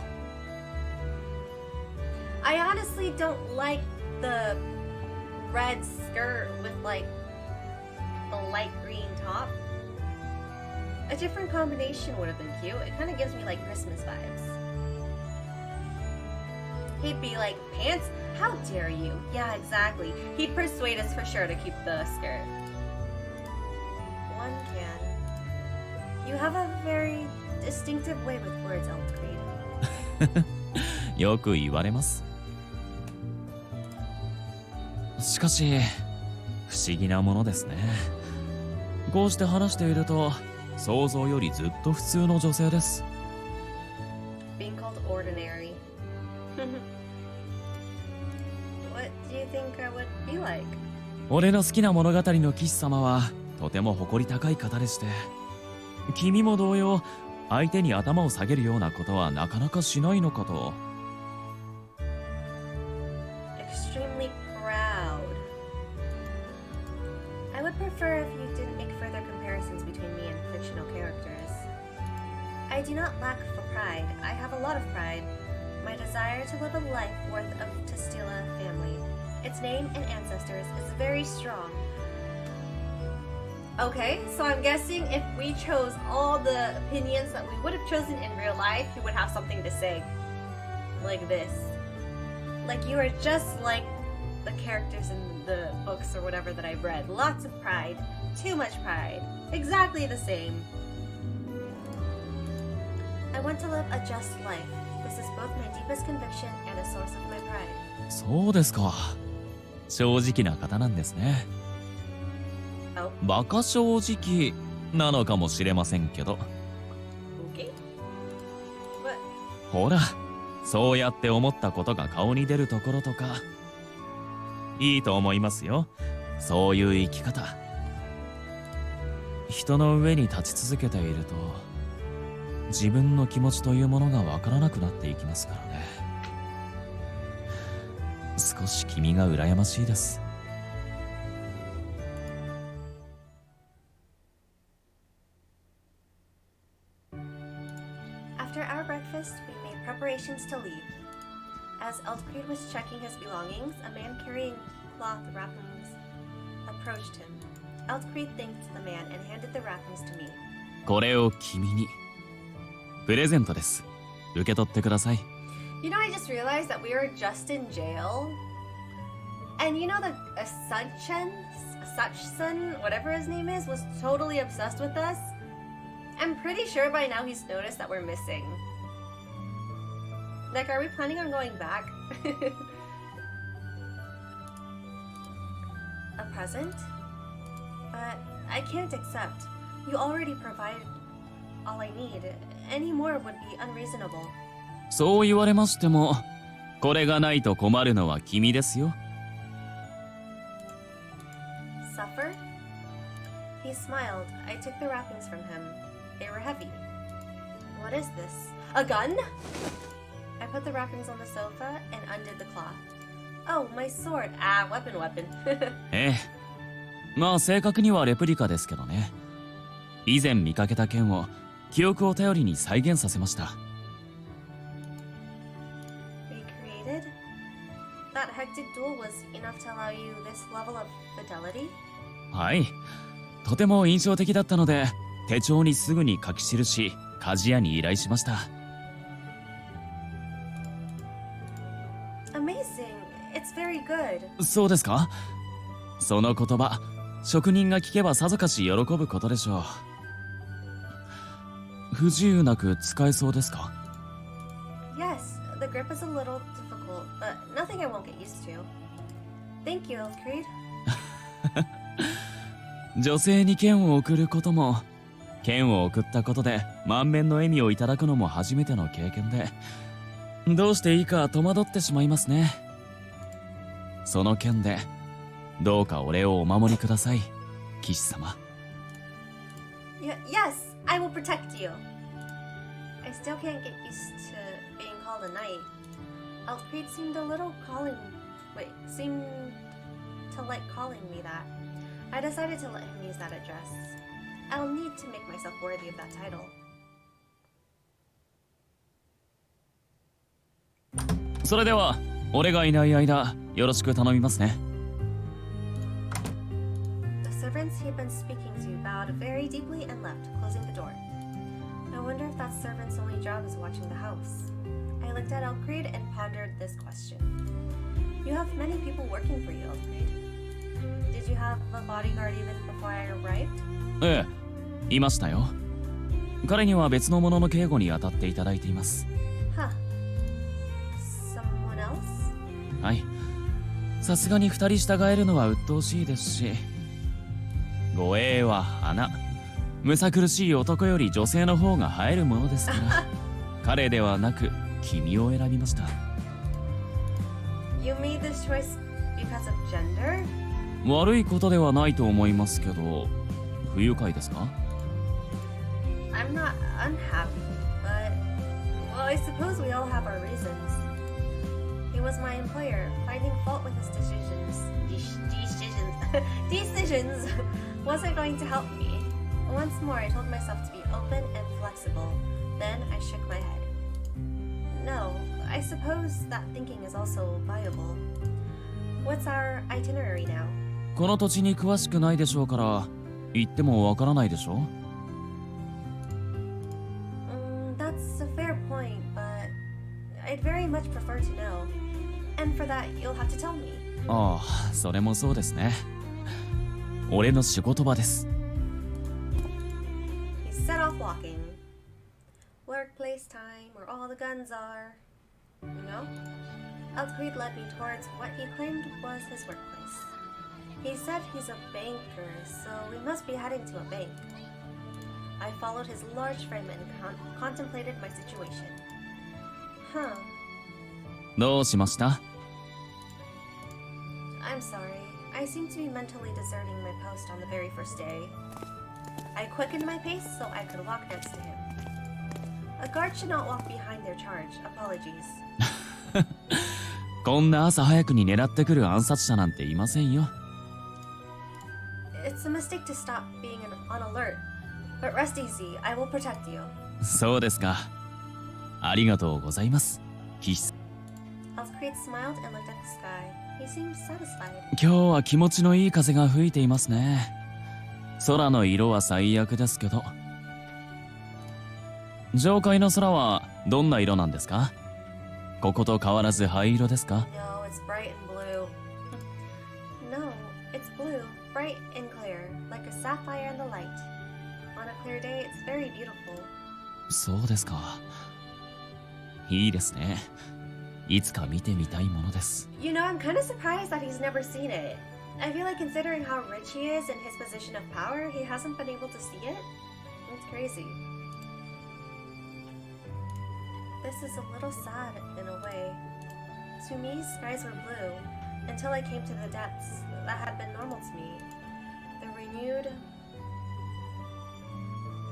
Speaker 2: I honestly don't like the red skirt with like the light green top. A different combination would have been cute. It kind of gives me like Christmas vibes. He'd be like, pants? How dare you? Yeah, exactly. He'd persuade us for sure to keep the skirt. One can. You have a very distinctive way with words, Elfried.
Speaker 12: よく言われます。しかし、不思議なものですね。こうして話していると、想像よりずっと普通の女性です。
Speaker 2: Being called ordinary. What do you think I would be like?
Speaker 12: 俺の好きな物語の騎士様はとても誇り高い方でして、君も同様、相手に頭を下げるようなことはなかなかしないのかと。
Speaker 2: Extremely proud. I would prefer if you didn't make further comparisons between me and fictional characters. I do not lack for pride. I have a lot of pride. My desire to live a life worth of Testila family. Its name and ancestors is very strong. Okay, so I'm guessing if we chose all the opinions that we would have chosen in real life, he would have something to say. Like this. Like you are just like the characters in the books or whatever that I've read. Lots of pride. Too much pride. Exactly the same. I want to live a just life. This is both my deepest conviction and a source of my pride.
Speaker 12: そうですか。正直な方なんですね。馬鹿正直なのかもしれませんけど。
Speaker 2: Okay. What?
Speaker 12: ほら、そうやって思ったことが顔に出るところとか、いいと思いますよ。そういう生き方。人の上に立ち続けていると、自分の気持ちというものがわからなくなっていきますからね。少し君が羨ましいです。
Speaker 2: After our breakfast, we made preparations to leave. As Eldcreed was checking his belongings, a man carrying cloth wrappings approached him. Eldcreed thanked the man and handed the wrappings to me.
Speaker 12: これを君に。プレゼントです。受け取ってください。
Speaker 2: You know, I just realized that we were just in jail. And you know the Sachsen, whatever his name is, was totally obsessed with us. I'm pretty sure by now he's noticed that we're missing. Like, are we planning on going back? A present? But I can't accept. You already provided all I need. Any more would be unreasonable.
Speaker 12: そう言われましても、これがないと困るのは君ですよ。
Speaker 2: Suffer? He smiled. I took the wrappings from him. They were heavy. What is this? A gun? I put the wrappings on the sofa and undid the cloth. Oh, my sword. Ah, weapon.
Speaker 12: ええ。まあ正確にはレプリカですけどね。以前見かけた剣を記憶を頼りに再現させました。
Speaker 2: Recreated? That hectic duel was enough to allow you this level of fidelity?
Speaker 12: はい。とても印象的だったので、手帳にすぐに書き記し、鍛冶屋に依頼しました。
Speaker 2: Amazing. It's very good.
Speaker 12: そうですか？その言葉、職人が聞けばさぞかし喜ぶことでしょう。不自由なく使えそうですか？
Speaker 2: Yes, the grip is a little difficult, but nothing I won't get used to. Thank you, Eldcreed.
Speaker 12: 女性に剣を送ることも、剣を送ったことで満面の笑みをいただくのも初めての経験で、どうしていいか戸惑ってしまいますね。その剣でどうか俺をお守りください、騎士様。
Speaker 2: Yes, I will protect you. I still can't get used to being called a knight. Eldcreed seemed a little seemed to like calling me that. I decided to let him use that address. I'll need to make myself worthy of that title.
Speaker 12: それでは俺がいない間よろしく頼みますね。
Speaker 2: The servants he'd been speaking to bowed very deeply and left, closing the door. I wonder if that servant's only job is watching the house. I looked at Eldcreed and pondered this question. You have many people working for you, Eldcreed.Did you have a bodyguard even before I arrived?
Speaker 12: ええ、いましたよ。彼には別の者の警護に当たっていただいています。
Speaker 2: Huh. Someone else?
Speaker 12: はい。さすがに二人従えるのは鬱陶しいですし、護衛は花。むさ苦しい男より女性の方が映えるものですから、彼ではなく君を選びました。
Speaker 2: You made this choice because of gender?
Speaker 12: 悪いことではないと思いますけど、不愉快ですか？
Speaker 2: I'm not unhappy, but well, I suppose we all have our reasons. He was my employer. Finding fault with his decisions wasn't going to help me. Once more, I told myself to be open and flexible. Then I shook my head. No, I suppose that thinking is also viable. What's our itinerary now?
Speaker 12: この土地に詳しくないでしょうから言ってもわからないでしょ。
Speaker 2: That's a fair point, but I'd very much prefer to know. And for that, you'll have to tell me.
Speaker 12: ああ、それもそうですね。俺の仕事場です。
Speaker 2: He set off walking. Workplace time, where all the guns are. You know? Alcreed led me towards what he claimed was his workplace. He said he's a banker, so we must be heading to a bank. I followed his large frame and contemplated my situation. Huh.
Speaker 12: どうしました？
Speaker 2: I'm sorry. I seem to be mentally deserting my post on the very first day. I quickened my pace so I could walk next to him. A guard should not walk behind their charge. Apologies.
Speaker 12: こんな朝早くに狙ってくる暗殺者なんていませんよ。
Speaker 2: It's a mistake to stop being on alert. But rest easy. I will protect you.
Speaker 12: そうですか。ありがとうございます。Alcreed
Speaker 2: smiled and looked at the sky. He seemed satisfied.
Speaker 12: 今日は気持ちのいい風が吹いていますね。空の色は最悪ですけど。上階の空はどんな色なんですか？ここと変わらず灰色ですか？
Speaker 2: No, it's bright and blue. No, it's blue, bright and clear, like a sapphire in the light. On a clear day, it's very beautiful.
Speaker 12: そうですか。いいですね。いつか見てみたいものです。
Speaker 2: You know, I'm kind of surprised that he's never seen it. I feel like considering how rich he is in his position of power, he hasn't been able to see it. It's crazy. This is a little sad in a way. To me, skies were blue until I came to the depths that had been normal to me.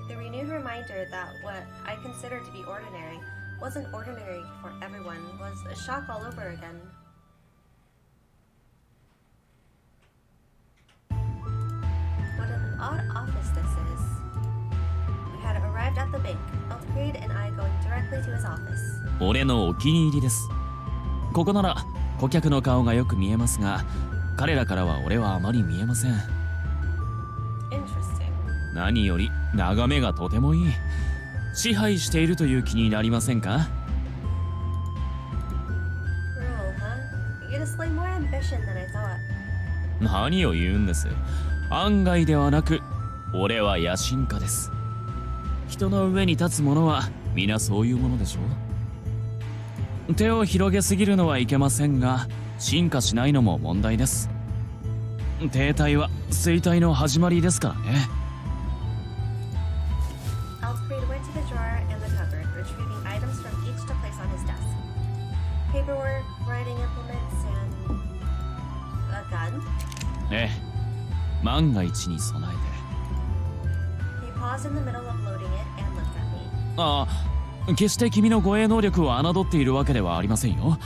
Speaker 2: The renewed reminder that what I considered to be ordinary wasn't ordinary for everyone was a shock all over again. What an odd office this is. We had arrived at the bank, Alcreed and I going directly to his office.
Speaker 12: 俺のお気に入りです。ここなら顧客の顔がよく見えますが、彼らからは俺はあまり見えません。
Speaker 2: Interesting.
Speaker 12: 何より眺めがとてもいい。支配しているという気になりませんか？
Speaker 2: Rule, huh? You display more ambition than I thought.
Speaker 12: 何を言うんです。案外ではなく、俺は野心家です。人の上に立つ者は皆そういうものでしょう。手を広げすぎるのはいけませんが、進化しないのも問題です。停滞は衰退の始まりですからね。
Speaker 2: Alfred went to the drawer and the cupboard, retrieving items from each to place on his desk. Paperwork, writing implements, and a gun?
Speaker 12: ええ、万が一に備えて。
Speaker 2: He paused in the middle of loading it and looked at me.
Speaker 12: ああ、決して君の護衛能力を侮っているわけではありませんよ。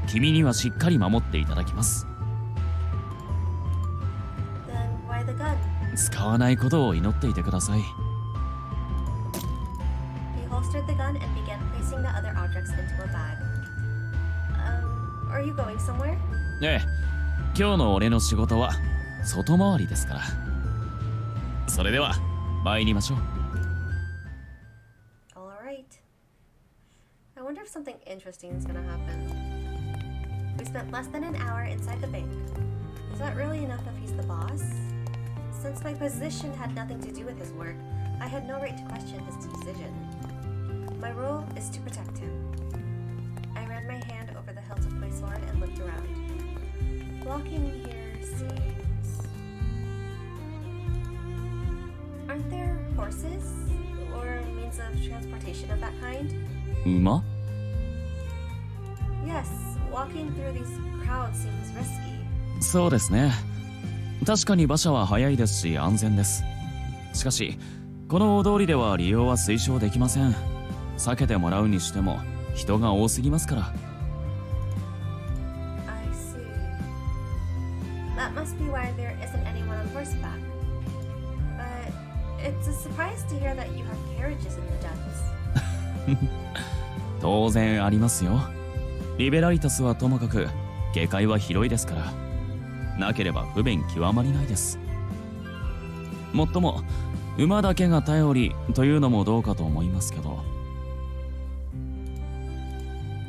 Speaker 12: 君にはしっかり守っていただきます。
Speaker 2: Then why the gun?
Speaker 12: 使わないことを祈っていてください。
Speaker 2: He holstered the gun and began placing the other objects into a bag. Are you going somewhere?
Speaker 12: ええ、今日の俺の仕事は外回りですから。それでは参りましょう。
Speaker 2: All right. I wonder if something interesting is gonna happen. We spent less than an hour inside the bank. Is that really enough if he's the boss? Since my position had nothing to do with his work, I had no right to question his decision. My role is to protect him. I ran my hand over the hilt of my sword and looked around. Walking here seems... Aren't there horses? Or means of transportation of that kind?
Speaker 12: 馬？
Speaker 2: Yes, walking through these crowds seems risky.
Speaker 12: そうですね。確かに馬車は速いですし安全です。しかし、この大通りでは利用は推奨できません。避けてもらうにしても人が多すぎますから。
Speaker 2: I see. That must be why there isn't anyone on horseback. But it's a surprise to hear that you have carriages in the depths.
Speaker 12: 当然ありますよ。リベラリタスはともかく下界は広いですから、なければ不便極まりないです。もっとも馬だけが頼りというのもどうかと思いますけど。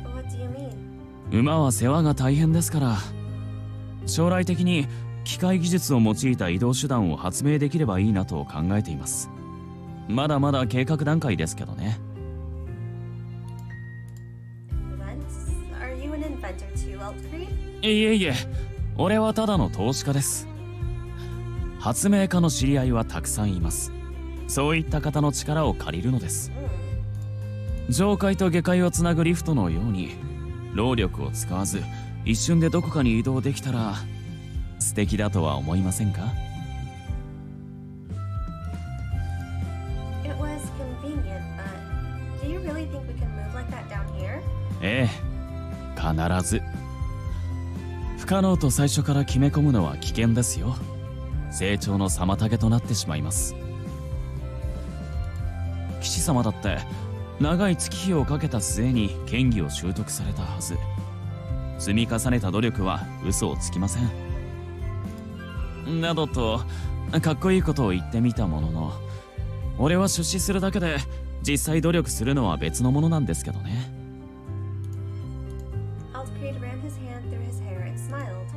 Speaker 2: What do you mean?
Speaker 12: 馬は世話が大変ですから。将来的に機械技術を用いた移動手段を発明できればいいなと考えています。まだまだ計画段階ですけどね。
Speaker 2: Invents? Are you an inventor too, Elfried?
Speaker 12: いえいえ、俺はただの投資家です。発明家の知り合いはたくさんいます。そういった方の力を借りるのです。上階と下階をつなぐリフトのように労力を使わず一瞬でどこかに移動できたら素敵だとは思いませんか？
Speaker 2: It was convenient, but do you really think we can move like that down here?
Speaker 12: ええ、必ず。不可能と最初から決め込むのは危険ですよ。成長の妨げとなってしまいます。騎士様だって長い月日をかけた末に剣技を習得されたはず。積み重ねた努力は嘘をつきません。などとかっこいいことを言ってみたものの、俺は出資するだけで実際努力するのは別のものなんですけどね。
Speaker 2: Elfried ran his hand through his hair and smiled.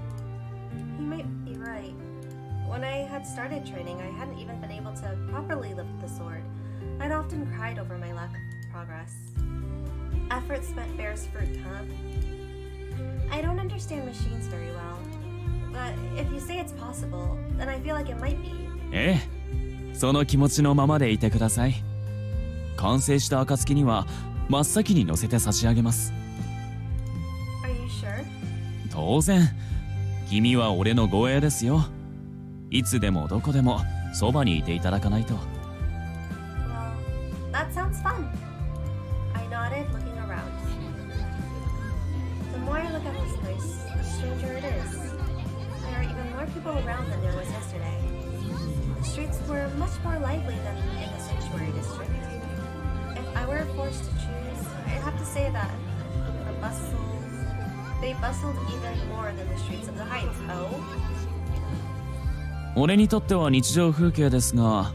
Speaker 2: He might be right. When I had started training, I hadn't even been able to properly lift the sword. I'd often cried over my lack of progress. Effort spent bears fruit, huh? I don't understand machines very well, but if you say it's possible, then I feel like it might be.
Speaker 12: ええ、その気持ちのままでいてください。完成した暁には真っ先に乗せて差し上げます。
Speaker 2: Are you sure?
Speaker 12: 当然、君は俺の護衛ですよ。いつでもどこでもそばにいていただかないと。
Speaker 2: Well, that sounds fun. I nodded, looking around. The more I look at this place, the stranger it is. There are even more people around than there was yesterday. The streets were much more lively than in the sanctuary district. If I were forced to choose, I'd have to say that they bustled even more than the streets of the heights. Oh?
Speaker 12: 俺にとっては日常風景ですが、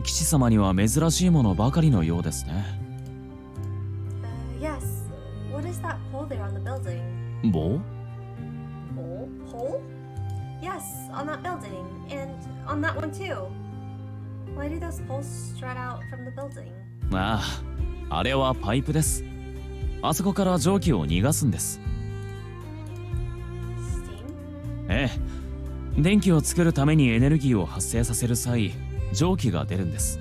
Speaker 12: 騎士様には珍しいものばかりのようですね。
Speaker 2: Yes. What is that pole there on the building?
Speaker 12: 棒？
Speaker 2: Pole? Yes, on that building. And on that one too. Why do those poles strut out from the building?
Speaker 12: ああ、あれはパイプです。あそこから蒸気を逃がすんです。
Speaker 2: Steam?
Speaker 12: ええ。電気を作るためにエネルギーを発生させる際、蒸気が出るんです。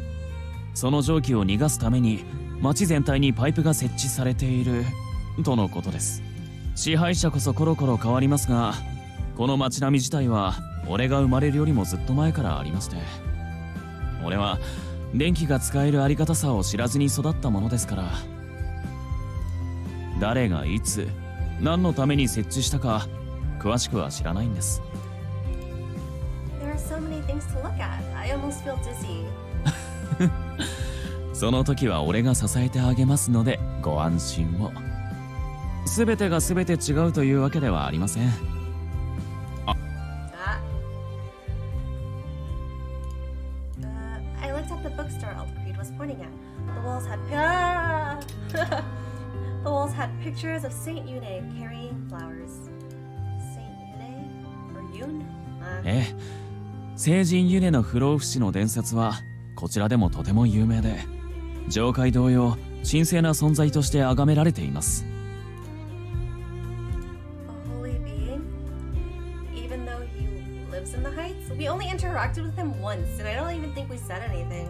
Speaker 12: その蒸気を逃がすために街全体にパイプが設置されているとのことです。支配者こそコロコロ変わりますが、この街並み自体は俺が生まれるよりもずっと前からありまして、俺は電気が使えるありがたさを知らずに育ったものですから、誰がいつ何のために設置したか詳しくは知らないんです。
Speaker 2: So many things to look at. I almost feel dizzy.
Speaker 12: その時は俺が支えてあげますのでご安心を。全てが全て違うというわけではありません。
Speaker 2: I looked at the bookstore Elfried was pointing at. The walls had the walls had pictures of Saint Yune carrying flowers. Saint Yune or Yune?
Speaker 12: ええ。聖人ユネの不老不死の伝説はこちらでもとても有名で、上階同様神聖な存在として崇められています。
Speaker 2: A holy being? Even though he lives in the heights? We only interacted with him once, and I don't even think we said anything.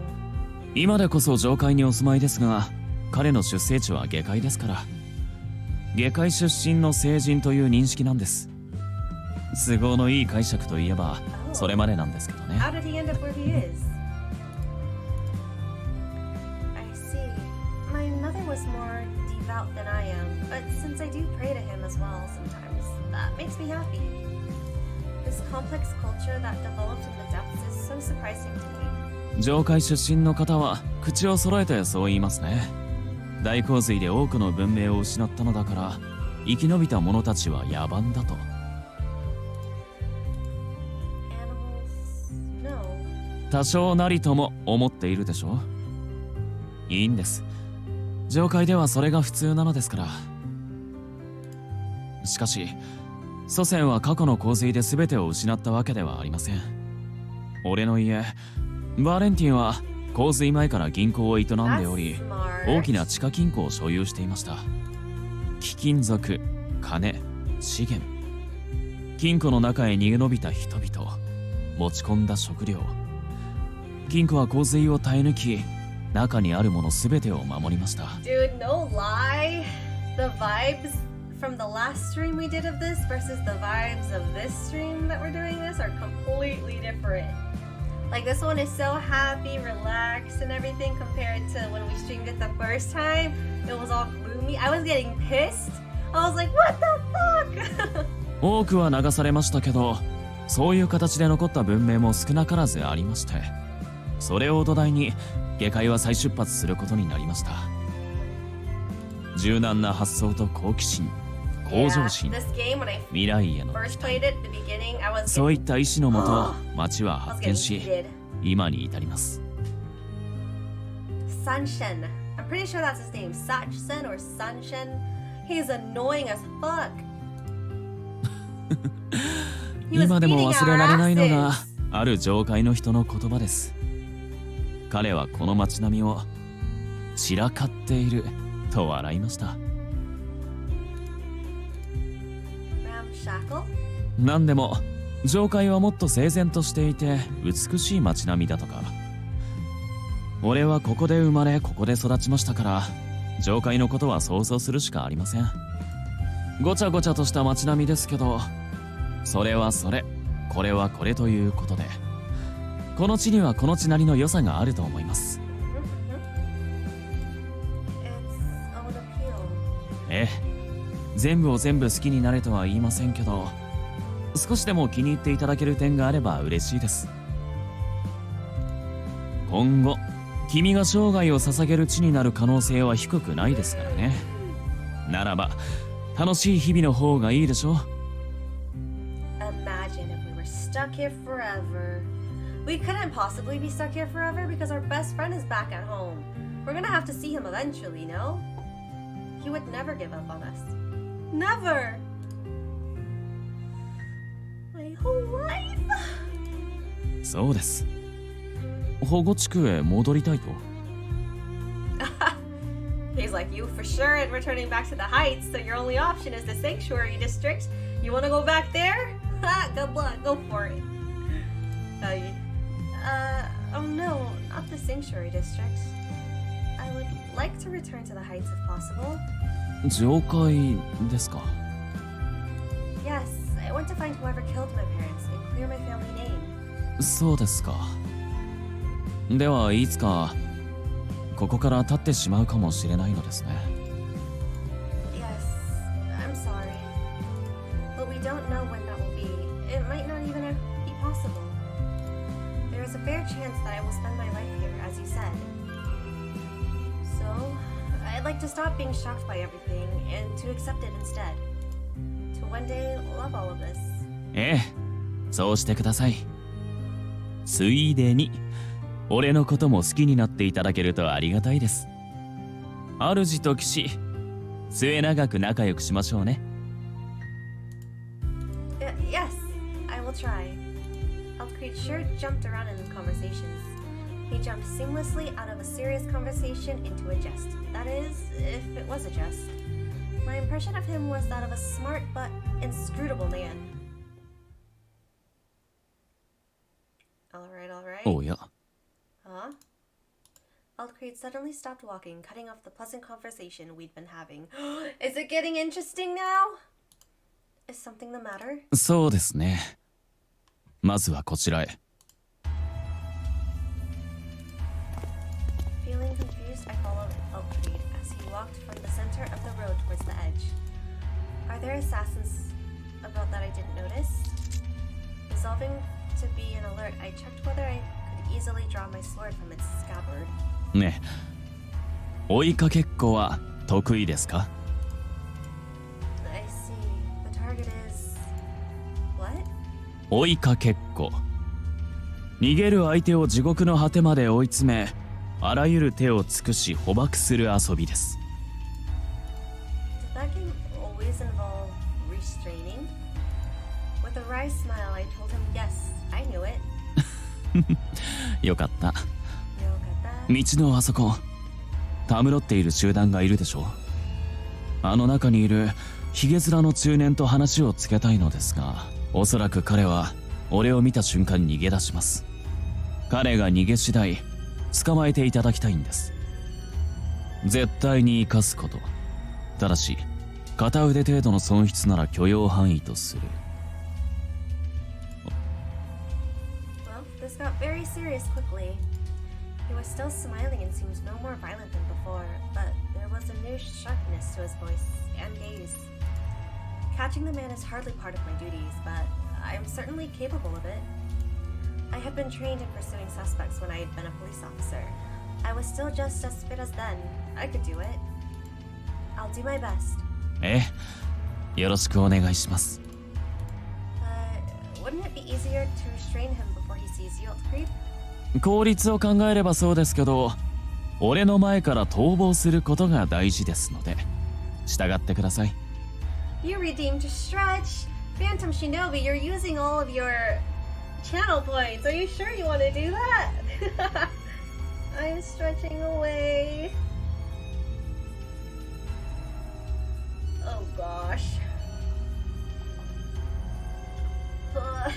Speaker 12: 今でこそ上階にお住まいですが、彼の出生地は下階ですから、下階出身の聖人という認識なんです。都合のいい解釈といえばそれまでなんですけどね。
Speaker 2: How did he end up where he is? I see. My mother was more devout than I am, but since I do pray to him as well sometimes, that makes me happy. This complex culture that developed in the depths is so surprising to me.
Speaker 12: 上階出身の方は口を揃えてそう言いますね。大洪水で多くの文明を失ったのだから、生き延びた者たちは野蛮だと。多少なりとも思っているでしょう。いいんです。上階ではそれが普通なのですから。しかし祖先は過去の洪水で全てを失ったわけではありません。俺の家バーレンティンは洪水前から銀行を営んでおり、大きな地下金庫を所有していました。貴金属、金、資源、金庫の中へ逃げ延びた人々、持ち込んだ食料。金庫は洪水を耐え抜き、中にあるもの全てを守りました。
Speaker 2: Dude, no lie. The vibes from the last stream we did of this versus the vibes of this stream that we're doing this are completely different. Like this one is so happy, relaxed and everything compared to when we streamed it the first time. It was all gloomy. I was getting pissed. I was like, what the fuck?
Speaker 12: 多くは流されましたけど、そういう形で残った文明も少なからずありまして、それを土台に下界は再出発することになりました。柔軟な発想と好奇心、向上心、未来への期待、そういった意志のもと街は発展し、今に至ります。
Speaker 2: Sunshin. I'm pretty sure that's his name. Sachsen or Sunshin. He's annoying as fuck.
Speaker 12: 今でも忘れられないのがある上界の人の言葉です。彼はこの街並みを散らかっていると笑いました。何でも上界はもっと整然としていて美しい街並みだとか。俺はここで生まれここで育ちましたから、上界のことは想像するしかありません。ごちゃごちゃとした街並みですけど、それはそれ、これはこれということで、この地にはこの地なりの良さがあると思います。ええ、全部を全部好きになれとは言いませんけど、少しでも気に入っていただける点があれば嬉しいです。今後君が生涯を捧げる地になる可能性は低くないですからね。ならば楽しい日々の方がいいでしょう。
Speaker 2: Imagine if we were stuck here forever. We couldn't possibly be stuck here forever because our best friend is back at home. We're gonna have to see him eventually, no? He would never give up on us. Never! My whole life!
Speaker 12: そうです。保護地区へ戻りたいと。
Speaker 2: He's like, you for sure ain't returning back to the heights, so your only option is the sanctuary district. You wanna go back there? Ha, good luck, go for it. Oh no, not the sanctuary district. I would like to return to the heights if possible.
Speaker 12: 上界ですか。
Speaker 2: Yes, I want to find whoever killed my parents and clear my family name.
Speaker 12: そうですか。ではいつかここから立ってしまうかもしれないのですね。
Speaker 2: Yes, I'm sorry. But we don't know when that will be. It might not even be possible. There is a fair chance that I will spend my life here, as you said. So, I'd like to stop being shocked by everything and to accept it instead. To one day love all of this.
Speaker 12: ええ、そうしてください。ついでに俺のことも好きになっていただけるとありがたいです。主と騎士、末永く仲良くしましょうね。
Speaker 2: Yes, I will try. Alcrete sure jumped around in conversations. He jumped seamlessly out of a serious conversation into a jest. That is, if it was a jest. My impression of him was that of a smart but inscrutable man. Alright.
Speaker 12: おや。
Speaker 2: Huh? Alcrete suddenly stopped walking, cutting off the pleasant conversation we'd been having. Is it getting interesting now? Is something the matter?
Speaker 12: そうですね。まずはこちらへ。
Speaker 2: Feeling confused, I followed Alcrete as he walked from the center of the road towards the edge. Are there assassins about that I didn't notice? Resolving to be an alert, I checked whether I could easily draw my sword from its scabbard.
Speaker 12: ねえ、追いかけっこは得意ですか？
Speaker 2: I see. The target is... What?
Speaker 12: 追いかけっこ。逃げる相手を地獄の果てまで追い詰め、あらゆる手を尽くし捕獲する遊びです。
Speaker 2: Did that game always involve restraining? wry smile, I told him yes, I knew it.
Speaker 12: よかった。
Speaker 2: よかった。
Speaker 12: 道のあそこ、たむろっている集団がいるでしょ。あの中にいるヒゲ面の中年と話をつけたいのですが、おそらく彼は俺を見た瞬間逃げ出します。彼が逃げ次第捕まえていただきたいんです。絶対に生かすこと。ただし片腕程度の損失なら許容範囲とする。
Speaker 2: Well, this got very serious quickly. He was still smiling and seemed no more violent than before, but there was a new sharpness to his voice and gaze. Catching the man is hardly part of my duties, but I am certainly capable of it. I had been trained in pursuing suspects when I had been a police officer. I was still just as fit as then. I could do it. I'll do my best.
Speaker 12: よろしくお願いします。
Speaker 2: Wouldn't it be easier to restrain him before he sees you, creep?
Speaker 12: 効率を考えればそうですけど、俺の前から逃亡することが大事ですので、従ってください。
Speaker 2: You redeemed Stretch! Phantom Shinobi, you're using all of your channel points. Are you sure you want to do that? I'm stretching away. Oh gosh. Like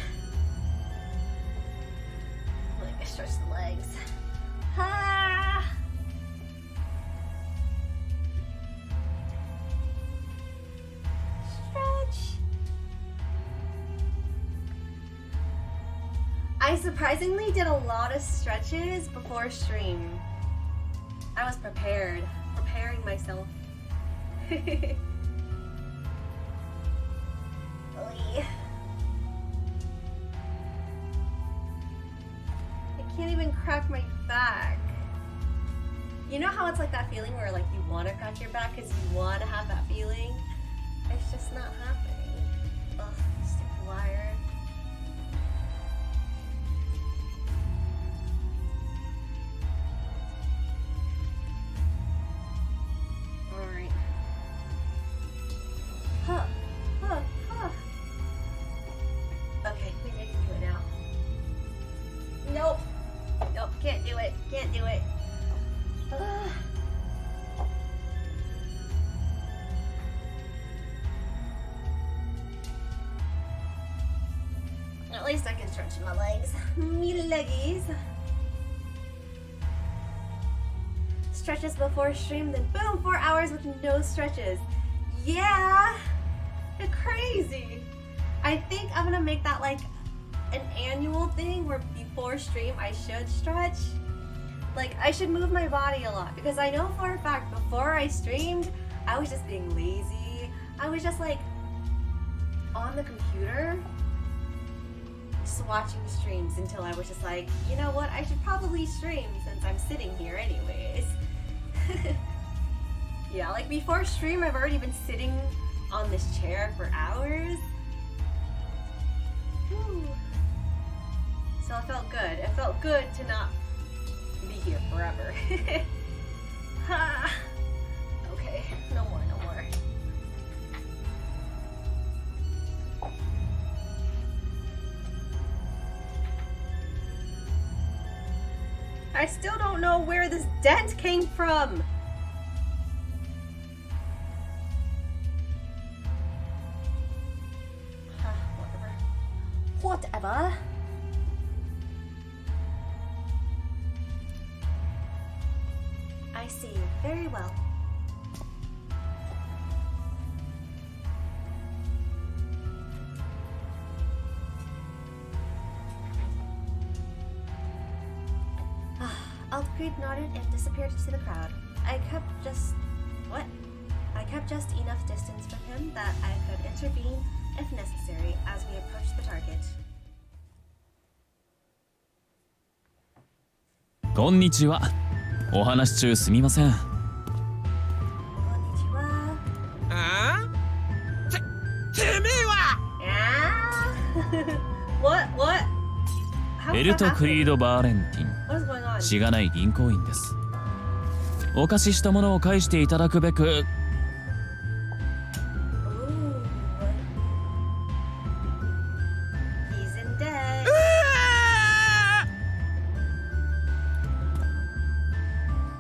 Speaker 2: I stretch the legs. Ah! Stretch. I surprisingly did a lot of stretches before stream. I was preparing myself. Oy. I can't even crack my back. You know how it's like that feeling where like you want to crack your back because you want to have that feeling? It's just not happening. Ugh, stupid wire. Alright. Huh. Okay, maybe I can do it now. Nope. Nope, can't do it. Can't do it. At least I can stretch my legs. Me leggies. Stretches before stream, then boom, 4 hours with no stretches. Yeah! Crazy! I think I'm gonna make that like an annual thing where before stream I should stretch. Like, I should move my body a lot because I know for a fact before I streamed, I was just being lazy. I was just like on the computer just watching streams until I was just like, you know what, I should probably stream since I'm sitting here anyways. Yeah, like before stream I've already been sitting on this chair for hours. Whew. So it felt good. It felt good to not be here forever. Okay, no more, no more. I still don't know where this dent came from. Whatever. I see you very well. Altgreed nodded and disappeared into the crowd. I kept just enough distance from him that I could intervene if necessary as we approached the target.
Speaker 12: こんにちは。お話し中すみません。
Speaker 10: てめえは
Speaker 2: What?
Speaker 12: エルト・クリード・バーレンティン。しがない銀行員です。お貸ししたものを返していただくべく。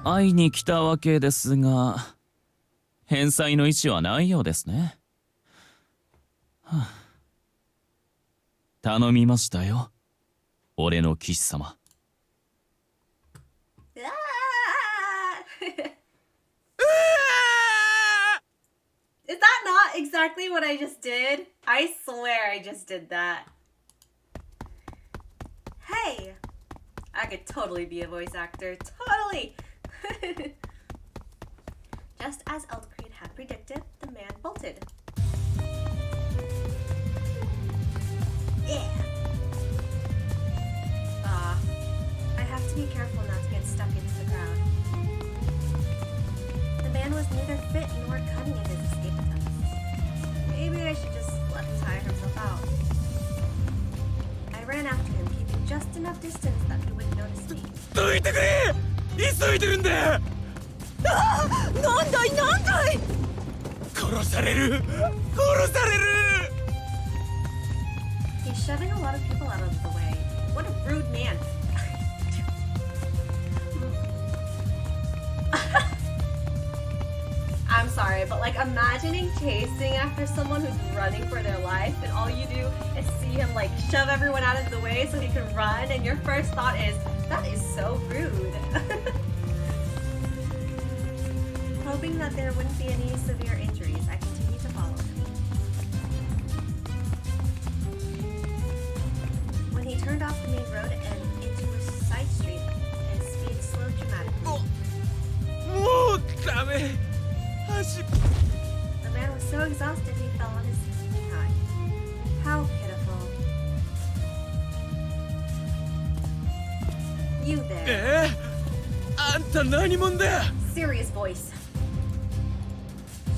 Speaker 12: 会いに来たわけですが、返済の意思はないようですね。はあ、頼みましたよ、俺の騎士様。
Speaker 2: Is that not exactly what I just did? I swear I just did that. Hey! I could totally be a voice actor. Totally! Just as Eldcreed had predicted, the man bolted. Yeah! I have to be careful not to get stuck into the crowd. The man was neither fit nor cunning in his escape attempts. Maybe I should just let him tire himself out. I ran after him, keeping just enough distance that he wouldn't notice me.
Speaker 10: どいてくれ、急いでるんだ。ああ、なんだいなんだい。殺される、殺される。
Speaker 2: He's shoving a lot of people out of the way. What a rude man. I'm sorry, but like imagining chasing after someone who's running for their life and all you do is see him like shove everyone out of the way so he can run and your first thought is, that is so rude. Hoping that there wouldn't be any severe injuries, I continued to follow him. When he turned off the main road and into a side street, his speed slowed dramatically.
Speaker 10: もうダメ。
Speaker 2: The man was so exhausted he fell on his behind. How pitiful. You there.
Speaker 10: あんた何者だ。
Speaker 2: Serious voice.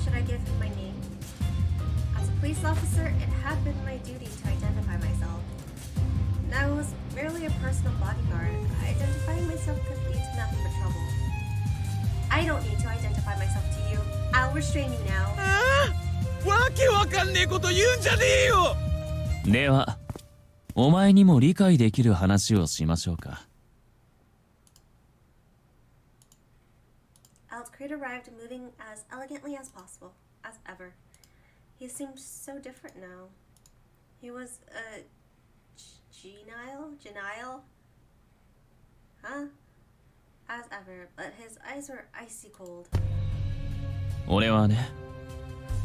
Speaker 2: Should I give him my name? As a police officer, it had been my duty to identify myself. Now I was merely a personal bodyguard. Identifying myself could lead to nothing but trouble. I don't need to identify myself to you. I'll restrain you now.
Speaker 10: わけわかんねえこと言うんじゃねえよ。
Speaker 12: では、お前にも理解できる話をしましょうか。
Speaker 2: Eldcreed arrived moving as elegantly as possible, as ever. He seemed so different now. He was, genial? Huh? As ever, but his eyes were icy cold.
Speaker 12: 俺はね、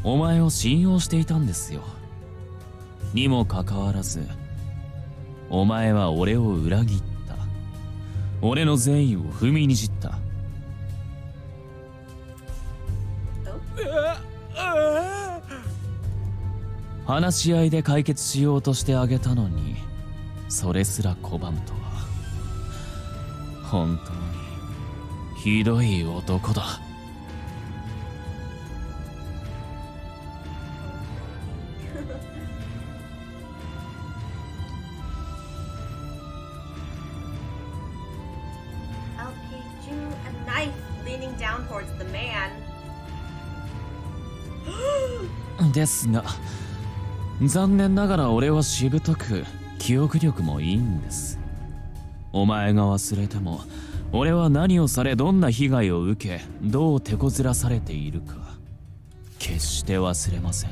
Speaker 12: お前を信用していたんですよ。にもかかわらず、お前は俺を裏切った。俺の善意を踏みにじった。話し合いで解決しようとしてあげたのに、それすら拒むとは。本当にひどい男だ。ですが、残念ながら俺はしぶとく記憶力もいいんです。お前が忘れても、俺は何をされどんな被害を受け、どう手こずらされているか決して忘れません。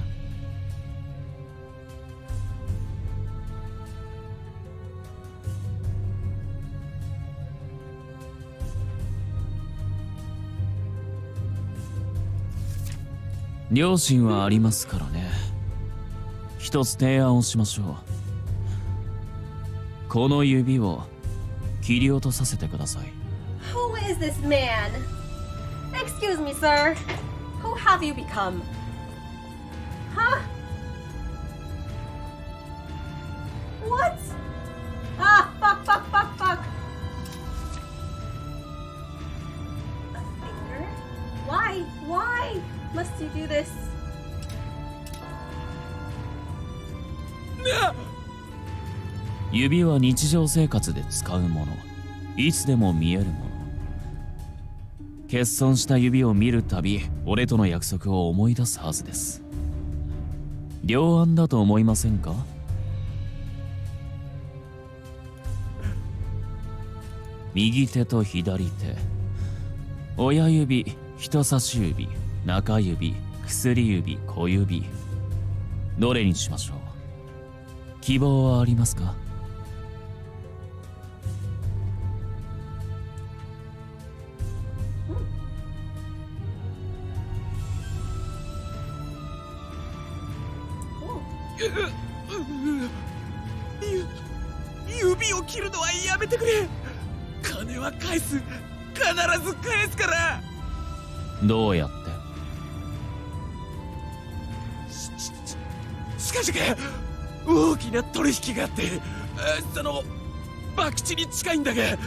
Speaker 12: 良心はありますからね。一つ提案をしましょう。この指を切り落とさせてください。
Speaker 2: Who is this man? Excuse me, sir. Who have you become? Huh? What? Ah, fuck. A finger? Why must you do this?
Speaker 12: 指は日常生活で使うもの。いつでも見えるもの。欠損した指を見るたび、俺との約束を思い出すはずです。良案だと思いませんか？右手と左手、親指、人差し指、中指、薬指、小指。どれにしましょう。希望はありますか？
Speaker 10: 指を切るのはやめてくれ。金は返す。必ず返すから。
Speaker 12: どうやって？
Speaker 10: 近々大きな取引があって、その博打に近いんだが、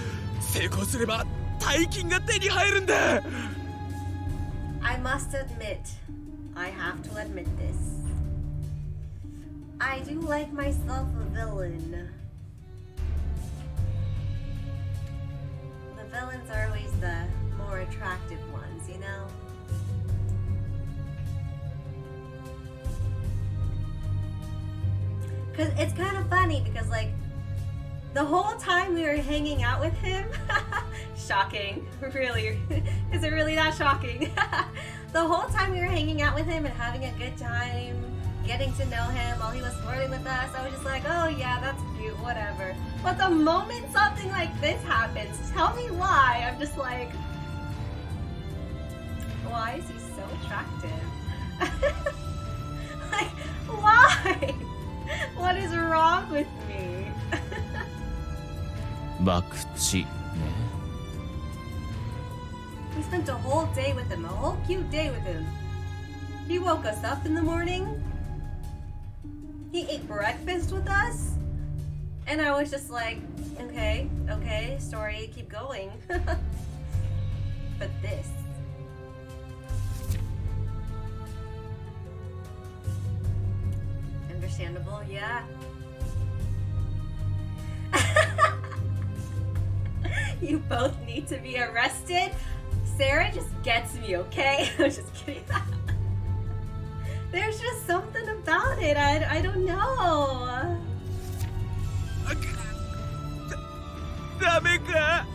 Speaker 10: 成功すれば大金が手に入るんだ。
Speaker 2: I must admit, I have to admit this. I do like myself a villain. The villains are always the more attractive ones, you know? Cause it's kind of funny because like the whole time we were hanging out with him, shocking, really, is it really that shocking? The whole time we were hanging out with him and having a good time, getting to know him while he was flirting with us, I was just like, oh yeah, that's cute, whatever. But the moment something like this happens, tell me why, I'm just like, why is he so attractive? Like, why? What is wrong with me?
Speaker 12: 博打ね。
Speaker 2: We spent a whole day with him, a whole cute day with him. He woke us up in the morning. He ate breakfast with us. And I was just like, okay, story, keep going. But this. Understandable, yeah. You both need to be arrested. Sarah just gets me, okay? I'm just kidding. There's just something about it. I don't know.
Speaker 10: ダメか。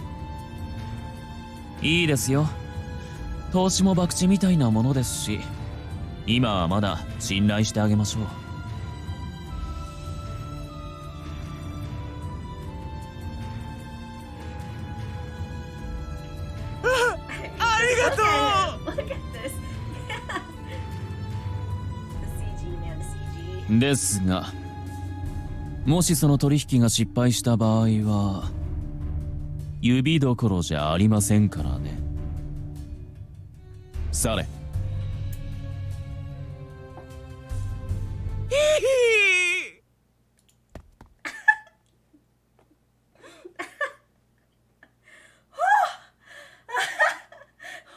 Speaker 12: いいですよ。投資も博打みたいなものですし、今はまだ信頼してあげましょう。
Speaker 10: ありがとう。
Speaker 2: Look at this. The CG, man, the CG.
Speaker 12: ですが、もしその取引が失敗した場合は、指どころじゃありませんからね。され。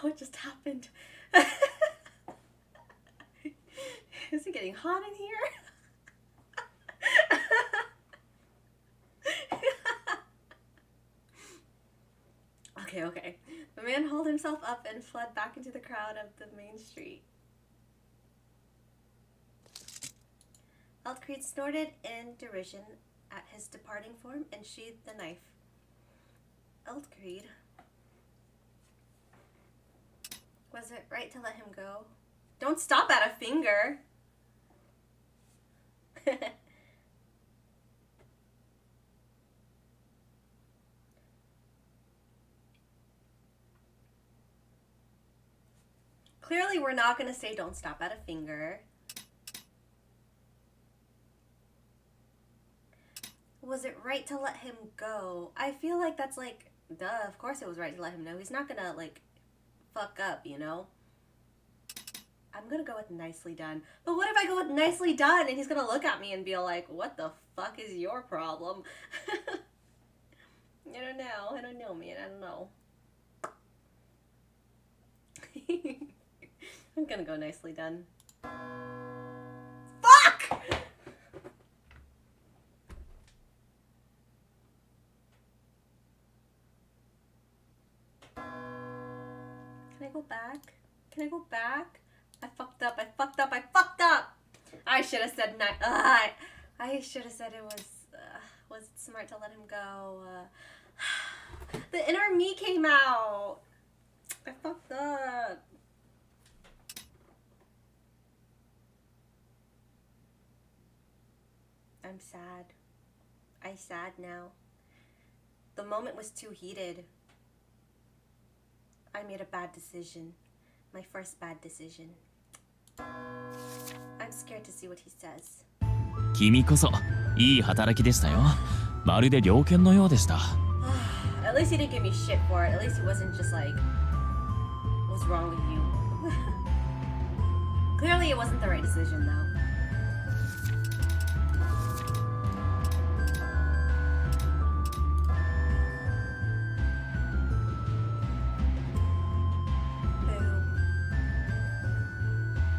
Speaker 2: What just happened? Is it getting hot in here? Okay. The man hauled himself up and fled back into the crowd of the main street. Eldcreed snorted in derision at his departing form and sheathed the knife. Eldcreed. Was it right to let him go? Don't stop at a finger! Clearly we're not gonna say don't stop at a finger. Was it right to let him go? I feel like that's like, duh, of course it was right to let him know. He's not gonna like fuck up, you know? I'm gonna go with nicely done. But what if I go with nicely done and he's gonna look at me and be like, what the fuck is your problem? I don't know, man, I don't know. I'm gonna go nicely done. Fuck! Can I go back? Can I go back? I fucked up. I should have said I should have said it was it smart to let him go? The inner me came out. I fucked up. I'm sad. I'm sad now. The moment was too heated. I made a bad decision. My first bad decision. I'm scared to see what he says.
Speaker 12: 君こそいい働きでしたよ。まるで猟犬のようでした。
Speaker 2: At least he didn't give me shit for it. At least he wasn't just like, what's wrong with you? Clearly it wasn't the right decision though.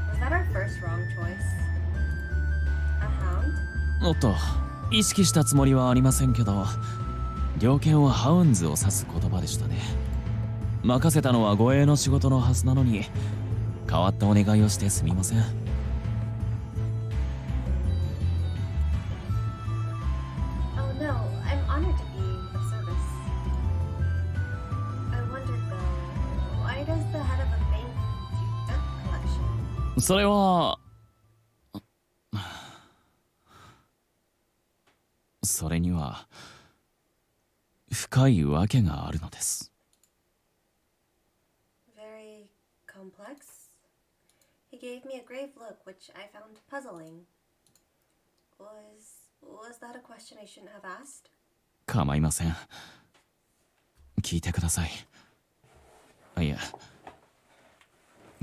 Speaker 2: Was that our first wrong choice? A hound?
Speaker 12: おっと、意識したつもりはありませんけど、猟犬はハウンズを指す言葉でしたね。任せたのは護衛の仕事のはずなのに、変わったお願いをしてすみません。
Speaker 2: Oh no, I'm honored to be of service. I wondered though, why does the head of a bank do debt collection?
Speaker 12: それは、それには深いわけがあるのです。
Speaker 2: Very complex. He gave me a grave look, which I found puzzling. Was that a question I shouldn't have asked?
Speaker 12: 構いません。聞いてください。いや、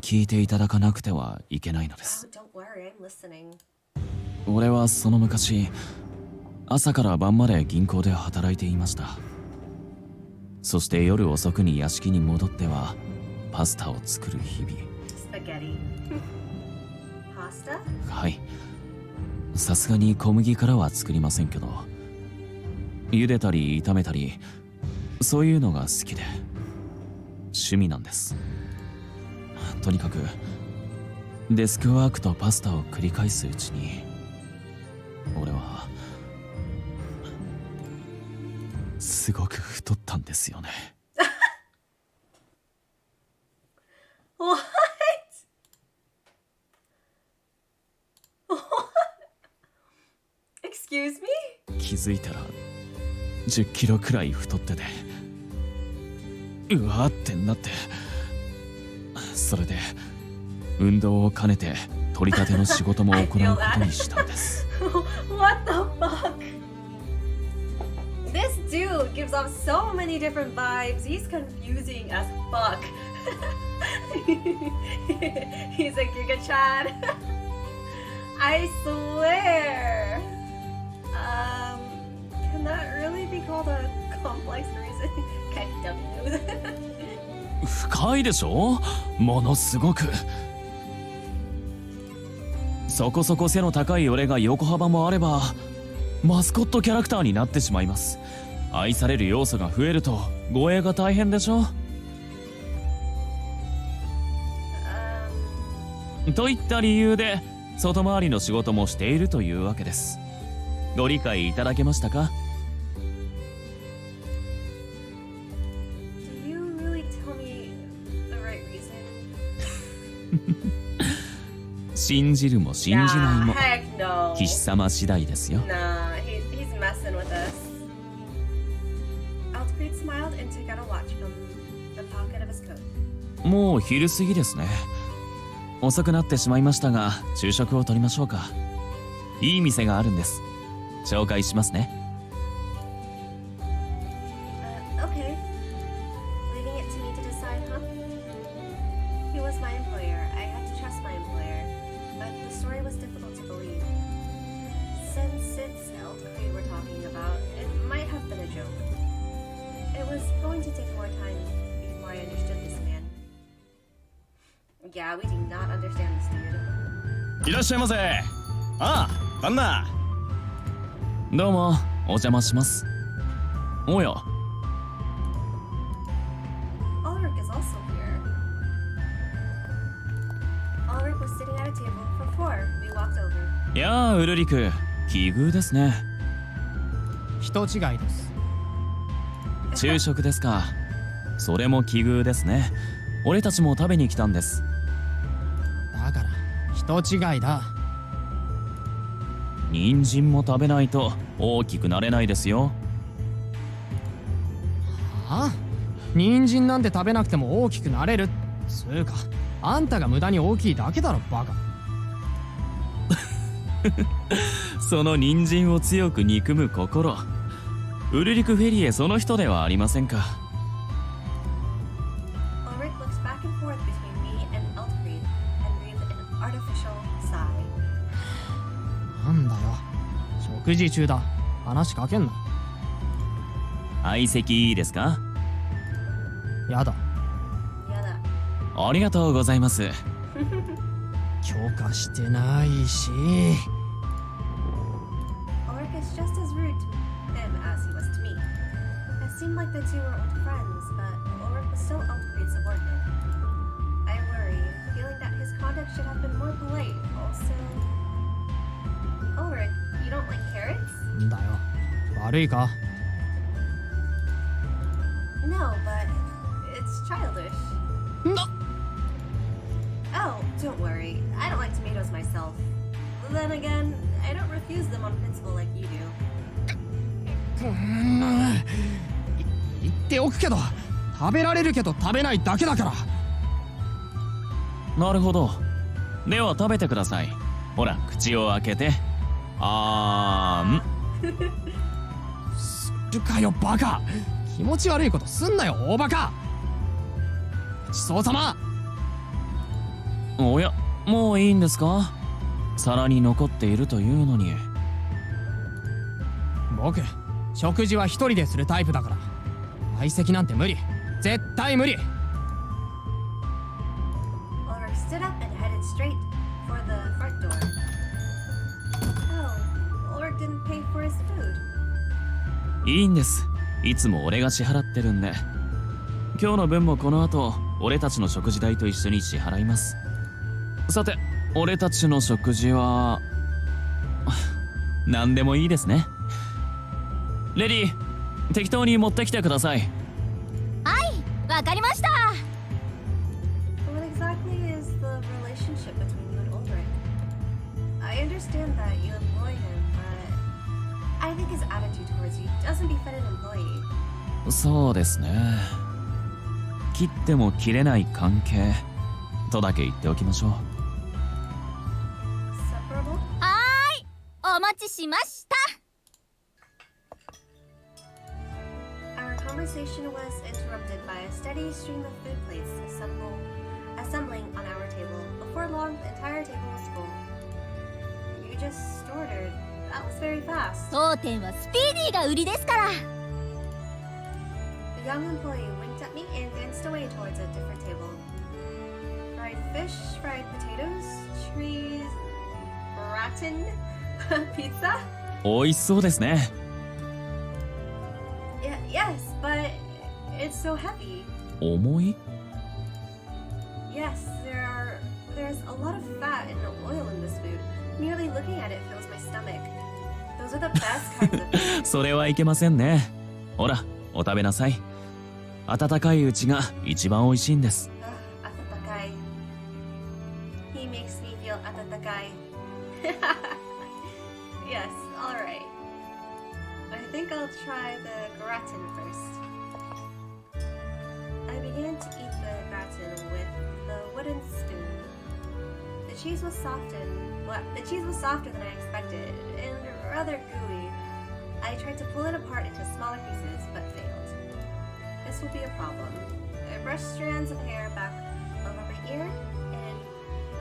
Speaker 12: 聞いていただかなくてはいけないのです。
Speaker 2: Oh, don't worry, I'm listening.
Speaker 12: 俺はその昔、朝から晩まで銀行で働いていました。そして夜遅くに屋敷に戻ってはパスタを作る日々。
Speaker 2: Spaghetti. Pasta?
Speaker 12: はい。さすがに小麦からは作りませんけど、茹でたり炒めたり、そういうのが好きで趣味なんです。とにかくデスクワークとパスタを繰り返すうちに、俺はすごく太ったんですよね。
Speaker 2: What? Excuse me?
Speaker 12: 気づいたら10キロくらい太ってて、うわーってなって、それで運動を兼ねて取り立ての仕事も行うことにしたんです。
Speaker 2: What the fuck? This dude gives off so many different vibes. He's confusing as fuck. He's a Giga Chad. I swear. Can that really be called a complex reason? Okay, W.
Speaker 12: 深いでしょ？ものすごく。そこそこ背の高い俺が横幅もあればマスコットキャラクターになってしまいます。愛される要素が増えると護衛が大変でしょ。といった理由で外回りの仕事もしているというわけです。ご理解いただけましたか？
Speaker 2: Do you really tell me the right reason?
Speaker 12: 信じるも信じないも
Speaker 2: heck no.
Speaker 12: 貴様次第ですよ。
Speaker 2: Nah, he's messing with us. Altcreed smiled and took out a watch from the pocket of his coat.
Speaker 12: もう昼過ぎですね。遅くなってしまいましたが昼食をとりましょうか。いい店があるんです。紹介しますね。
Speaker 2: Okay. Leaving it to me to decide, huh? He was my employer. I had to trust my employer. But the story was difficult to believe. Since it's Altcreed we're talking about, it might have been a joke. It was going to take more time before I understood this man. Yeah, we do not understand this dude.
Speaker 12: いらっしゃいませ。ああ、パンダ。どうも、お邪魔します。おや。
Speaker 2: Ulrich is also here. Ulrich was sitting at a table for four. We walked over.
Speaker 12: いやあ、ウルリク、奇遇ですね。
Speaker 11: 人違いです。
Speaker 12: 昼食ですか。それも奇遇ですね。俺たちも食べに来たんです。
Speaker 11: だから人違いだ。
Speaker 12: 人参も食べないと大きくなれないですよ。
Speaker 11: はあ、人参なんて食べなくても大きくなれるつうか、あんたが無駄に大きいだけだろバカ。
Speaker 12: その人参を強く憎む心、ウルリクフェリエその人ではありませんか。
Speaker 2: Ulrich looks back and forth between me and Elfried and breathes an artificial sigh.
Speaker 11: なんだよ、食事中だ。話かけんな。
Speaker 12: 相席いいですか？
Speaker 11: やだ。
Speaker 2: やだ。
Speaker 12: ありがとうございます。
Speaker 11: 許可してないし。
Speaker 2: Ulrich is just as rude to him as he was to me. It seemed like the two were old friends, but Ulrich was still Elfried's subordinate. I worry, feeling that his conduct should have been more polite. Also, Ulrich, you don't like carrots?
Speaker 11: んだよ、悪いか？
Speaker 2: No, but it's childish.
Speaker 11: No.
Speaker 2: Oh, don't worry. I don't like tomatoes myself. Then again, I don't refuse them on principle like you do.
Speaker 11: 言っておくけど、食べられるけど食べないだけだから。
Speaker 12: なるほど。では食べてください。ほら、口を開けて。
Speaker 11: するかよバカ。気持ち悪いことすんなよ大バカ。ごちそうさま。
Speaker 12: おや、もういいんですか？皿に残っているというのに。
Speaker 11: 僕、食事は一人でするタイプだから。相席なんて無理。絶対無理。
Speaker 2: Ulrich stood up and headed straight for the front door. Oh, Ulrich didn't pay for his food.
Speaker 12: いいんです。いつも俺が支払ってるんで。今日の分もこの後、俺たちの食事代と一緒に支払います。さて、俺たちの食事は何でもいいですね。レディー、適当に持ってきてください。
Speaker 4: はい、わかりました。
Speaker 2: What exactly is the relationship between you and Ulrich? I understand that you employ him, but I think his attitude towards you doesn't befit an employee.
Speaker 12: そうですね。切っても切れない関係とだけ言っておきましょう。
Speaker 2: Separable?
Speaker 4: はーい、お待ちしました。
Speaker 2: Our conversation was interrupted by a steady stream of food plates assembling on our table. Before long, the entire table was full. You just ordered. That was very fast.
Speaker 4: 当店はスピーディーが売りですから。
Speaker 2: The young employee winked at me and danced away towards a different table. Fried fish, fried potatoes, trees, gratin, pizza?
Speaker 12: 美味しそうですね。
Speaker 2: Yes, but it's so heavy.
Speaker 12: 重い？
Speaker 2: Yes, there's a lot of fat and oil in this food. Merely looking at it fills my stomach. Those are the best kinds of food.
Speaker 12: それはいけませんね。ほら、お食べなさい。温かいうちが一番美味しいんです。
Speaker 2: Atatakai. He makes me feel atatakai. Yes, alright. I think I'll try the gratin first. I began to eat the gratin with the wooden spoon. The cheese was softer than I expected and rather gooey. I tried to pull it apart into smaller pieces, but failed. This will be a problem. I brushed strands of hair back over my ear, and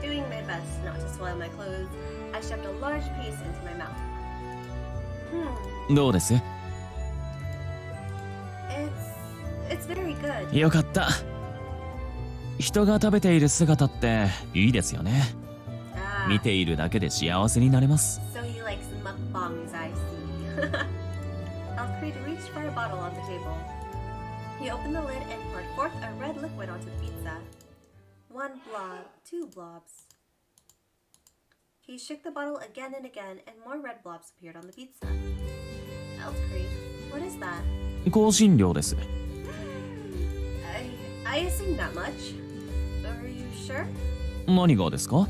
Speaker 2: doing my best not to soil my clothes, I shoved a large piece into my mouth.
Speaker 12: どうです？
Speaker 2: It's very good.
Speaker 12: よかった。人が食べている姿っていいですよね。見ているだけで幸せになれます。
Speaker 2: So he likes mukbangs, I see. Alfred reached for a bottle on the table. He opened the lid and poured forth a red liquid onto the pizza. One blob, two blobs. He shook the bottle again and again, and more red blobs appeared on the pizza. Alfred, what is that?
Speaker 12: 香辛料です。
Speaker 2: I assume not much. Are you sure?
Speaker 12: 何がですか？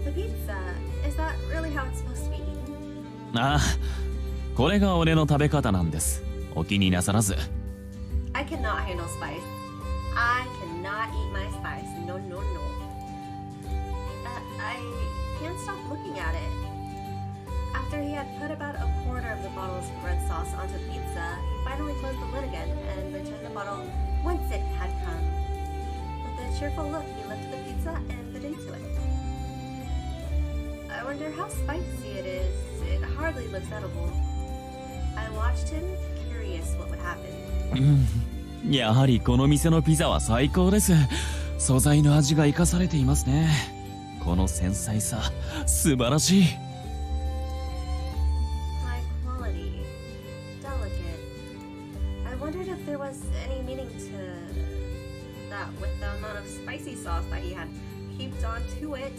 Speaker 2: The pizza, is that really how it's supposed to be eaten?
Speaker 12: ああ、これが俺の食べ方なんです。お気になさらず。
Speaker 2: I cannot handle spice. I cannot eat my spice. No, no, no. I can't stop looking at it. After he had put about a quarter of the bottle's red sauce onto the pizza, he finally closed the lid again and returned the bottle once it had come. With a cheerful look, he lifted the pizza and bit into it. I wonder how spicy it is. It hardly looks edible. I watched him, curious what would happen.
Speaker 12: やはりこの店のピザは最高です。素材の味が生かされていますね。この繊細さ、素晴らしい。
Speaker 2: High quality, delicate. I wondered if there was any meaning to that with the amount of spicy sauce that he had heaped onto it.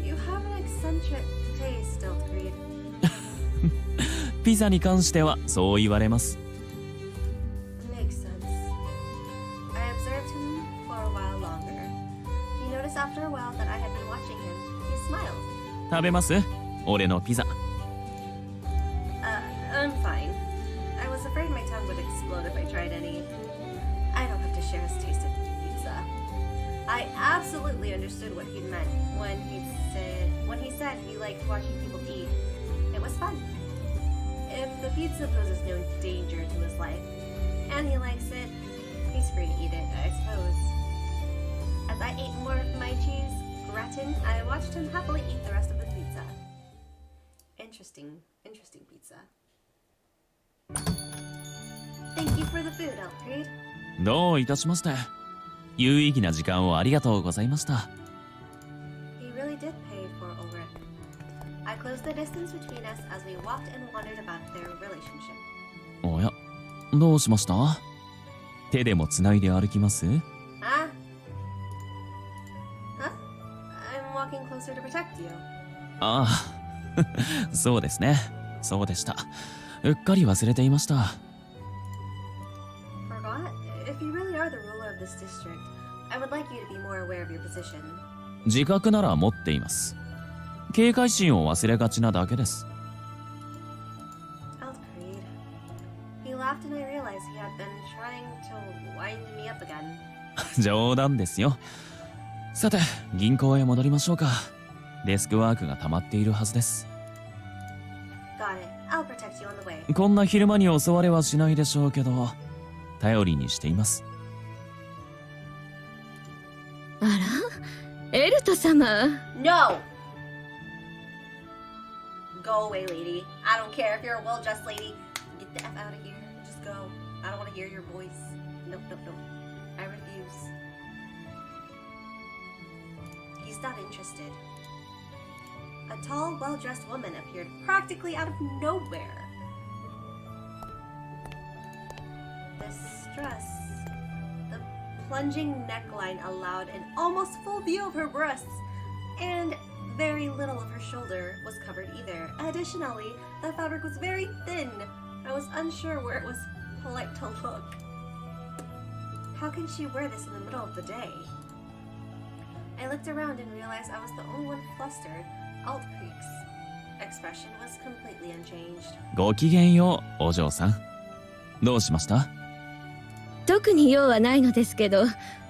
Speaker 2: You have an eccentric taste, Deltreed.
Speaker 12: ピザに関してはそう言われます。
Speaker 2: Makes sense. I observed him for a while longer. He noticed after a while that I had been watching him. He smiled.
Speaker 12: 食べます？俺のピザ。
Speaker 2: I'm fine. I was afraid my tongue would explode if I tried any. I don't have to share his taste of pizza. I absolutely understood what he meant when he said he liked watching people eat. It was fun. If the pizza poses no danger to his life, and he likes it, he's free to eat it, I suppose. As I ate more of my cheese gratin, I watched him happily eat the rest of the pizza. Interesting pizza. Thank you for the food, Elfried.
Speaker 12: どういたしまして。有意義な時間をありがとうございました。
Speaker 2: He really did pay for over it. I closed the distance between us as we walked and wondered about their relationship.
Speaker 12: おや、どうしました？手でもつないで歩きます？
Speaker 2: Huh? I'm walking closer to protect you.
Speaker 12: ああ、そうですね。そうでした。うっかり忘れていました。
Speaker 2: Forgot? If you really are the ruler of this district, I would like you to be more aware of your position.
Speaker 12: 自覚なら持っています。警戒心を忘れがちなだけです。
Speaker 2: Elfried. He laughed and I realized he had been trying to wind me up again.
Speaker 12: 冗談ですよ。さて、銀行へ戻りましょうか。デスクワークが溜まっているはずです。
Speaker 2: Got it. I'll protect you on the way.
Speaker 12: こんな昼間に襲われはしないでしょうけど、頼りにしています。
Speaker 13: あら、エルト様。
Speaker 2: No! Go away, lady. I don't care if you're a well-dressed lady. Get the F out of here. Just go. I don't want to hear your voice. Nope, nope, nope. I refuse. He's not interested. A tall, well-dressed woman appeared practically out of nowhere. This dress, the plunging neckline allowed an almost full view of her breasts, and very little of her shoulder was covered either. Additionally, the fabric was very thin. I was unsure where it was polite to look. How can she wear this in the middle of the day? I looked around and realized I was the only one flustered. Altcreek's expression was completely unchanged.
Speaker 12: ごきげんよう、お嬢さん。どうしました？
Speaker 13: 特に用はないのですけど、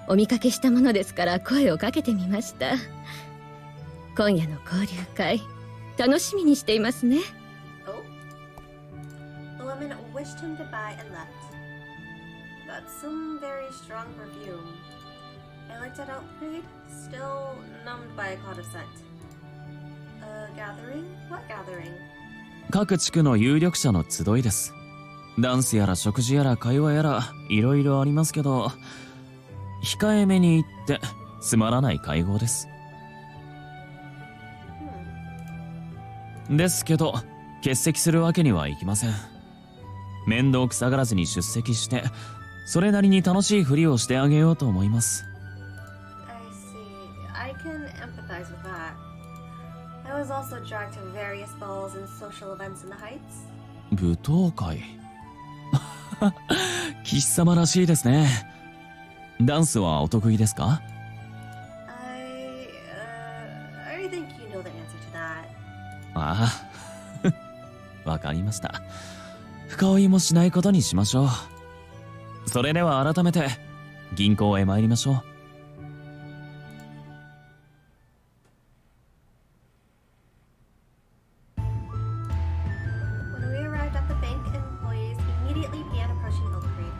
Speaker 13: お見かけしたものですから声をかけてみました。今夜の交流会、楽しみにしていますね。
Speaker 2: Oh? The woman wished him goodbye and left. That's some very strong perfume. I looked at Altcreek, still numbed by a cloud of scent. A gathering? What gathering?
Speaker 12: 各地区の有力者の集いです。ダンスやら食事やら会話やらいろいろありますけど、控えめに言ってつまらない会合です。ですけど欠席するわけにはいきません。面倒くさがらずに出席してそれなりに楽しいふりをしてあげようと思います。
Speaker 2: I see. I can empathize with that. I was also dragged to various balls and social events in the Heights.
Speaker 12: 舞踏会。貴様らしいですね。ダンスはお得意ですか？
Speaker 2: I think you know the answer to that.
Speaker 12: ああ、わかりました。深追いもしないことにしましょう。それでは改めて銀行へ参りましょう。
Speaker 2: When we arrived at the bank, employees immediately began approaching Oak Creek.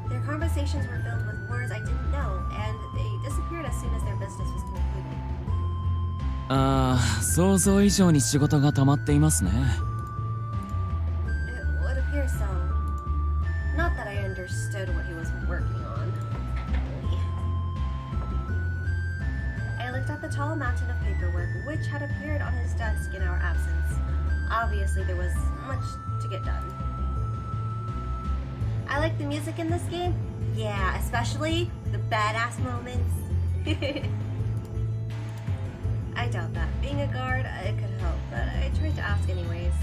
Speaker 2: Their conversations were filled with words I didn't know, and they disappeared as soon as their business was concluded.
Speaker 12: ああ、想像以上に仕事が溜まっていますね。
Speaker 2: It would appear so. Not that I understood what he was working on. I looked at the tall mountain of paperwork which had appeared on his desk in our absence. Obviously, there was much to get done. I like the music in this game. Yeah, especially the badass moments. I doubt that. Being a guard, I could help, but I tried to ask anyways.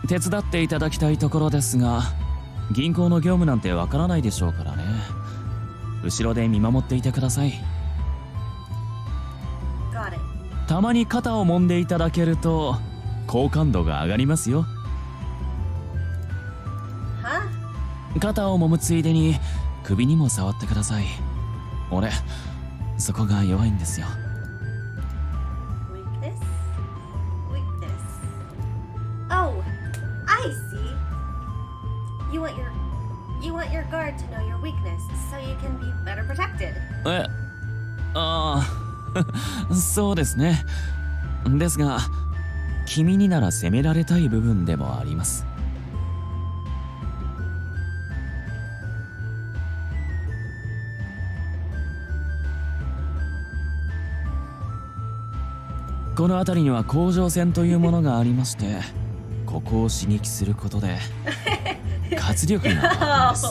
Speaker 12: 手伝っていただきたいところですが、銀行の業務なんてわからないでしょうからね。後ろで見守っていてください。
Speaker 2: Got it.
Speaker 12: たまに肩を揉んでいただけると好感度が上がりますよ。
Speaker 2: Huh?
Speaker 12: 肩を揉むついでに首にも触ってください。俺、そこが弱いんですよ。
Speaker 2: Weakness? Weakness. Oh, I see. You want your guard to know your weakness so you can be better protected.
Speaker 12: ああ、そうですね。ですが、君になら責められたい部分でもあります。この辺りには甲状腺というものがありまして、ここを刺激することで活力が上がるんです。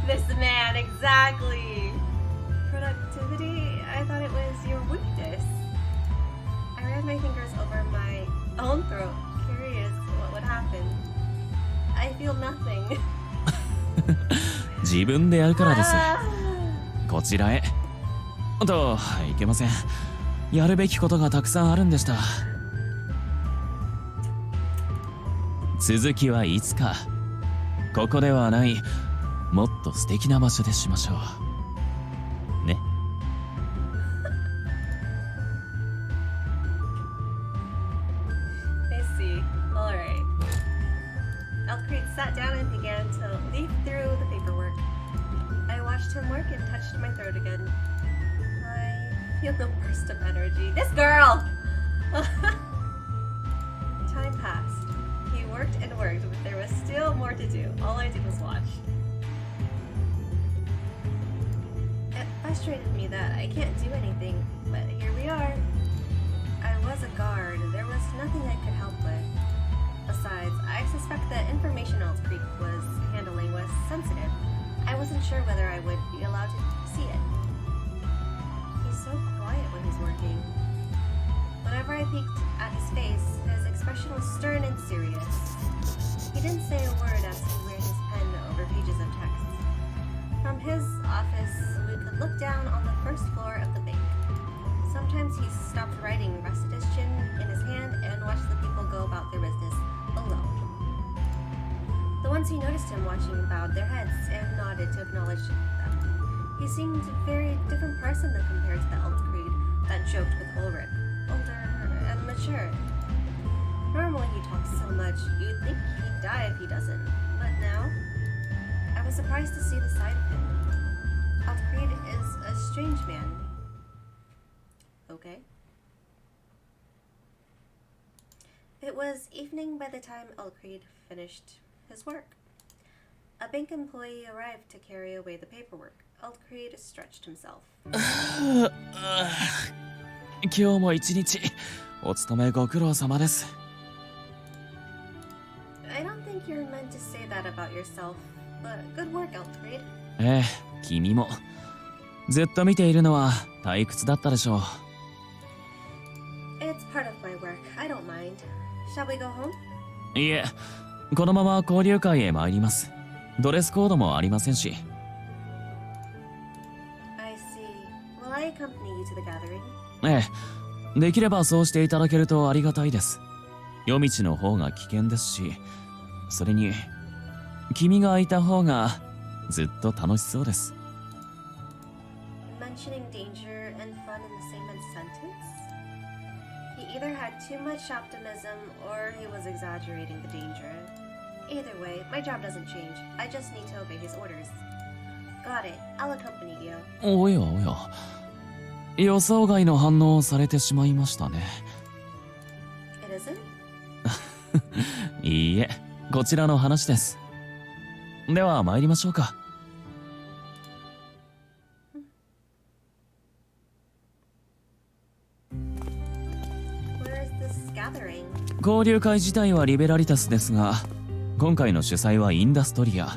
Speaker 2: This man, exactly. Productivity? I thought it was your weakness. I ran my fingers over my own throat, curious what would happen. I feel nothing.
Speaker 12: 自分でやるからです。こちらへ。と、いけません。やるべきことがたくさんあるんでした。続きはいつか。ここではない、もっと素敵な場所でしましょう。ね。
Speaker 2: I see. All right. Elcrete sat down and began to leaf through the paperwork. I watched him work and touched my throat again. I feel the burst of energy. This girl! Time passed. He worked and worked, but there was still more to do. All I did was watch. It frustrated me that I can't do anything, but here we are. I was a guard. There was nothing I could help with. Besides, I suspect the information Elf Creek was handling was sensitive. I wasn't sure whether I would be allowed to see it. He's so quiet when he's working. Whenever I peeked at his face, his expression was stern and serious. He didn't say a word as he ran his pen over pages of text. From his office, we could look down on the first floor of the bank. Sometimes he stopped writing, rested his chin in his hand, and watched the people go about their business alone. The ones who noticed him watching bowed their heads and nodded to acknowledge them. He seemed a very different person than compared to the Elf Creed that joked with Ulrich, older and mature. Normally he talks so much, you'd think he'd die if he doesn't, but now, I was surprised to see the side of him. Elf Creed is a strange man. Okay. It was evening by the time Elcrete finished his work. A bank employee arrived to carry away the paperwork. Elcrete stretched himself.
Speaker 12: 今日も一日お勤めご苦労様です。
Speaker 2: I don't think you're meant to say that about yourself, but good work, Elcrete.
Speaker 12: ええ、君も。ずっと見ているのは退屈だったでしょう。
Speaker 2: It's part of my work. I don't mind. Shall we go home?
Speaker 12: いえ、このまま交流会へ参ります。ドレスコードもありませんし。
Speaker 2: I see. Will I accompany you to the gathering?
Speaker 12: ええ、できればそうしていただけるとありがたいです。夜道の方が危険ですし、それに君がいた方がずっと楽しそうです。
Speaker 2: Mentioning danger and fun in the same sentence? He either had too much optimism or he was exaggerating the danger. Either way, my job doesn't change. I just need to obey his orders. Got it. I'll accompany you.
Speaker 12: おやおや、予想外の反応をされてしまいましたね。
Speaker 2: It isn't?
Speaker 12: いいえ、こちらの話です。では参りましょうか。交流会自体はリベラリタスですが、今回の主催はインダストリア、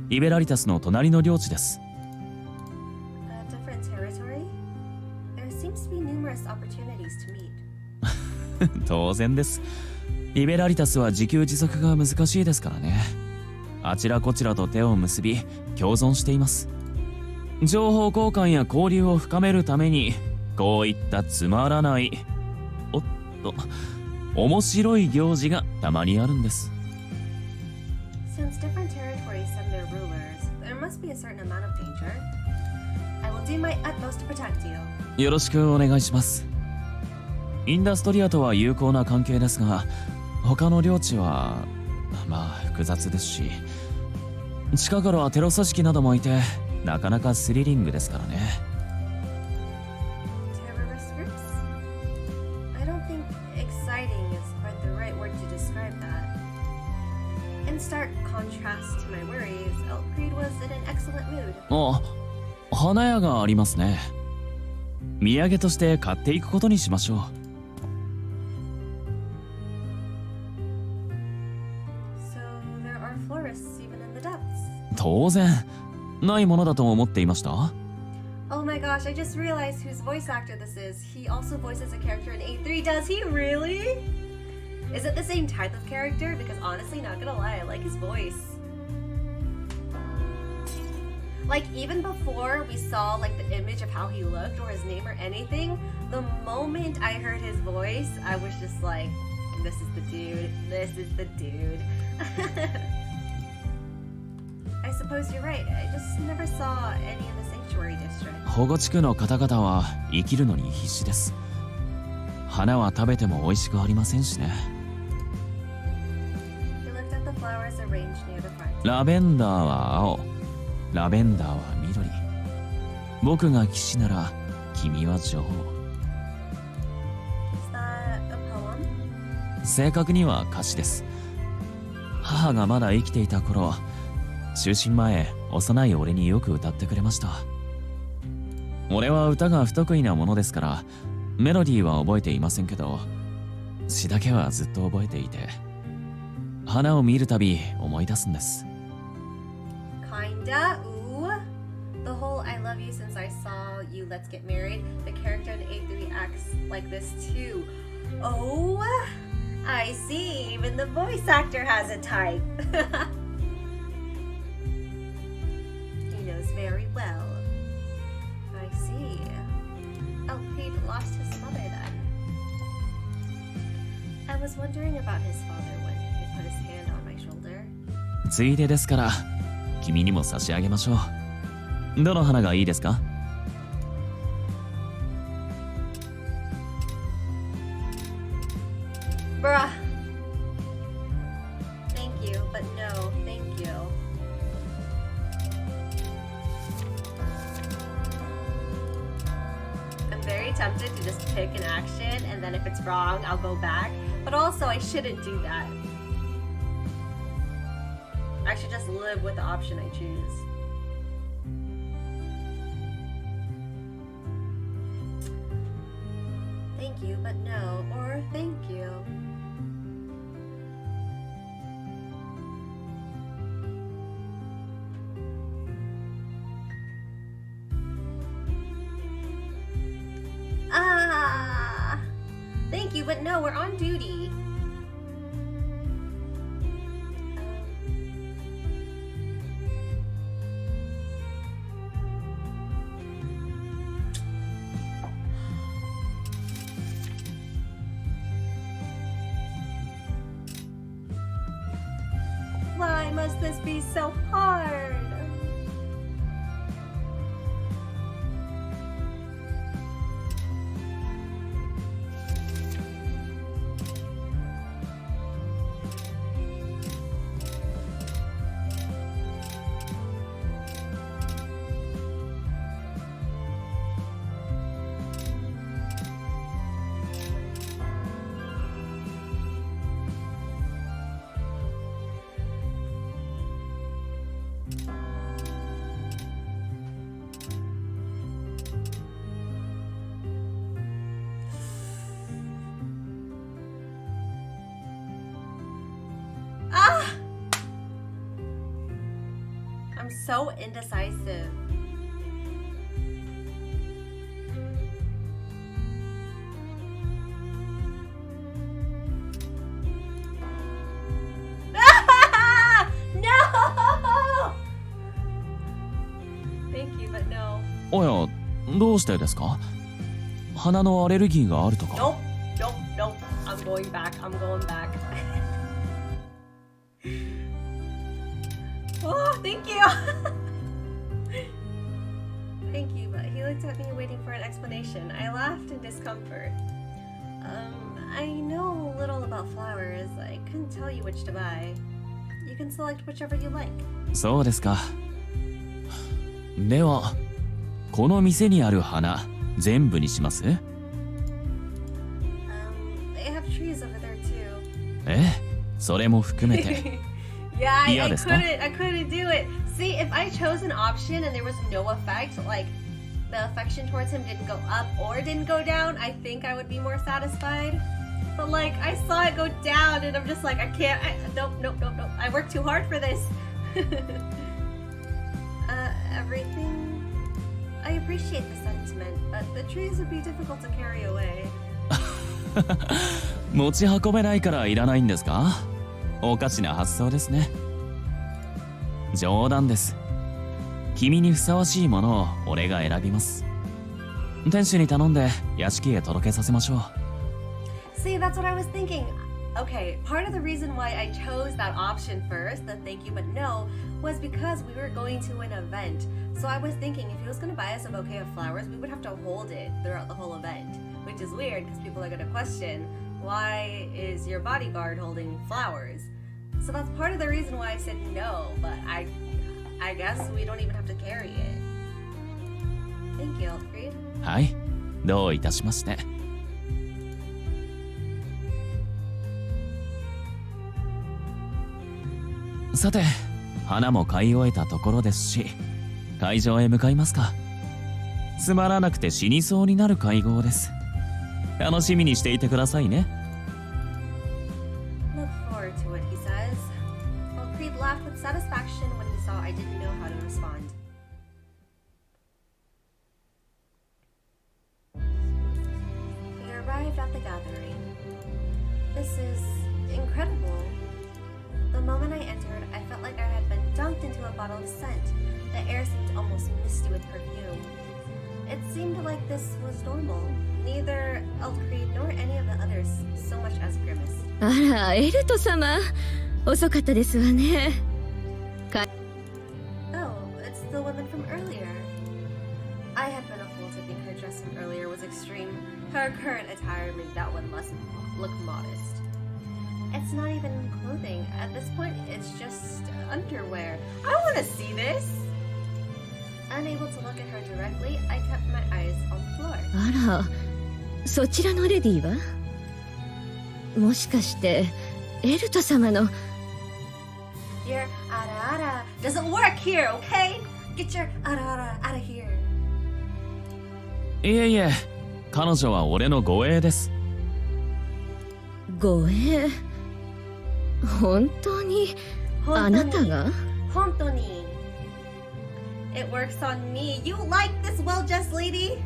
Speaker 12: リベラリタスの隣の領地です。当然です。リベラリタスは自給自足が難しいですからね。あちらこちらと手を結び共存しています。情報交換や交流を深めるためにこういったつまらない、おっと、面白い行事がたまにあるんです。
Speaker 2: Since different territories send their rulers, there must be a certain amount of danger. I will do my utmost to protect you.
Speaker 12: よろしくお願いします。インダストリアとは友好な関係ですが、他の領地はまあ複雑ですし、近頃はテロ組織などもいてなかなかスリリングですからね。
Speaker 2: Terrorist groups? I don't think exciting is quite the right word to describe that. In stark contrast to my worries, Elkreed was in an excellent mood.
Speaker 12: あ、花屋がありますね。土産として買っていくことにしましょう。当然、ないものだと思っていました？
Speaker 2: Oh my gosh, I just realized whose voice actor this is. He also voices a character in A3. Does he really? Is it the same type of character? Because honestly, not gonna lie, I like his voice. Like, even before we saw like the image of how he looked or his name or anything, the moment I heard his voice, I was just like, this is the dude. This is the dude. I suppose you're right. I just never saw any in the sanctuary district.
Speaker 12: 保護地区の方々は生きるのに必死です。花は食べても美味しくありませんしね。
Speaker 2: He looked at the flowers arranged near the front.
Speaker 12: ラベンダーは青、ラベンダーは緑。僕が騎士なら君は女王。
Speaker 2: Is that a poem?
Speaker 12: 正確には歌詞です。母がまだ生きていた頃、就寝前、幼い俺によく歌ってくれました。俺は歌が不得意なものですから、メロディーは覚えていませんけど、詩だけはずっと覚えていて、花を見るたび思い出すんです。
Speaker 2: Kinda, ooh. The whole I love you since I saw you, let's get married. The character in A3 acts like this too. Oh, I see. Even the voice actor has a type. Very well. I see. Elkreed lost his mother then. I was wondering about his father when he put his hand on my shoulder.
Speaker 12: ついでですから、君にも差し上げましょう。どの花がいいですか
Speaker 2: ？Bruh. Thank you, but no, thank you. Very tempted to just pick an action and then if it's wrong I'll go back, but also I shouldn't do that. I should just live with the option I choose. Thank you, but no, or thank you. Thank you, but no, we're on duty. Why must this be so hard? I'm so indecisive. No! Thank you, but no.
Speaker 12: おや、どうしてですか？鼻のアレルギーがあるとか。
Speaker 2: Nope, nope, nope. I'm going back. I'm going back. Oh, thank you. Thank you, but he looked at me waiting for an explanation. I laughed in discomfort. I know little about flowers. I couldn't tell you which to buy. You can select whichever you like.
Speaker 12: そうですか。では、この店にある花、全部にします？
Speaker 2: They have trees over there too.
Speaker 12: ええ、それも含めて。
Speaker 2: Yeah, I
Speaker 12: couldn't
Speaker 2: do it. See, if I chose an option and there was no effect, like the affection towards him didn't go up or didn't go down, I think I would be more satisfied. But like, I saw it go down and I'm just like, I can't, nope. I worked too hard for this. Everything. I appreciate the sentiment, but the trees would be difficult to carry away.
Speaker 12: 持ち運べないからいらないんですか？おかしな発想ですね。冗談です。君にふさわしいものを俺が選びます。天使に頼んで屋敷へ届けさせましょう。
Speaker 2: See, that's what I was thinking. Okay, part of the reason why I chose that option first, the thank you but no, was because we were going to an event. So I was thinking if he was going to buy us a bouquet of flowers, we would have to hold it throughout the whole event. Which is weird because people are going to question, why is your bodyguard holding flowers? So that's part of the reason why I said no, but I guess we don't even have to carry it. Thank you, Alfred.
Speaker 12: はい、どういたしまして。さて、花も買い終えたところですし、会場へ向かいますか。つまらなくて死にそうになる会合です。楽しみにしていてくださいね。
Speaker 2: Look forward to it, he says. Alfred laughed with satisfaction when he saw I didn't know how to respond. We arrived at the gathering. This is incredible. The moment I entered, I felt like I had been dunked into a bottle of scent. The air seemed almost misty with perfume. It seemed like this was normal. Neither Alfred nor any of the others so much as grimaced.
Speaker 13: あら、エルト様。遅かったですわね。
Speaker 2: Oh, it's the woman from earlier. I had been a fool to think her dress from earlier was extreme. Her current attire made that one look modest. It's not even clothing. At this point, it's just underwear. I want to see this! Unable to look at her directly, I kept my eyes on the floor.
Speaker 13: あら、そちらのレディーは？もしかしてエルト様の。
Speaker 2: Your ara doesn't work here, okay? Get your ara out of here.
Speaker 12: いえいえ、彼女は俺の護衛です。
Speaker 13: 護衛？本当にあなたが？
Speaker 2: 本当に。It works on me. You like this well-dressed lady?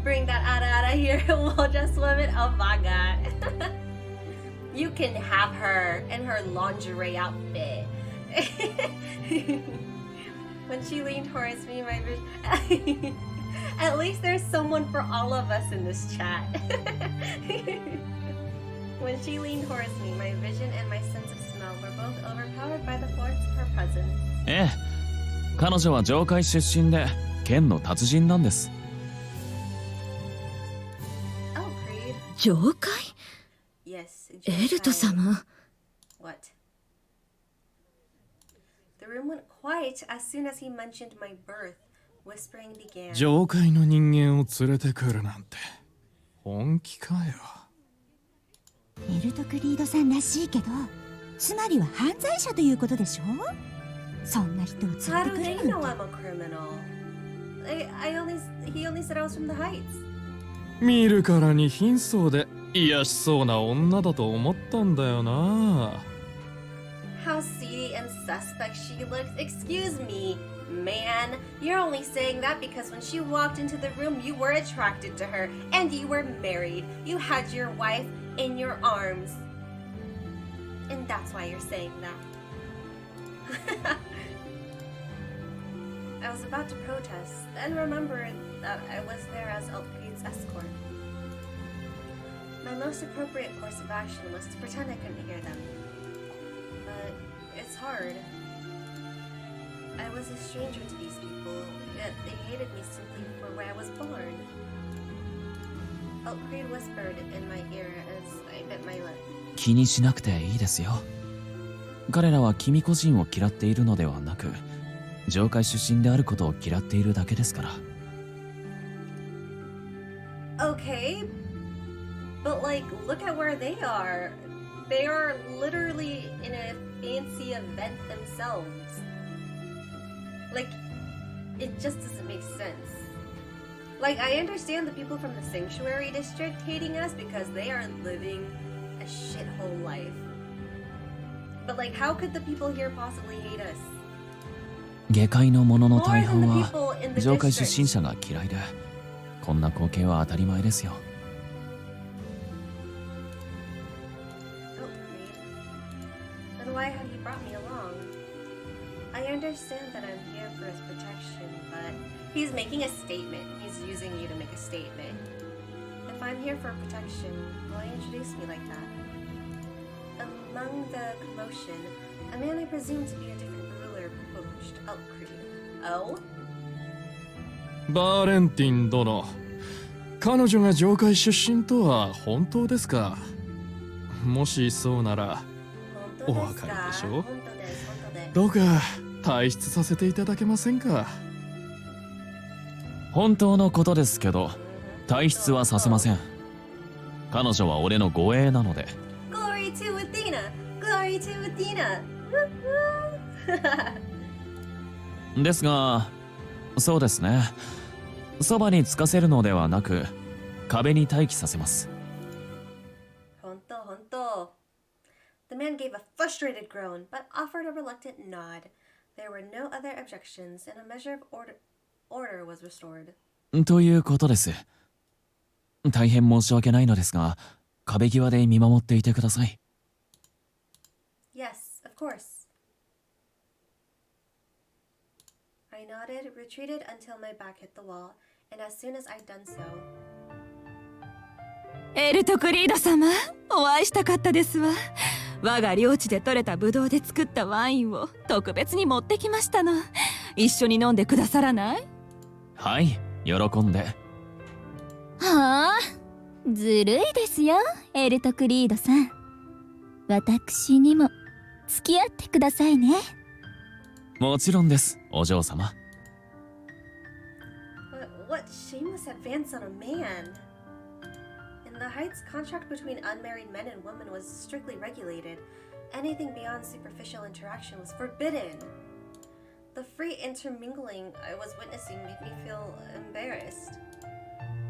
Speaker 2: Bring that ara here, well-dressed woman. Oh my god. You can have her in her lingerie outfit. When she leaned towards me, my vision... At least there's someone for all of us in this chat. When When she leaned towards me, my vision and my sense of smell were both overpowered by the force of her presence.
Speaker 12: ええ、彼女は上界出身で剣の達人なんです。
Speaker 2: Oh, Creed.
Speaker 13: 妖怪
Speaker 2: Yes,
Speaker 13: エルト様
Speaker 2: What? The room went quiet as soon as he mentioned my birth. Whispering began.
Speaker 3: 上界の人間を連れてくるなんて本気かよ。
Speaker 6: エルトクリードさんらしいけど、つまりは犯罪者ということでしょ？そんな人を連れて
Speaker 2: How
Speaker 6: く
Speaker 2: do
Speaker 6: る
Speaker 2: they
Speaker 6: なんて。
Speaker 2: know I'm a criminal? He only said I was from the heights.
Speaker 3: 見るからに貧相で癒しそうな女だと思ったんだよな。
Speaker 2: How seedy and suspect she looks. Excuse me, man. You're only saying that because when she walked into the room, you were attracted to her and you were married. You had your wife in your arms. And that's why you're saying that. I was about to protest, then remembered that I was there as Elfried's escort. My most appropriate course of action was to pretend I couldn't hear them. But it's hard. I was a stranger to these people, yet they hated me simply for where I was born. Elfried whispered in my ear as I bit my lip.
Speaker 12: 気にしなくていいですよ。彼らは君個人を嫌っているのではなく、上界出身であることを嫌っているだけですから。
Speaker 2: Okay, but like, look at where they are. They are literally in a fancy event themselves. Like, it just doesn't make sense. Like, I understand the people from the Sanctuary District hating us because they are living a shithole life. But like, how could the people here possibly hate us?
Speaker 12: 下界の者の大半
Speaker 2: More
Speaker 12: は
Speaker 2: than the people in the
Speaker 12: 上界
Speaker 2: district.
Speaker 12: 出身者が嫌いで、こんな光景は当たり前ですよ。
Speaker 2: Oh, Creed. Then why have you brought me along? I understand that I'm here for his protection, but he's making a statement. He's using you to make a statement. If I'm here for protection, why introduce me like that? Among the commotion, a man I presume to be a different ruler approached Elfried. Oh?
Speaker 3: バーレンティン殿、彼女が上界出身とは本当ですか？もしそうならお分かりでしょう？どうか退出させていただけませんか？
Speaker 12: 本当のことですけど、退出はさせません。彼女は俺の護衛なので。
Speaker 2: Glory to Athena! Glory to Athena!
Speaker 12: ですが、そうですね。そばにつかせるのではなく、壁に待機させます。
Speaker 2: Honto. The man gave a frustrated groan, but offered a reluctant nod. There were no other objections, and a measure of order was restored.
Speaker 12: ということです。大変申し訳ないのですが、壁際で見守っていてください。
Speaker 2: Yes, of course. I nodded, retreated until my back hit the wall, and as soon as I'd done so...
Speaker 6: エルトクリード様、お会いしたかったですわ。我が領地で採れたブドウで作ったワインを特別に持ってきましたの。一緒に飲んでくださらない？
Speaker 12: はい、喜んで。
Speaker 14: はあ、ずるいですよ、エルトクリードさん。私にも付き合ってくださいね。
Speaker 12: もちろんです、お嬢様。
Speaker 2: What shameless advance on a man! In the Heights, contract between unmarried men and women was strictly regulated. Anything beyond superficial interaction was forbidden. The free intermingling I was witnessing made me feel embarrassed.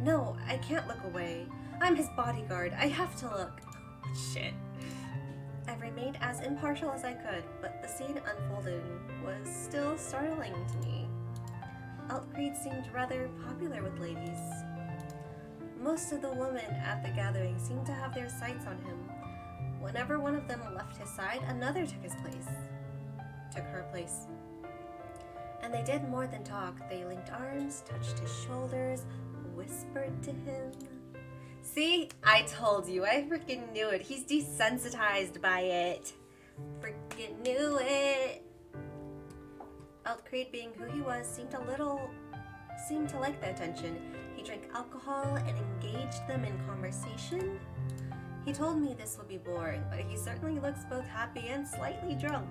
Speaker 2: No, I can't look away. I'm his bodyguard. I have to look. Shit. I remained as impartial as I could, but the scene unfolded was still startling to me. Elfried seemed rather popular with ladies. Most of the women at the gathering seemed to have their sights on him. Whenever one of them left his side, another took her place. And they did more than talk. They linked arms, touched his shoulders, whispered to him. See? I told you. I freaking knew it. He's desensitized by it. Freaking knew it. Altcreed, being who he was, seemed to like the attention. He drank alcohol and engaged them in conversation. He told me this would be boring, but he certainly looks both happy and slightly drunk.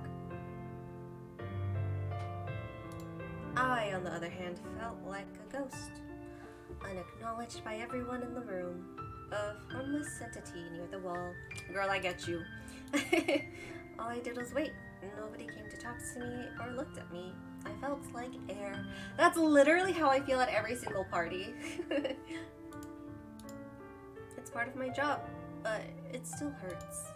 Speaker 2: I, on the other hand, felt like a ghost, unacknowledged by everyone in the room, a formless entity near the wall. Girl, I get you. All I did was wait. Nobody came to talk to me or looked at me. I felt like air. That's literally how I feel at every single party. It's part of my job, but it still hurts.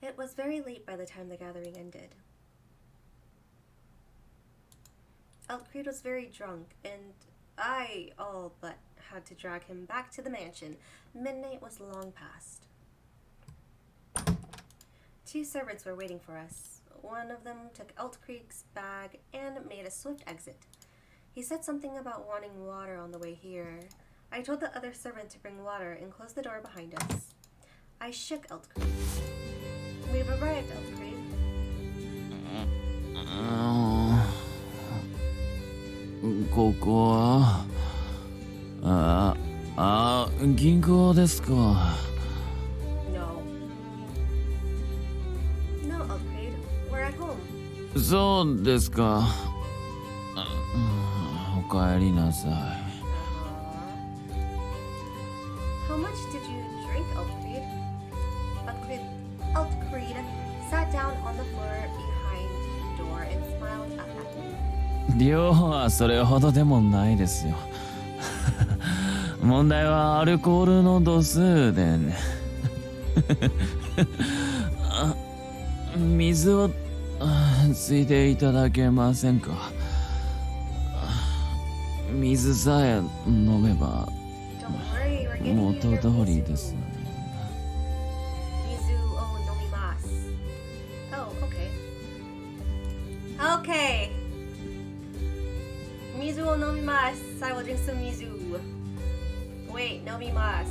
Speaker 2: It was very late by the time the gathering ended. Altcreed was very drunk, and I all but had to drag him back to the mansion. Midnight was long past. 2 servants were waiting for us. One of them took Altcreed's bag and made a swift exit. He said something about wanting water on the way here. I told the other servant to bring water and close the door behind us. I shook Altcreed. We've arrived, Altcreed.
Speaker 12: ここは銀行ですか。
Speaker 2: No. No, Altcreed. We're at home.
Speaker 12: そうですか。おかえりなさい。
Speaker 2: How much did you drink, Altcreed? Altcreed sat down on the floor behind the door and smiled up at me.
Speaker 12: 量はそれほどでもないですよ。問題はアルコールの度数でね。水をついていただけませんか。水さえ飲めば元通りです。
Speaker 2: Mizu o nomimasu. Oh, okay. Okay. Mizu o nomimasu. I will drink some mizu. Wait, nomimasu.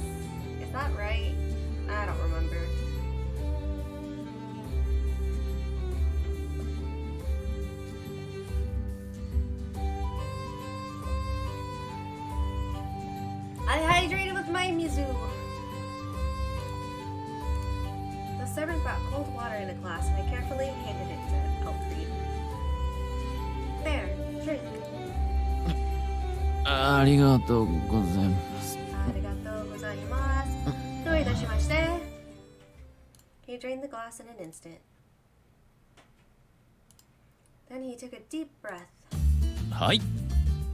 Speaker 2: Is that right? I don't remember. I hydrated with my mizu. The servant brought cold water in a glass, and I carefully handed it to Altcreed. There, drink.
Speaker 12: ありがとうございます。
Speaker 2: Arigatou gozaimasu. どういたしまして. He drained the glass in an instant. Then he took a deep breath.
Speaker 12: はい、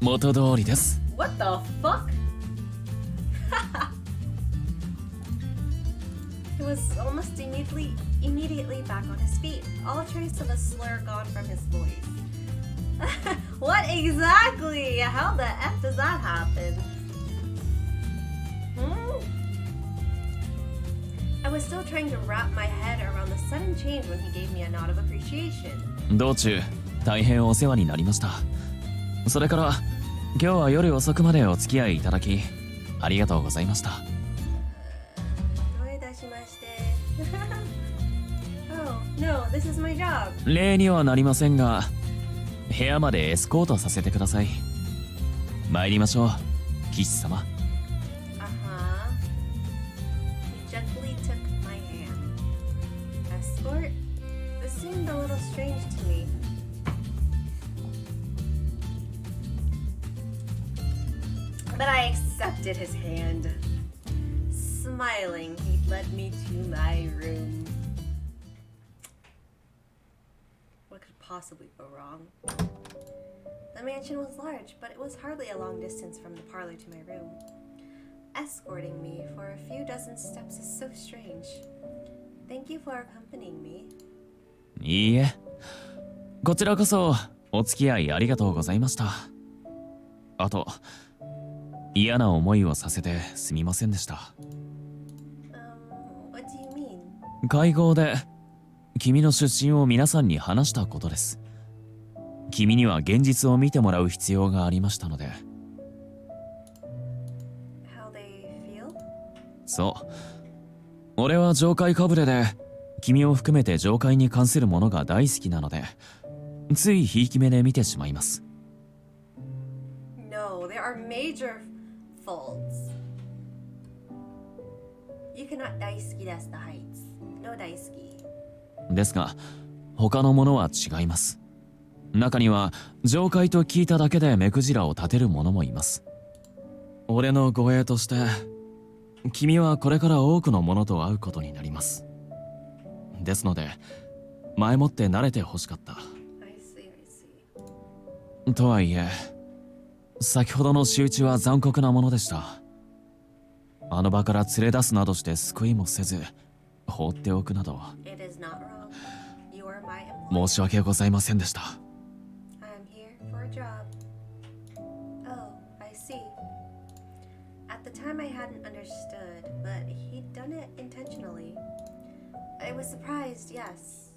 Speaker 12: 元通りです。
Speaker 2: What the fuck? He was almost immediately back on his feet, all trace of a slur gone from his voice. What exactly? How the F does that happen? I was still trying to wrap my head around the sudden change when he gave me a nod of appreciation.
Speaker 12: 道中、大変お世話になりました。それから、今日は夜遅くまでお付き合いいただき、ありがとうございました。
Speaker 2: Oh, no, this is my job.
Speaker 12: 例にはなりませんが、部屋までエスコートさせてください。参りましょう、騎士様。
Speaker 2: He gently took my hand. Escort? This seemed a little strange to me. But I accepted his hand. Smiling, he led me to my room. What could possibly go wrong? The mansion was large, but it was hardly a long distance from the parlor to my room. Escorting me for a few dozen steps is so strange. Thank you for accompanying me.
Speaker 12: いいえ、こちらこそお付き合いありがとうございました。あと、嫌な思いをさせてすみませんでした。
Speaker 2: What do you mean?
Speaker 12: 会合で君の出身を皆さんに話したことです。君には現実を見てもらう必要がありましたので。
Speaker 2: How they feel?
Speaker 12: そう。俺は上界かぶれで、君を含めて上界に関するものが大好きなので、ついひいき目で見てしまいます。
Speaker 2: No, there are major faults. You cannot 大好きです the heights. No 大好き。
Speaker 12: ですが、他のものは違います。中には上界と聞いただけで目くじらを立てる者もいます。俺の護衛として君はこれから多くの者と会うことになります。ですので前もって慣れてほしかった。とはいえ先ほどの仕打ちは残酷なものでした。あの場から連れ出すなどして救いもせず放っておくなど申し訳ございませんでした。
Speaker 2: At the time I hadn't understood, but he'd done it intentionally. I was surprised, yes.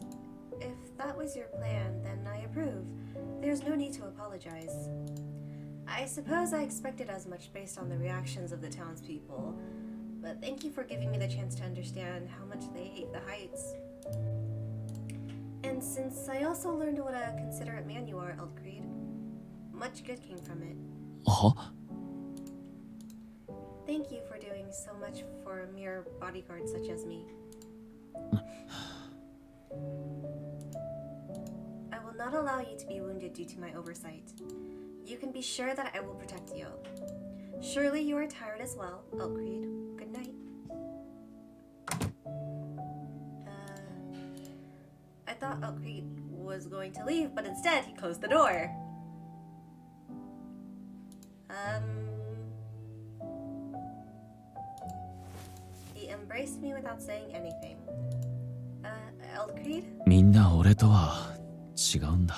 Speaker 2: If that was your plan, then I approve. There's no need to apologize. I suppose I expected as much based on the reactions of the townspeople, but thank you for giving me the chance to understand how much they hate the Heights. And since I also learned what a considerate man you are, Eldcreed, much good came from it. Thank you for doing so much for a mere bodyguard such as me. I will not allow you to be wounded due to my oversight. You can be sure that I will protect you. Surely you are tired as well, Eldcreed. Good night. I thought Eldcreed was going to leave, but instead he closed the door. He embraced me without saying anything. Eldcreed?
Speaker 12: みんな俺とは違うんだ。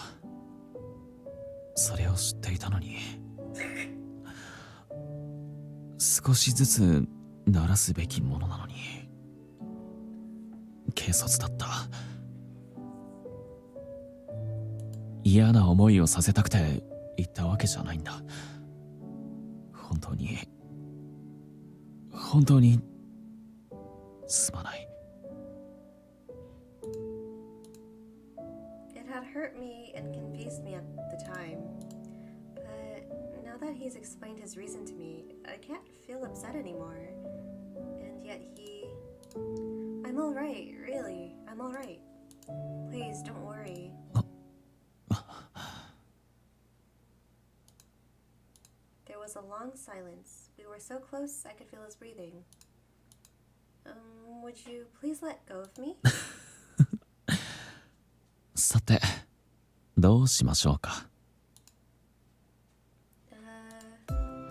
Speaker 12: それを知っていたのに少しずつ鳴らすべきものなのに軽率だった。嫌な思いをさせたくて言ったわけじゃないんだ。本当にすまない。
Speaker 2: It had hurt me and confused me at the time, but now that he's explained his reason to me, I can't feel upset anymore. And yet I'm alright, really, I'm alright. Please don't worry. There was a long silence. We were so close I could feel his breathing. Would you please let go of me?
Speaker 12: さて、どうしましょうか。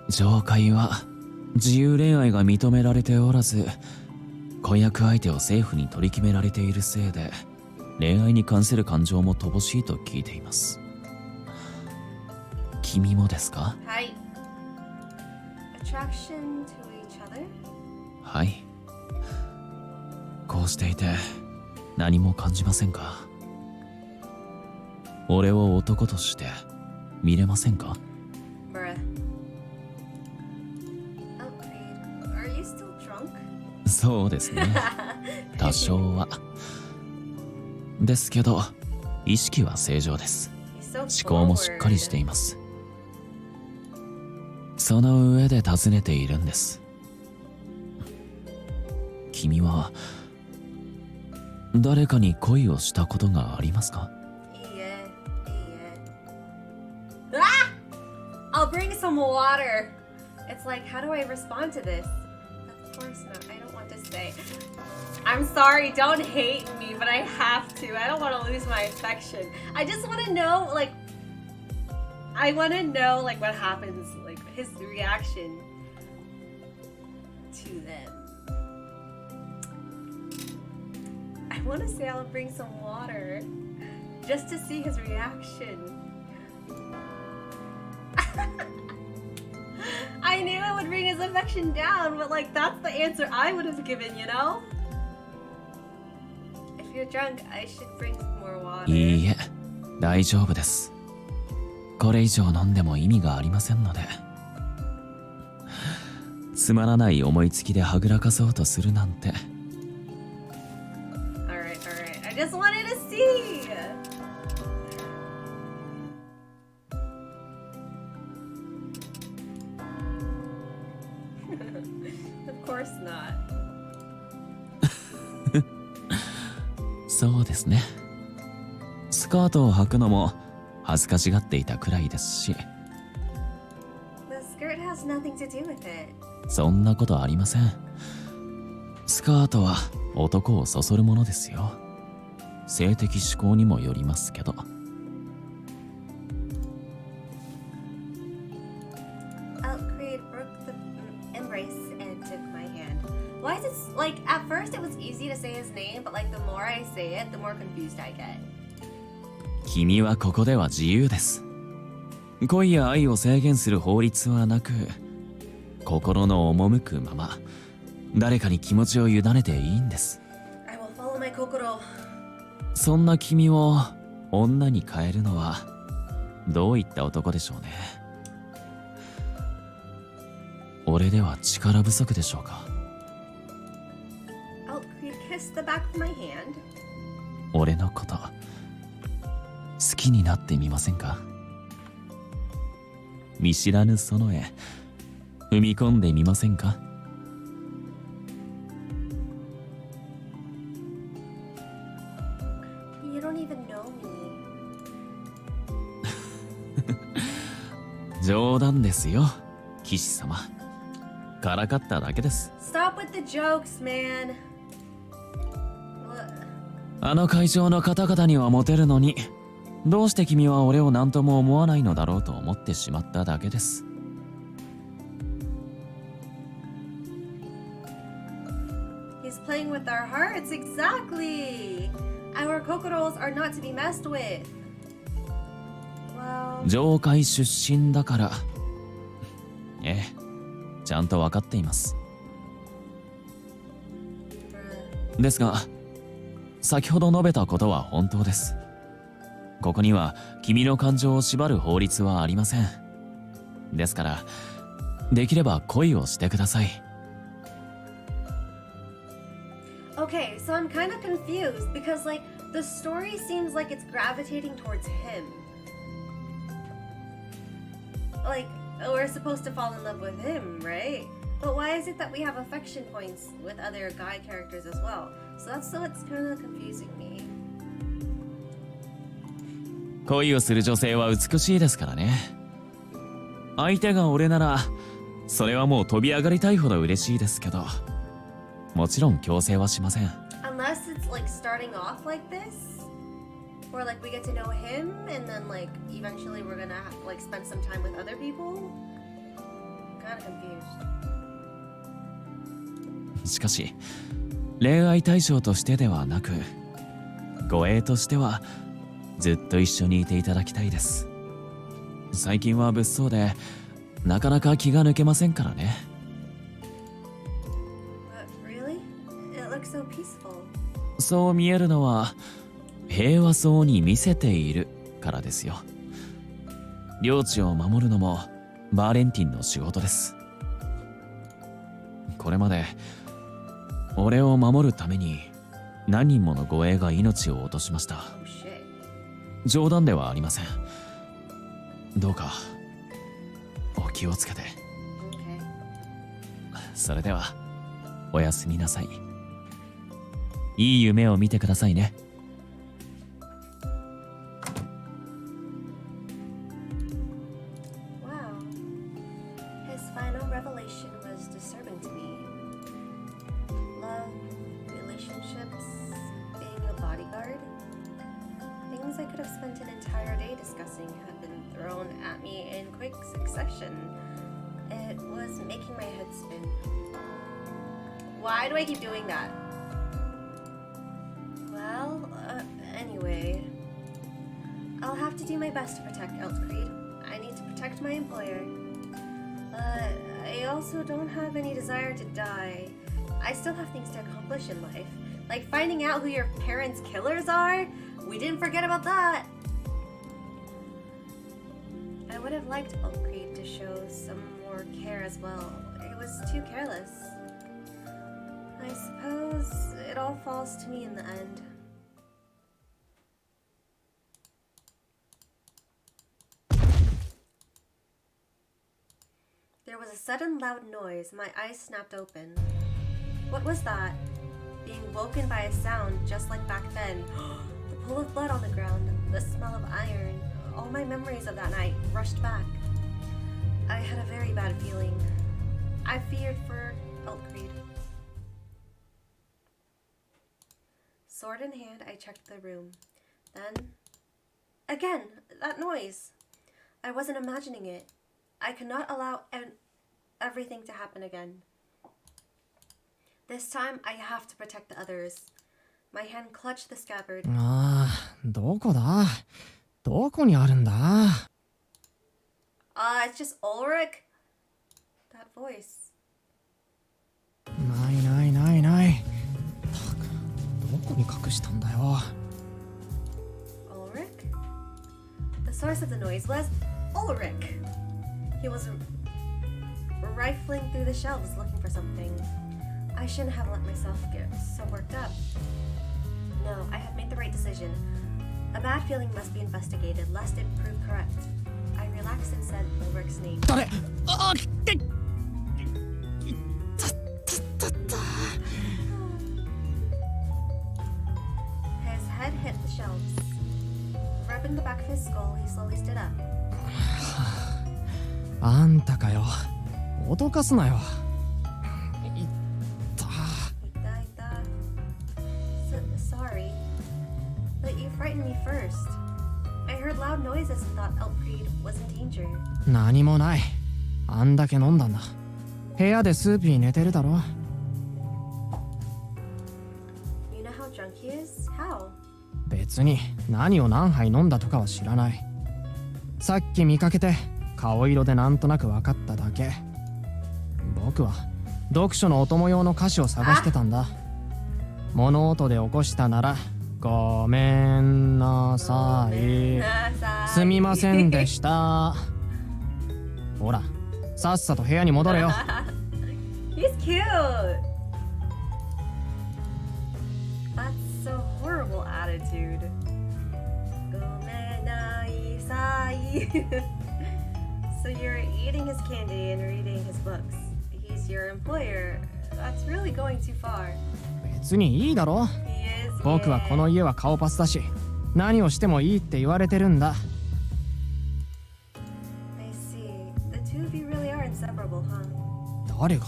Speaker 12: 上界は自由恋愛が認められておらず、婚約相手を政府に取り決められているせいで、恋愛に関する感情も乏しいと聞いています。君もですか？
Speaker 2: はい。Attraction to each other?
Speaker 12: はい。こうしていて何も感じませんか？俺を男として見れませんか？
Speaker 2: Bruh. Eldcreed, are you still drunk?
Speaker 12: そうですね。多少は。ですけど、意識は正常です。思考もしっかりしています。その上で尋ねているんです。君は誰かに恋をしたことがありますか？I'll
Speaker 2: bring some water. It's like, how do I respond to this? Of course not. I don't want to say. I'm sorry, don't hate me, but I have to. I don't want to lose my affection. I just want to know, like, what happens, like, his reaction to them. I want to say I'll bring some water just to see his reaction. I knew it would bring his affection down, but like that's the answer I would have given, you know? If you're drunk, I should bring more water.
Speaker 12: いいえ、大丈夫です。これ以上飲んでも意味がありませんので、つまらない思いつきではぐらかそうとするなんて。
Speaker 2: Alright, alright. I just wanted to see! Of course not.
Speaker 12: そうですね。スカートを履くのも恥ずかしがっていたくらいですし。
Speaker 2: The skirt has nothing to do with it.
Speaker 12: そんなことありません。スカートは男をそそるものですよ。性的指向にもよりますけど。
Speaker 2: Outcreed broke the embrace and took my hand. Why is it like at first it was easy to say his name, but like the more I say it, the more confused I get.
Speaker 12: 君はここでは自由です。恋や愛を制限する法律はなく、心の赴くまま誰かに気持ちを委ねていいんです。
Speaker 2: I will follow my kokoro.
Speaker 12: そんな君を女に変えるのはどういった男でしょうね。俺では力不足でしょうか。
Speaker 2: Outcreed kissed the back of my hand.
Speaker 12: 俺のこと好きになってみませんか。見知らぬ園へ踏み込んでみませんか。
Speaker 2: You don't even know me.
Speaker 12: 冗談ですよ、騎士様。からかっただけです。
Speaker 2: Stop with the jokes, man. What?
Speaker 12: あの会場の方々にはモテるのに、どうして君は俺を何とも思わないのだろうと思ってしまっただけです。
Speaker 2: He's playing with our hearts, exactly. Our kokoros are not to be messed with. Well,
Speaker 12: 上界出身だから。ええ、ちゃんと分かっています。ですが、先ほど述べたことは本当です。ここには君の感情を縛る法律はありません。ですから、できれば恋をしてください。
Speaker 2: okay, so I'm kind of confused because like the story seems like it's gravitating towards him. Like we're supposed to fall in love with him, right? But why is it that we have affection points with other guy characters as well? So that's what's kind of confusing me.
Speaker 12: 恋をする女性は美しいですからね。相手が俺なら、それはもう飛び上がりたいほど嬉しいですけど、もちろん強制はしません。
Speaker 2: Unless it's like starting off like this, or like we get to know him and then like eventually we're gonna have to like spend some time with other people. Kind of confused.
Speaker 12: しかし、恋愛対象としてではなく、護衛としてはずっと一緒にいていただきたいです。最近は物騒でなかなか気が抜けませんからね。
Speaker 2: Really? It looks so peaceful.
Speaker 12: そう見えるのは平和そうに見せているからですよ。領地を守るのもバーレンティンの仕事です。これまで俺を守るために何人もの護衛が命を落としました。冗談ではありません。どうかお気をつけて。それではおやすみなさい。いい夢を見てくださいね。
Speaker 2: Wow. His final revelation was disturbing to me. Love, relationships, being a bodyguard. Things I could have spent an entire day discussing had been thrown at me in quick succession. It was making my head spin. Why do I keep doing that? Well, anyway. I'll have to do my best to protect Eltcreed. I need to protect my employer. But I also don't have any desire to die. I still have things to accomplish in life. Like finding out who your parents' killers are? We didn't forget about that. would have liked Oakcreed to show some more care as well. It was too careless. I suppose it all falls to me in the end. There was a sudden loud noise. My eyes snapped open. What was that? Being woken by a sound just like back then. The pool of blood on the ground, the smell of iron. All my memories of that night rushed back. I had a very bad feeling. I feared for Elkreed. Sword in hand, I checked the room. Then, again, that noise. I wasn't imagining it. I could not allow everything to happen again. This time, I have to protect the others. My hand clutched the scabbard.
Speaker 11: どこだ？どこにあるんだ？
Speaker 2: It's just Ulrich. That voice.
Speaker 11: ないないないない。どこに隠したんだよ。
Speaker 2: Ulrich? The source of the noise was Ulrich. He was rifling through the shelves looking for something. I shouldn't have let myself get so worked up. No, I have made the right decision. A bad feeling must be investigated, lest it prove correct. I relaxed and said Ulrich's name.
Speaker 11: 誰？
Speaker 2: His head hit the shelves. Rubbing the back of his skull, he slowly stood up.
Speaker 11: あんたかよ。脅かすなよ。
Speaker 2: Sorry, but you frightened me first. I heard loud noises and thought Elkreed was in danger.
Speaker 11: 何もない。あんだけ飲んだんだ。部屋でスーピー寝てるだろ。
Speaker 2: You know how drunk he is? How?
Speaker 11: 別に何を何杯飲んだとかは知らない。さっき見かけて顔色でなんとなく分かっただけ。僕は読書のお供用の歌詞を探してたんだ。物音で起こしたならごめんなさい。すみませんでした。ほら、さっさと部屋に戻れよ。
Speaker 2: He's cute. That's a horrible attitude. ごめんなさい。So you're eating his candy and reading his books. He's your employer. That's really going too far.
Speaker 11: 別にいいだろ。僕はこの家は顔パスだし、何をしてもいいって言われてるんだ。
Speaker 2: I see. The two of you really are inseparable, huh?
Speaker 11: 誰が？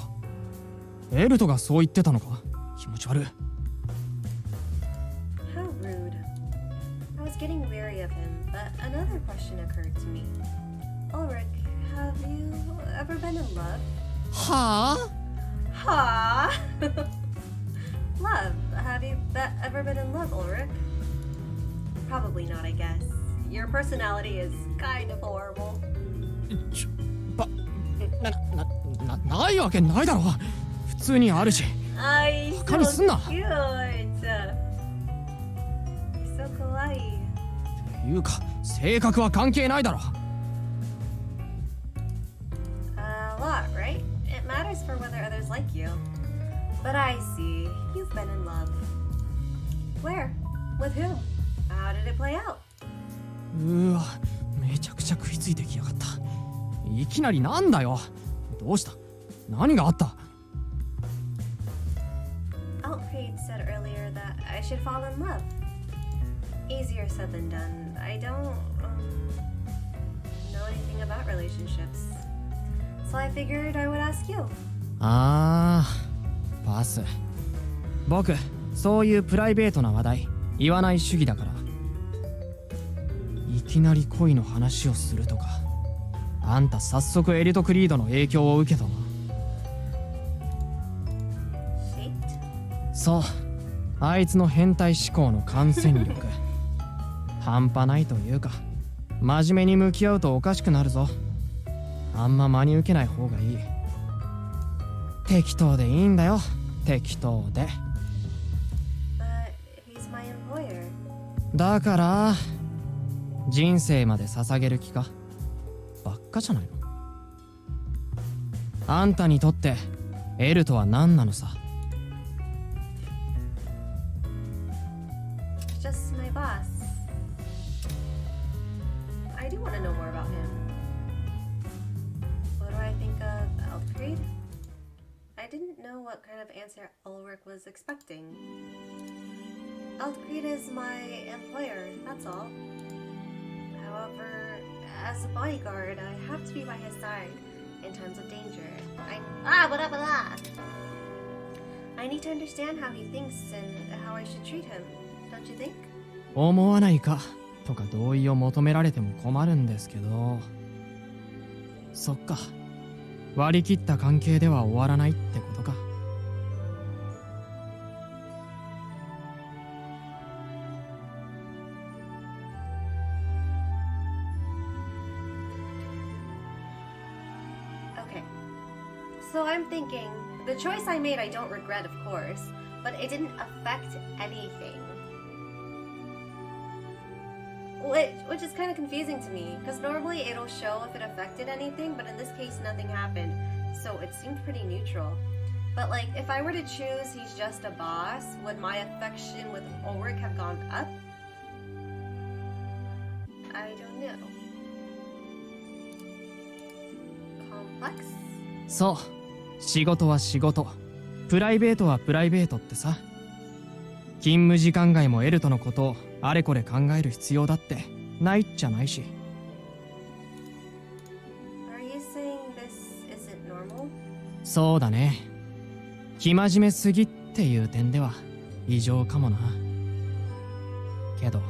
Speaker 11: エルトがそう言ってたのか？気持ち悪い。
Speaker 2: How rude. I was getting weary of him, but another question occurred to me. Ulrich, have you ever been in love?
Speaker 11: は
Speaker 2: ぁ? Love. Have you ever been in love, Ulrich? Probably not, I guess. Your personality is kind of horrible.
Speaker 11: ないわけないだろ。普通にあるし。バカにすんな。
Speaker 2: Cute. You're so kawaii.
Speaker 11: っていうか、性格は関係ないだろ。
Speaker 2: A lot, right? It matters for whether others like you. But I see. You've been in love. Where? With who? How did it play out?
Speaker 11: うわ、めちゃくちゃ食いついてきやがった。いきなりなんだよ。どうした？何があった？
Speaker 2: Elkreed said earlier that I should fall in love. Easier said than done. I don't know anything about relationships. So I figured I would ask you.
Speaker 11: ああ、パス。僕、そういうプライベートな話題言わない主義だから。いきなり恋の話をするとか。あんた早速エリト・クリードの影響を受けたな。そう、あいつの変態思考の感染力半端ないというか、真面目に向き合うとおかしくなるぞ。あんま真に受けない方がいい。適当でいいんだよ、適当で。だから人生まで捧げる気か？ばっかじゃないの。あんたにとってエルとは何なのさ。
Speaker 2: Just my boss. I do want to know more about him. What do I think of Elfried? I didn't know what kind of answer Ulrich was expecting. Elfried is my employer, that's all. However, as a bodyguard, I have to be by his side in times of danger. I need to understand how he thinks and how I should treat him, don't you think?
Speaker 11: 思わないかとか同意を求められても困るんですけど。そっか。割り切った関係では終わらないってことか。
Speaker 2: Okay. So I'm thinking, the choice I made I don't regret, of course, but it didn't affect anything. Which is kind of confusing to me, because normally it'll show if it affected anything, but in this case nothing happened, so it seemed pretty neutral. But like, if I were to choose he's just a boss, would my affection with Ulrich have gone up? I don't know. Complex?
Speaker 11: そう。仕事は仕事。プライベートはプライベートってさ。勤務時間外もエルとのことをあれこれ考える必要だってないっちゃないし。
Speaker 2: Are you saying this isn't normal?
Speaker 11: そうだね。生真面目すぎっていう点では異常かもな。けど、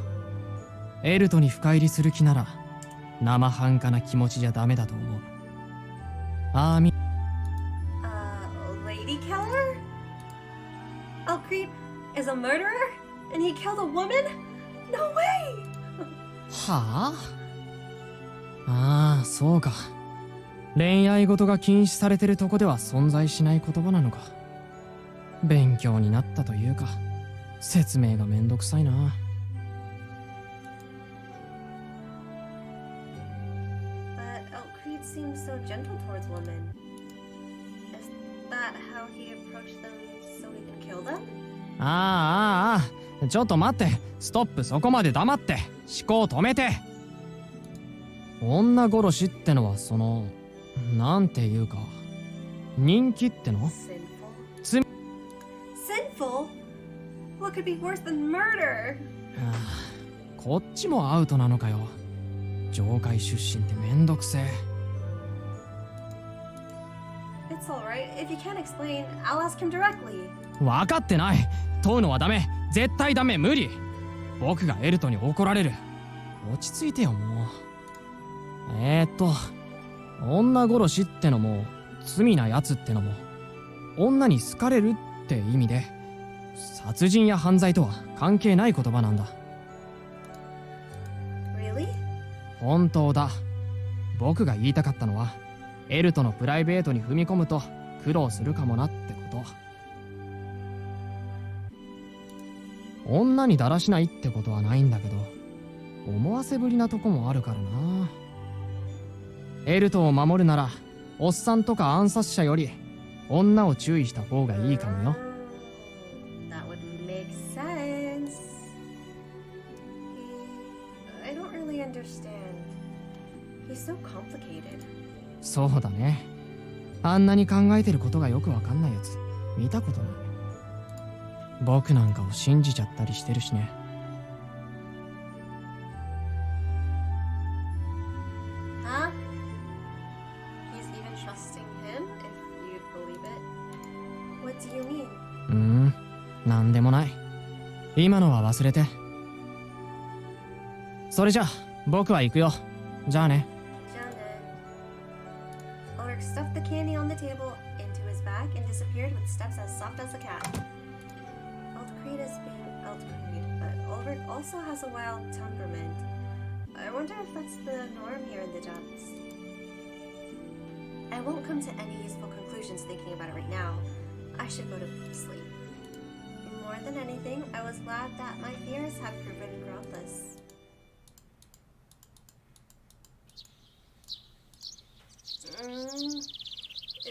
Speaker 11: エルトに深入りする気なら生半可な気持ちじゃダメだと思う。あーみ。
Speaker 2: Lady killer? Elfried is a murderer? And he killed a woman? No way!
Speaker 11: はあ？ああ、そうか。恋愛事が禁止されてるとこでは存在しない言葉なのか。勉強になったというか、説明がめんどくさいな。
Speaker 2: But Elfried seems so gentle towards women. Is that how he approached them so he can kill them?
Speaker 11: ああ、ちょっと待って。ストップ、そこまで黙って。思考止めて。女殺しってのはその、なんていうか、人気っての？
Speaker 2: Sinful? What could be worse than murder?
Speaker 11: こっちもアウトなのかよ。上界出身ってめんどくせえ。
Speaker 2: It's alright. If you can't explain, I'll ask him directly.
Speaker 11: 分かってない。問うのはダメ。絶対ダメ。無理。僕がエルトに怒られる。落ち着いてよ、もう。女殺しってのも、罪なやつってのも、女に好かれるって意味で、殺人や犯罪とは関係ない言葉なんだ。
Speaker 2: Really?
Speaker 11: 本当だ。僕が言いたかったのは、エルトのプライベートに踏み込むと苦労するかもなってこと。女にだらしないってことはないんだけど、思わせぶりなとこもあるからな。エルトを守るなら、おっさんとか暗殺者より女を注意した方がいいかもよ。
Speaker 2: That would make sense. I don't really understand. He's so complicated.
Speaker 11: そうだね。あんなに考えてることがよくわかんないやつ見たことない。僕なんかを信じちゃったりしてるしね。
Speaker 2: Huh? He's even trusting him, if you'd believe it. What do you mean?
Speaker 11: なんでもない。今のは忘れて。それじゃあ僕は行くよ。じゃあね。
Speaker 2: Ulrich stuffed the candy on the table into his bag and disappeared with steps as soft as a cat. Elfried is being Elfried, but Ulrich also has a wild temperament. I wonder if that's the norm here in the depths. I won't come to any useful conclusions thinking about it right now. I should go to sleep. More than anything, I was glad that my fears had proven groundless.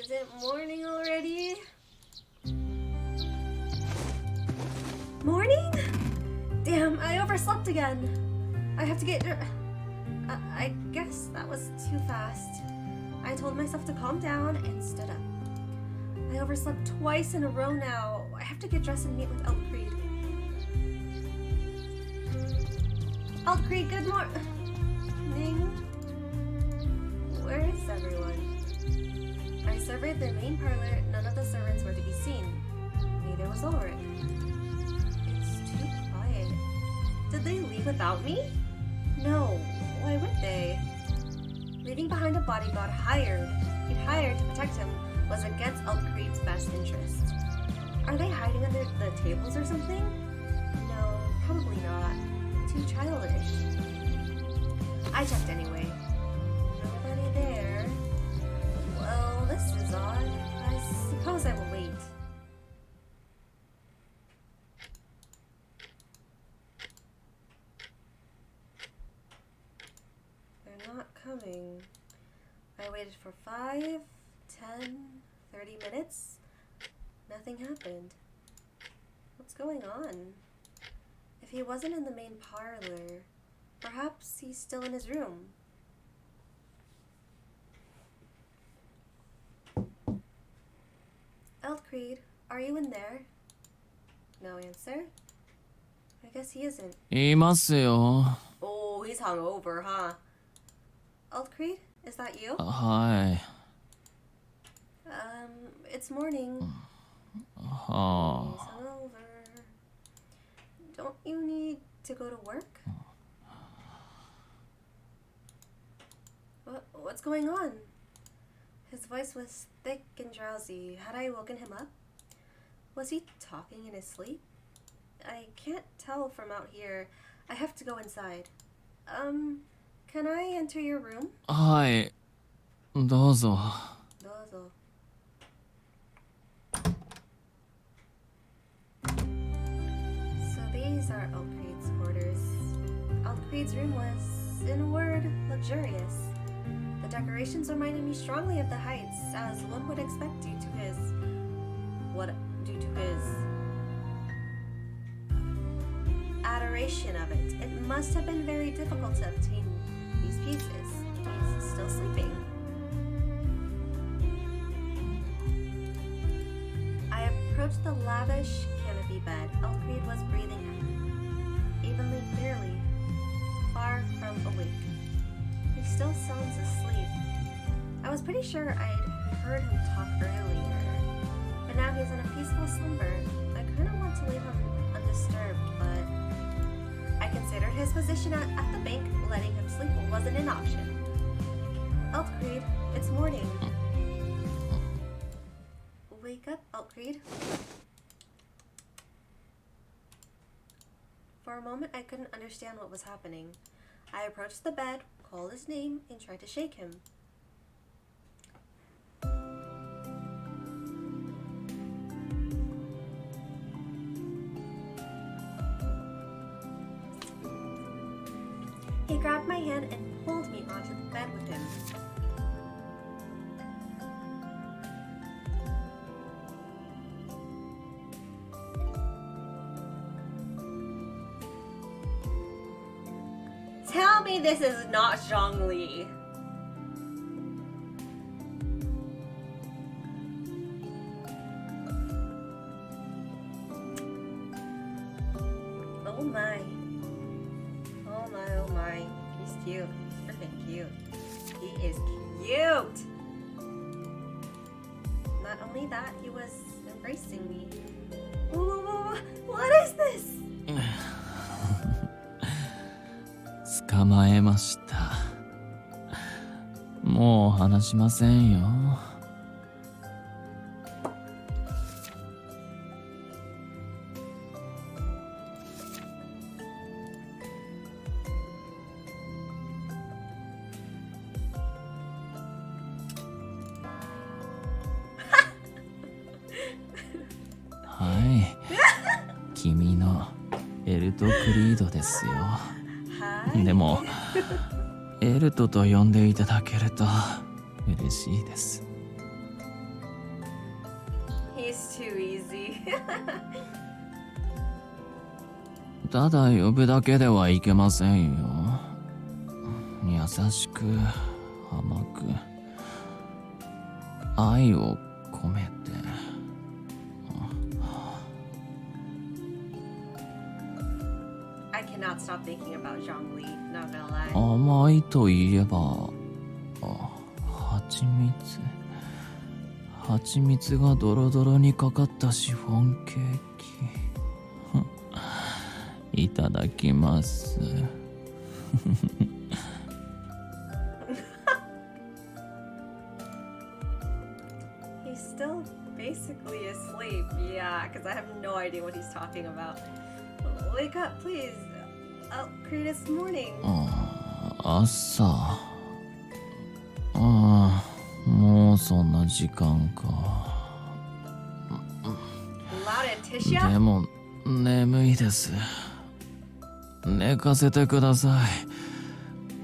Speaker 2: Is it morning already? Morning? Damn, I overslept again. I have to get... I guess that was too fast. I told myself to calm down and stood up. I overslept twice in a row now. I have to get dressed and meet with Elfried. Elfried, good morning. Where is everyone? I surveyed the main parlor. None of the servants were to be seen. Neither was Ulrich. It's too quiet. Did they leave without me? No. Why would they? Leaving behind a bodyguard he'd hired to protect him was against Elfried's best interest. Are they hiding under the tables or something? No, probably not. Too childish. I checked anyway. Nobody there. Well, this is odd. I suppose I will wait. They're not coming. I waited for 5, 10, 30 minutes. Nothing happened. What's going on? If he wasn't in the main parlor, perhaps he's still in his room. Elfried, are you in there? No answer? I guess he isn't.
Speaker 11: いますよ。
Speaker 2: Oh, he's hungover, huh? Elfried, is that you?
Speaker 11: はい。
Speaker 2: It's morning.
Speaker 11: は
Speaker 2: He's hungover. Don't you need to go to work? What's going on? His voice was thick and drowsy. Had I woken him up? Was he talking in his sleep? I can't tell from out here. I have to go inside. Can I enter your room?
Speaker 11: はい。どうぞ。
Speaker 2: どうぞ. So these are Elfried's quarters. Elfried's room was, in a word, luxurious. The decorations reminded me strongly of the Heights, as one would expect due to his adoration of it. It must have been very difficult to obtain these pieces. He's still sleeping. I approached the lavish canopy bed. Elfried was breathing evenly, clearly, far from awake. He still sounds asleep. I was pretty sure I'd heard him talk earlier, but now he's in a peaceful slumber. I kind of want to leave him undisturbed, but I considered his position at the bank. Letting him sleep wasn't an option. Elfried, it's morning. Wake up, Elfried. For a moment, I couldn't understand what was happening. I approached the bed, called his name, and tried to shake him. He grabbed my hand and pulled me onto the bed with him. Tell me this is not Zhongli. Oh my. Oh my, oh my. He's cute. He's freaking cute. He is cute! Not only that, he was embracing me. Ooh, what is this?
Speaker 11: 捕まえました。もう話しませんよ。はい。君のエルト・クリードですよ。でもエルトと呼んでいただけると嬉しいです。
Speaker 2: He's too easy.
Speaker 12: ただ呼ぶだけではいけませんよ。優しく甘く愛を込めて。
Speaker 2: I cannot stop thinking about Zhongli, not gonna lie.
Speaker 12: 甘いといえば蜂蜜。蜂蜜がドロドロにかかったシフォンケーキ。いただきます。
Speaker 2: He's still basically asleep. Yeah, because I have no idea what he's talking about. Wake up, please. Oh, Creatus morning.
Speaker 12: 朝。もうそんな時間か。でも眠いです。寝かせてください。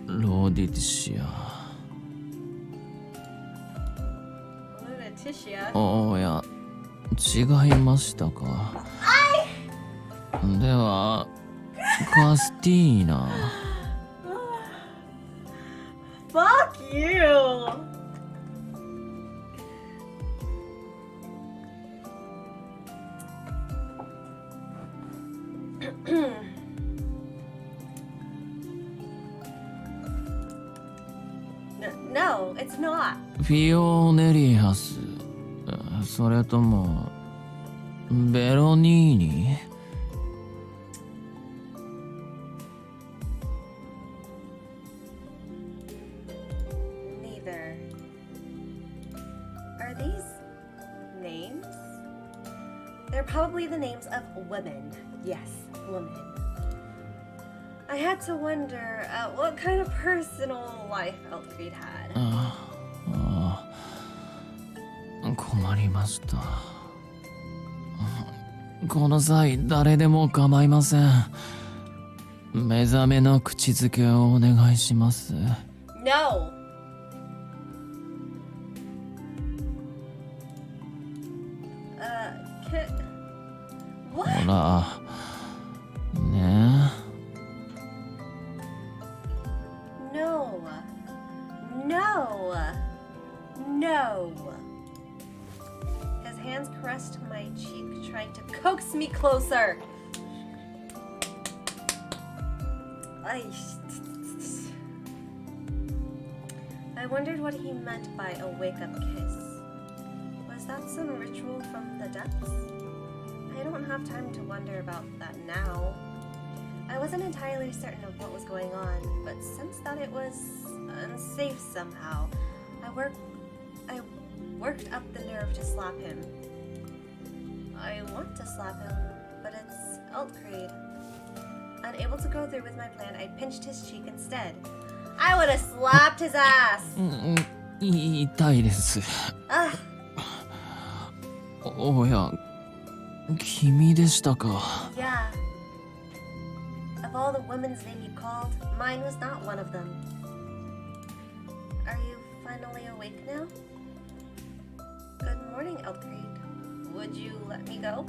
Speaker 12: ローディティシア。おや、違いましたか。では、カスティーナ。
Speaker 2: Fuck you! No, it's not.
Speaker 12: フィオネリアス。それともベロニーニ。
Speaker 2: Neither. Are these names? They're probably the names of women. Yes, women. I had to wonder what kind of personal life Elfried had.
Speaker 12: 困りました。この際誰でも構いません。目覚めの口づけをお願いします。
Speaker 2: No! What?
Speaker 12: ほら、ね
Speaker 2: え。No. No. No. His hands caressed my cheek, trying to coax me closer. I wondered what he meant by a wake-up kiss. Was that some ritual from the depths? I don't have time to wonder about that now. I wasn't entirely certain of what was going on, but sensed that it was unsafe somehow. I worked up the nerve to slap him. I want to slap him, but it's Eltcreed. Unable to go through with my plan, I pinched his cheek instead. I would have slapped his ass!
Speaker 12: 痛いです。おや、君でしたか。
Speaker 2: Yeah. Of all the women's name you called, mine was not one of them. Are you finally awake now? Good morning, Elfried. Would you let me go?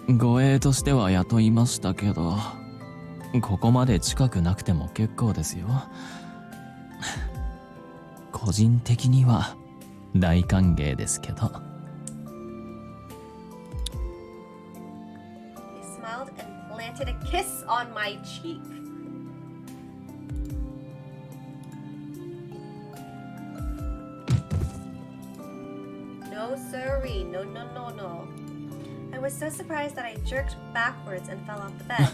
Speaker 12: 護衛としては雇いましたけど、ここまで近くなくても結構ですよ。個人的には大歓迎ですけど。
Speaker 2: He smiled and planted a kiss on my cheek. No, sirree. No, no, no, no. I was so surprised that I jerked backwards and fell off the bed.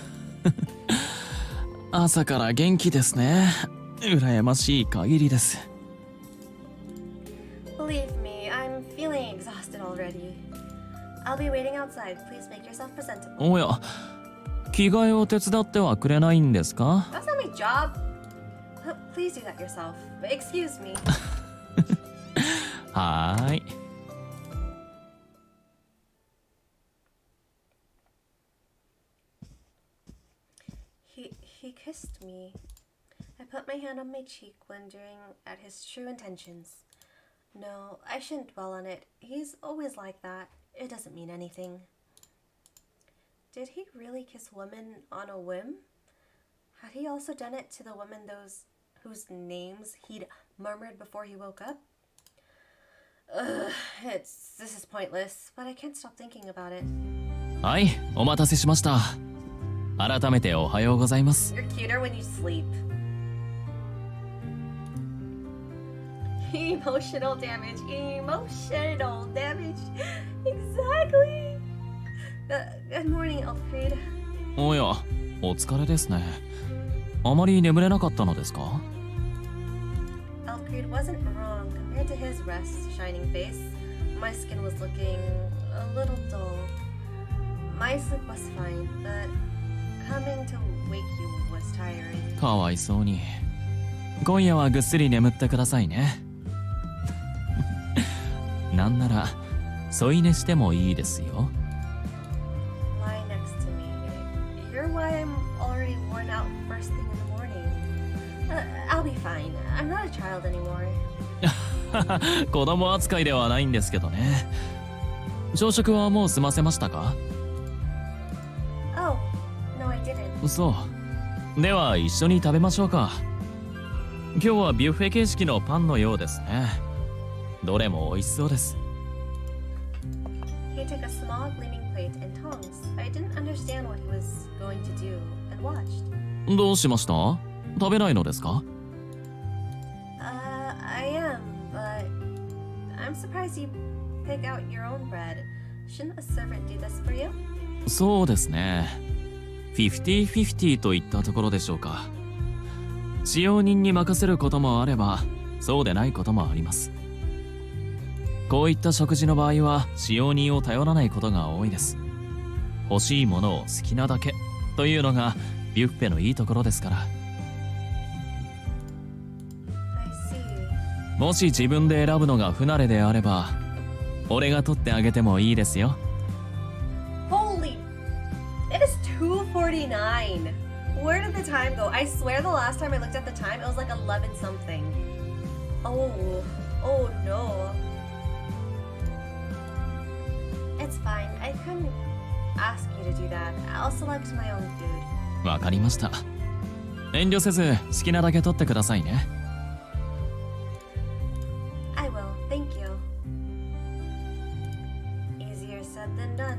Speaker 12: 朝から元気ですね。羨ましい限りです。
Speaker 2: Believe me, I'm feeling exhausted already. I'll be waiting outside. Please make yourself presentable.
Speaker 12: おや、着替えを手伝ってはくれないんですか？
Speaker 2: That's not my job. Please do that yourself. Excuse me.
Speaker 12: はーい。
Speaker 2: He kissed me. I put my hand on my cheek, wondering at his true intentions. No, I shouldn't dwell on it. He's always like that. It doesn't mean anything. Did he really kiss women on a whim? Had he also done it to the women whose names he'd murmured before he woke up? This is pointless, but I can't stop thinking about it.
Speaker 12: はい、お待たせしました。改めておはようございます。
Speaker 2: You're cuter when you sleep. Emotional damage. Emotional damage. Exactly. Good morning, Elfried.
Speaker 12: おや、お疲れですね。あまり眠れなかったのですか？
Speaker 2: Elfried wasn't wrong. Compared to his rest, shining face, my skin was looking a little dull. My sleep was fine, but coming to wake you was tiring.
Speaker 12: かわいそうに。今夜はぐっすり眠ってくださいね。なんなら添い寝してもいいですよ。
Speaker 2: Lie next to me. You're why I'm already worn out first thing in the morning. I'll be fine. I'm not a child anymore.
Speaker 12: 子供扱いではないんですけどね。朝食はもう済ませましたか？
Speaker 2: Oh, no, I didn't.
Speaker 12: そう。では一緒に食べましょうか。今日はビュッフェ形式のパンのようですね。どれも美味しそうです。
Speaker 2: He took a small gleaming plate and tongs. I didn't understand what he was going to do and watched.
Speaker 12: どうしました？食べないのですか？
Speaker 2: I am, but I'm surprised you pick out your own bread. Shouldn't a servant do this for you?
Speaker 12: そうですね。50-50といったところでしょうか。使用人に任せることもあれば、そうでないこともあります。こういった食事の場合は使用人を頼らないことが多いです。欲しいものを好きなだけというのがビュッフェのいいところですから。もし自分で選ぶのが不慣れであれば、俺が取ってあげてもいいですよ。
Speaker 2: Holy! It is 2:49. Where did the time go? I swear the last time I looked at the time, it was like 11 something. Oh no. It's fine. I couldn't ask you to do that. I'll select my own food.
Speaker 12: わかりました。遠慮せず好きなだけ取ってくださいね。
Speaker 2: I will. Thank you. Easier said than done.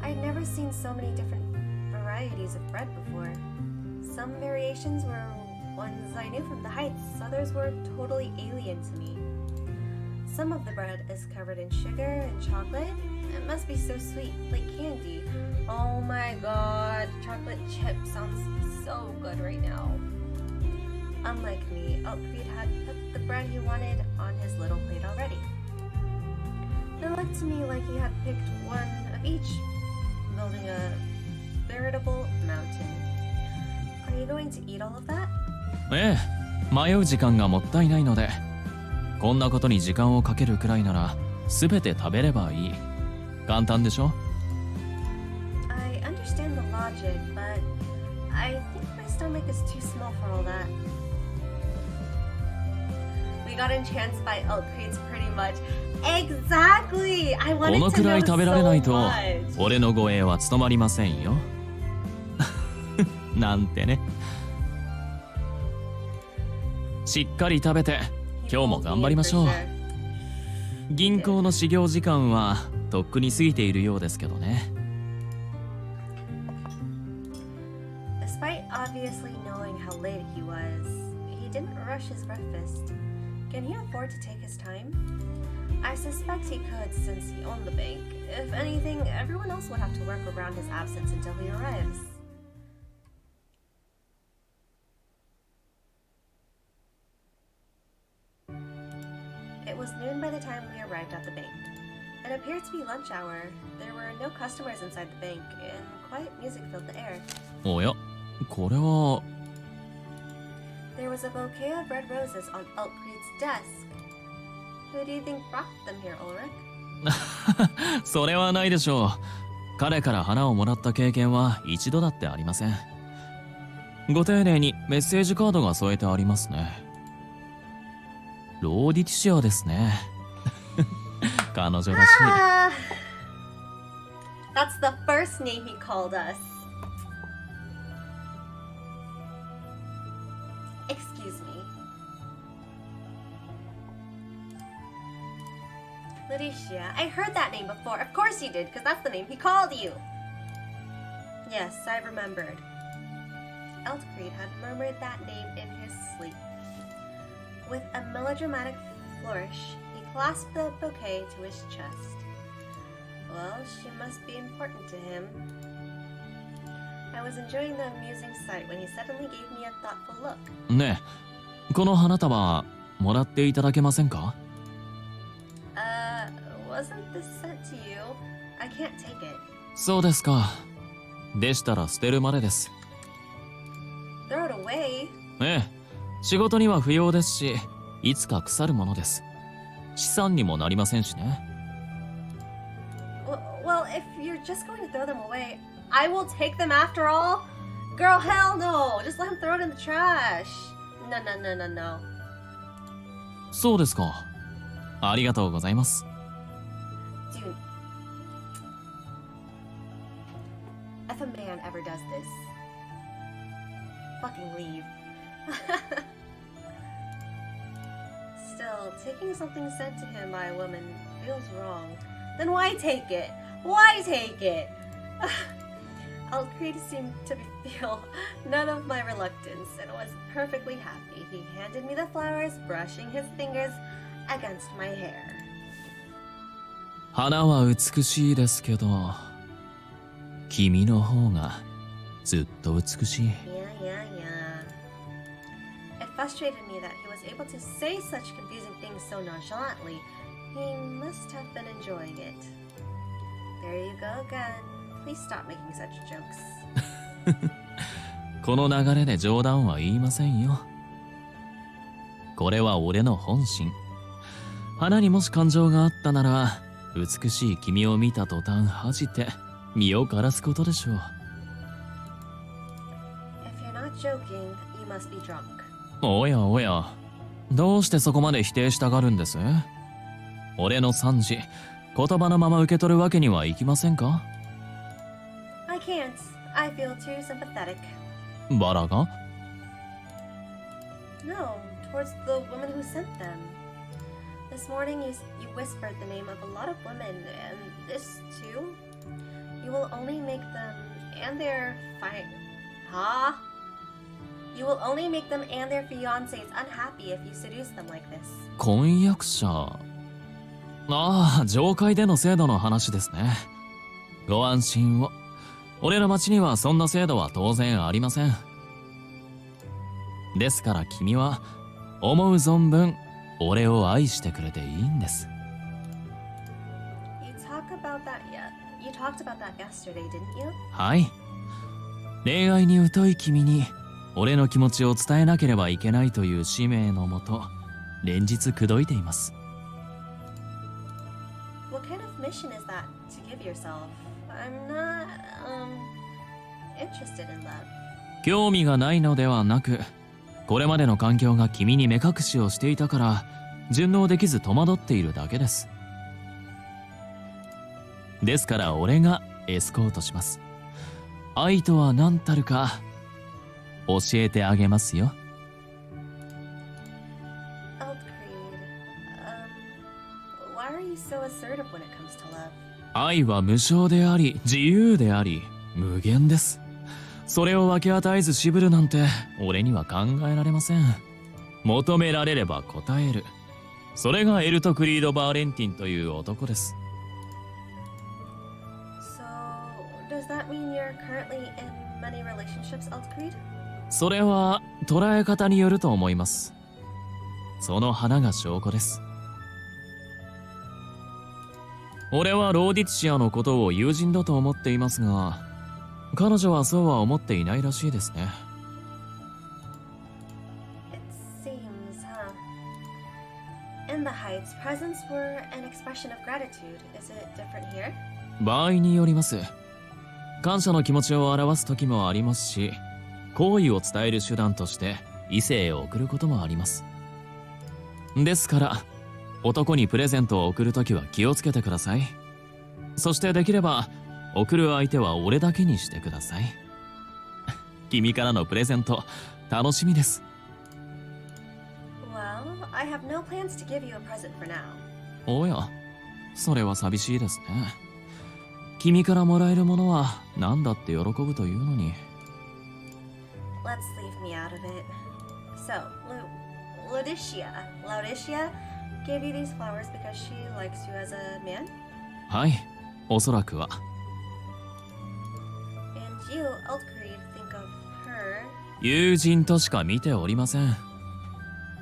Speaker 2: I'd never seen so many different varieties of bread before. Some variations were ones I knew from the heights, others were totally alien to me. Some of the bread is covered in sugar and chocolate. It must be so sweet, like candy. Oh my god, chocolate chip sounds so good right now. Unlike me, Elfried had put the bread he wanted on his little plate already. It looked to me like he had picked one of each, building a veritable mountain. Are you going to eat all of that?
Speaker 12: ええ、迷う時間がもったいないので、こんなことに時間をかけるくらいなら全て食べればいい。簡単でしょ？
Speaker 2: I understand the logic, but I think my stomach is too small for all that. We got entranced by Elfried's pretty much. Exactly! I
Speaker 12: こ
Speaker 2: wanted
Speaker 12: の
Speaker 2: to
Speaker 12: くら
Speaker 2: know
Speaker 12: い食べられない
Speaker 2: so
Speaker 12: と
Speaker 2: much.
Speaker 12: 俺の護衛は務まりませんよ。なんてね。しっかり食べて今日も頑張りましょう。銀行の始業時間はとっくに過ぎているようですけどね。
Speaker 2: Despite obviously knowing how late he was, he didn't rush his breakfast. Can he afford to take his time? I suspect he could since he owned the bank. If anything, everyone else would have to work around his absence until he arrives. It was noon by the time we arrived at the bank. It appeared to be lunch hour. There were no customers inside the bank, and quiet music filled the air.
Speaker 12: おや、これは。
Speaker 2: There was a bouquet of red roses on Elfried's desk. Who do you think brought them here, Ulrich?
Speaker 12: それはないでしょう。彼から花をもらった経験は一度だってありません。ご丁寧にメッセージカードが添えてありますね。ローディティシアですね。彼女らしい。
Speaker 2: That's the first name he called us. Excuse me. Laetitia, I heard that name before. Of course you did, because that's the name he called you. Yes, I remembered. Eltcreed had murmured that name in his sleep. With a melodramatic flourish, he clasped the bouquet to his chest. Well, she must be important to him. I was enjoying the amusing sight when he suddenly gave me a thoughtful look.
Speaker 12: ねえ、この花束もらっていただけませんか？
Speaker 2: Wasn't this sent to you? I can't take it.
Speaker 12: そうですか。でしたら捨てるまでです。
Speaker 2: Throw it away?
Speaker 12: ええ、仕事には不要ですし、いつか腐るものです。資産にもなりませんしね。
Speaker 2: Well, if you're just going to throw them away, I will take them after all? Girl, hell no! Just let him throw it in the trash. No.
Speaker 12: そうですか。ありがとうございます。
Speaker 2: Dude, if a man ever does this, fucking leave. Still, taking something sent to him by a woman feels wrong. Then why take it? Why take it? Eltcreed seemed to feel none of my reluctance and was perfectly happy. He handed me the flowers, brushing his fingers against my hair.
Speaker 12: 花は美しいですけど、君の方がずっと美しい。
Speaker 2: Yeah. It frustrated me that he was able to say such confusing things so nonchalantly. He must have been enjoying it. There you go again. Please stop making such jokes.
Speaker 12: この流れで冗談は言いませんよ。これは俺の本心。花にもし感情があったなら、美しい君を見た途端恥じて身を枯らすことでしょう。
Speaker 2: If you're not joking, you must be drunk.
Speaker 12: おやおや、どうしてそこまで否定したがるんです？俺の賛辞、言葉のまま受け取るわけにはいきませんか？
Speaker 2: I can't. I feel too sympathetic.
Speaker 12: バラが？
Speaker 2: No, towards the woman who sent them. This morning you whispered the name of a lot of women, and this too? You will only make them and their You will only make them and their fiancés unhappy if you seduce them like this.
Speaker 12: 婚約者。ああ、上階での制度の話ですね。ご安心を。俺の町にはそんな制度は当然ありません。ですから君は思う存分俺を愛してくれていいんです。
Speaker 2: You talked about that yesterday, didn't you?
Speaker 12: はい。恋愛に疎い君に俺の気持ちを伝えなければいけないという使命のもと、連日口説いています。
Speaker 2: What kind of mission is that to give yourself? I'm not, interested in love.
Speaker 12: 興味がないのではなく、これまでの環境が君に目隠しをしていたから順応できず戸惑っているだけです。ですから俺がエスコートします。愛とは何たるか教えてあげますよ。
Speaker 2: Why are you so assertive when it comes to love?
Speaker 12: 愛は無償であり自由であり無限です。それを分け与えず渋るなんて俺には考えられません。求められれば答える。それがエルト・クリード・バーレンティンという男です。
Speaker 2: So, does that mean you're currently in many relationships, Eltcreed?
Speaker 12: それは捉え方によると思います。その花が証拠です。俺はローディティシアのことを友人だと思っていますが、彼女はそうは思っていないらしいですね。
Speaker 2: It seems, huh? In the Heights, presents were an expression of gratitude. Is it different here?
Speaker 12: 場合によります。感謝の気持ちを表す時もありますし、好意を伝える手段として異性へ送ることもあります。ですから男にプレゼントを送るときは気をつけてください。そしてできれば送る相手は俺だけにしてください。君からのプレゼント楽しみです。
Speaker 2: Well, I have no plans to give you a present for now.
Speaker 12: おや、それは寂しいですね。君からもらえるものは何だって喜ぶというのに。
Speaker 2: Let's leave me out of it. So, Laodicia gave you these flowers because she likes you as a man?
Speaker 12: はい、おそらくは。
Speaker 2: And you, Eldcreed, think of her...
Speaker 12: 友人としか見ておりません。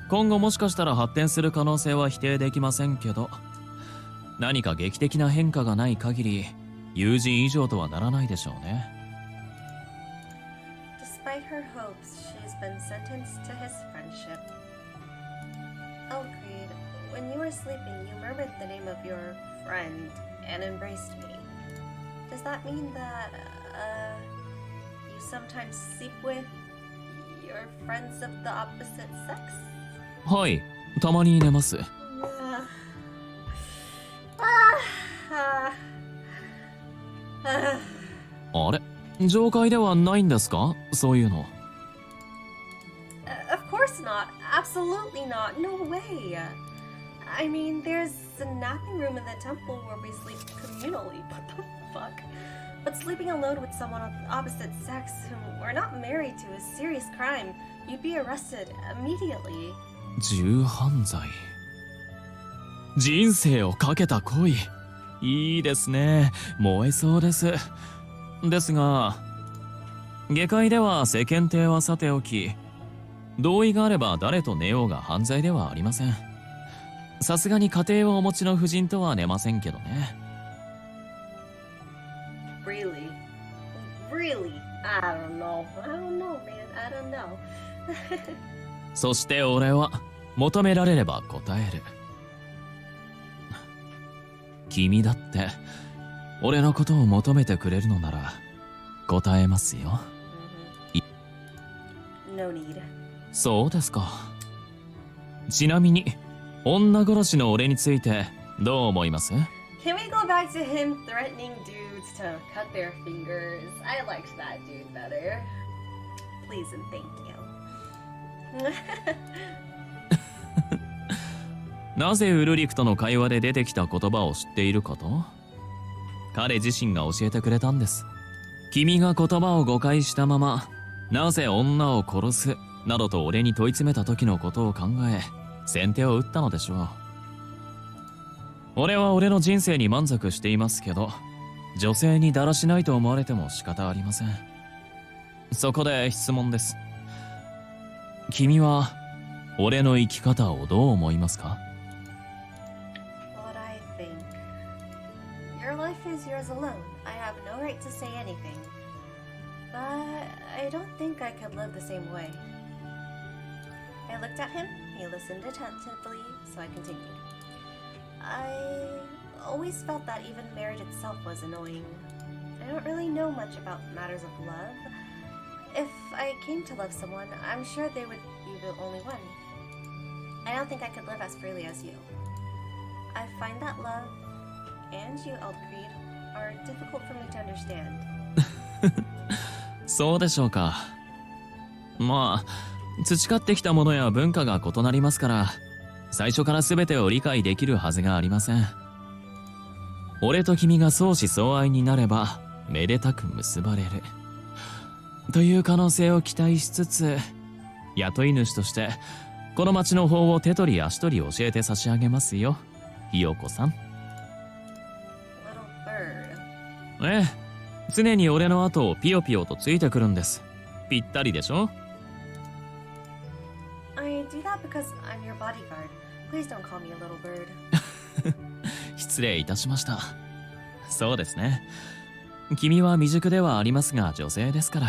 Speaker 12: 今後もしかしたら発展する可能性は否定できませんけど、何か劇的な変化がない限り友人以上とはならないでしょうね。
Speaker 2: Despite her hopes, she's been sentenced to his friendship. Eldcreed, when you were sleeping, you murmured the name of your friend and embraced me. Does that mean that, you sometimes sleep with your friends of the opposite sex?
Speaker 12: はい、たまに寝ます。あれ、上階ではないんですか、そういうの。
Speaker 2: Of course not. Absolutely not. No way. I mean, there's a napping room in the temple where we sleep communally. What the fuck? But sleeping alone with someone of the opposite sex whom we're not married to is serious crime. You'd be arrested immediately.
Speaker 12: 重犯罪。人生をかけた恋。いいですね。燃えそうです。ですが、下界では世間体はさておき、同意があれば誰と寝ようが犯罪ではありません。さすがに家庭をお持ちの夫人とは寝ませんけどね。
Speaker 2: Really? Really? I don't know, man. I don't know.
Speaker 12: そして俺は求められれば答える。君だって俺のことを求めてくれるのなら答えますよ。
Speaker 2: No need.
Speaker 12: そうですか。ちなみに女殺しの俺についてどう思います？
Speaker 2: Can we go back to him threatening dudes to cut their fingers? I liked that dude better. Please and thank you.
Speaker 12: なぜウルリクとの会話で出てきた言葉を知っているかと？彼自身が教えてくれたんです。君が言葉を誤解したまま、なぜ女を殺すなどと俺に問い詰めた時のことを考え、先手を打ったのでしょう。俺は俺の人生に満足していますけど、女性にだらしないと思われても仕方ありません。そこで質問です。君は俺の生き方をどう思いますか？
Speaker 2: What I think. Your life is yours alone. I have no right to say anything. But I don't think I could live the same way. I looked at him, he listened attentively, so I continued. I always felt that even marriage itself was annoying. I don't really know much about matters of love. If I came to love someone, I'm sure they would be the only one. I don't think I could live as freely as you. I find that love, and you, Eldcreed, are difficult for me to understand.
Speaker 12: そうでしょうか。まあ、培ってきたものや文化が異なりますから、最初から全てを理解できるはずがありません。俺と君が相思相愛になれば、めでたく結ばれる。という可能性を期待しつつ、雇い主として、この町の法を手取り足取り教えて差し上げますよ、ひよこさん。ええ、常に俺の後をピヨピヨとついてくるんです。ぴったりでしょ？
Speaker 2: I do that because I'm your bodyguard. Please don't call me a little bird.
Speaker 12: 失礼いたしました。そうですね。君は未熟ではありますが女性ですから。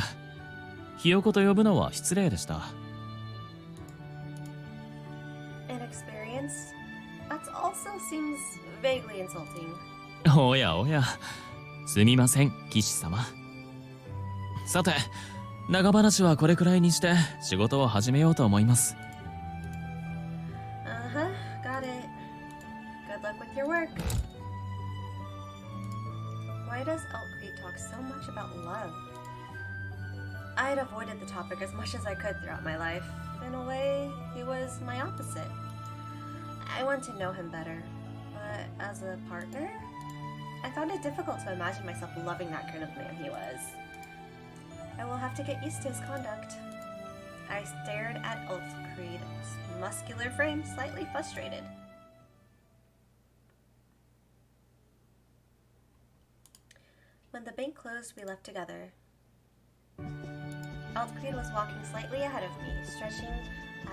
Speaker 12: ひよこと呼ぶのは失礼でした。
Speaker 2: Inexperienced? That also seems vaguely insulting.
Speaker 12: おやおや、すみません、騎士様。さて、長話はこれくらいにして仕事を始めようと思います。
Speaker 2: Uh-huh, got it. Good luck with your work. Why does Elkreed talk so much about love? I had avoided the topic as much as I could throughout my life. In a way, he was my opposite. I want to know him better, but as a partner, I found it difficult to imagine myself loving that kind of man he was. I will have to get used to his conduct. I stared at Elkreed's muscular frame, slightly frustrated. When the bank closed, we left together. Elkreed was walking slightly ahead of me, stretching.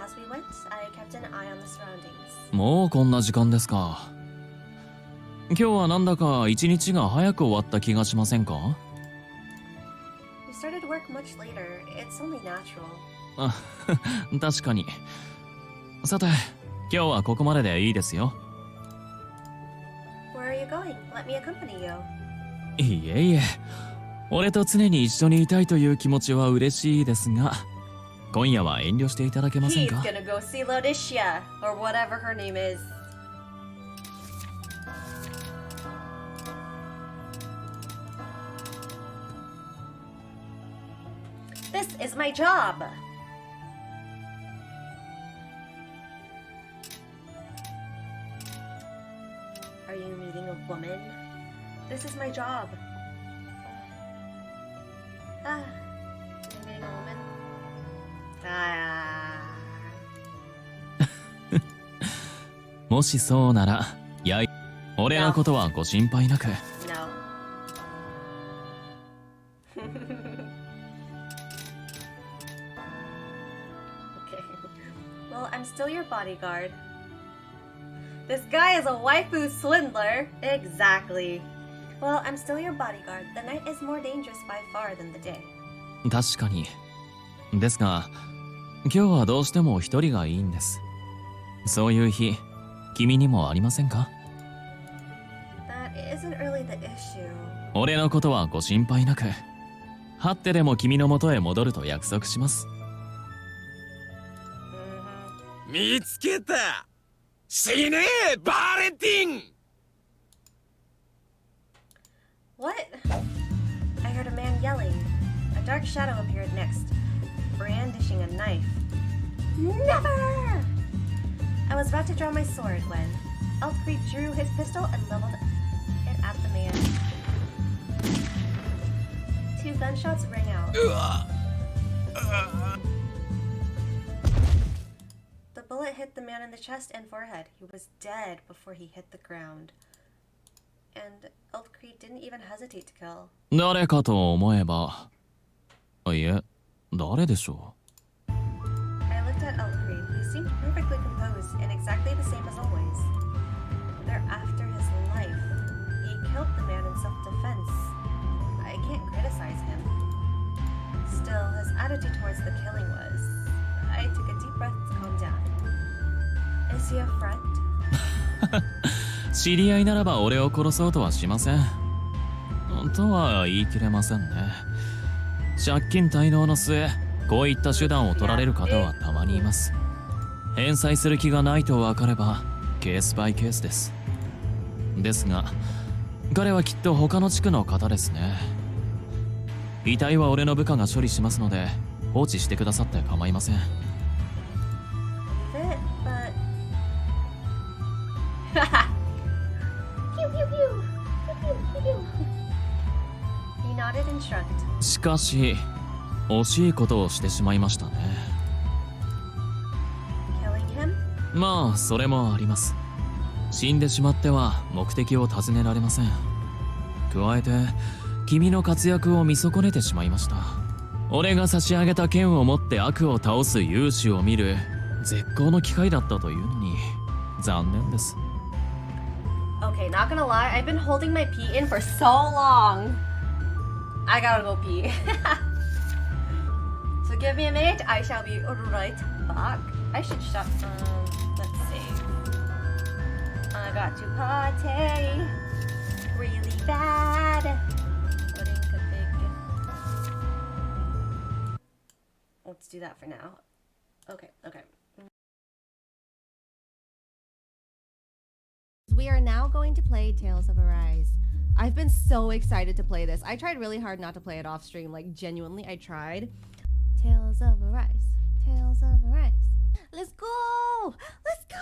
Speaker 2: As we went, I kept an eye on the surroundings.
Speaker 12: もうこんな時間ですか。今日はなんだか一日が早く終わった気がしませんか？
Speaker 2: We started work much later. It's only natural.
Speaker 12: あ、確かに。さて、今日はここまででいいですよ。
Speaker 2: Where are you going? Let me accompany you.
Speaker 12: いえいえ、俺と常に一緒にいたいという気持ちは嬉しいですが、今夜は遠慮していただけません
Speaker 2: He's
Speaker 12: か？
Speaker 2: gonna go see Lodicia, or whatever her name is. This is my job! Are you meeting a woman? This is my job. Ah, am I meeting a woman? Ah.
Speaker 12: もしそうなら、俺のことはご心配なく。
Speaker 2: No. Okay. Well, I'm still your bodyguard. This guy is a waifu swindler. Exactly. Well, I'm still your bodyguard. The night is more dangerous by far than the day.
Speaker 12: 確かに。ですが、今日はどうしても一人がいいんです。そういう日、君にもありませんか？
Speaker 2: That isn't really the issue.
Speaker 12: 俺のことはご心配なく、はってでも君の元へ戻ると約束します。
Speaker 10: 見つけた！死ねえ、バレンティン！
Speaker 2: What? I heard a man yelling. A dark shadow appeared next, brandishing a knife. Never! I was about to draw my sword when Elkreed drew his pistol and leveled it at the man. 2 gunshots rang out. The bullet hit the man in the chest and forehead. He was dead before he hit the ground. And Elkreed didn't even hesitate to kill.
Speaker 12: 誰かと思えば、いえ、誰でしょう。
Speaker 2: I looked at Elkreed. He seemed perfectly composed and exactly the same as always. They're after his life. He killed the man in self-defense. I can't criticize him. Still, his attitude towards the killing was... I took a deep breath to calm down. Is he a friend?
Speaker 12: 知り合いならば俺を殺そうとはしません。とは言い切れませんね。借金滞納の末、こういった手段を取られる方はたまにいます。返済する気がないと分かれば、ケースバイケースです。ですが、彼はきっと他の地区の方ですね。遺体は俺の部下が処理しますので、放置してくださって構いません。しかし、惜しいことをしてしまいましたね。まあ、それもあります。死んでしまっては目的を尋ねられません。加えて、君の活躍を見損ねてしまいました。俺が差し上げた剣を持って悪を倒す勇姿を見る絶好の機会だったというのに、残念です。
Speaker 2: Okay, not gonna lie, I've been holding my pee in for so long. I gotta go pee. So give me a minute, I shall be right back. I should shut. Let's see. I got to potty really bad. let's do that for now. Okay. We are now going to play Tales of Arise. I've been so excited to play this. I tried really hard not to play it off stream, like genuinely I tried. Tales of Arise. Tales of Arise. Let's go! Let's go!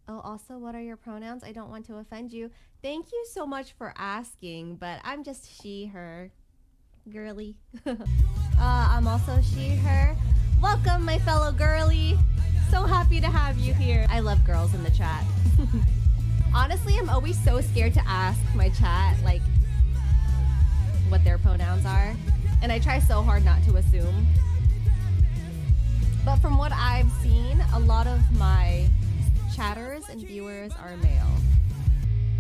Speaker 2: Oh, also, what are your pronouns? I don't want to offend you. Thank you so much for asking, but I'm just she, her. Girly. I'm also she, her. Welcome, my fellow girly. So happy to have you here. I love girls in the chat. Honestly, I'm always so scared to ask my chat, like, what their pronouns are. And I try so hard not to assume. But from what I've seen, a lot of my chatters and viewers are male.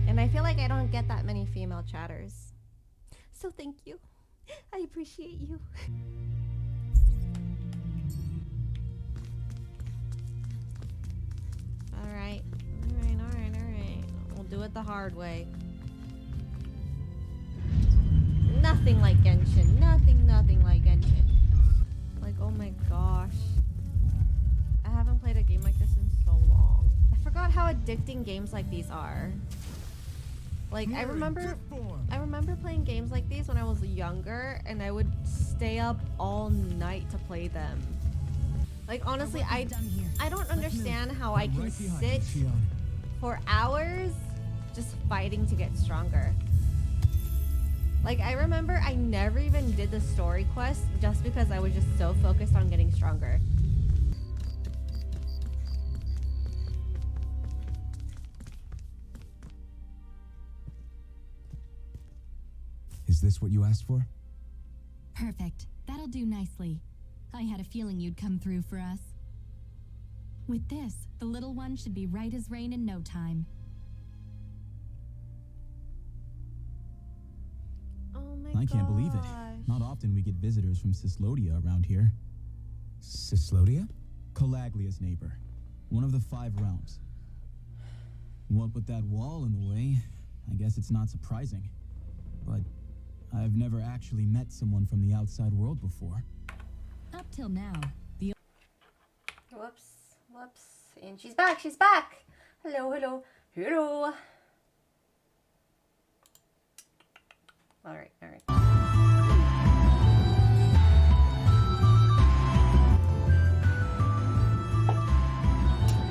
Speaker 2: And I feel like I don't get that many female chatters. So thank you. I appreciate you. Alright. We'll do it the hard way. Nothing like Genshin. Nothing like Genshin. Like, oh my gosh. I haven't played a game like this in so long. I forgot how addicting games like these are. Like, I remember playing games like these when I was younger, and I would stay up all night to play them. Like, honestly, I don't understand how I can sit for hours just fighting to get stronger. Like, I remember I never even did the story quest just because I was just so focused on getting stronger.
Speaker 15: Is this what you asked for?
Speaker 16: Perfect. That'll do nicely. I had a feeling you'd come through for us. With this, the little one should be right as rain in no time.
Speaker 2: Oh my
Speaker 15: I can't believe it. Not often we get visitors from Cislodia around here.
Speaker 7: Cislodia?
Speaker 15: Calaglia's neighbor. One of the 5 realms. What with that wall in the way, I guess it's not surprising. But I've never actually met someone from the outside world before.
Speaker 16: Up till now, the...
Speaker 2: Whoops. And she's back. Hello. Alright.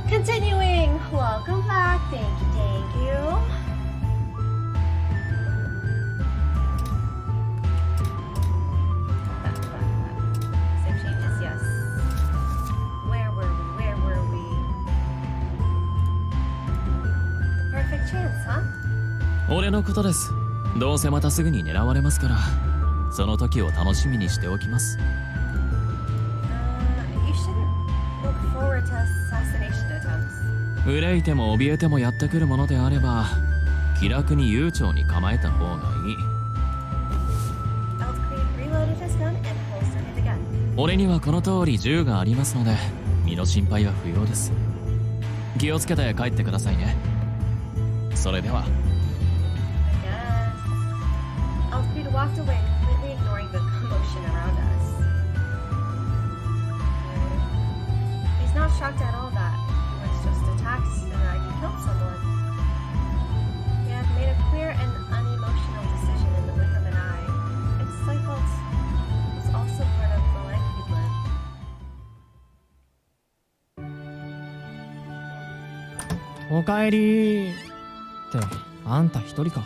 Speaker 2: Continuing. Welcome back. Thank you. Save changes, yes. Where were we? The perfect chance, huh?
Speaker 12: 俺のことです。どうせまたすぐに狙われますから、その時を楽しみにしておきます。
Speaker 2: You shouldn't look forward to assassination attempts.
Speaker 12: 憂いても怯えてもやってくるものであれば、気楽に悠長に構えた方がいい。俺にはこの通り銃がありますので、身の心配は不要です。気をつけて帰ってくださいね。それでは。
Speaker 2: Alfred walked away, completely ignoring the commotion around us. He's not shocked at all that he was just attacked and he killed someone. He had made a clear and unemotional decision in the blink of an eye. It's like it's also part of the life he lived.
Speaker 11: おかえりってあんた一人か。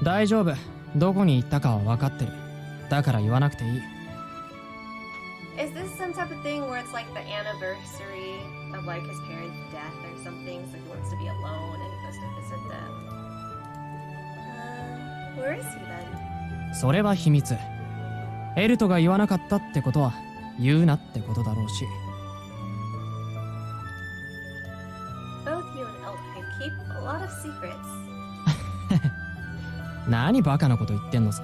Speaker 11: 大丈夫。どこに行ったかは分かってる。だから言わなくていい。
Speaker 2: Is this some type of thing where it's like the anniversary of like his parents' death or something? So he wants to be alone and he goes to visit them. Where is he then?
Speaker 11: それは秘密。エルトが言わなかったってことは言うなってことだろうし。
Speaker 2: Both you and Elfrid keep a lot of secrets.
Speaker 11: 何バカなこと言ってんのさ。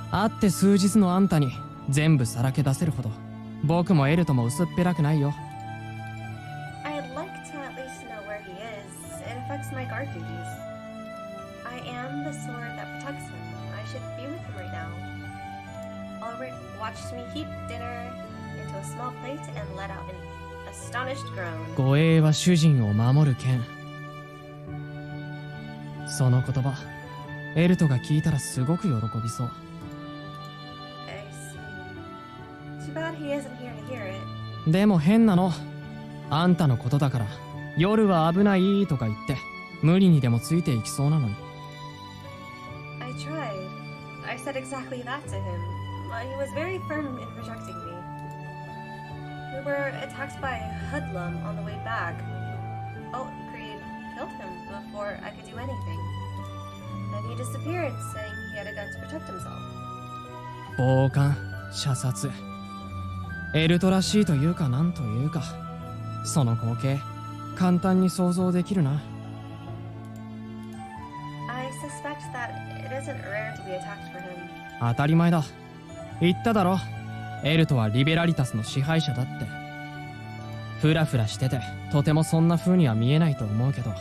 Speaker 11: 会って数日のあんたに全部さらけ出せるほど僕もエルトも薄っぺらくないよ。
Speaker 2: I'd like to at least know where he is. It affects my guard duties. I am the sword that protects him. I should be with him right now. he heaped dinner into a small plate and let out an astonished groan.
Speaker 11: 護衛は主人を守る剣。その言葉、エルトが聞いたらすごく喜びそう。
Speaker 2: I see. Too bad he isn't here to hear it.
Speaker 11: でも変なの。あんたのことだから、夜は危ないとか言って、無理にでもついていきそうなのに。
Speaker 2: I tried. I said exactly that to him, but he was very firm in rejecting me. We were attacked by a hoodlum on the way back. Alt Creed killed him before I could do anything. Then he disappeared, saying he had a gun to protect himself.
Speaker 11: 暴漢、射殺。エルトらしいというかなんというか、その光景、簡単に想像できるな。
Speaker 2: I suspect that it isn't rare to be attacked for him.
Speaker 11: 当たり前だ。言っただろ。エルトはリベラリタスの支配者だって。フラフラしてて、とてもそんな風には見えないと思うけど、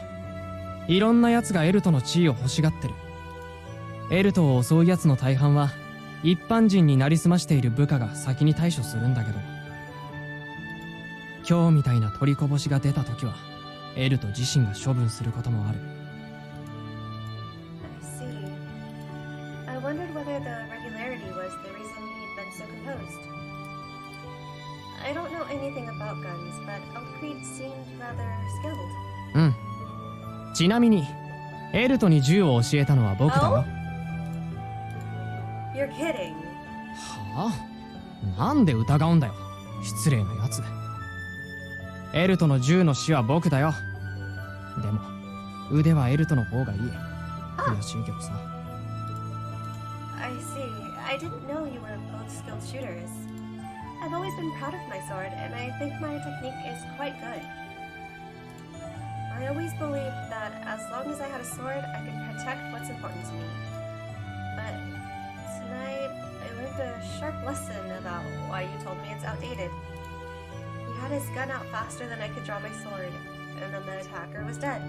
Speaker 11: いろんな奴がエルトの地位を欲しがってる。エルトを襲う奴の大半は、一般人になりすましている部下が先に対処するんだけど、今日みたいな取りこぼしが出た時は、エルト自身が処分することもある。
Speaker 2: I see. I wondered whether the regularity was the reason he'd been so composed. I don't know anything about guns, but Alt Creed seemed rather skilled.
Speaker 11: うん。ちなみに、エルトに銃を教えたのは僕だよ。
Speaker 2: You're kidding.
Speaker 11: はあ？なんで疑うんだよ。失礼なやつ。エルトの銃の死は僕だよ。でも、腕はエルトの方がいい。悔しいけどさ。
Speaker 2: I see. I didn't know you were both skilled shooters. I've always been proud of my sword, and I think my technique is quite good. I always believed that as long as I had a sword, I could protect what's important to me. But tonight, I learned a sharp lesson about why you told me it's outdated. He had his gun out faster than I could draw my sword, and then the attacker was dead.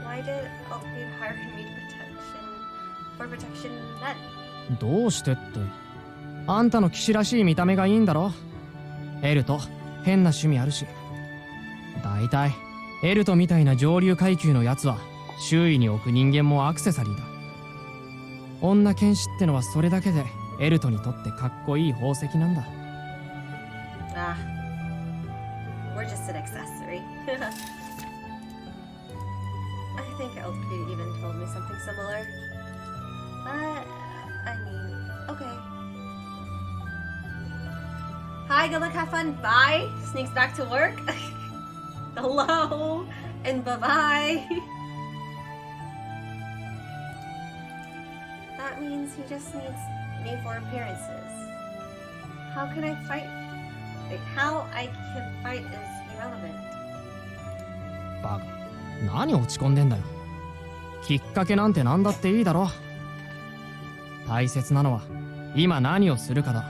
Speaker 2: Why did Alt Creed hire me for protection then?
Speaker 11: どうしてって。あんたの騎士らしい見た目がいいんだろ。エルト、変な趣味あるし。だいたい、エルトみたいな上流階級のやつは、周囲に置く人間もアクセサリーだ。女剣士ってのはそれだけで、エルトにとってかっこいい宝石なんだ。
Speaker 2: Ah, we're just an accessory. I think Alt Creed even told me something similar. But, I mean, okay. Hi, good luck, have fun, bye! Sneaks back to work. Hello, and bye-bye. That means he just needs me for appearances. How can I fight? Like, how I can fight is irrelevant.
Speaker 11: バカ、何落ち込んでんだよ。きっかけなんて何だっていいだろ。大切なのは、今何をするかだ。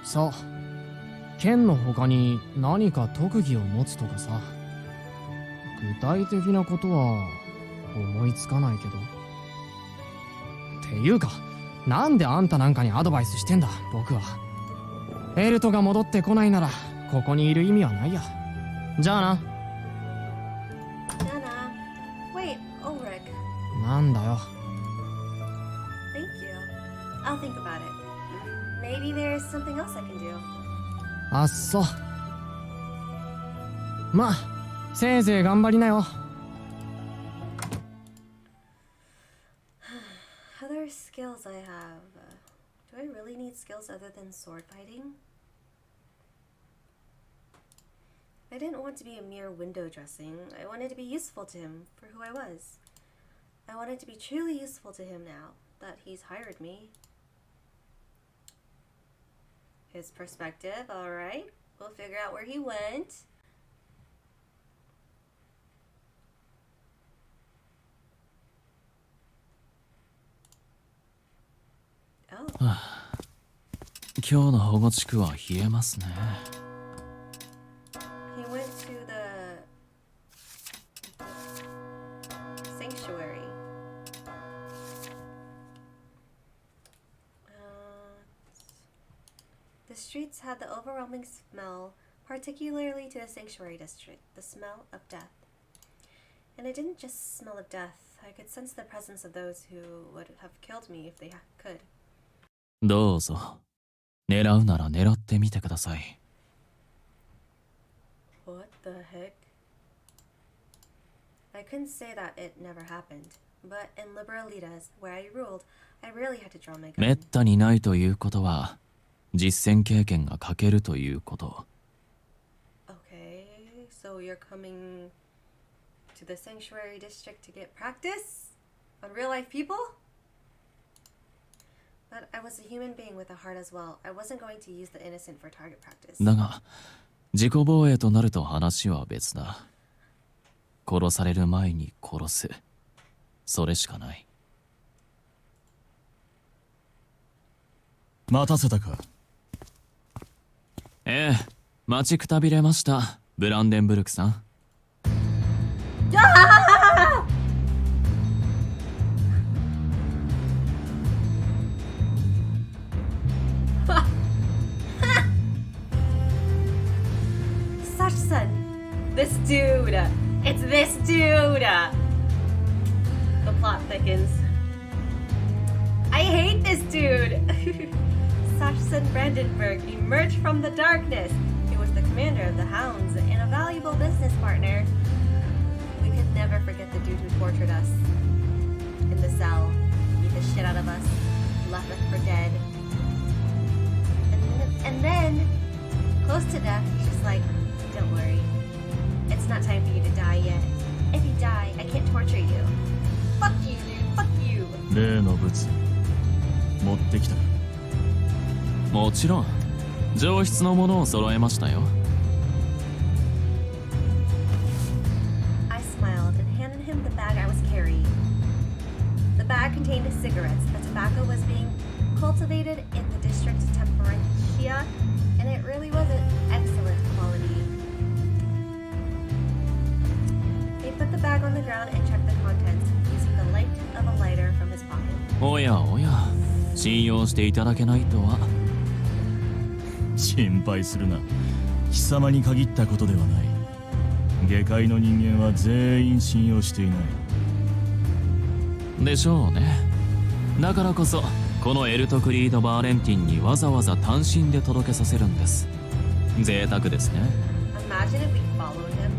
Speaker 11: そう。剣の他に何か特技を持つとかさ。具体的なことは思いつかないけど。っていうか、なんであんたなんかにアドバイスしてんだ、僕は。エルトが戻ってこないなら、ここにいる意味はないや。じゃあな。
Speaker 2: Nana, wait, Ulrich.
Speaker 11: なんだよ。
Speaker 2: Thank you. I'll think about it. Maybe there's something else I can do.
Speaker 11: あっそ。まあ、せいぜい頑張りなよ。
Speaker 2: Other skills I have. Do I really need skills other than sword fighting? I didn't want to be a mere window dressing. I wanted to be useful to him for who I was. I wanted to be truly useful to him now that he's hired me. His perspective, alright. We'll figure out where he went. Oh.
Speaker 12: 今日の保護地区は冷えますね。
Speaker 2: He went to the sanctuary. The streets had the overwhelming smell, particularly to the sanctuary district, the smell of death. And I didn't just smell of death, I could sense the presence of those who would have killed me if they could.
Speaker 12: どうぞ。狙うなら狙ってみてください。
Speaker 2: What the heck? I couldn't say that it never happened, but in Liberalitas, where I ruled, I rarely had to draw my gun.
Speaker 12: めったにないということは、実戦経験が欠けるということ。
Speaker 2: Okay, so you're coming to the sanctuary district to get practice on real life people? But I was a human being with a heart as well. I wasn't going to use the innocent for target practice.
Speaker 12: だが、自己防衛となると話は別だ。殺される前に殺す。それしかない。
Speaker 10: 待たせたか。
Speaker 12: ええ、待ちくたびれました、ブランデンブルクさん。
Speaker 2: This dude! It's this dude! The plot thickens. I hate this dude! Sachsen Brandenburg emerged from the darkness. He was the commander of the Hounds and a valuable business partner. We could never forget the dude who tortured us. In the cell, beat the shit out of us, left us for dead. And then, close to death, he's just like, don't worry. It's not time for you to die yet. If you die, I can't torture you. Fuck you, dude. Fuck you.
Speaker 10: 例の物持ってきた。
Speaker 12: もちろん上質のものを揃えましたよ。
Speaker 2: I smiled and handed him the bag I was carrying. The bag contained cigarettes. The tobacco was being cultivated in the district Temperantia, and it really was an excellent quality. He put the bag on the ground and checked the contents using the light of a lighter from his pocket.
Speaker 12: おやおや、信用していただけないとは。
Speaker 10: 心配するな。貴様に限ったことではない。下界の人間は全員信用していない。
Speaker 12: でしょうね。だからこそこのエルト・クリード・バーレンティンにわざわざ単身で届けさせるんです。贅沢ですね。
Speaker 2: Imagine if we followed him.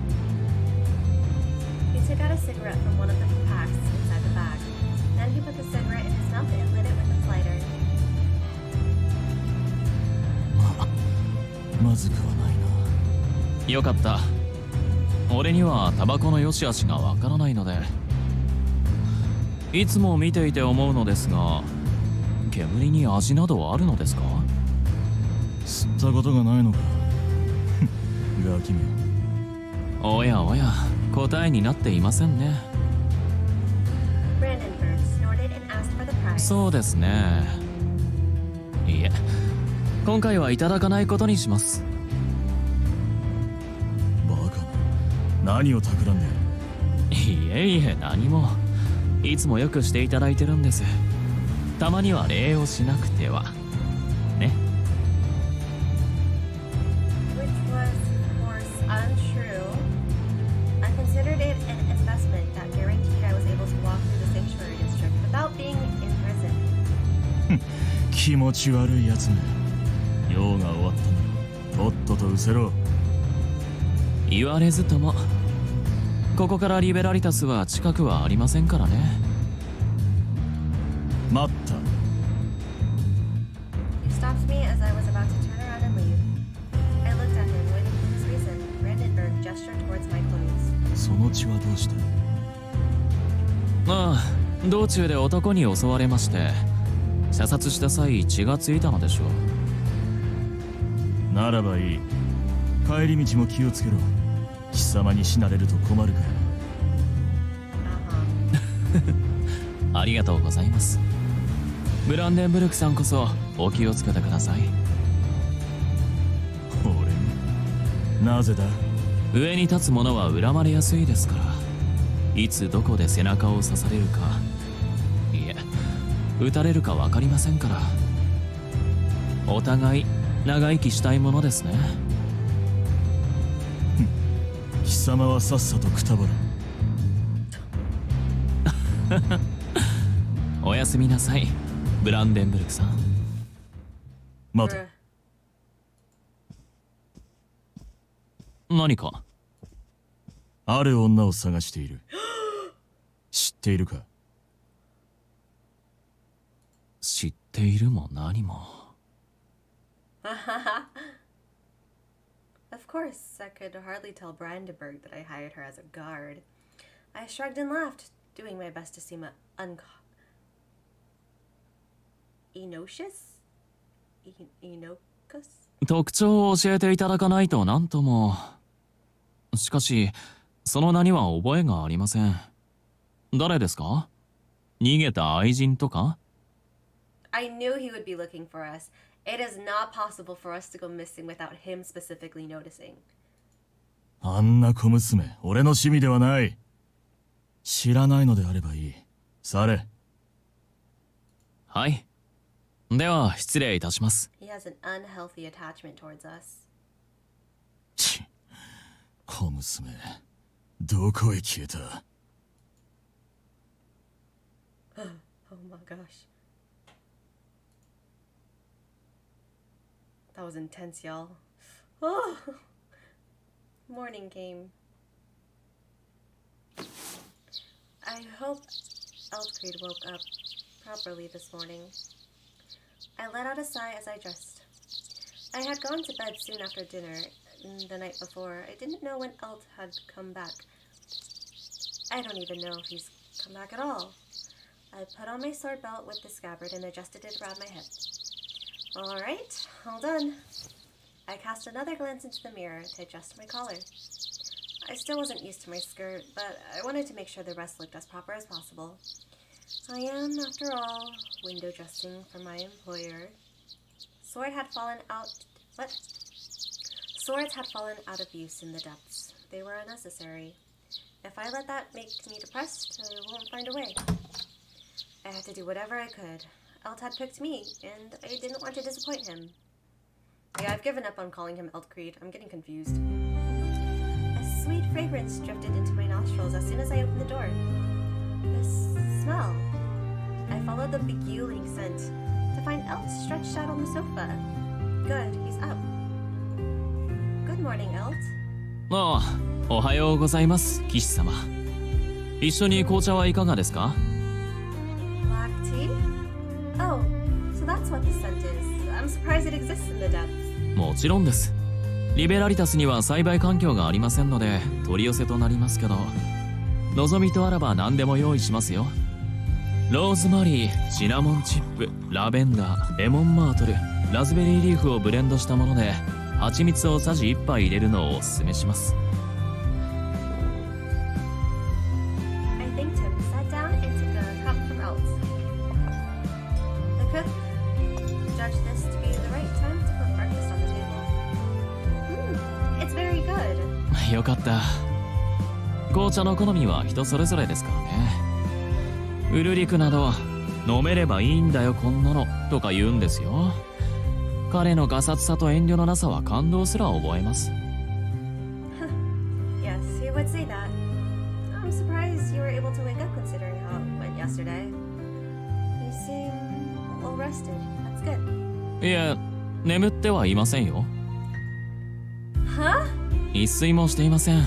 Speaker 2: He took out a cigarette from one of the packs inside the bag. Then he put the cigarette in his mouth and lit it with his lighter.
Speaker 10: まずくはないな。
Speaker 12: よかった。俺にはタバコの良し悪しがわからないので。いつも見ていて思うのですが、煙に味などあるのですか？
Speaker 10: 吸ったことがないのか。ガキめ。
Speaker 12: おやおや、答えになっていませんね。そうですね。いえ、今回はいただかないことにします。
Speaker 10: バカな。何を企んで。
Speaker 12: いえいえ、何も。いつもよくしていただいてるんです。たまには礼をしなくては。ね。
Speaker 2: Which was, of course, untrue. I considered it an investment that guaranteed I was able to walk through the sanctuary district without being in prison.
Speaker 10: 気持ち悪いやつめ。用が終わったならとっとと失せろ。
Speaker 12: 言われずとも。ここからリベラリタスは近くはありませんからね。
Speaker 10: 待った。
Speaker 2: He stopped me as I was about to turn around and leave. I looked at him, waiting for his reason. Brandenburg gestured towards my clothes.
Speaker 10: その血はどうした？
Speaker 12: ああ、道中で男に襲われまして、射殺した際血がついたのでしょ
Speaker 10: う。ならばいい。帰り道も気をつけろ。貴様に死なれると困るから。
Speaker 12: ありがとうございます。ブランデンブルクさんこそお気をつけてください。
Speaker 10: 俺に？なぜだ？
Speaker 12: 上に立つ者は恨まれやすいですから。いつどこで背中を刺されるか、いえ、撃たれるか分かりませんから。お互い長生きしたいものですね。
Speaker 17: 貴様はさっさとくたばれ。
Speaker 12: おやすみなさい、ブランデンブルクさん。
Speaker 17: 待て。
Speaker 12: 何か？
Speaker 17: ある女を探している。知っているか？
Speaker 12: 知っているも何も。
Speaker 2: Of course, I could hardly tell Brandenburg that I hired her as a guard. I shrugged and laughed, doing my best to seem inocious? Inocus?
Speaker 12: 特徴を教えていただかないと何とも。しかし、その名には覚えがありません。誰ですか？逃げた愛人とか？
Speaker 2: I knew he would be looking for us. It is not possible for us to go missing without him specifically noticing.
Speaker 17: あんな小娘、俺の趣味ではない。知らないのであればいい。され。
Speaker 12: はい。では、失礼いたします。
Speaker 2: He has an unhealthy attachment towards us.
Speaker 17: 小娘、どこへ消えた？
Speaker 2: Oh my gosh. That was intense, y'all. Oh! Morning came. I hope Elfcreed woke up properly this morning. I let out a sigh as I dressed. I had gone to bed soon after dinner the night before. I didn't know when Elt had come back. I don't even know if he's come back at all. I put on my sword belt with the scabbard and adjusted it around my hip. Alright, all done. I cast another glance into the mirror to adjust my collar. I still wasn't used to my skirt, but I wanted to make sure the rest looked as proper as possible. I am, after all, window dressing for my employer. Sword had fallen out... What? Swords had fallen out of use in the depths. They were unnecessary. If I let that make me depressed, I won't find a way. I had to do whatever I could. Elt had picked me, and I didn't want to disappoint him. Yeah, I've given up on calling him Elfcreed. I'm getting confused. A sweet fragrance drifted into my nostrils as soon as I opened the door. This smell. I followed the beguiling scent to find Elt stretched out on the sofa. Good, he's up. Good morning, Elt.
Speaker 12: ああ、おはようございます、騎士様。一緒に紅茶はいかがですか？
Speaker 2: Black tea? Oh, so that's what the scent is. I'm surprised it exists in the depths.
Speaker 12: もちろんです。リベラリタスには栽培環境がありませんので取り寄せとなりますけど、望みとあらば何でも用意しますよ。ローズマリー、シナモンチップ、ラベンダー、レモンマートル、ラズベリーリーフをブレンドしたもので、蜂蜜をさじ1杯入れるのをおすすめします。
Speaker 2: I thanked him, sat down, and took a cup from Elt. The cook judged this to be the right time to put breakfast on the table. It's very good.
Speaker 12: よかった。紅茶の好みは人それぞれですからね。ウルリクなど飲めればいいんだよこんなのとか言うんですよ。彼のガサツさと遠慮のなさは感動すら覚えます。
Speaker 2: Yes, he would say that. I'm surprised you were able to wake up considering how it went yesterday. You seem well rested. That's good.
Speaker 12: いえ、眠ってはいませんよ。
Speaker 2: Huh?
Speaker 12: 一睡もしていません。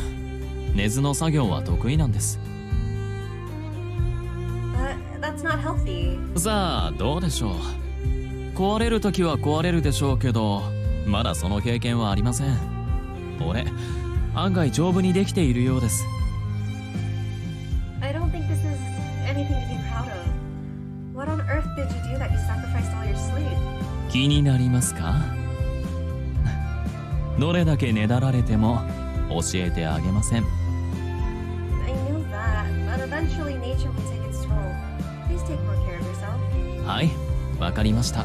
Speaker 12: 寝ずの作業は得意なんです。
Speaker 2: That's not healthy.
Speaker 12: さあ、どうでしょう。壊れるときは壊れるでしょうけど、まだその経験はありません。俺、案外丈夫にできているようです。
Speaker 2: I don't think this is anything to be proud of. What on earth did you do that you sacrificed all your sleep?
Speaker 12: 気になりますか？どれだけねだられても教えてあげません。
Speaker 2: I knew that, but eventually nature will take its toll. Please take more care of yourself.
Speaker 12: はい、わかりました。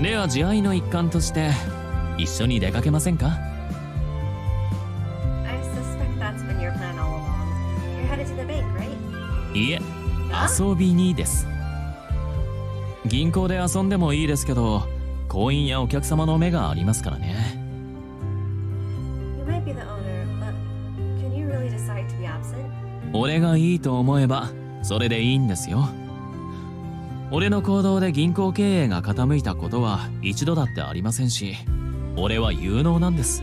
Speaker 12: では慈愛の一環として一緒に出かけませんか？
Speaker 2: I suspect that's been your plan all along. You're headed to the bank, right?
Speaker 12: いえ、遊びにです。銀行で遊んでもいいですけど、行員やお客様の目がありますからね。
Speaker 2: You might be the owner, but can you really decide to be absent?
Speaker 12: 俺がいいと思えばそれでいいんですよ。俺の行動で銀行経営が傾いたことは一度だってありませんし、俺は有能なんです。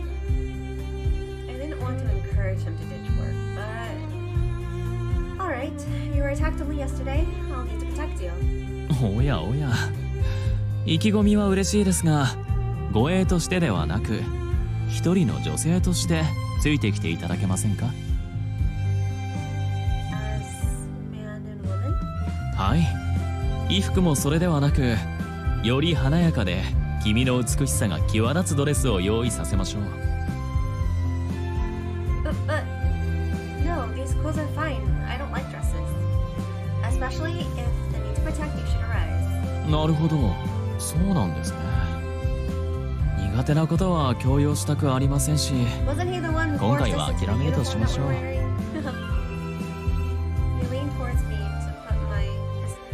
Speaker 2: I didn't want to encourage him to ditch work, but... Alright, you were attacked only yesterday. I'll need to protect you.
Speaker 12: おやおや、意気込みは嬉しいですが、護衛としてではなく一人の女性としてついてきていただけませんか？
Speaker 2: As man and woman?
Speaker 12: はい、衣服もそれではなく、より華やかで君の美しさが際立つドレスを用意させましょう。
Speaker 2: But... No, these clothes are fine. I don't like dresses. Especially if the need to protect you should arise.
Speaker 12: なるほど、そうなんですね。苦手なことは強要したくありませんし、
Speaker 2: Wasn't he the one who
Speaker 12: 今
Speaker 2: forced
Speaker 12: 回
Speaker 2: us
Speaker 12: は
Speaker 2: into
Speaker 12: 諦
Speaker 2: the
Speaker 12: めるとし
Speaker 2: uniform
Speaker 12: ま
Speaker 2: that
Speaker 12: しょ
Speaker 2: we're
Speaker 12: う。
Speaker 2: wearing? He leaned towards me to put my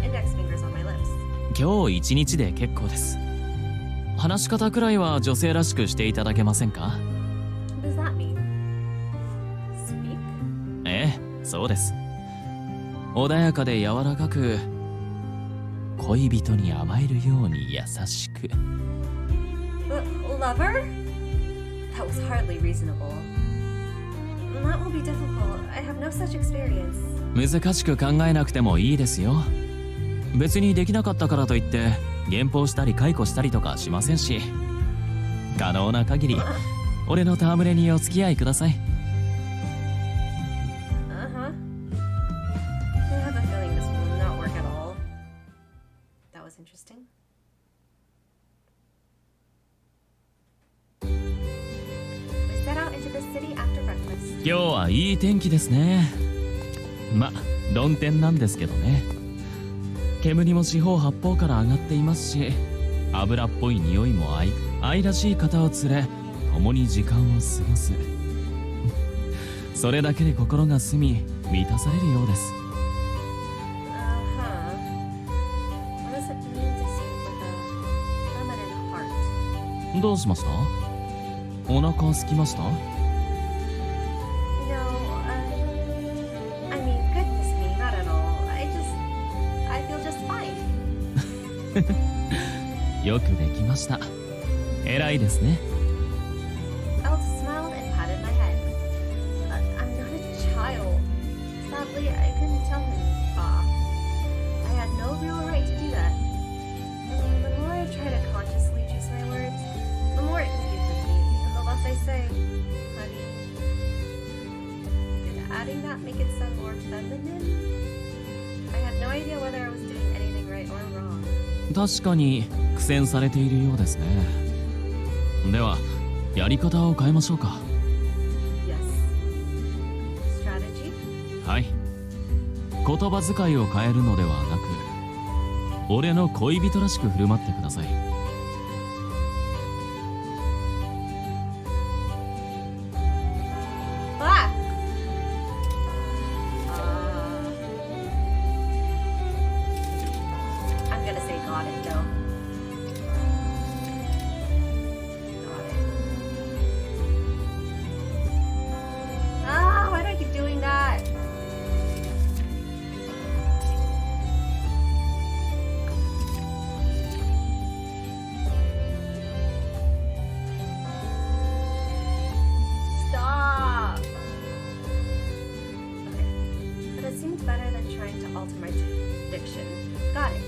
Speaker 2: index fingers on my lips.
Speaker 12: 今日一日で結構です。話し方くらいは女性らしくしていただけませんか？
Speaker 2: What does that mean? Speak?
Speaker 12: ええ、そうです。穏やかで柔らかく、恋人に甘えるように優しく。
Speaker 2: Lover? That was hardly reasonable. That will be difficult. I have no such experience.
Speaker 12: 難しく考えなくてもいいですよ。別にできなかったからといって減俸したり解雇したりとかしませんし、可能な限り俺の戯れにお付き合いください。
Speaker 2: Uh-huh. I have a feeling this will not work at all. That was interesting. We set out into the city after breakfast.
Speaker 12: 今日はいい天気ですね。ま、論点なんですけどね。煙も四方八方から上がっていますし、油っぽい匂いも愛らしい方を連れ、共に時間を過ごす。それだけで心が澄み、満たされるようです。
Speaker 2: Uh-huh. What does it mean to see with a feminine heart?
Speaker 12: どうしました？お腹空きました？
Speaker 2: No, I mean, goodness me, not at all. I feel just fine.
Speaker 12: よくできました。偉いですね。
Speaker 2: Alex smiled and patted my head. I'm not a child. Sadly, I couldn't tell him off. I had no real right to do that. The more I try to consciously choose my words, the more it confuses me, and the less I say, honey. Did adding that make it sound more feminine? I had no idea whether I was doing anything right or wrong.
Speaker 12: 確かに苦戦されているようですね。では、やり方を変えましょうか。
Speaker 2: Yes. Strategy?
Speaker 12: はい。言葉遣いを変えるのではなく、俺の恋人らしく振る舞ってください。
Speaker 2: Ah! I'm gonna say got it though. Got it. Ah, why do I keep doing that? Stop! Okay, but it seems better than trying to alter my diction. Got it.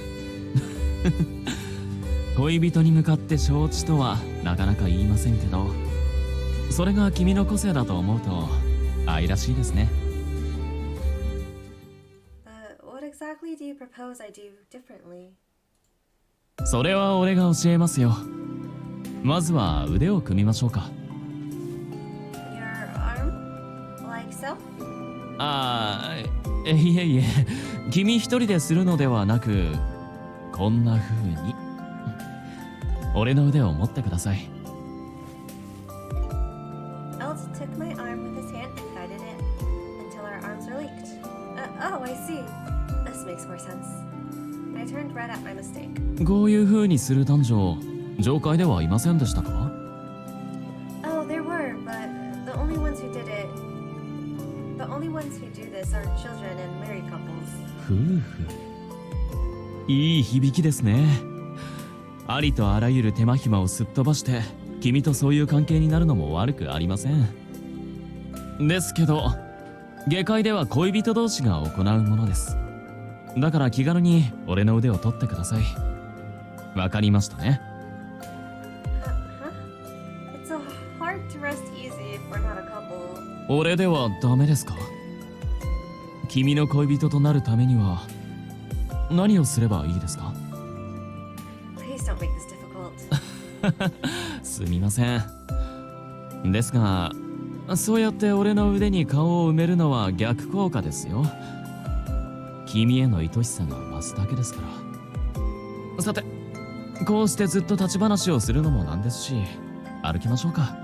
Speaker 12: 恋人に向かって承知とはなかなか言いませんけど、それが君の個性だと思うと愛らしいですね。
Speaker 2: What exactly do you propose I do differently?
Speaker 12: それは俺が教えますよ。まずは腕を組みましょうか。
Speaker 2: Your arm? Like so?
Speaker 12: ああ、いえいえ、君一人でするのではなく、こんな風に俺の腕を持ってください。
Speaker 2: Elt took my arm with his hand and guided it until our arms were linked. Oh, I see. This makes more sense. I turned red at my mistake.
Speaker 12: こういう風にする男女、上階ではいませんでしたか？
Speaker 2: Oh, there were, but the only ones who did it. The only ones who do this are children and married couples.
Speaker 12: 夫婦。いい響きですね。ありとあらゆる手間暇をすっ飛ばして君とそういう関係になるのも悪くありません。ですけど下界では恋人同士が行うものです。だから気軽に俺の腕を取ってください。わかりましたね。
Speaker 2: It's so hard to rest easy if we're not a couple.
Speaker 12: 俺ではダメですか？君の恋人となるためには何をすればいいですか？
Speaker 2: Please don't make this difficult.
Speaker 12: すみません。ですがそうやって俺の腕に顔を埋めるのは逆効果ですよ。君への愛しさが増すだけですから。さて、こうしてずっと立ち話をするのもなんですし、歩きましょうか。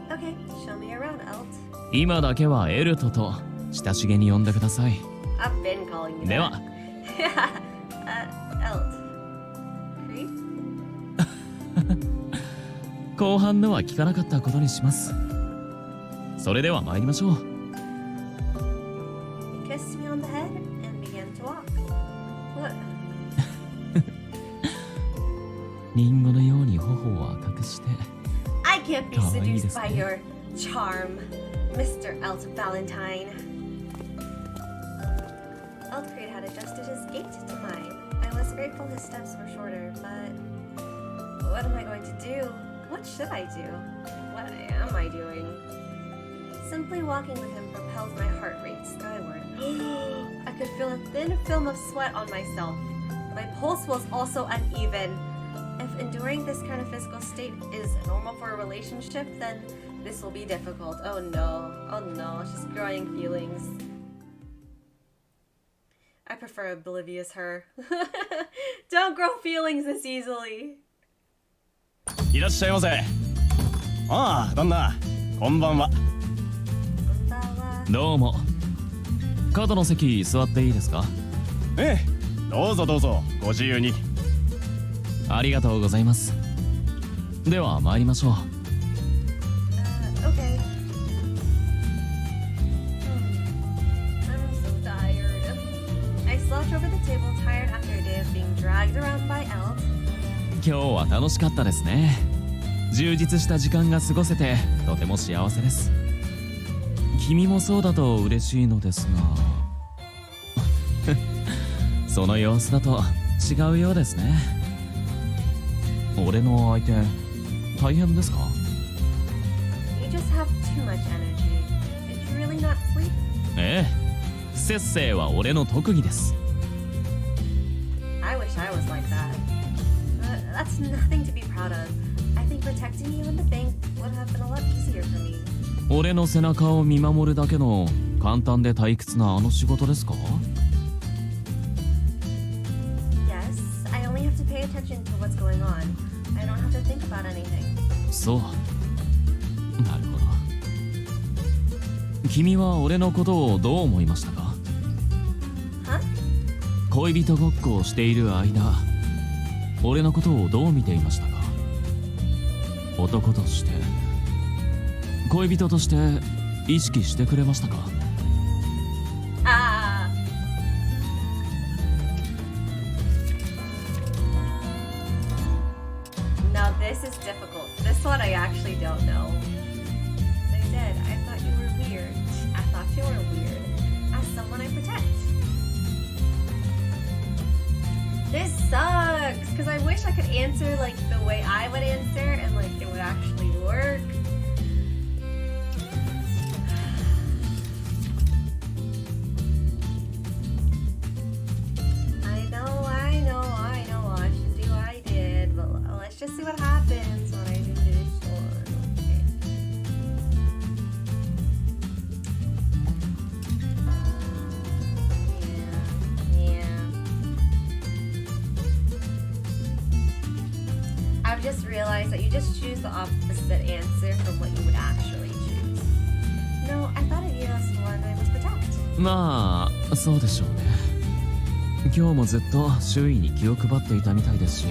Speaker 2: Okay, show me around, Elt.
Speaker 12: 今だけはエルトと親しげに呼んでください。
Speaker 2: I've been calling you
Speaker 12: では。
Speaker 2: Elt. Creed?
Speaker 12: 後半のは聞かなかったことにします。それでは参りましょう。
Speaker 2: He kissed me on the head and began to walk. What?
Speaker 12: リンゴのように頬を赤くして。
Speaker 2: I can't be
Speaker 12: かわいいで
Speaker 2: seduced
Speaker 12: す
Speaker 2: by
Speaker 12: ね。
Speaker 2: your charm, Mr. Elt Valentine. Elt Creed had adjusted his gait to mine. I was grateful his steps were shorter, but what am I going to do? What should I do? What am I doing? Simply walking with him propelled my heart rate skyward. I could feel a thin film of sweat on myself. My pulse was also uneven. If enduring this kind of physical state is normal for a relationship, then this will be difficult. Oh no, it's just growing feelings. I prefer oblivious her. Don't grow feelings this easily.
Speaker 17: いらっしゃいませ。ああ、旦那、こんばんは。
Speaker 12: どうも。角の席座っていいですか？
Speaker 17: ええ、どうぞどうぞ、ご自由に。
Speaker 12: ありがとうございます。では参りましょう。
Speaker 2: Okay. I'm so tired. I slouched over the table, tired after a day of being dragged around by Elt.
Speaker 12: 今日は楽しかったですね。充実した時間が過ごせてとても幸せです。君もそうだと嬉しいのですがその様子だと違うようですね。俺の相手大変ですか？
Speaker 2: You just have too much energy. Did you really not sleep?
Speaker 12: ええ、節制は俺の特技です。
Speaker 2: I wish I was like that. That's nothing to be proud of. I think protecting you in the bank would have been a lot easier for me.
Speaker 12: 俺の背中を見守るだけの簡単で退屈なあの仕事ですか？
Speaker 2: Yes, I only have to pay attention to what's going on. I don't have to think about anything.
Speaker 12: そう。なるほど。君は俺のことをどう思いましたか？
Speaker 2: Huh?
Speaker 12: 恋人ごっこをしている間、俺のことをどう見ていましたか？男として、恋人として意識してくれましたか？
Speaker 2: Now this is difficult. This one I actually don't know. They did. I thought you were weird. I thought you were weird. As someone I protect. This sucks, because I wish I could answer like the way I would answer and like it would actually work. I know, I should do what I did, but let's just see what happens when I do this one. Okay. I've just realized that you just choose the opposite answer from what you would actually choose. No, I thought it'd be us one I must protect.
Speaker 12: まあ、そうでしょうね。今日もずっと周囲に気を配っていたみたいですし、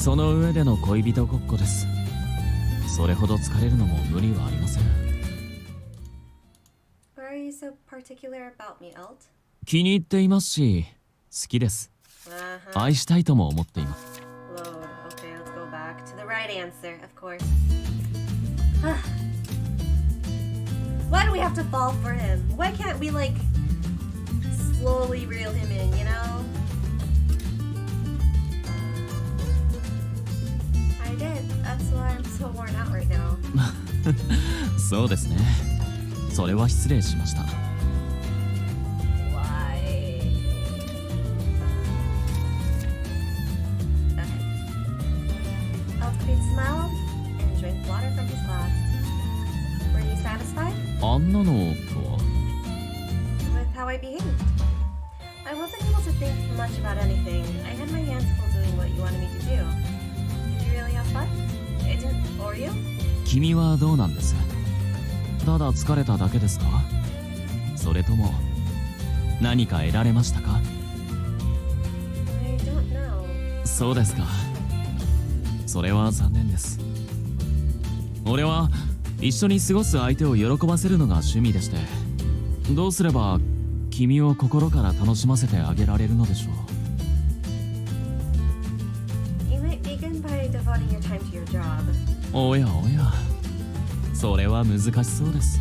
Speaker 12: その上での恋人ごっこです。それほど疲れるのも無理はありません。
Speaker 2: Why are you so particular about me, Alt?
Speaker 12: 気に入っていますし好きです。愛したいとも思っています。
Speaker 2: Load. Okay, let's go back to the right answer, of course. Why do we have to fall for him? Why can't we, like, slowly reel him in, you know? I did. That's why I'm so worn out right now.
Speaker 12: そうですね。それは失礼しました。
Speaker 2: Why? Okay. Alt Creed smiled and drank water from his glass. Were you satisfied?
Speaker 12: あんなのとは
Speaker 2: With how I behaved. I wasn't able to think much about anything. I had my hands full doing what you wanted me to do. Did you really have fun? It didn't bore you?
Speaker 12: 君はどうなんです？ただ疲れただけですか？それとも何か得られましたか？
Speaker 2: I don't know.
Speaker 12: そうですか。それは残念です。俺は一緒に過ごす相手を喜ばせるのが趣味でして、どうすれば君を心から楽しませてあげられるのでしょう。
Speaker 2: You might begin by devoting your time to your job.
Speaker 12: おやおや、それは難しそうです。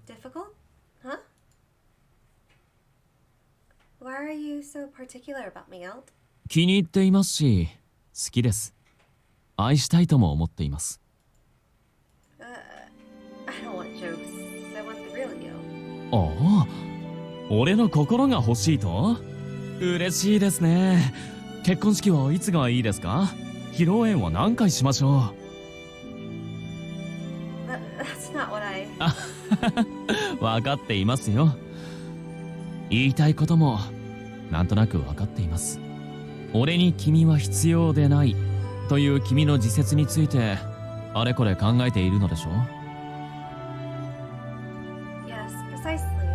Speaker 2: Difficult? Huh? Why are you so particular about me, Alt?
Speaker 12: 気に入っていますし好きです。愛したいとも思っています。
Speaker 2: I don't want jokes. I want the real you.
Speaker 12: ああ、俺の心が欲しいと？嬉しいですね。結婚式はいつがいいですか？披露宴は何回しましょう？
Speaker 2: That's not what I...
Speaker 12: 分かっていますよ。言いたいこともなんとなく分かっています。俺に君は必要でないという君の自説についてあれこれ考えているのでしょう？
Speaker 2: Yes, precisely.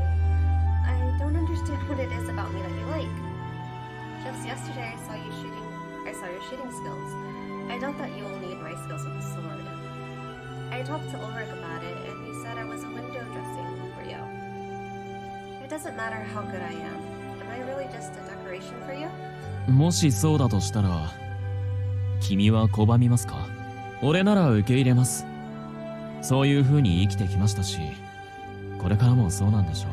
Speaker 2: I don't understand what it is about me that you like. Just yesterday I saw your shooting skills. I doubt that you will need my skills with the sword. I talked to Ulrich about it and he said I was a window dressing for you. It doesn't matter how good I am. Am I really just a decoration for you?
Speaker 12: もしそうだとしたら君は拒みますか？俺なら受け入れます。そういう風に生きてきましたし、これからもそうなんでしょ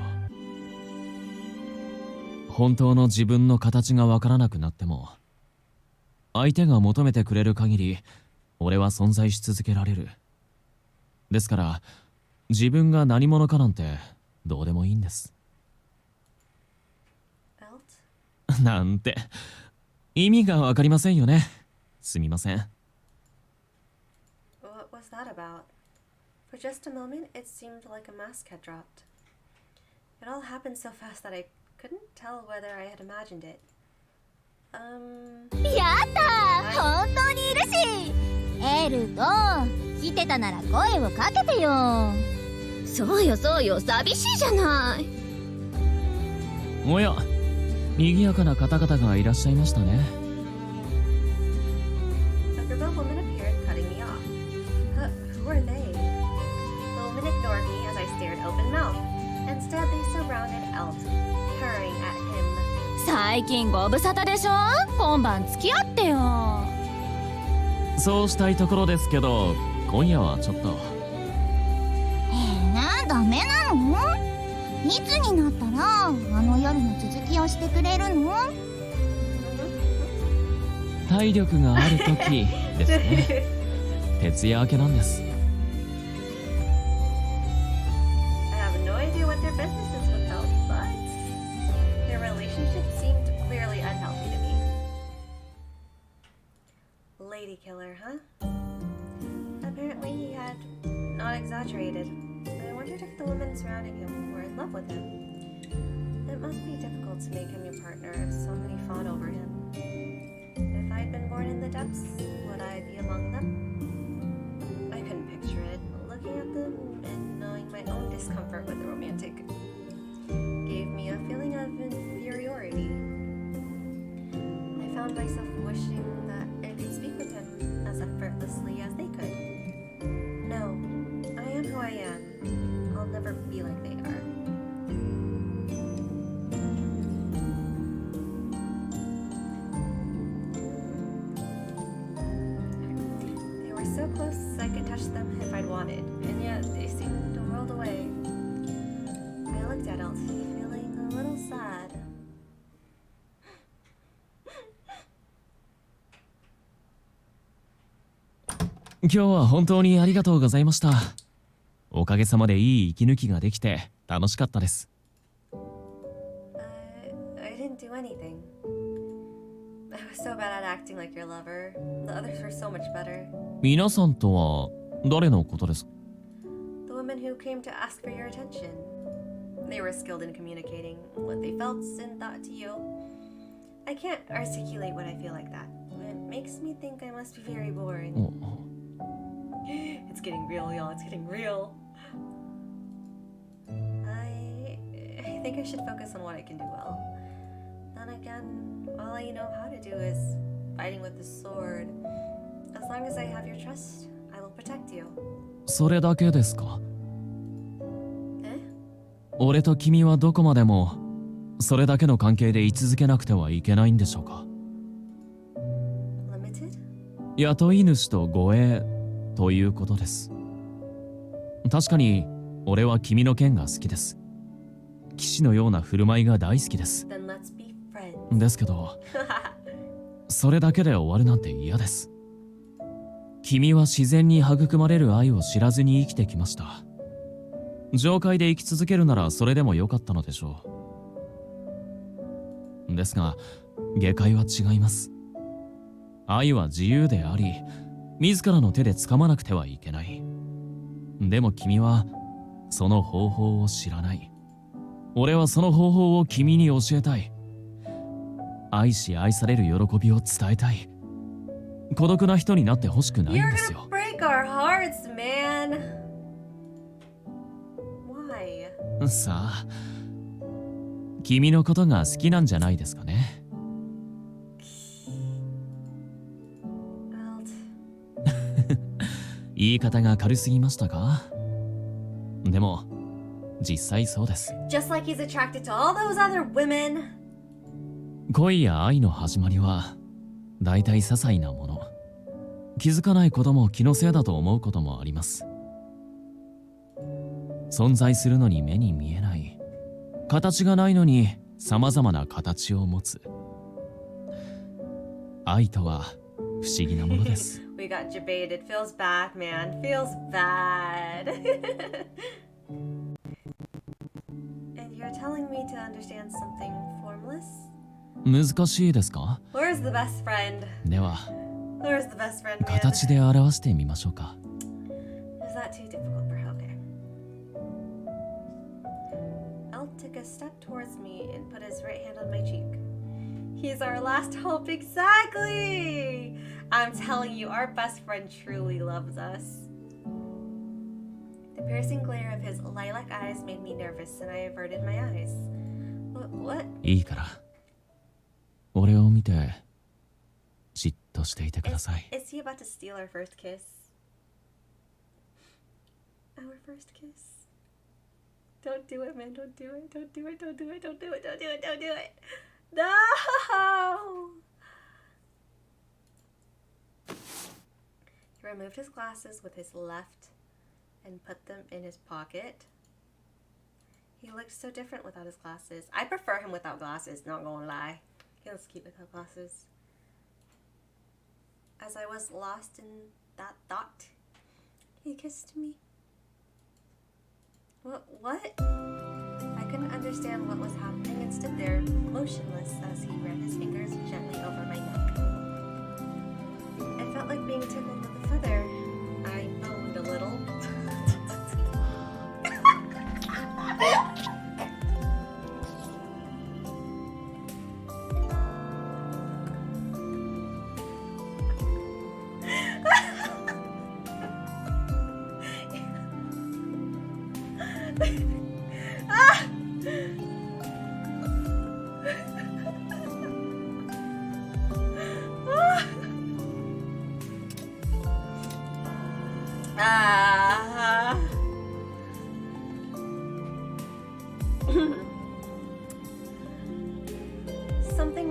Speaker 12: う。本当の自分の形がわからなくなっても相手が求めてくれる限り俺は存在し続けられる。ですから自分が何者かなんてどうでもいいんです。なんて意味がわかりませんよね。すみません。
Speaker 2: What was that about? For just a moment, it seemed like a mask had dropped. It all happened so fast that I couldn't tell whether I had imagined it.
Speaker 14: やったー、本当にいるし。エルと来てたなら声をかけてよ。
Speaker 13: そうよそうよ、寂しいじゃない。
Speaker 12: おや、賑やかな方々がいらっしゃいましたね。
Speaker 2: A group of women appeared, cutting me off. Who are they? The women ignored me as I stared open-mouthed. Instead, they surrounded Alt, purring at him.
Speaker 14: 最近ご無沙汰でしょ。今晩付き合ってよ。
Speaker 12: そうしたいところですけど、今夜はちょっと。
Speaker 14: ダメなの？いつになったらあの夜の続きをしてくれるの？
Speaker 12: 体力がある時ですね。徹夜明けなんです。
Speaker 2: I have no idea what their business is with Alt, but their relationship seemed clearly unhealthy to me. Lady killer, huh? Apparently he had not exaggerated. I wondered if the women surrounding him were in love with him. It must be difficult to make him your partner if so many fought over him. If I'd been born in the depths, would I be among them? I couldn't picture it. Looking at them and knowing my own discomfort with the romantic gave me a feeling of inferiority. I found myself wishing that effortlessly as they could. No, I am who I am. I'll never be like they are. They were so close I could touch them if I'd wanted, and yet they seemed a world away. I looked at Alt, feeling a little sad.
Speaker 12: 今日は本当にありがとうございました。おかげさまでいい息抜きができて楽しかったです。
Speaker 2: I didn't do anything. I was so bad at acting like your lover. The others were so much better.
Speaker 12: 皆さんとは誰のことですか？
Speaker 2: The women who came to ask for your attention. They were skilled in communicating what they felt and thought to you. I can't articulate what I feel like that. It makes me think I must be very boring. It's getting real, y'all. It's getting real. I think I should focus on what I can do well. Then again, all I know how to do is fighting with the sword. As long as I have your trust, I will protect you.
Speaker 12: それだけですか？俺と君はどこまでもそれだけの関係で居続けなくてはいけないんでしょうか？
Speaker 2: Limited?
Speaker 12: 雇い主と護衛ということです。確かに俺は君の剣が好きです。騎士のような振る舞いが大好きです。
Speaker 2: Then let's be friends.
Speaker 12: ですけどそれだけで終わるなんて嫌です。君は自然に育まれる愛を知らずに生きてきました。上界で生き続けるならそれでもよかったのでしょう。ですが下界は違います。愛は自由であり、自らの手で掴まなくてはいけない。でも君はその方法を知らない。俺はその方法を君に教えたい。愛し愛される喜びを伝えたい。孤独な人になってほしくないんですよ。
Speaker 2: You're gonna break our hearts, man. Why?
Speaker 12: さあ、君のことが好きなんじゃないですかね。言い方が軽すぎましたか？でも実際そうです。
Speaker 2: Just like he's attracted to all those other women.
Speaker 12: 恋や愛の始まりは大体些細なもの。気づかないことも気のせいだと思うこともあります。存在するのに目に見えない、形がないのに様々な形を持つ。愛とは不思議なものです。
Speaker 2: We got debated. Feels bad, man. Feels bad. And you're telling me to understand something formless?
Speaker 12: 難しいですか？
Speaker 2: Where's the best friend?
Speaker 12: では
Speaker 2: Where's the best friend, man?
Speaker 12: 形で表してみましょうか。
Speaker 2: Is that too difficult for her? Okay. Elle took a step towards me and put his right hand on my cheek. He's our last hope, exactly! I'm telling you, our best friend truly loves us. The piercing glare of his lilac eyes made me nervous, and I averted my eyes. What?
Speaker 12: いいから俺を見てじっとしていてください。
Speaker 2: Is he about to steal our first kiss? Our first kiss? Don't do it, man. Don't do it. Don't do it. Don't do it. Don't do it. Don't do it. Don't do it. No! He removed his glasses with his left and put them in his pocket. He looked so different without his glasses. I prefer him without glasses, not gonna lie. He looks cute without glasses. As I was lost in that thought, he kissed me. What? I couldn't understand what was happening and stood there, motionless, as he ran his fingers gently over my neck. It felt like being tickled with a feather. I moaned a little. Ah!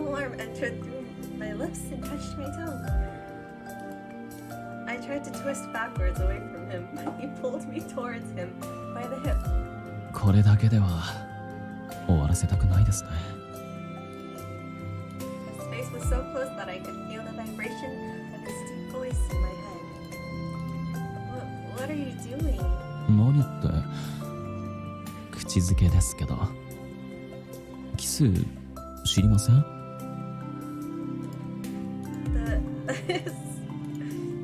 Speaker 2: warm entered through my lips and touched my tongue. I tried to twist backwards away from him, but he pulled me towards him by the hip.
Speaker 11: これだけでは終わらせたくないですね。
Speaker 2: His face was so close that I could feel the vibration of his deep voice in my head. What are you doing?
Speaker 11: 何って口づけですけど。キス知りません？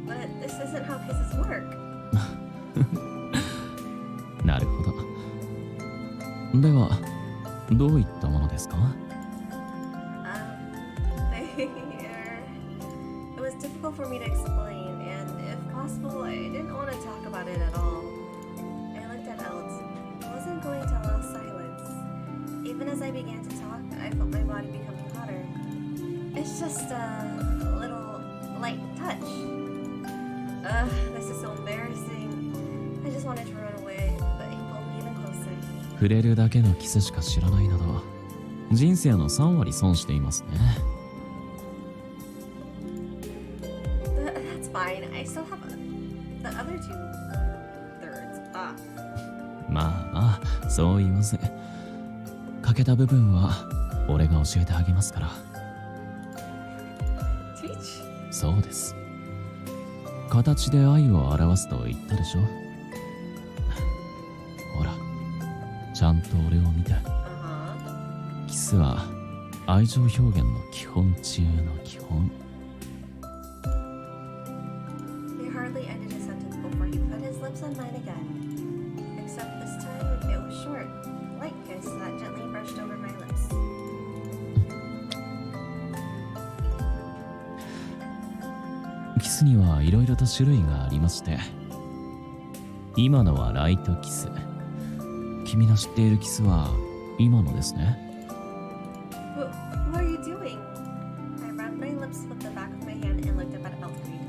Speaker 2: But this isn't how kisses work.
Speaker 11: なるほど。ではどういったものですか？
Speaker 2: It was difficult for me to explain, and if possible, I didn't want to talk about it at all. I looked at Elt. I wasn't going to allow silence. Even as I began to talk, I felt my body becoming hotter. It's just a little light touch. This is so embarrassing. I just wanted to run away, but he pulled me even closer.
Speaker 11: 触れるだけのキスしか知らないなど、人生の3割損していますね。
Speaker 2: That's fine. I still have the other 2/3.
Speaker 11: まあまあ、そう言わず。欠けた部分は俺が教えてあげますから。
Speaker 2: Teach?
Speaker 11: そうです。形で愛を表すと言ったでしょ。ほら、ちゃんと俺を見て。キスは愛情表現の基本中の基本。
Speaker 2: He hardly ended his sentence before he put his lips on mine again. Except this time it was short, light kiss that gently brushed over my lips.
Speaker 11: キスにはいろいろと種類がありまして、今のはライトキス。君の知っているキスは今のですね。
Speaker 2: What are you doing? I rubbed my lips with the back of my hand and looked up at Elfried.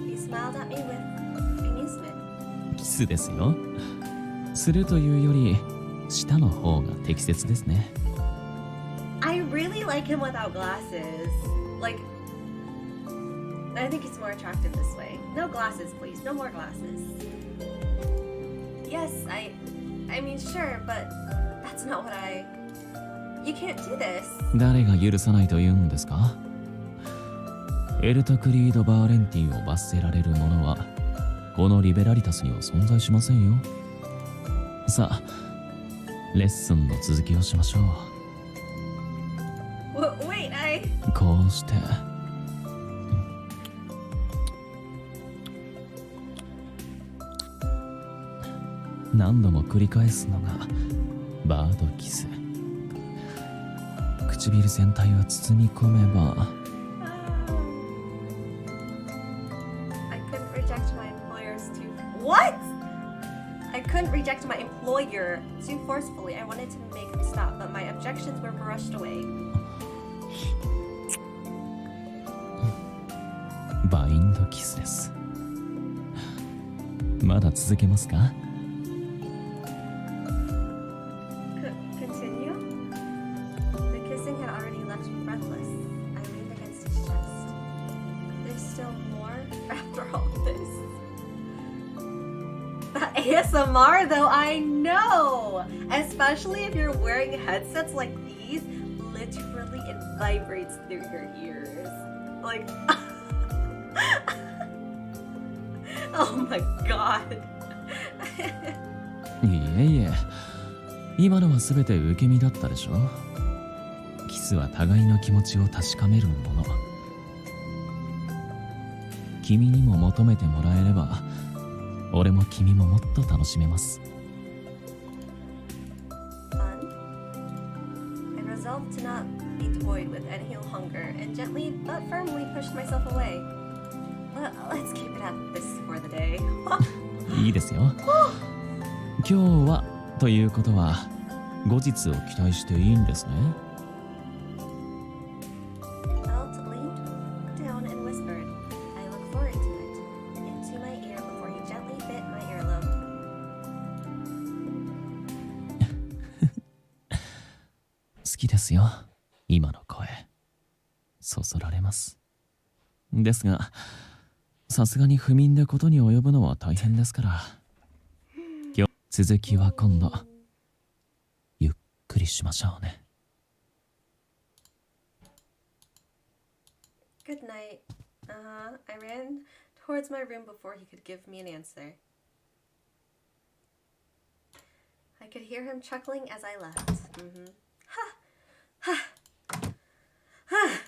Speaker 2: He smiled at me with amusement.
Speaker 11: キスですよ。するというより舌の方が適切ですね。
Speaker 2: I really like him without glasses. Like, I think he's more attractive this way. No glasses, please. No more glasses. Yes, I mean, sure, but that's not what You can't do this.
Speaker 11: 誰が許さないと言うんですか？エルトクリード・バーレンティンを罰せられる者はこのリベラリタスには存在しませんよ。さあ、レッスンの続きをしましょう。
Speaker 2: Wait, I...
Speaker 11: こうして何度も繰り返すのがバードキス。唇全体を包み込めば
Speaker 2: I couldn't reject my employer's too... What? I couldn't reject my employer too forcefully. I wanted to make him stop, but my objections were brushed away.
Speaker 11: バインドキスです。まだ続けますか？
Speaker 2: Continue? The kissing had already left me breathless. I leaned against his chest. There's still more after all this. That ASMR though, I know! Especially if you're wearing headsets like these, literally it vibrates through your ears. Like... Oh my god.
Speaker 11: いえいえ、今のは全て受け身だったでしょ。キスは互いの気持ちを確かめるもの。君にも求めてもらえれば、俺も君ももっと楽しめます。
Speaker 2: I resolved to not be toyed with any hunger and gently but firmly pushed myself away. Let's keep it at this for the day.
Speaker 11: いいですよ。今日はということは後日を期待していいんですね。
Speaker 2: Elt leaned down and whispered, I look forward to it, into my ear before he gently bit my earlobe.
Speaker 11: 好きですよ、今の声。
Speaker 12: そそられます。ですが、さすがに不眠でことに及ぶのは大変ですから。続きは今度、ゆっくりしましょうね。
Speaker 2: Good night. I ran towards my room before he could give me an answer. I could hear him chuckling as I left. Ha! Ha! Ha!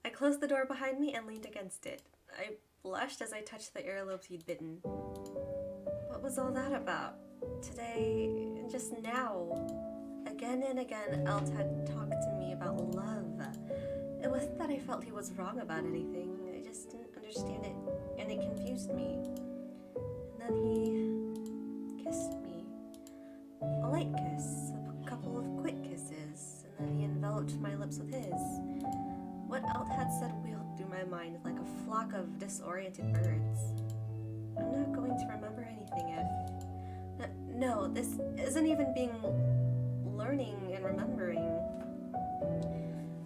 Speaker 2: I closed the door behind me and leaned against it. I blushed as I touched the earlobes he'd bitten. What was all that about? Today, and just now. Again and again, Elt had talked to me about love. It wasn't that I felt he was wrong about anything. I just didn't understand it, and it confused me. And then he kissed me. A light kiss, a couple of quick kisses, and then he enveloped my lips with his. What Elt had said wheeled through my mind like a flock of disoriented birds. I'm not going to remember anything if... No, this isn't even being learning and remembering.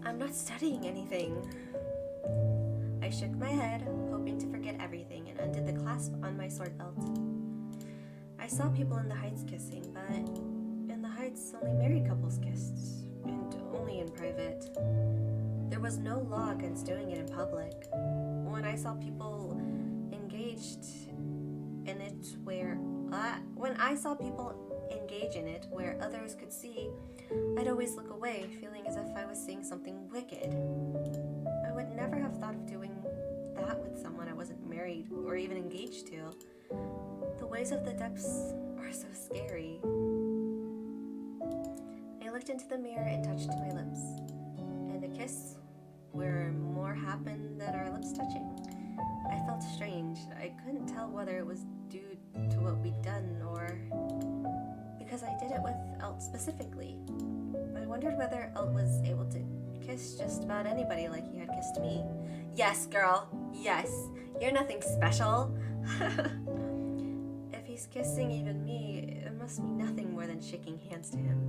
Speaker 2: I'm not studying anything. I shook my head, hoping to forget everything, and undid the clasp on my sword belt. I saw people in the Heights kissing, but in the Heights only married couples kissed, and only in private. There was no law against doing it in public. When I saw people engaged in it where others could see, I'd always look away, feeling as if I was seeing something wicked. I would never have thought of doing that with someone I wasn't married or even engaged to. The ways of the depths are so scary. I looked into the mirror and touched my lips, and a kiss where more happened than our lips touching. I felt strange. I couldn't tell whether it was due to what we'd done or because I did it with Elt specifically. I wondered whether Elt was able to kiss just about anybody like he had kissed me. Yes, girl. Yes. You're nothing special. If he's kissing even me, it must be nothing more than shaking hands to him.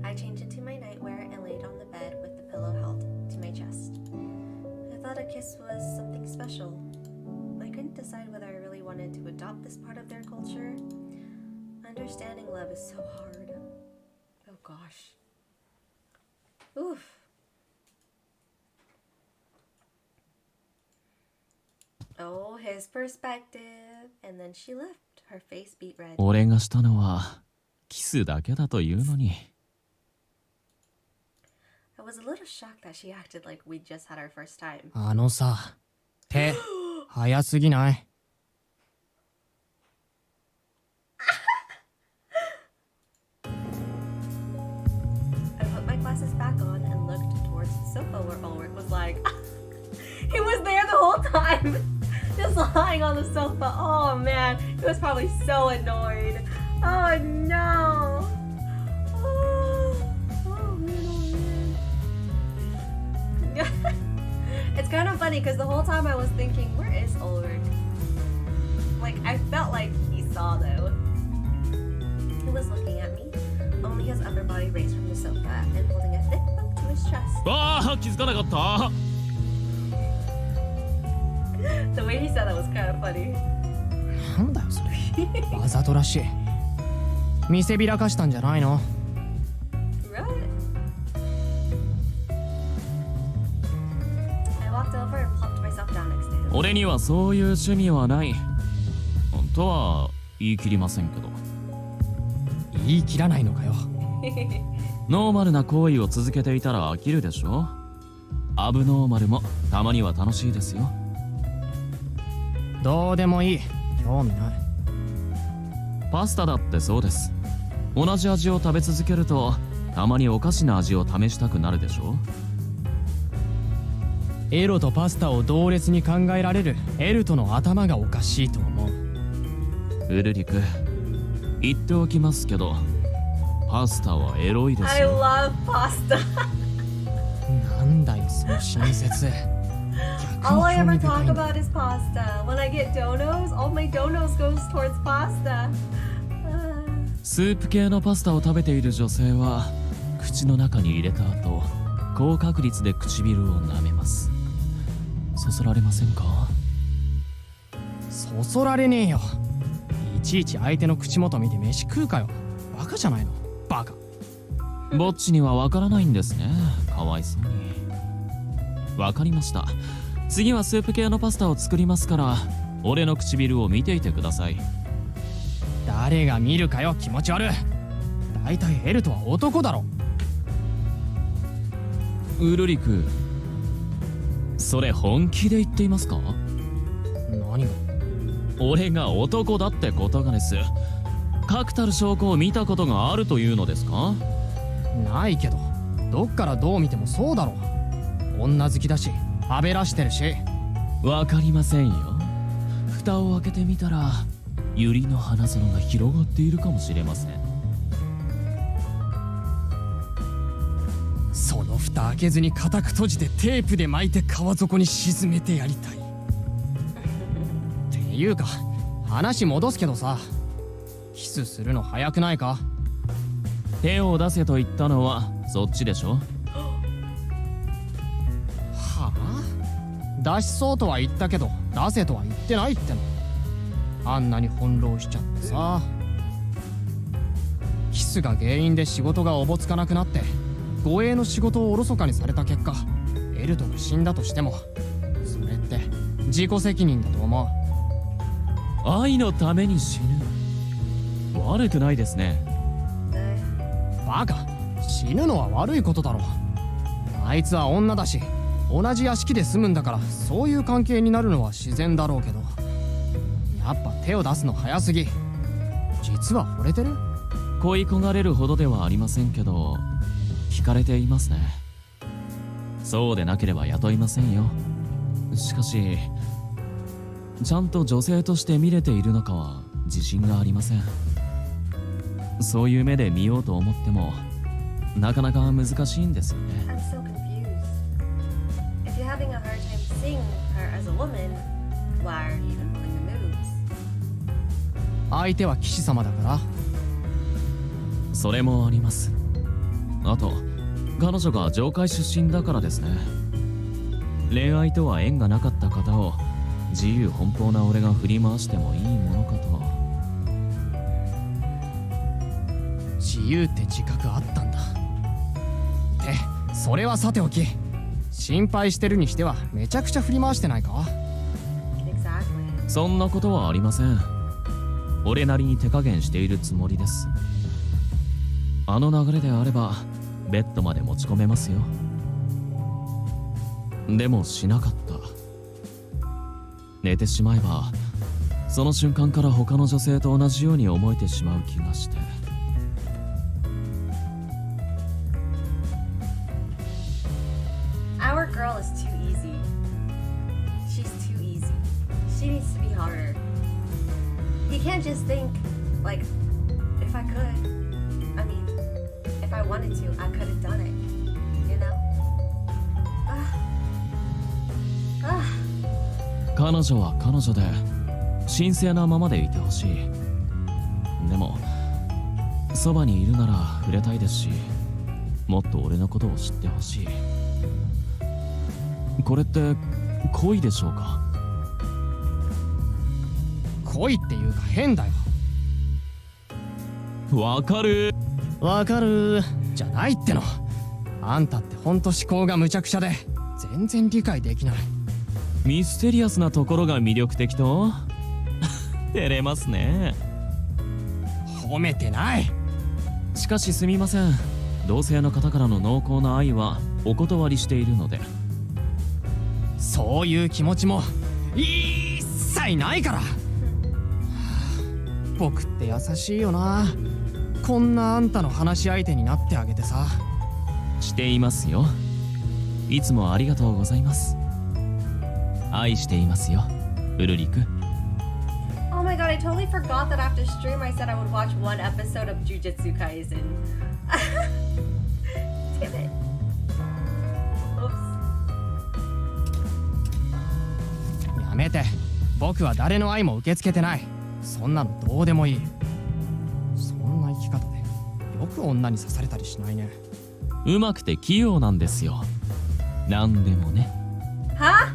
Speaker 2: I changed into my nightwear and laid on the bed with the pillow held to my chest. I thought a kiss was something special. I couldn't decide whether I really wanted to adopt this part of their culture. Understanding love is so hard. Oh gosh. Oof. Oh, his perspective. And then she left. Her face beat red.
Speaker 12: 俺がしたのはキスだけだというのに。
Speaker 2: I was a little shocked that she acted like we just had our first time.
Speaker 11: あのさ、手早すぎない？
Speaker 2: I put my glasses back on and looked towards the sofa where Ulrich was like, he was there the whole time, just lying on the sofa. Oh man, he was probably so annoyed. Oh no. Oh man. It's kind of funny because the whole time I was thinking, where is Ulrich? Like, I felt like he saw though. He was looking at me, only his upper body raised from the sofa and holding a thick book to his chest.
Speaker 12: ああ、気づかなかった。
Speaker 2: The way he said that was kind of funny.
Speaker 11: なんだよそれ。わざとらしい。見せびらかしたんじゃないの？
Speaker 2: Right? I walked over and plopped myself down next to him.
Speaker 12: 俺にはそういう趣味はない。とは言い切りませんけど。
Speaker 11: 言い切らないのかよ。
Speaker 12: ノーマルな行為を続けていたら飽きるでしょ。アブノーマルもたまには楽しいですよ。
Speaker 11: どうでもいい。興味ない。
Speaker 12: パスタだってそうです。同じ味を食べ続けるとたまにおかしな味を試したくなるでしょ。
Speaker 11: エロとパスタを同列に考えられるエルトの頭がおかしいと思う。
Speaker 12: ウルリク、言っておきますけど、パスタはエロいです
Speaker 2: I
Speaker 12: よ。
Speaker 2: love pasta.
Speaker 11: なんだよその親切。
Speaker 2: All I ever talk about is pasta. When I get donos, all my donos goes towards pasta.
Speaker 12: スープ系のパスタを食べている女性は口の中に入れた後、高確率で唇を舐めます。そそられませんか？
Speaker 11: そそられねえよ。いちいち相手の口元見て飯食うかよ。バカじゃないの、バカ。
Speaker 12: ぼっちにはわからないんですね。かわいそうに。わかりました。次はスープ系のパスタを作りますから、俺の唇を見ていてください。
Speaker 11: 誰が見るかよ、気持ち悪い。だいたいエルトは男だろ。
Speaker 12: ウルリク、それ本気で言っていますか？
Speaker 11: 何が？
Speaker 12: 俺が男だってことがです。確たる証拠を見たことがあるというのですか？
Speaker 11: ないけど、どっからどう見てもそうだろ。女好きだし、はべらしてるし。
Speaker 12: わかりませんよ。蓋を開けてみたら百合の花園が広がっているかもしれません。
Speaker 11: その蓋開けずに固く閉じてテープで巻いて川底に沈めてやりたい。っていうか話戻すけどさ、キスするの早くないか？
Speaker 12: 手を出せと言ったのはそっちでしょ？
Speaker 11: はあ？出しそうとは言ったけど出せとは言ってないっての。あんなに翻弄しちゃってさ。キスが原因で仕事がおぼつかなくなって護衛の仕事をおろそかにされた結果、エルトが死んだとしてもそれって自己責任だと思う。
Speaker 12: 愛のために死ぬ。悪くないですね。
Speaker 11: バカ、死ぬのは悪いことだろ。あいつは女だし同じ屋敷で住むんだから、そういう関係になるのは自然だろうけど、やっぱ手を出すの早すぎ。実は惚れてる？
Speaker 12: 恋焦がれるほどではありませんけど、惹かれていますね。そうでなければ雇いませんよ。しかしちゃんと女性として見れているのかは自信がありません。そういう目で見ようと思ってもなかなか難しいんですよね。
Speaker 2: I'm so confused. If you're having a hard time seeing her as a woman, why are you even pulling the moves?
Speaker 11: 相手は騎士様だから。
Speaker 12: それもあります。あと彼女が上界出身だからですね。恋愛とは縁がなかった方を自由奔放な俺が振り回してもいいものかと。
Speaker 11: 自由って自覚あったんだ。ってそれはさておき、心配してるにしてはめちゃくちゃ振り回してないか？
Speaker 2: Exactly.
Speaker 12: そんなことはありません。俺なりに手加減しているつもりです。あの流れであればベッドまで持ち込めますよ。でもしなかった。寝てしまえばその瞬間から他の女性と同じように思えてしまう気がして。
Speaker 2: Our girl is too easy. She's too easy. She needs to be harder. He can't just think, like, if I could, I mean, if I wanted to, I could have done it. You know? Ah.
Speaker 12: 彼女は彼女で神聖なままでいてほしい。でもそばにいるなら触れたいですし、もっと俺のことを知ってほしい。これって恋でしょうか？
Speaker 11: 恋っていうか変だよ。
Speaker 12: わかる
Speaker 11: わかるじゃないっての。あんたってほんと思考がむちゃくちゃで全然理解できない。
Speaker 12: ミステリアスなところが魅力的と照れますね。
Speaker 11: 褒めてない。
Speaker 12: しかしすみません。同性の方からの濃厚な愛はお断りしているので。
Speaker 11: そういう気持ちも一切ないから。僕って優しいよな。こんなあんたの話し相手になってあげてさ。
Speaker 12: していますよ。いつもありがとうございます。愛していますよ、ウルリク。
Speaker 2: Oh my god, I totally forgot that after stream I said I would watch one episode of Jujutsu Kaisen. Damn it. Oops.
Speaker 11: やめて。僕は誰の愛も受け付けてない。そんなのどうでもいい。そんな生き方でよく女に刺されたりしないね。
Speaker 12: うまくて器用なんですよ。なんでもね。
Speaker 2: は？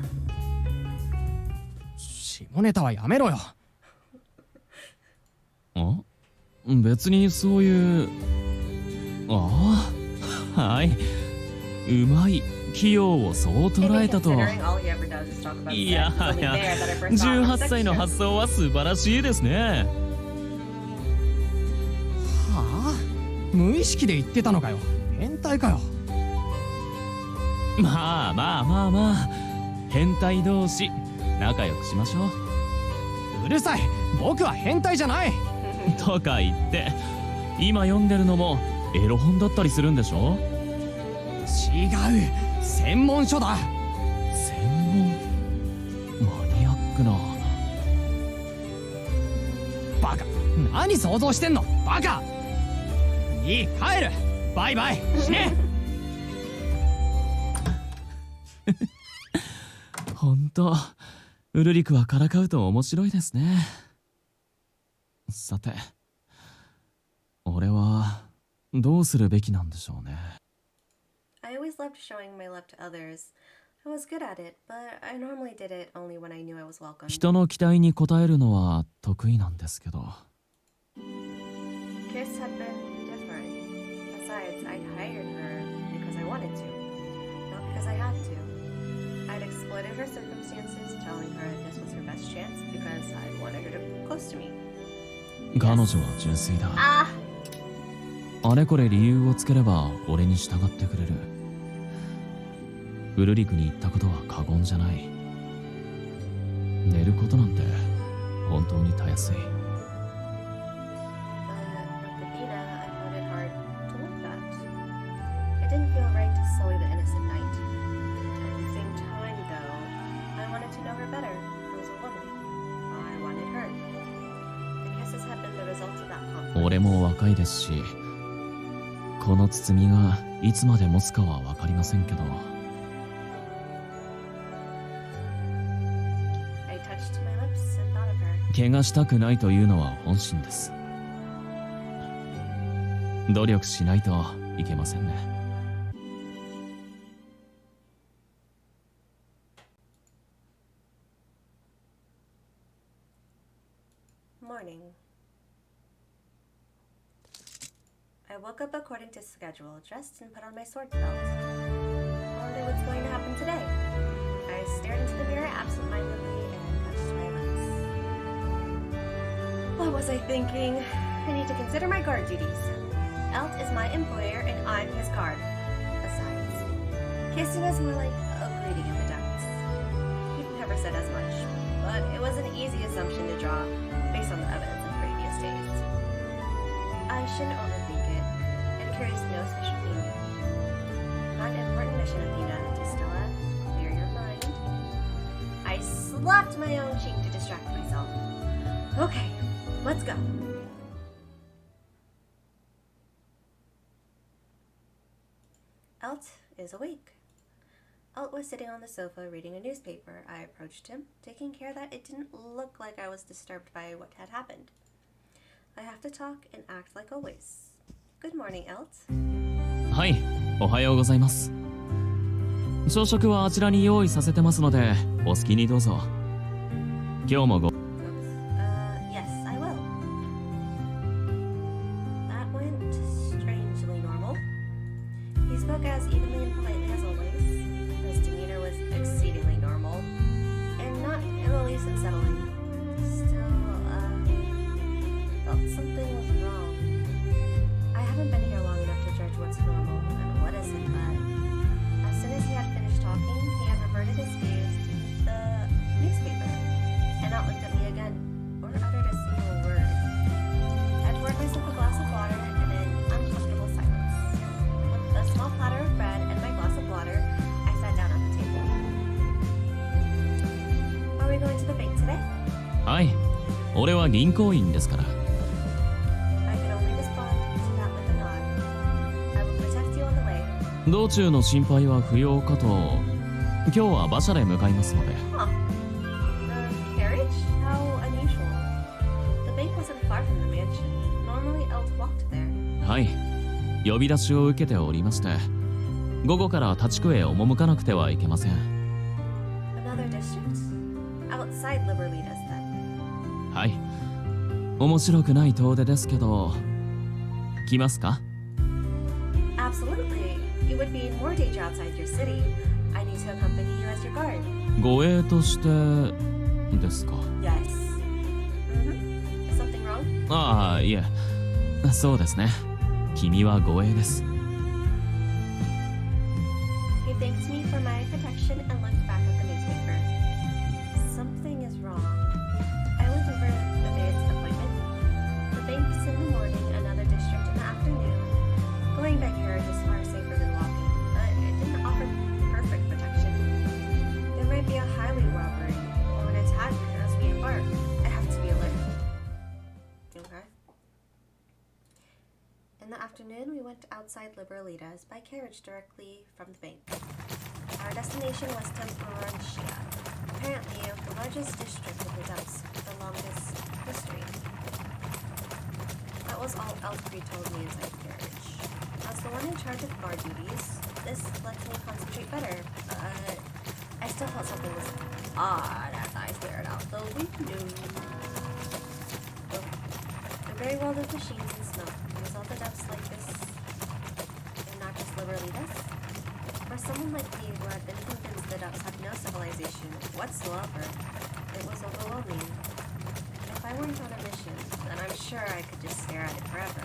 Speaker 11: 下ネタはやめろよ。
Speaker 12: 別にそういう。ああ、はい。うまい。器用をそう捉えたと。いやいや、18歳の発想は素晴らしいですね。
Speaker 11: はあ？無意識で言ってたのかよ。変態かよ。
Speaker 12: まあ、変態同士仲良くしましょう。
Speaker 11: うるさい、僕は変態じゃない。
Speaker 12: とか言って今読んでるのもエロ本だったりするんでしょ。
Speaker 11: 違う、専門書だ。
Speaker 12: 専門？マニアックな。
Speaker 11: バカ、何想像してんのバカ。いい、帰る。バイバイ、死ね。
Speaker 12: ほんとウルリクはからかうと面白いですね。さて俺はどうするべきなんでしょうね。
Speaker 2: I always loved showing my love to others. I was good at it, but I normally did it only when I knew I was welcome.
Speaker 12: 人の期待に応えるのは得意なんですけど。
Speaker 2: Kiss had been different. Besides, I'd hired her because I wanted to, not because I had to. I'd exploited her circumstances, telling her this was her best chance because I wanted her to be close to me.
Speaker 12: 彼女は純粋だ。
Speaker 2: あ
Speaker 12: れこれ理由をつければ俺に従ってくれる。ウルリクに言ったことは過言じゃない。寝ることなんて本当にたやすい。
Speaker 2: It didn't feel right to sully the innocent night. At the same time, though, I wanted to know her better as a woman. I wanted her. The kisses had been the result of that conflict.
Speaker 12: 俺も若いですし、この包みがいつまで持つかは分かりませんけど。
Speaker 2: I touched my lips and thought of her.
Speaker 12: 怪我したくないというのは本心です。努力しないといけませんね。
Speaker 2: Morning. I woke up according to schedule, dressed and put on my sword belt. I wonder what's going to happen today. I stared into the mirror absentmindedly and touched my lips. What was I thinking? I need to consider my guard duties. Elt is my employer and I'm his guard. Besides, kissing is more like a greeting in the depths. He never said as much, but it was an easy assumption to draw based on the evidence of previous days. I shouldn't overthink it, and curious no special meaning. Not an important mission, Athena, to Stella. Clear your mind. I slapped my own cheek to distract myself. Okay, let's go. Elt is awake. Elt was sitting on the sofa reading a newspaper. I approached him, taking care that it didn't look like I was disturbed by what had happened. I have to talk and act like always. Good morning, Elt.
Speaker 12: はい、おはようございます。朝食はあちらに用意させてますので、お好きにどうぞ。今日もご。
Speaker 2: Yes, I will. That went strangely normal. He spoke as evenly and politely as always. His demeanor was exceedingly normal, and not in the least unsettling. Still, felt something was wrong. I haven't been here long enough to judge what's normal and what isn't, but as soon as he had finished talking, he had reverted his gaze to the newspaper, and not looked at me again, or uttered a single word. I poured myself a glass of water and an uncomfortable silence. With a small platter of bread and my glass of water, I sat down at the table. Are we going to the bank today?
Speaker 12: はい、俺は銀行員ですから。道中の心配は不要かと。今日は馬車で向かいますので。
Speaker 2: Huh. The carriage? How unusual. The bank wasn't far from the mansion. Normally, Elt walked there.
Speaker 12: はい、呼び出しを受けておりまして、午後から立区へ赴かなくてはいけません。
Speaker 2: Another district? Outside Liberlitas then.
Speaker 12: はい。面白くない遠出ですけど、来ますか？
Speaker 2: Absolutely. You would be in more danger outside your city. I need to accompany you as your guard.
Speaker 12: 護衛としてですか？
Speaker 2: Yes. Is something wrong?
Speaker 12: ああ、いえ。そうですね。君は護衛です。
Speaker 2: He thanked me for my protection and looked back at the newspaper. Something is wrong. I went over the day's appointment. The banks in the morning, another district in the afternoon. Going by carriage is far safer than walking, but it didn't offer perfect protection. There might be a highway robbery or an attack as we embark. I have to be alert. Okay. In the afternoon, we went outside Liberalitas by carriage directly from the bank. Our destination was Temperantia, apparently the largest district of the depths with the longest history. That was all Elfrey told me inside the carriage. As the one in charge of guard duties, this lets me concentrate better, but I still felt something was odd as I stared out the window. The very world of machines and smoke. Was all the depths like this, and not just Liberalitas? For someone like me who had been convinced the depths had no civilization whatsoever, it was overwhelming. If I weren't on a mission, then I'm sure I could just stare at it forever.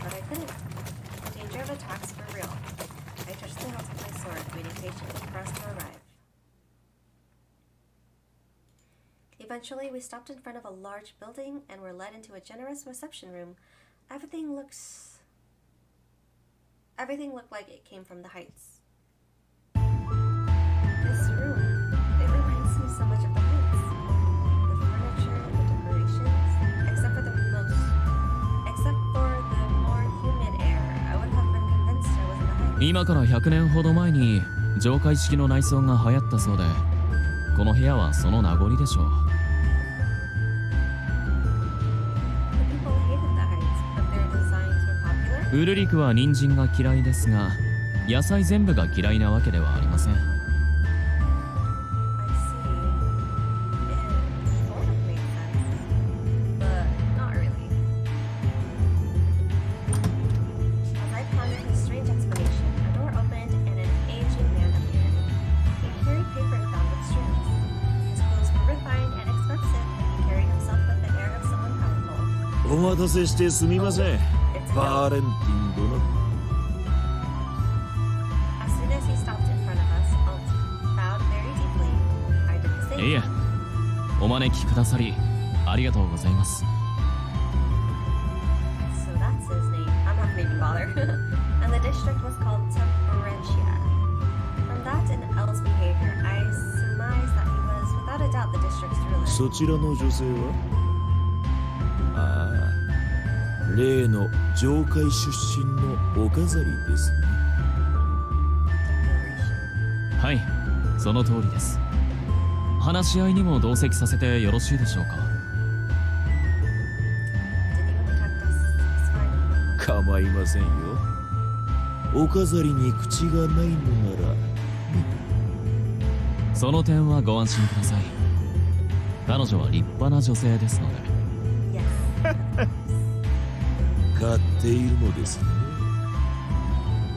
Speaker 2: But I couldn't. The danger of attacks were real. I touched the hilt of my sword, waiting patiently for us to arrive. Eventually, we stopped in front of a large building and were led into a generous reception room. Everything looked like it came from the heights. This room, it reminds me so much of the heights. The furniture, the decorations, except for the more humid air, I would have been convinced I was in the heights.
Speaker 12: 今から100年ほど前に浄化式の内装が流行ったそうで、この部屋はその名残でしょう。ウルリクは人参が嫌いですが、野菜全部が嫌いなわけではありません。
Speaker 18: お待たせしてすみません。バーレンティン殿。
Speaker 12: いえ、お招きくださりありがとうございます。
Speaker 2: So that's his name. I'm not gonna even bother. And the district was called Temperantia. From that and El's behavior, I surmised that he was without a doubt the district's ruler.
Speaker 18: そちらの女性は？ああ、例の上界出身のお飾りですね。
Speaker 12: はい、その通りです。話し合いにも同席させてよろしいでしょうか。
Speaker 18: 構いませんよ。お飾りに口がないのなら。
Speaker 12: その点はご安心ください。彼女は立派な女性ですので。
Speaker 18: 買っているのですね。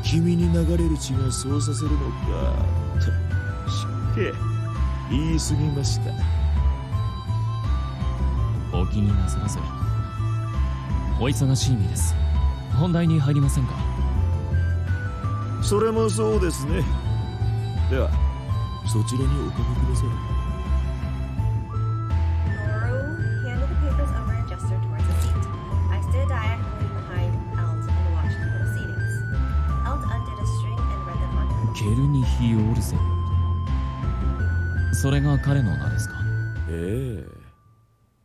Speaker 18: 君に流れる血がそうさせるのか。しっけ言い過ぎました。
Speaker 12: お気になさらず。お忙しい身です。本題に入りませんか。
Speaker 18: それもそうですね。ではそちらにおかけください。
Speaker 12: ケルニヒ・オルゼット。それが彼の名ですか。
Speaker 18: ええ、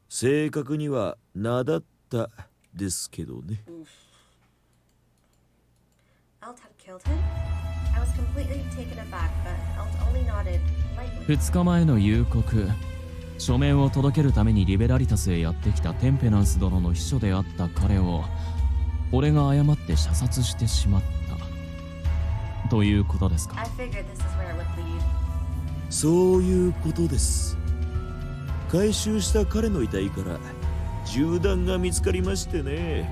Speaker 18: 正確には名だったですけどね。
Speaker 12: 2日前の夕刻、書面を届けるためにリベラリタスへやってきたテンペナンス殿の秘書であった彼を俺が誤って射殺してしまった。ということですか。
Speaker 2: I figured this is where it would lead.
Speaker 18: そういうことです。回収した彼の遺体から銃弾が見つかりましてね。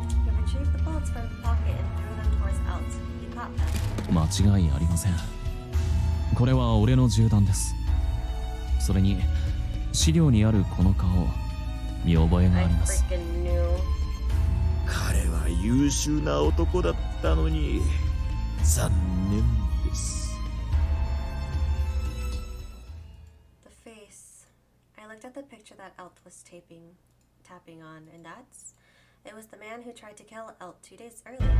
Speaker 2: He retrieved the bullets from the pocket and threw them towards Alt. He caught them.
Speaker 12: 間違いありません。これは俺の銃弾です。それに資料にあるこの顔、見覚えがあります。
Speaker 18: 彼は優秀な男だったのに残念です。
Speaker 2: The face. I looked at the picture that Alt was tapping on, and it was the man who tried to kill Alt 2 days earlier.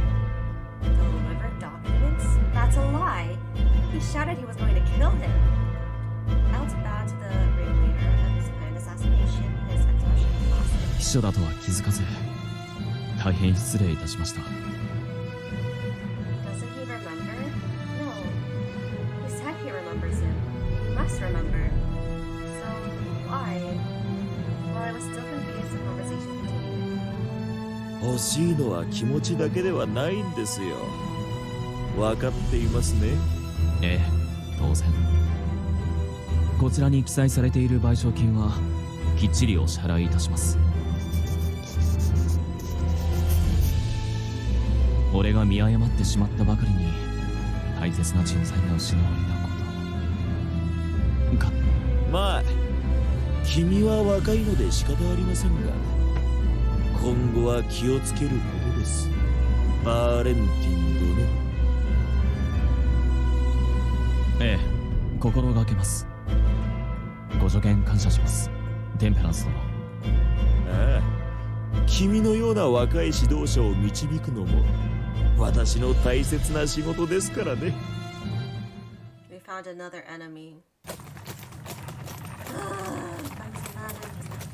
Speaker 2: Deliver documents? That's a lie. He shouted he was going to kill him. Alt bowed to the ringleader of his planned assassination. His expression was lost.
Speaker 12: 秘書だとは気づかず、大変失礼いたしました。
Speaker 2: Doesn't he remember? No. He said he remembers him. He must remember. So, why? While I was still confused, the conversation continued.
Speaker 18: 欲しいのは気持ちだけではないんですよ。分かっていますね。
Speaker 12: ええ、当然。こちらに記載されている賠償金はきっちりお支払いいたします。俺が見誤ってしまったばかりに大切な人材が失われたこと。
Speaker 18: まあ君は若いので仕方ありませんが、今後は気をつけることです。バーレンティン殿。
Speaker 12: ええ、心がけます。ご助言感謝します、テンペランス殿。
Speaker 18: ああ、君のような若い指導者を導くのも私の大切な仕事ですからね。
Speaker 2: We found another enemy.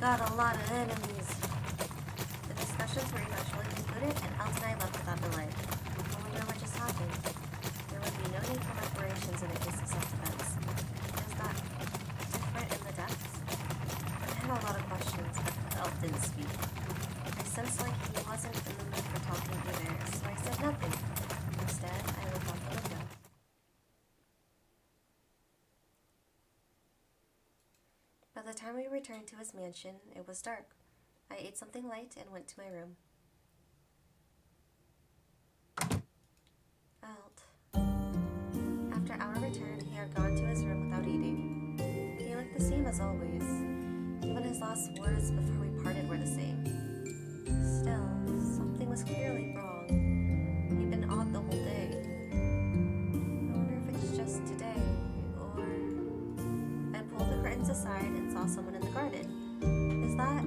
Speaker 2: Got a lot of enemies. The discussions were eventually concluded, and Alt and I left without delay. I wonder what just happened. There would be no need for reparations in a case of self-defense. Is that different in the depths? I had a lot of questions, but Alt didn't speak. I sensed like he wasn't in the mood for talking either, so I said nothing. Instead, I looked out the window. By the time we returned to his mansion, it was dark. I ate something light and went to my room. Alt. After our return, he had gone to his room without eating. He looked the same as always. Even his last words before we parted were the same. Still, something was clearly wrong. He'd been odd the whole day. I wonder if it's just today, or... I pulled the curtains aside and saw someone in the garden. Is that...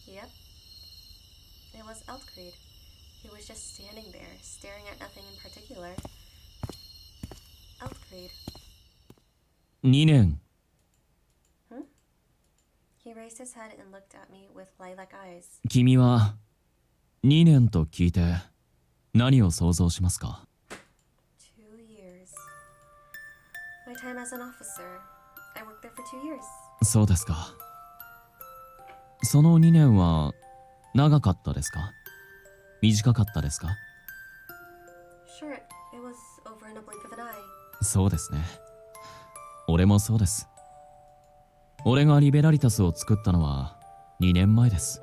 Speaker 2: Yep. It was Eltcreed. He was just standing there, staring at nothing in particular. Eltcreed.
Speaker 12: 2年。
Speaker 2: Hmm? He raised his head and looked at me with lilac eyes.
Speaker 12: 君は2年と聞いて何を想像しますか？
Speaker 2: 2 years. My time as an officer. I worked there for 2 years.
Speaker 12: そうですか。その2年は長かったですか？短かったですか？
Speaker 2: Sure, it was over in a blink of an eye.
Speaker 12: そうですね。俺もそうです。俺がリベラリタスを作ったのは2年前です。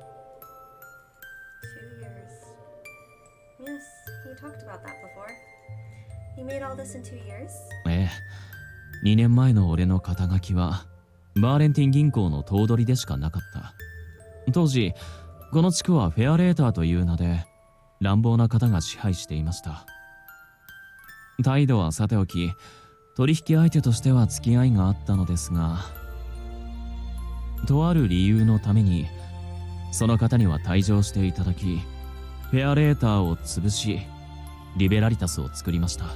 Speaker 2: 2 years. Yes, he talked about that before. He made all this in 2 years?
Speaker 12: ええ、2年前の俺の肩書きはバーレンティン銀行の頭取でしかなかった。当時この地区はフェアレーターという名で乱暴な方が支配していました。態度はさておき、取引相手としては付き合いがあったのですが、とある理由のためにその方には退場していただき、フェアレーターを潰しリベラリタスを作りました。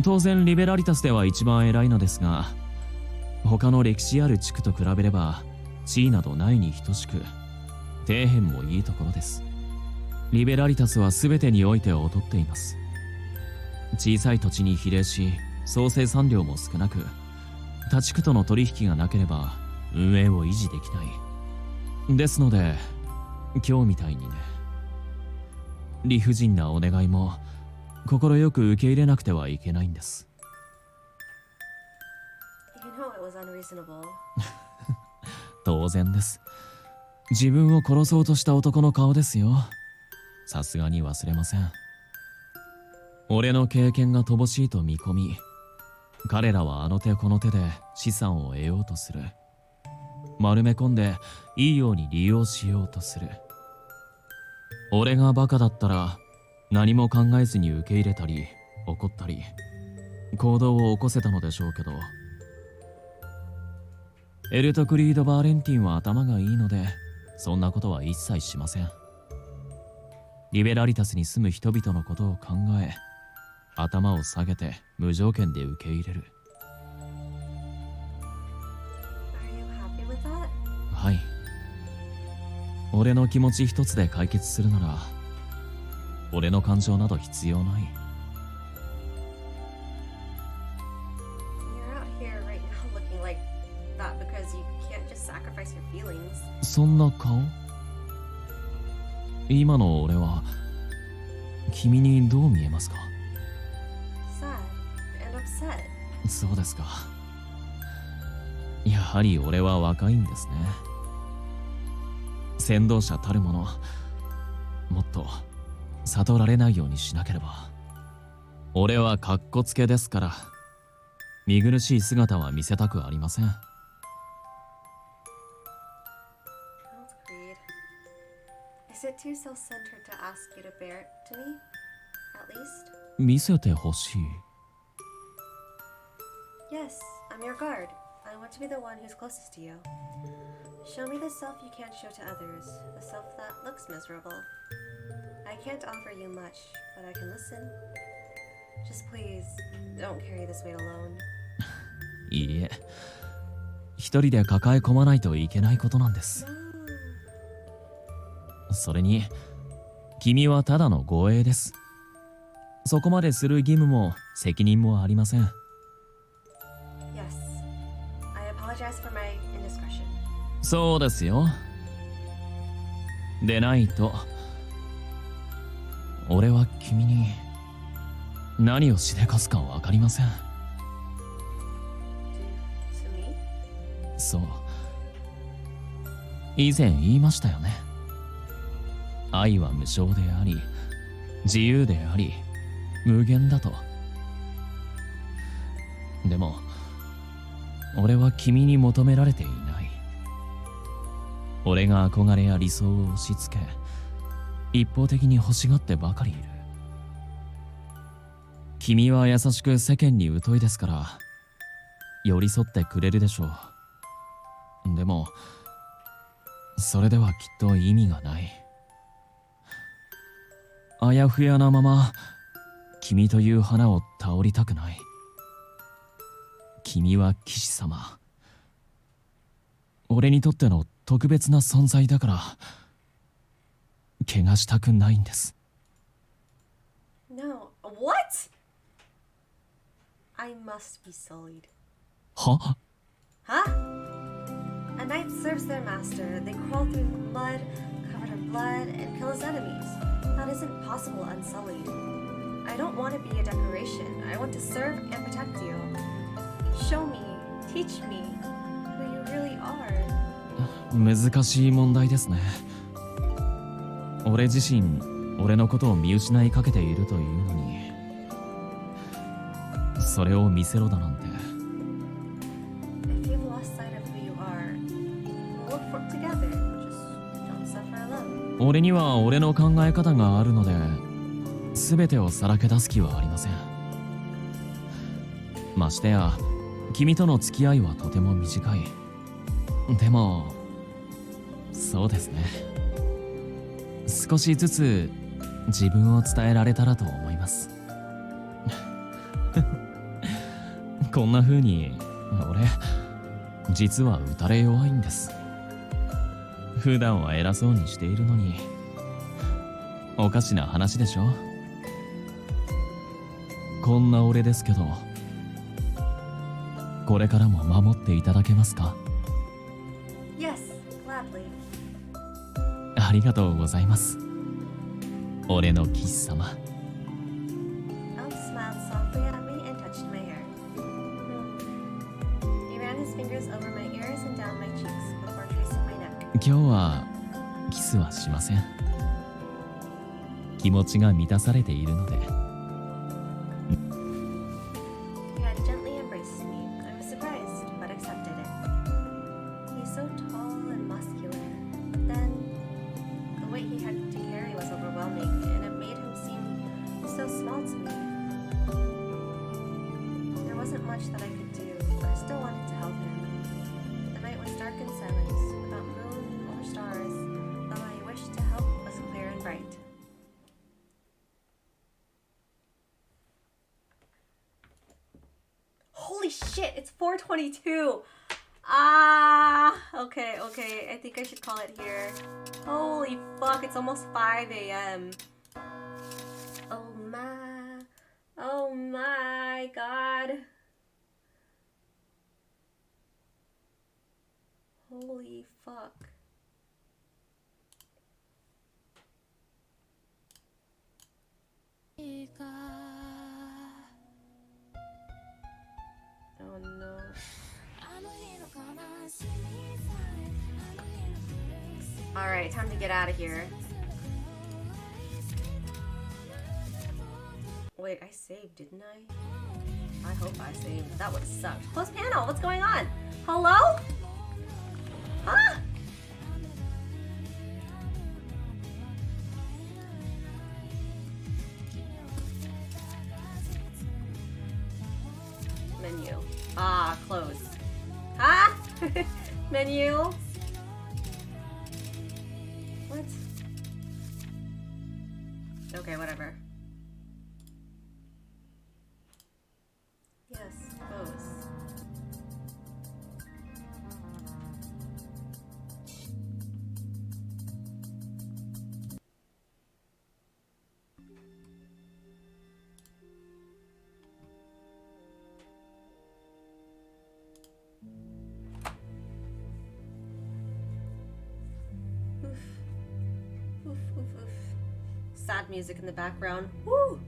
Speaker 12: 当然リベラリタスでは一番偉いのですが、他の歴史ある地区と比べれば地位などないに等しく、底辺もいいところです。リベラリタスは全てにおいて劣っています。小さい土地に比例し、総生産量も少なく、他地区との取引がなければ運営を維持できない。ですので今日みたいにね、理不尽なお願いも快く受け入れなくてはいけないんです。
Speaker 2: You know it was unreasonable.
Speaker 12: 当然です。自分を殺そうとした男の顔ですよ。さすがに忘れません。俺の経験が乏しいと見込み、彼らはあの手この手で資産を得ようとする。丸め込んでいいように利用しようとする。俺がバカだったら何も考えずに受け入れたり怒ったり行動を起こせたのでしょうけど、エルト・クリード・バーレンティンは頭がいいのでそんなことは一切しません。リベラリタスに住む人々のことを考え、頭を下げて無条件で受け入れる。はい。俺の気持ち一つで解決するなら俺の感情など必要ない。
Speaker 2: You're out here right now looking like that because you can't just sacrifice your feelings.
Speaker 12: そんな顔？今の俺は君にどう見えますか？
Speaker 2: Sad and upset.
Speaker 12: そうですか。やはり俺は若いんですね。先導者たるもの、もっと悟られないようにしなければ。俺はカッコつけですから、見苦しい姿は見せたくありません。
Speaker 2: Is it too self-centered to ask you to bear it to me? At least?
Speaker 12: 見せてほしい。
Speaker 2: Yes, I'm your guard. I want to be the one who's closest to you. Show me the self you can't show to others, the self that looks miserable. I can't offer you much, but I can listen. Just please, don't carry this weight alone.
Speaker 12: いいえ、一人で抱え込まないといけないことなんです。それに、君はただの護衛です。そこまでする義務も責任もありません。
Speaker 2: Yes, I apologize for my indiscretion.
Speaker 12: そうですよ。でないと、俺は君に何をしでかすかわかりません。そう。以前言いましたよね。愛は無償であり、自由であり、無限だと。でも、俺は君に求められていない。俺が憧れや理想を押し付け、一方的に欲しがってばかりいる。君は優しく世間に疎いですから、寄り添ってくれるでしょう。でも、それではきっと意味がない。あやふやなまま、君という花を頼りたくない。君は騎士様。俺にとっての特別な存在だから、怪我したくないんです。
Speaker 2: No, what? I must be sullied.
Speaker 12: は？
Speaker 2: Huh? A knight serves their master. They crawl through mud, covered in blood, and kill his enemies. That isn't possible unsullied. I don't want to be a decoration. I want to serve and protect you. Show me, teach me who you really are.
Speaker 12: 難しい問題ですね。俺自身、俺のことを見失いかけているというのに、それを見せろだなんて。
Speaker 2: If you've lost sight of who you are, we'll look for it together. Just don't suffer alone.
Speaker 12: 俺には俺の考え方があるので、全てをさらけ出す気はありません。ましてや、君との付き合いはとても短い。でも、そうですね。少しずつ自分を伝えられたらと思います。こんな風に、俺、実は打たれ弱いんです。普段は偉そうにしているのに、おかしな話でしょ？こんな俺ですけど、これからも守っていただけますか？
Speaker 2: Yes, gladly.
Speaker 12: ありがとうございます。俺の騎士様。
Speaker 2: Elf smiled softly at me and touched my hair. He ran his fingers over my ears and down my cheeks before tracing my neck.
Speaker 12: 今日はキスはしません。気持ちが満たされているので。
Speaker 2: He had gently embraced me. I was surprised, but accepted it. He's so tall and muscular. Then, the weight he had to carry was overwhelming, and it made him seem so small to me. There wasn't much that I could do, but I still wanted to help him. The night was dark and silent, without moon or stars, though my wish to help was clear and bright. Holy shit, it's 4:22. Okay. I think I should call it here. Holy fuck, it's almost 5 a.m. Oh my god. Holy fuck. Oh no. Alright, time to get out of here. Wait, I saved, didn't I? I hope I saved. That would have sucked. Close panel, what's going on? Hello? Huh? Menu. Close. Huh? Menu? What? Okay, whatever. Yes, close. Oof. Sad music in the background. Woo!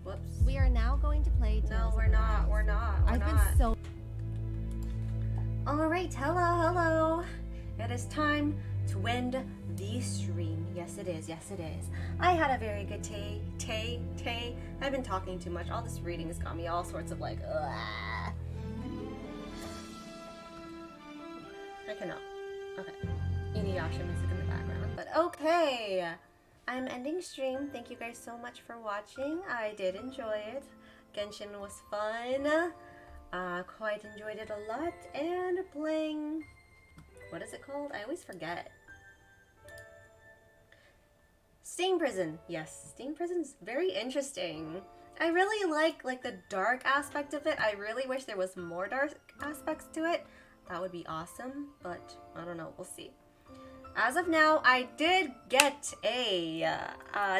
Speaker 2: Whoops.
Speaker 19: We are now going to play.
Speaker 2: No, we're not.
Speaker 19: I've been so.
Speaker 2: Alright, hello. It is time to end the stream. Yes, it is. I had a very good day. I've been talking too much. All this reading has got me all sorts of like, ugh. I cannot. Okay. Inuyasha music in the background. But okay. I'm ending stream. Thank you guys so much for watching. I did enjoy it. Genshin was fun. Quite enjoyed it a lot. And playing... What is it called? I always forget. Steam Prison. Yes, Steam Prison's very interesting. I really like the dark aspect of it. I really wish there was more dark aspects to it. That would be awesome, but I don't know. We'll see. As of now, I did get a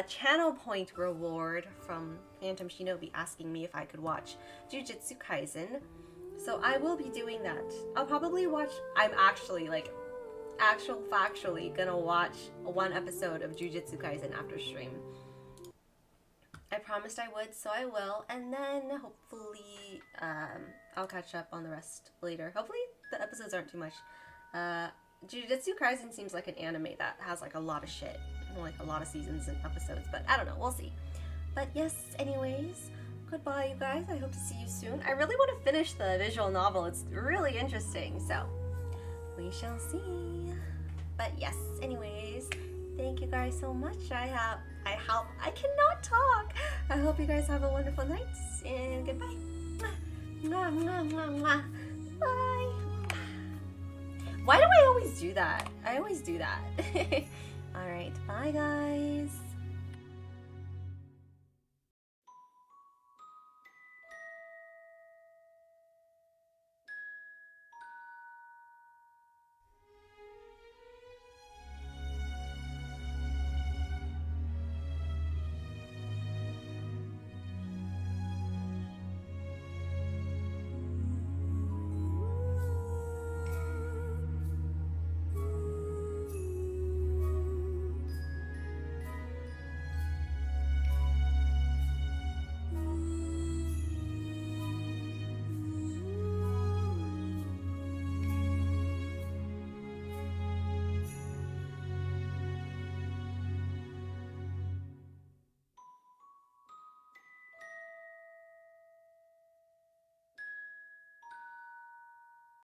Speaker 2: channel point reward from Phantom Shinobi asking me if I could watch Jujutsu Kaisen. So I will be doing that. I'll probably watch... I'm actually, factually gonna watch one episode of Jujutsu Kaisen after stream. I promised I would, so I will. And then, hopefully, I'll catch up on the rest later. Hopefully, the episodes aren't too much. Jujutsu Kaisen seems like an anime that has like a lot of shit, like a lot of seasons and episodes, but I don't know, we'll see. But yes, anyways, goodbye you guys, I hope to see you soon. I really want to finish the visual novel, it's really interesting, so we shall see. But yes, anyways, thank you guys so much. I cannot talk. I hope you guys have a wonderful night, and goodbye. Mwah, mwah, mwah, mwah. Bye. Why do I always do that? I always do that. Alright, bye guys.